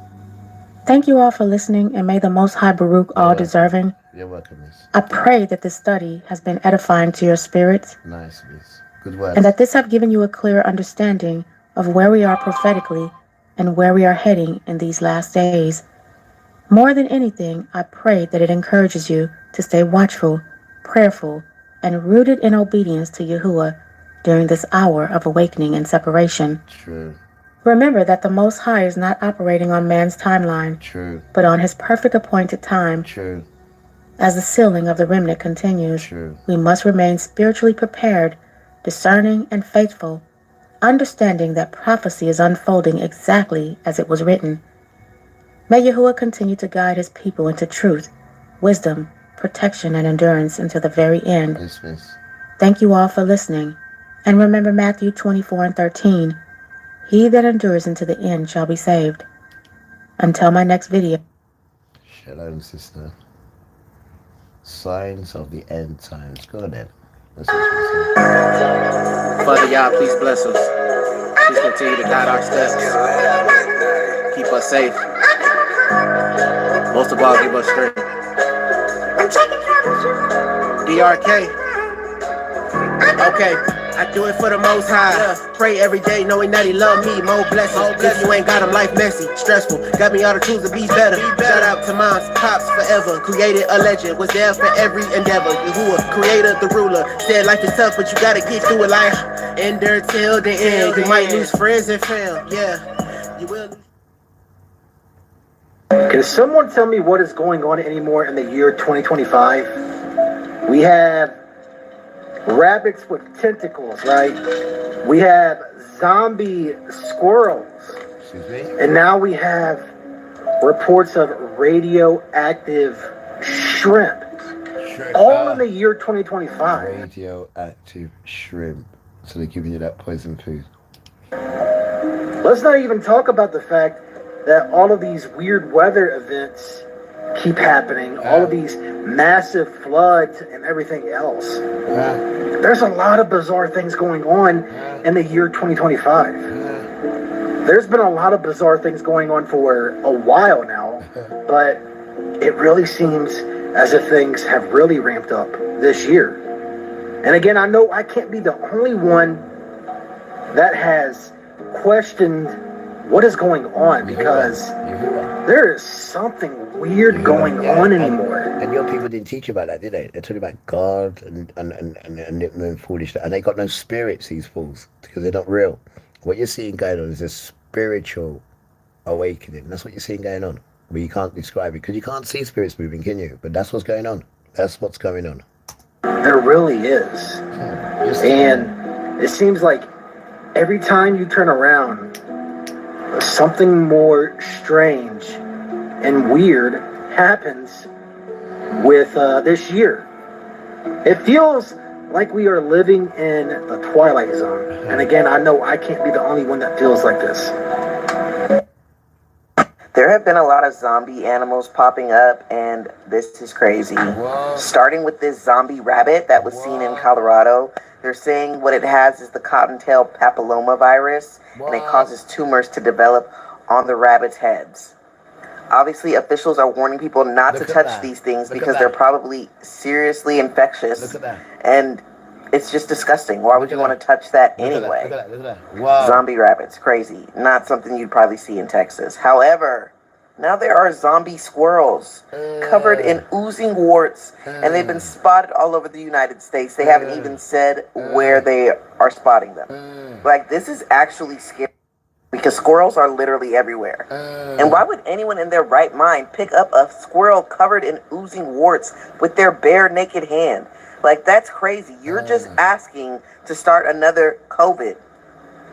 Thank you all for listening, and may the Most High Baruch all deserving. You're welcome, miss. I pray that this study has been edifying to your spirits, Nice, miss. Good work. and that this have given you a clear understanding of where we are prophetically and where we are heading in these last days. More than anything, I pray that it encourages you to stay watchful, prayerful, and rooted in obedience to Yahuwah during this hour of awakening and separation. True. Remember that the Most High is not operating on man's timeline, True. but on his perfect appointed time. True. As the sealing of the remnant continues, we must remain spiritually prepared, discerning, and faithful, understanding that prophecy is unfolding exactly as it was written. May Yahuwah continue to guide his people into truth, wisdom, protection, and endurance until the very end. Yes, miss. Thank you all for listening. And remember Matthew 24:13. He that endures into the end shall be saved. Until my next video. Shalom, sister. Signs of the end times. Go ahead. Father, y'all, please bless us. Please continue to guide our steps. Keep us safe. Most of all, give us strength. DRK. Okay. I do it for the Most High. Pray every day knowing that he love me. More blessings. If you ain't got him, life messy, stressful. Got me all the tools to be better. Shout out to moms, pops forever. Created a legend, was there for every endeavor. Yahuwah, creator, the ruler. Said life is tough, but you gotta get through it like endure till the end. You might lose friends and fam. Yeah, you will. Can someone tell me what is going on anymore in the year 2025? We have rabbits with tentacles, right? We have zombie squirrels. Excuse me? And now we have reports of radioactive shrimp. All in the year 2025. Radioactive shrimp. So they're giving you that poison food. Let's not even talk about the fact that all of these weird weather events keep happening, all of these massive floods and everything else. There's a lot of bizarre things going on in the year 2025. There's been a lot of bizarre things going on for a while now, but it really seems as if things have really ramped up this year. And again, I know I can't be the only one that has questioned what is going on, because there is something weird going on anymore. And your people didn't teach you about that, did they? They told you about God and foolish, and they got no spirits, these fools, because they're not real. What you're seeing going on is a spiritual awakening. That's what you're seeing going on. But you can't describe it because you can't see spirits moving, can you? But that's what's going on. That's what's going on. There really is. And it seems like every time you turn around, something more strange and weird happens with this year. It feels like we are living in the Twilight Zone. And again, I know I can't be the only one that feels like this. There have been a lot of zombie animals popping up, and this is crazy. Starting with this zombie rabbit that was seen in Colorado. They're saying what it has is the cottontail papilloma virus, and it causes tumors to develop on the rabbits' heads. Obviously, officials are warning people not to touch these things because they're probably seriously infectious, and it's just disgusting. Why would you want to touch that anyway? Wow. Zombie rabbits, crazy. Not something you'd probably see in Texas. However, now there are zombie squirrels covered in oozing warts, and they've been spotted all over the United States. They haven't even said where they are spotting them. Like, this is actually scary because squirrels are literally everywhere. And why would anyone in their right mind pick up a squirrel covered in oozing warts with their bare naked hand? Like, that's crazy. You're just asking to start another COVID.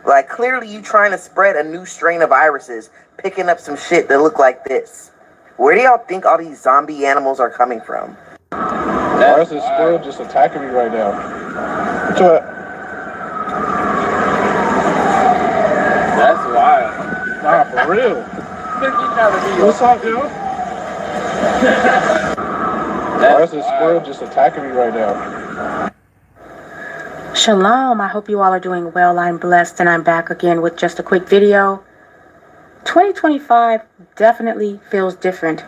Like, clearly you trying to spread a new strain of viruses, picking up some shit that look like this. Where do y'all think all these zombie animals are coming from? Why is this squirrel just attacking me right now? What's up? That's wild. Nah, for real. What's up, yo? Why is this squirrel just attacking me right now? Shalom, I hope you all are doing well. I'm blessed and I'm back again with just a quick video. 2025 definitely feels different.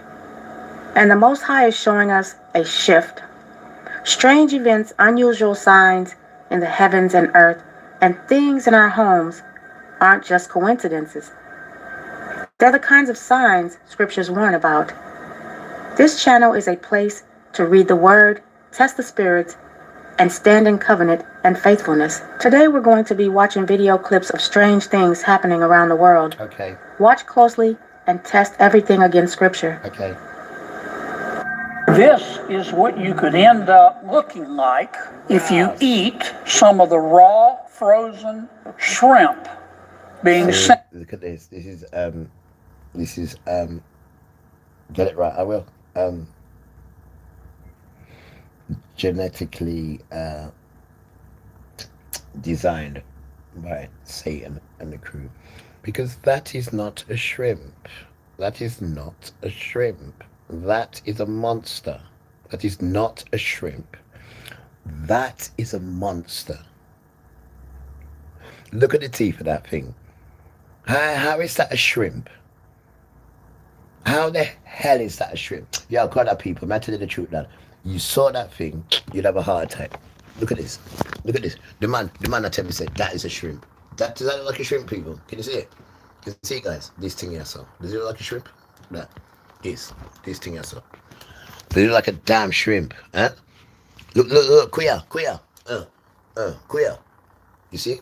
And the Most High is showing us a shift. Strange events, unusual signs in the heavens and earth, and things in our homes aren't just coincidences. They're the kinds of signs scriptures warn about. This channel is a place to read the word, test the spirits, and stand in covenant and faithfulness. Today we're going to be watching video clips of strange things happening around the world. Okay. Watch closely and test everything against scripture. Okay. This is what you could end up looking like if you eat some of the raw frozen shrimp being sent. Look at this. This is get it right. I will. Genetically designed by Satan and the crew, because that is not a shrimp. That is not a shrimp. That is a monster. That is not a shrimp. That is a monster. Look at the teeth of that thing. How is that a shrimp? How the hell is that a shrimp? Yeah, God, that people, man, tell you the truth, lad. You saw that thing, you'd have a heart attack. Look at this. Look at this. The man that tell me said that is a shrimp. Does that look like a shrimp, people? Can you see it? Can you see it, guys? This thing here, so. Does it look like a shrimp? That. This thing here, so. Does it look like a damn shrimp? Huh? Look, queer. Queer. You see?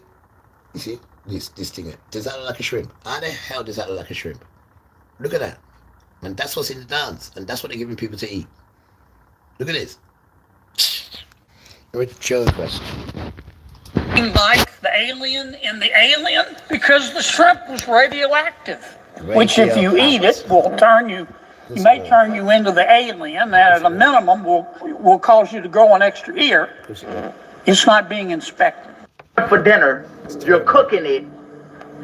You see? This thing here. Does that look like a shrimp? How the hell does that look like a shrimp? Look at that. And that's what's in the dance. And that's what they're giving people to eat. Look at this. It's a joke question. Like the alien in the alien, because the shrimp was radioactive, which if you eat it will turn you, may turn you into the alien, that at a minimum will cause you to grow an extra ear. It's not being inspected. For dinner, you're cooking it,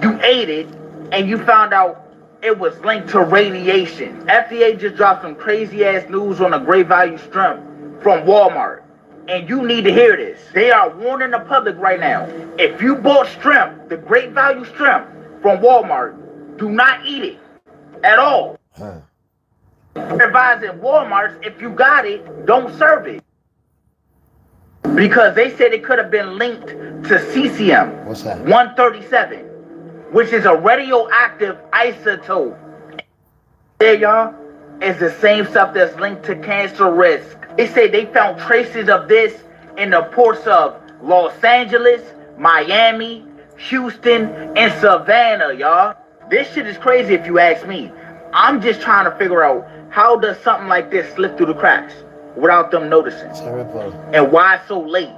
you ate it, and you found out it was linked to radiation. FDA just dropped some crazy ass news on a great value shrimp from Walmart. And you need to hear this. They are warning the public right now. If you bought shrimp, the great value shrimp from Walmart, do not eat it at all. Advising Walmart's, if you got it, don't serve it. Because they said it could have been linked to cesium. What's that? 137, which is a radioactive isotope. There, y'all, is the same stuff that's linked to cancer risk. They say they found traces of this in the ports of Los Angeles, Miami, Houston, and Savannah, y'all. This shit is crazy if you ask me. I'm just trying to figure out how does something like this slip through the cracks without them noticing? Terrible. And why so late?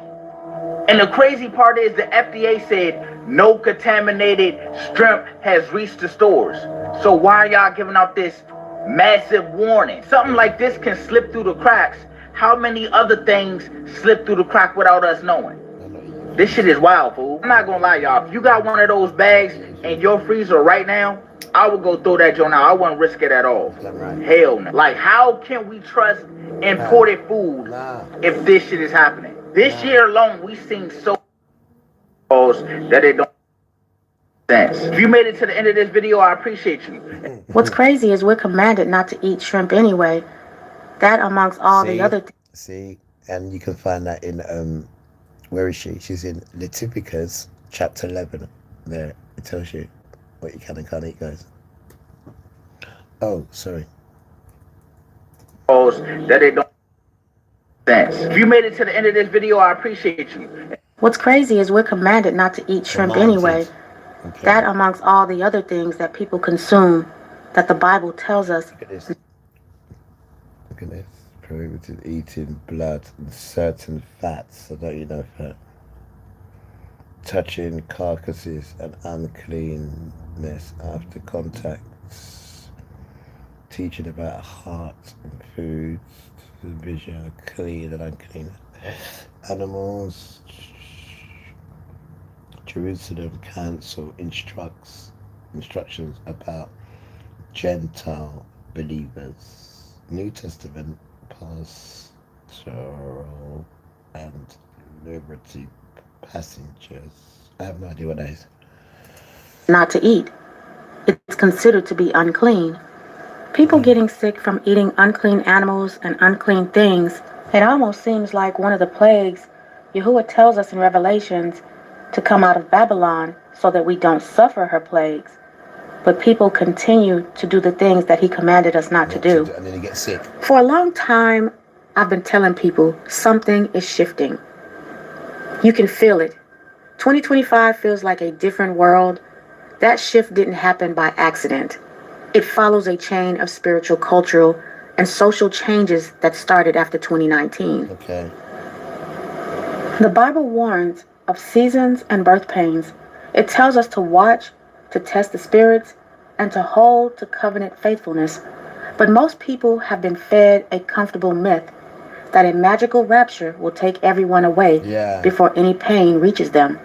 And the crazy part is the FDA said no contaminated shrimp has reached the stores. So why are y'all giving out this massive warning? Something like this can slip through the cracks. How many other things slip through the crack without us knowing? This shit is wild, fool. I'm not gonna lie, y'all. If you got one of those bags in your freezer right now, I would go throw that joint out. I wouldn't risk it at all. Hell no. Like, how can we trust imported food if this shit is happening? This year alone, we've seen so that it don't make sense. If you made it to the end of this video, I appreciate you. What's crazy is we're commanded not to eat shrimp anyway. That amongst all the other things. See, and you can find that in where is she? She's in Leviticus chapter 11. There, it tells you what you can and can't eat, guys. Oh, sorry. That it don't make sense. If you made it to the end of this video, I appreciate you. What's crazy is we're commanded not to eat shrimp anyway. Okay. That amongst all the other things that people consume that the Bible tells us. Look at this. Look at this. Prohibited eating blood and certain fats. I don't you know fat. Touching carcasses and uncleanness after contacts. Teaching about heart and foods. The vision of clean and unclean animals. Jerusalem Council instructions about Gentile believers, New Testament pastoral and liberty passengers. I have no idea what that is. Not to eat. It's considered to be unclean. People getting sick from eating unclean animals and unclean things, it almost seems like one of the plagues Yahuwah tells us in Revelations to come out of Babylon so that we don't suffer her plagues. But people continue to do the things that he commanded us not to do. And then they get sick. For a long time, I've been telling people something is shifting. You can feel it. 2025 feels like a different world. That shift didn't happen by accident. It follows a chain of spiritual, cultural, and social changes that started after 2019. Okay. The Bible warns of seasons and birth pains. It tells us to watch, to test the spirits, and to hold to covenant faithfulness. But most people have been fed a comfortable myth that a magical rapture will take everyone away before any pain reaches them.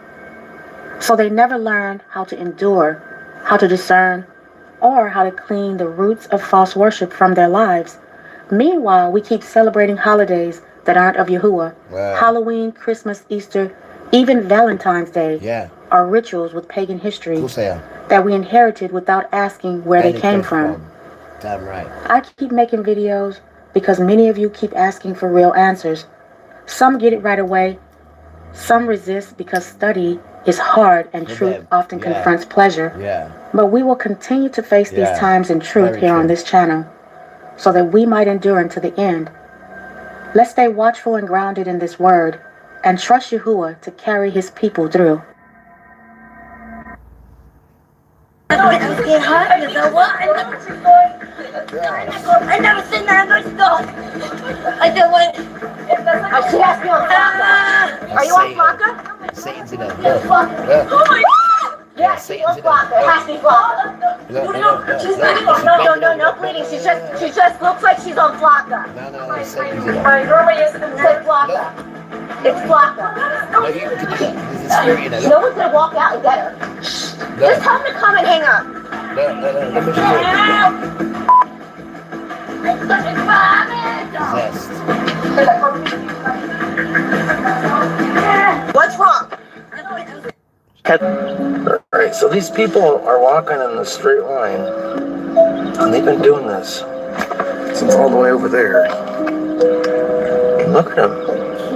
So they never learn how to endure, how to discern, or how to clean the roots of false worship from their lives. Meanwhile, we keep celebrating holidays that aren't of Yahuwah. Wow. Halloween, Christmas, Easter, even Valentine's Day are rituals with pagan history that we inherited without asking where they came from. Damn right. I keep making videos because many of you keep asking for real answers. Some get it right away. Some resist because study is hard and truth often confronts pleasure. But we will continue to face these times in truth here on this channel so that we might endure unto the end. Let's stay watchful and grounded in this word and trust Yahuwah to carry his people through. I never seen that other stuff. I did what? She asked me on Flocka. Are you on Flocka? Satan's in there. Oh my God! Yeah, she's on Flocka. It has to be Flocka. No bleeding. She just looks like she's on Flocka. No, Satan's in there. My normally is Flocka. It's Flocka. No, you can do that. There's a spirit in there. No one's gonna walk out and get her. Just tell them to come and hang up. No, let me show What's wrong? Alright, so these people are walking in the straight line, and they've been doing this since all the way over there. And look at them.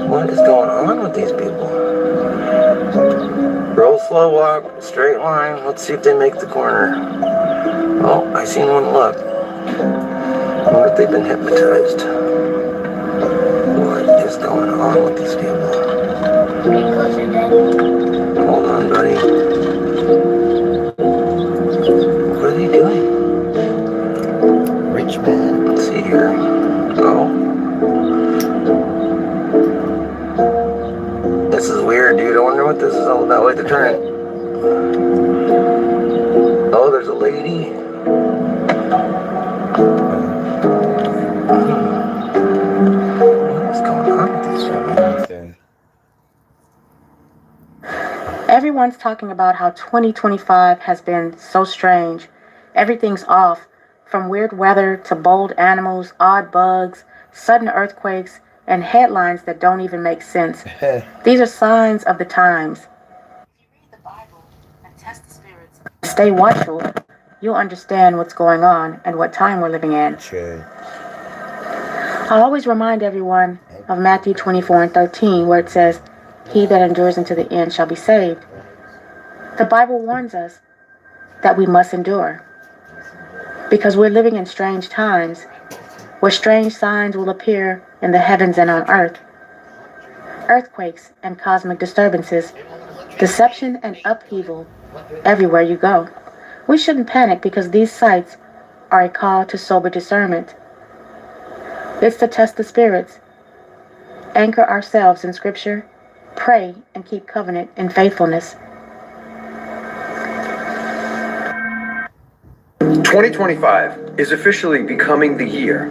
What is going on with these people? Real slow walk, straight line. Let's see if they make the corner. Oh, I seen one look. I wonder if they've been hypnotized. What is going on with these people? Hold on, buddy. What are they doing? Rich man. Let's see here. Oh. This is weird, dude. I wonder what this is all about. Wait, they're turning. Oh, there's a lady. What is going on with these women? Everyone's talking about how 2025 has been so strange. Everything's off, from weird weather to bold animals, odd bugs, sudden earthquakes, and headlines that don't even make sense. These are signs of the times. If you read the Bible and test the spirits, stay watchful, you'll understand what's going on and what time we're living in. True. I always remind everyone of Matthew 24:13, where it says, "He that endures unto the end shall be saved." The Bible warns us that we must endure because we're living in strange times where strange signs will appear in the heavens and on earth. Earthquakes and cosmic disturbances, deception and upheaval everywhere you go. We shouldn't panic because these sights are a call to sober discernment. It's to test the spirits, anchor ourselves in Scripture, pray, and keep covenant in faithfulness. 2025 is officially becoming the year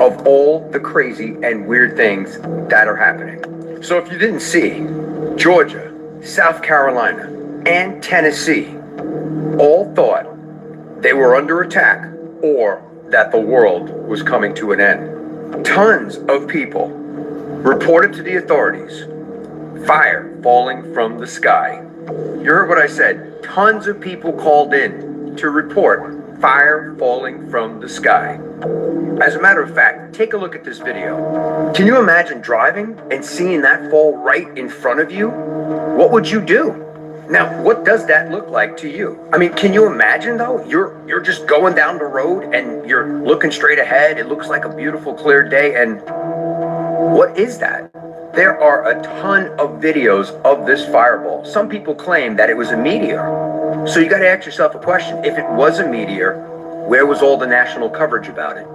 of all the crazy and weird things that are happening. So if you didn't see, Georgia, South Carolina, and Tennessee all thought they were under attack or that the world was coming to an end. Tons of people reported to the authorities fire falling from the sky. You heard what I said. Tons of people called in to report fire falling from the sky. As a matter of fact, take a look at this video. Can you imagine driving and seeing that fall right in front of you? What would you do? Now, what does that look like to you? I mean, can you imagine though? You're just going down the road and you're looking straight ahead. It looks like a beautiful clear day, and what is that? There are a ton of videos of this fireball. Some people claim that it was a meteor. So you got to ask yourself a question. If it was a meteor, where was all the national coverage about it?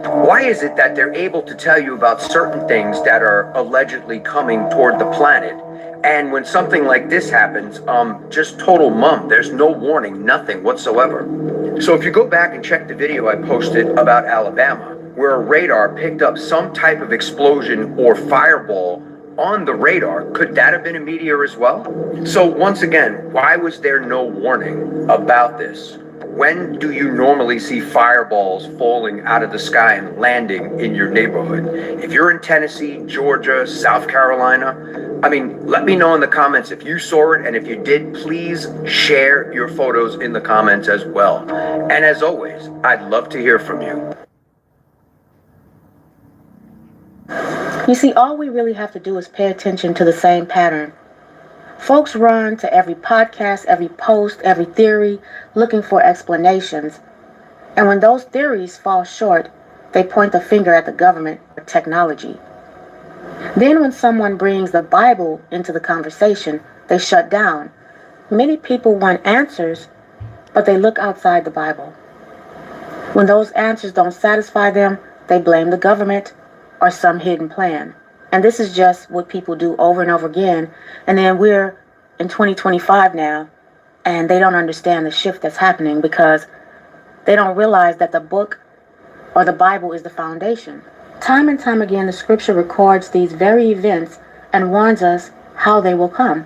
Why is it that they're able to tell you about certain things that are allegedly coming toward the planet, and when something like this happens, just total mum, there's no warning, nothing whatsoever? So if you go back and check the video I posted about Alabama, where a radar picked up some type of explosion or fireball on the radar, could that have been a meteor as well? So once again, why was there no warning about this? When do you normally see fireballs falling out of the sky and landing in your neighborhood? If you're in Tennessee, Georgia, South Carolina, I mean, let me know in the comments if you saw it, and if you did, please share your photos in the comments as well. And as always, I'd love to hear from you. You see, all we really have to do is pay attention to the same pattern. Folks run to every podcast, every post, every theory, looking for explanations. And when those theories fall short, they point the finger at the government or technology. Then when someone brings the Bible into the conversation, they shut down. Many people want answers, but they look outside the Bible. When those answers don't satisfy them, they blame the government or some hidden plan. And this is just what people do over and over again. And then we're in 2025 now, and they don't understand the shift that's happening because they don't realize that the book or the Bible is the foundation. Time and time again, the scripture records these very events and warns us how they will come.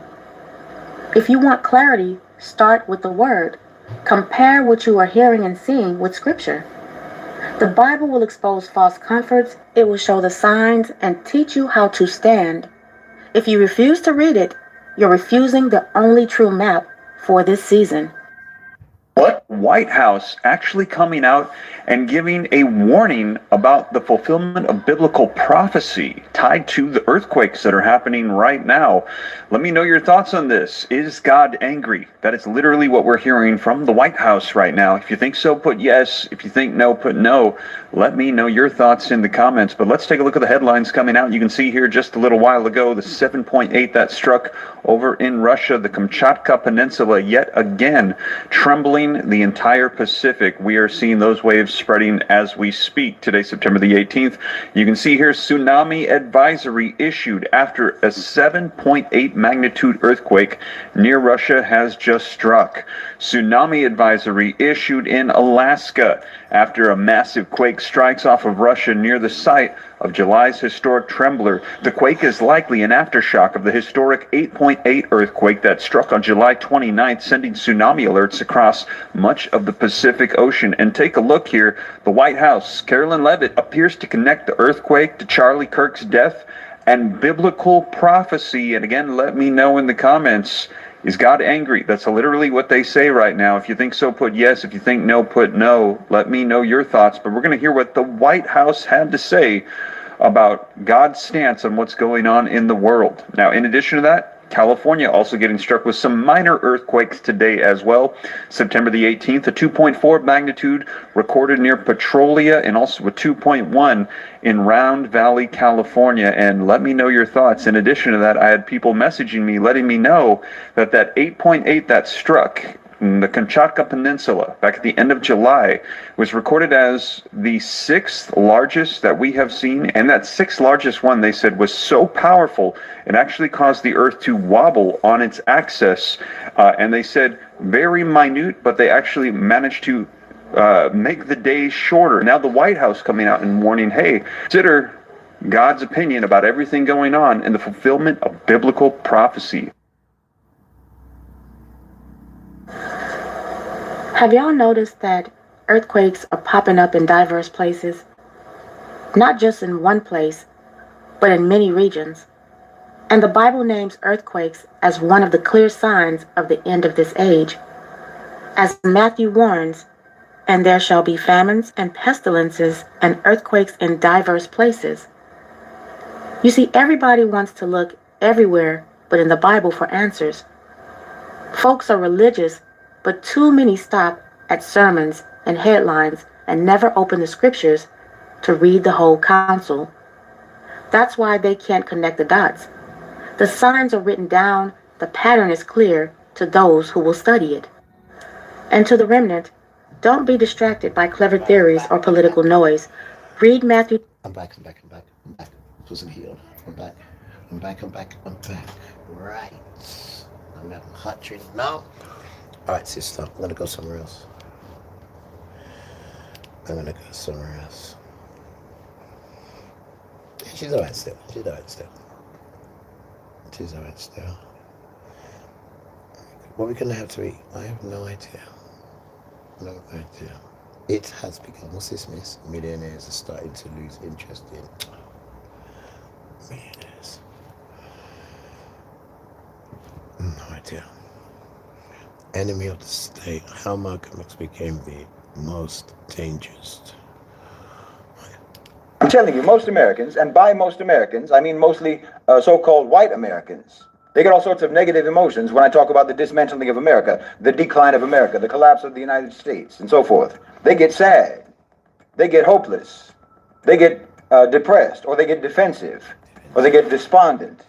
If you want clarity, start with the word. Compare what you are hearing and seeing with scripture. The Bible will expose false comforts, it will show the signs and teach you how to stand. If you refuse to read it, you're refusing the only true map for this season. What? White House actually coming out and giving a warning about the fulfillment of biblical prophecy tied to the earthquakes that are happening right now. Let me know your thoughts on this. Is God angry? That is literally what we're hearing from the White House right now. If you think so, put yes. If you think no, put no. Let me know your thoughts in the comments. But let's take a look at the headlines coming out. You can see here just a little while ago, the 7.8 that struck over in Russia, the Kamchatka Peninsula, yet again, trembling the entire Pacific. We are seeing those waves spreading as we speak. Today, September the 18th, you can see here tsunami advisory issued after a 7.8 magnitude earthquake near Russia has just struck. Tsunami advisory issued in Alaska after a massive quake strikes off of Russia near the site of July's historic trembler. The quake is likely an aftershock of the historic 8.8 earthquake that struck on July 29th, sending tsunami alerts across much of the Pacific Ocean. And take a look here. The White House, Carolyn Leavitt, appears to connect the earthquake to Charlie Kirk's death and biblical prophecy. And again, let me know in the comments. Is God angry? That's literally what they say right now. If you think so, put yes. If you think no, put no. Let me know your thoughts. But we're going to hear what the White House had to say about God's stance on what's going on in the world. Now, in addition to that, California also getting struck with some minor earthquakes today as well. September the 18th, a 2.4 magnitude recorded near Petrolia, and also a 2.1 in Round Valley, California. And let me know your thoughts. In addition to that, I had people messaging me, letting me know that 8.8 that struck the Kamchatka Peninsula back at the end of July was recorded as the 6th largest that we have seen, and that 6th largest one, they said, was so powerful it actually caused the earth to wobble on its axis, and they said very minute, but they actually managed to make the days shorter. Now the White House coming out and warning, hey, consider God's opinion about everything going on in the fulfillment of biblical prophecy. Have y'all noticed that earthquakes are popping up in diverse places, not just in one place, but in many regions. And the Bible names earthquakes as one of the clear signs of the end of this age. As Matthew warns, and there shall be famines and pestilences and earthquakes in diverse places. You see, everybody wants to look everywhere but in the Bible for answers. Folks are religious, but too many stop at sermons and headlines and never open the scriptures to read the whole counsel. That's why they can't connect the dots. The signs are written down, the pattern is clear to those who will study it. And to the remnant, don't be distracted by clever theories or political noise. Read Matthew. I'm back. It wasn't healed. I'm back. Right. I'm having a hot drink now. Alright, sister, I'm gonna go somewhere else. Yeah, she's alright still. What are we gonna have to eat? I have no idea. It has become, what's this, miss? Millionaires are starting to lose interest in millionaires. No idea. Enemy of the state. How Malcolm X became the most dangerous. I'm telling you, most Americans, and by most Americans, I mean mostly so-called white Americans, they get all sorts of negative emotions when I talk about the dismantling of America, the decline of America, the collapse of the United States, and so forth. They get sad. They get hopeless. They get depressed, or they get defensive, or they get despondent.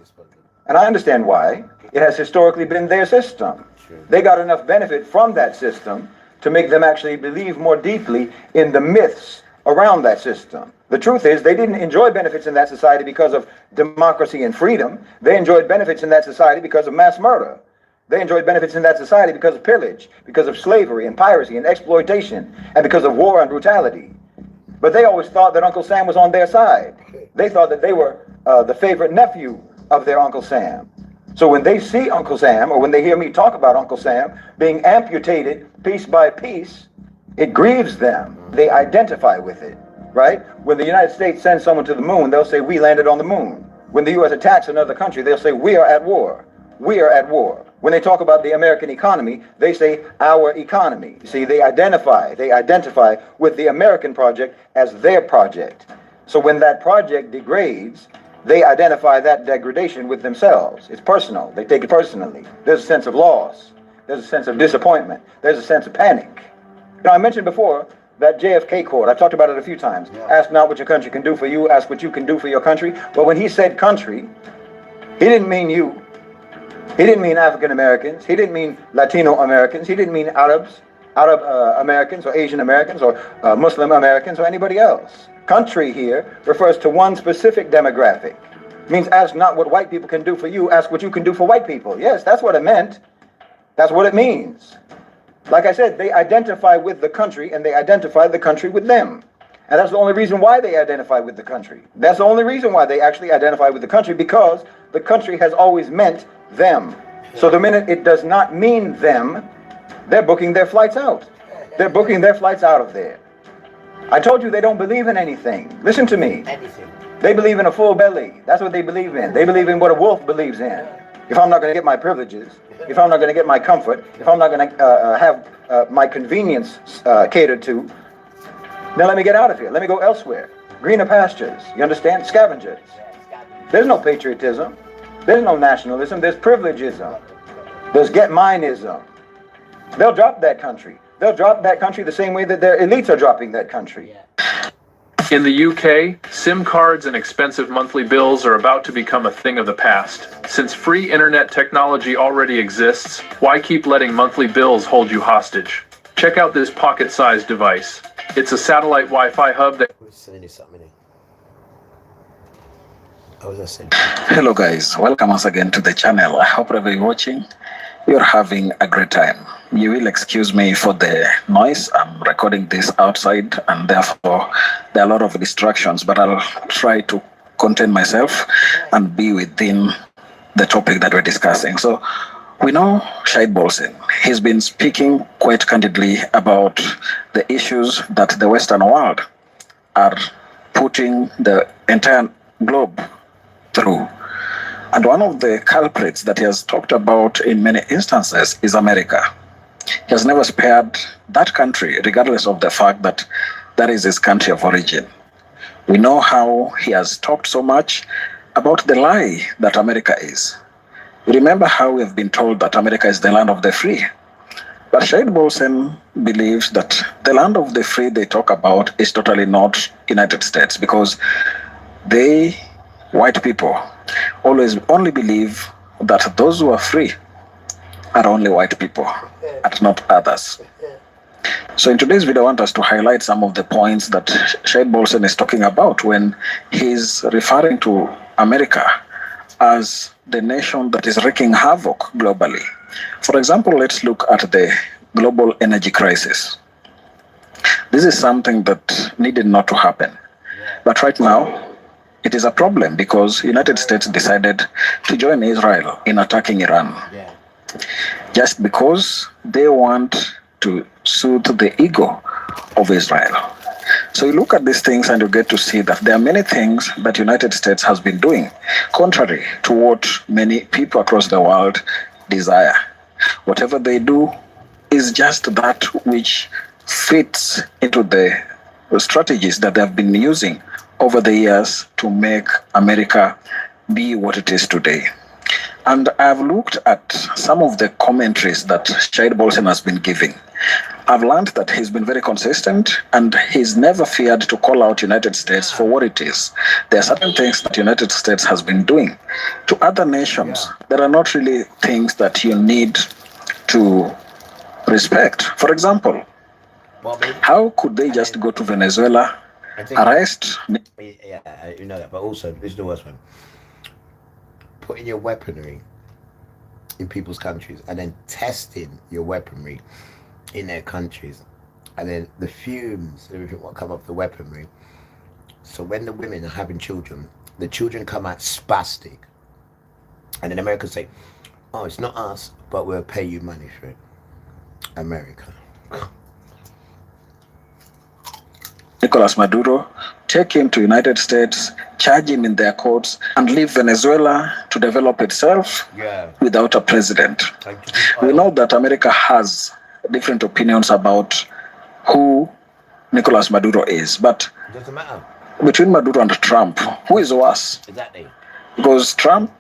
And I understand why. It has historically been their system. They got enough benefit from that system to make them actually believe more deeply in the myths around that system. The truth is, they didn't enjoy benefits in that society because of democracy and freedom. They enjoyed benefits in that society because of mass murder. They enjoyed benefits in that society because of pillage, because of slavery and piracy and exploitation, and because of war and brutality. But they always thought that Uncle Sam was on their side. They thought that they were the favorite nephew of their Uncle Sam. So when they see Uncle Sam, or when they hear me talk about Uncle Sam being amputated piece by piece, it grieves them. They identify with it, right? When the United States sends someone to the moon, they'll say, we landed on the moon. When the U.S. attacks another country, they'll say, we are at war. We are at war. When they talk about the American economy, they say, our economy. See, they identify with the American project as their project. So when that project degrades, they identify that degradation with themselves. It's personal. They take it personally. There's a sense of loss. There's a sense of disappointment. There's a sense of panic. Now, I mentioned before that JFK quote. I've talked about it a few times. Ask not what your country can do for you. Ask what you can do for your country. But when he said country, he didn't mean you. He didn't mean African Americans. He didn't mean Latino Americans. He didn't mean Arab Americans or Asian Americans or Muslim Americans or anybody else. Country here refers to one specific demographic. It means ask not what white people can do for you, ask what you can do for white people. Yes, that's what it meant. That's what it means. Like I said, they identify with the country and they identify the country with them. And that's the only reason why they identify with the country. That's the only reason why they actually identify with the country, because the country has always meant them. So the minute it does not mean them, they're booking their flights out. They're booking their flights out of there. I told you they don't believe in anything. Listen to me. They believe in a full belly. That's what they believe in. They believe in what a wolf believes in. If I'm not going to get my privileges, if I'm not going to get my comfort, if I'm not going to have my convenience catered to, then let me get out of here. Let me go elsewhere. Greener pastures. You understand? Scavengers. There's no patriotism. There's no nationalism. There's privilegism. There's get-mineism. They'll drop that country. They'll drop that country the same way that their elites are dropping that country. In the UK, SIM cards and expensive monthly bills are about to become a thing of the past. Since free internet technology already exists, why keep letting monthly bills hold you hostage? Check out this pocket-sized device. It's a satellite Wi-Fi hub that... Hello guys, welcome once again to the channel. I hope wherever you're watching, you're having a great time. You will excuse me for the noise. I'm recording this outside and therefore there are a lot of distractions, but I'll try to contain myself and be within the topic that we're discussing. So We know Shahid Bolsen. He's been speaking quite candidly about the issues that the Western world are putting the entire globe through. And one of the culprits that he has talked about in many instances is America. He has never spared that country, regardless of the fact that that is his country of origin. We know how he has talked so much about the lie that America is. We remember how we have been told that America is the land of the free. But Shahid Bolsen believes that the land of the free they talk about is totally not United States, because they, white people, always only believe that those who are free are only white people and not others. So in today's video, I want us to highlight some of the points that Shahid Bolsen is talking about when he's referring to America as the nation that is wreaking havoc globally. For example, let's look at the global energy crisis. This is something that needed not to happen. But right now, it is a problem because United States decided to join Israel in attacking Iran. Just because they want to soothe the ego of Israel. So you look at these things and you get to see that there are many things that United States has been doing contrary to what many people across the world desire. Whatever they do is just that which fits into the strategies that they have been using over the years to make America be what it is today. And I've looked at some of the commentaries that Shahid Bolsen has been giving. I've learned that he's been very consistent and he's never feared to call out United States for what it is. There are certain things that United States has been doing to other nations that are not really things that you need to respect. For example, how could they just go to Venezuela, arrest? Yeah, you know that, but also, this is the worst one. Putting your weaponry in people's countries and then testing your weaponry in their countries, and then the fumes, everything will come off the weaponry. So when the women are having children, the children come out spastic, and then America say, oh, it's not us, but we'll pay you money for it. America. Nicolas Maduro, take him to United States, charge him in their courts, and leave Venezuela to develop itself without a president. We know that America has different opinions about who Nicolas Maduro is, but doesn't matter. Between Maduro and Trump, who is worse? Exactly. Because Trump,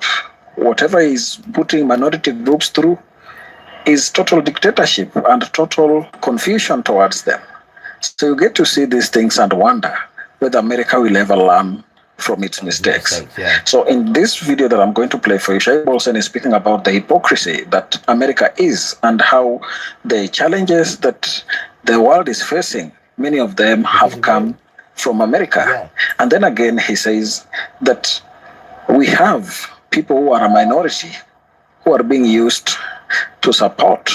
whatever he's putting minority groups through, is total dictatorship and total confusion towards them. So you get to see these things and wonder whether America will ever learn from its mistakes. So in this video that I'm going to play for you, Shahid Bolsen is speaking about the hypocrisy that America is and how the challenges that the world is facing, many of them have come from America. And then again, he says that we have people who are a minority who are being used to support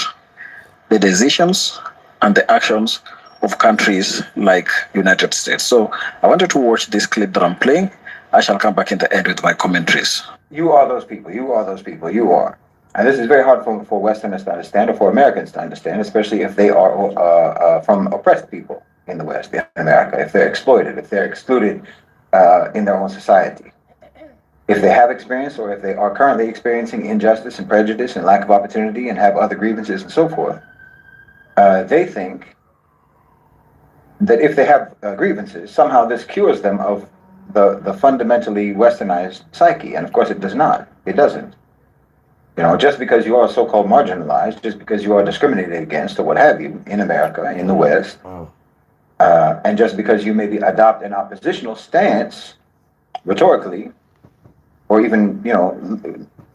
the decisions and the actions of countries like United States. So I wanted to watch this clip that I'm playing. I shall come back in the end with my commentaries. You are those people. You are those people. You are. And this is very hard for Westerners to understand, or for Americans to understand, especially if they are from oppressed people in the West, in America, if they're exploited, if they're excluded in their own society. If they have experienced or if they are currently experiencing injustice and prejudice and lack of opportunity and have other grievances and so forth, they think that if they have grievances, somehow this cures them of the fundamentally westernized psyche. And of course it does not. It doesn't. You know, just because you are so-called marginalized, just because you are discriminated against or what have you in America, in the West, and just because you maybe adopt an oppositional stance rhetorically, or even, you know,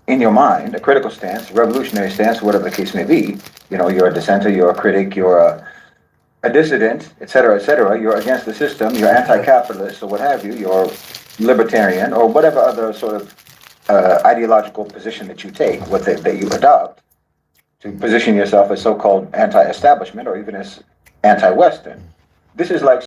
in your mind, a critical stance, a revolutionary stance, whatever the case may be, you know, you're a dissenter, you're a critic, you're a dissident, etc., you're against the system, you're anti-capitalist or what have you, you're libertarian or whatever other sort of ideological position that you take, that you adopt to position yourself as so-called anti-establishment or even as anti-Western. This is like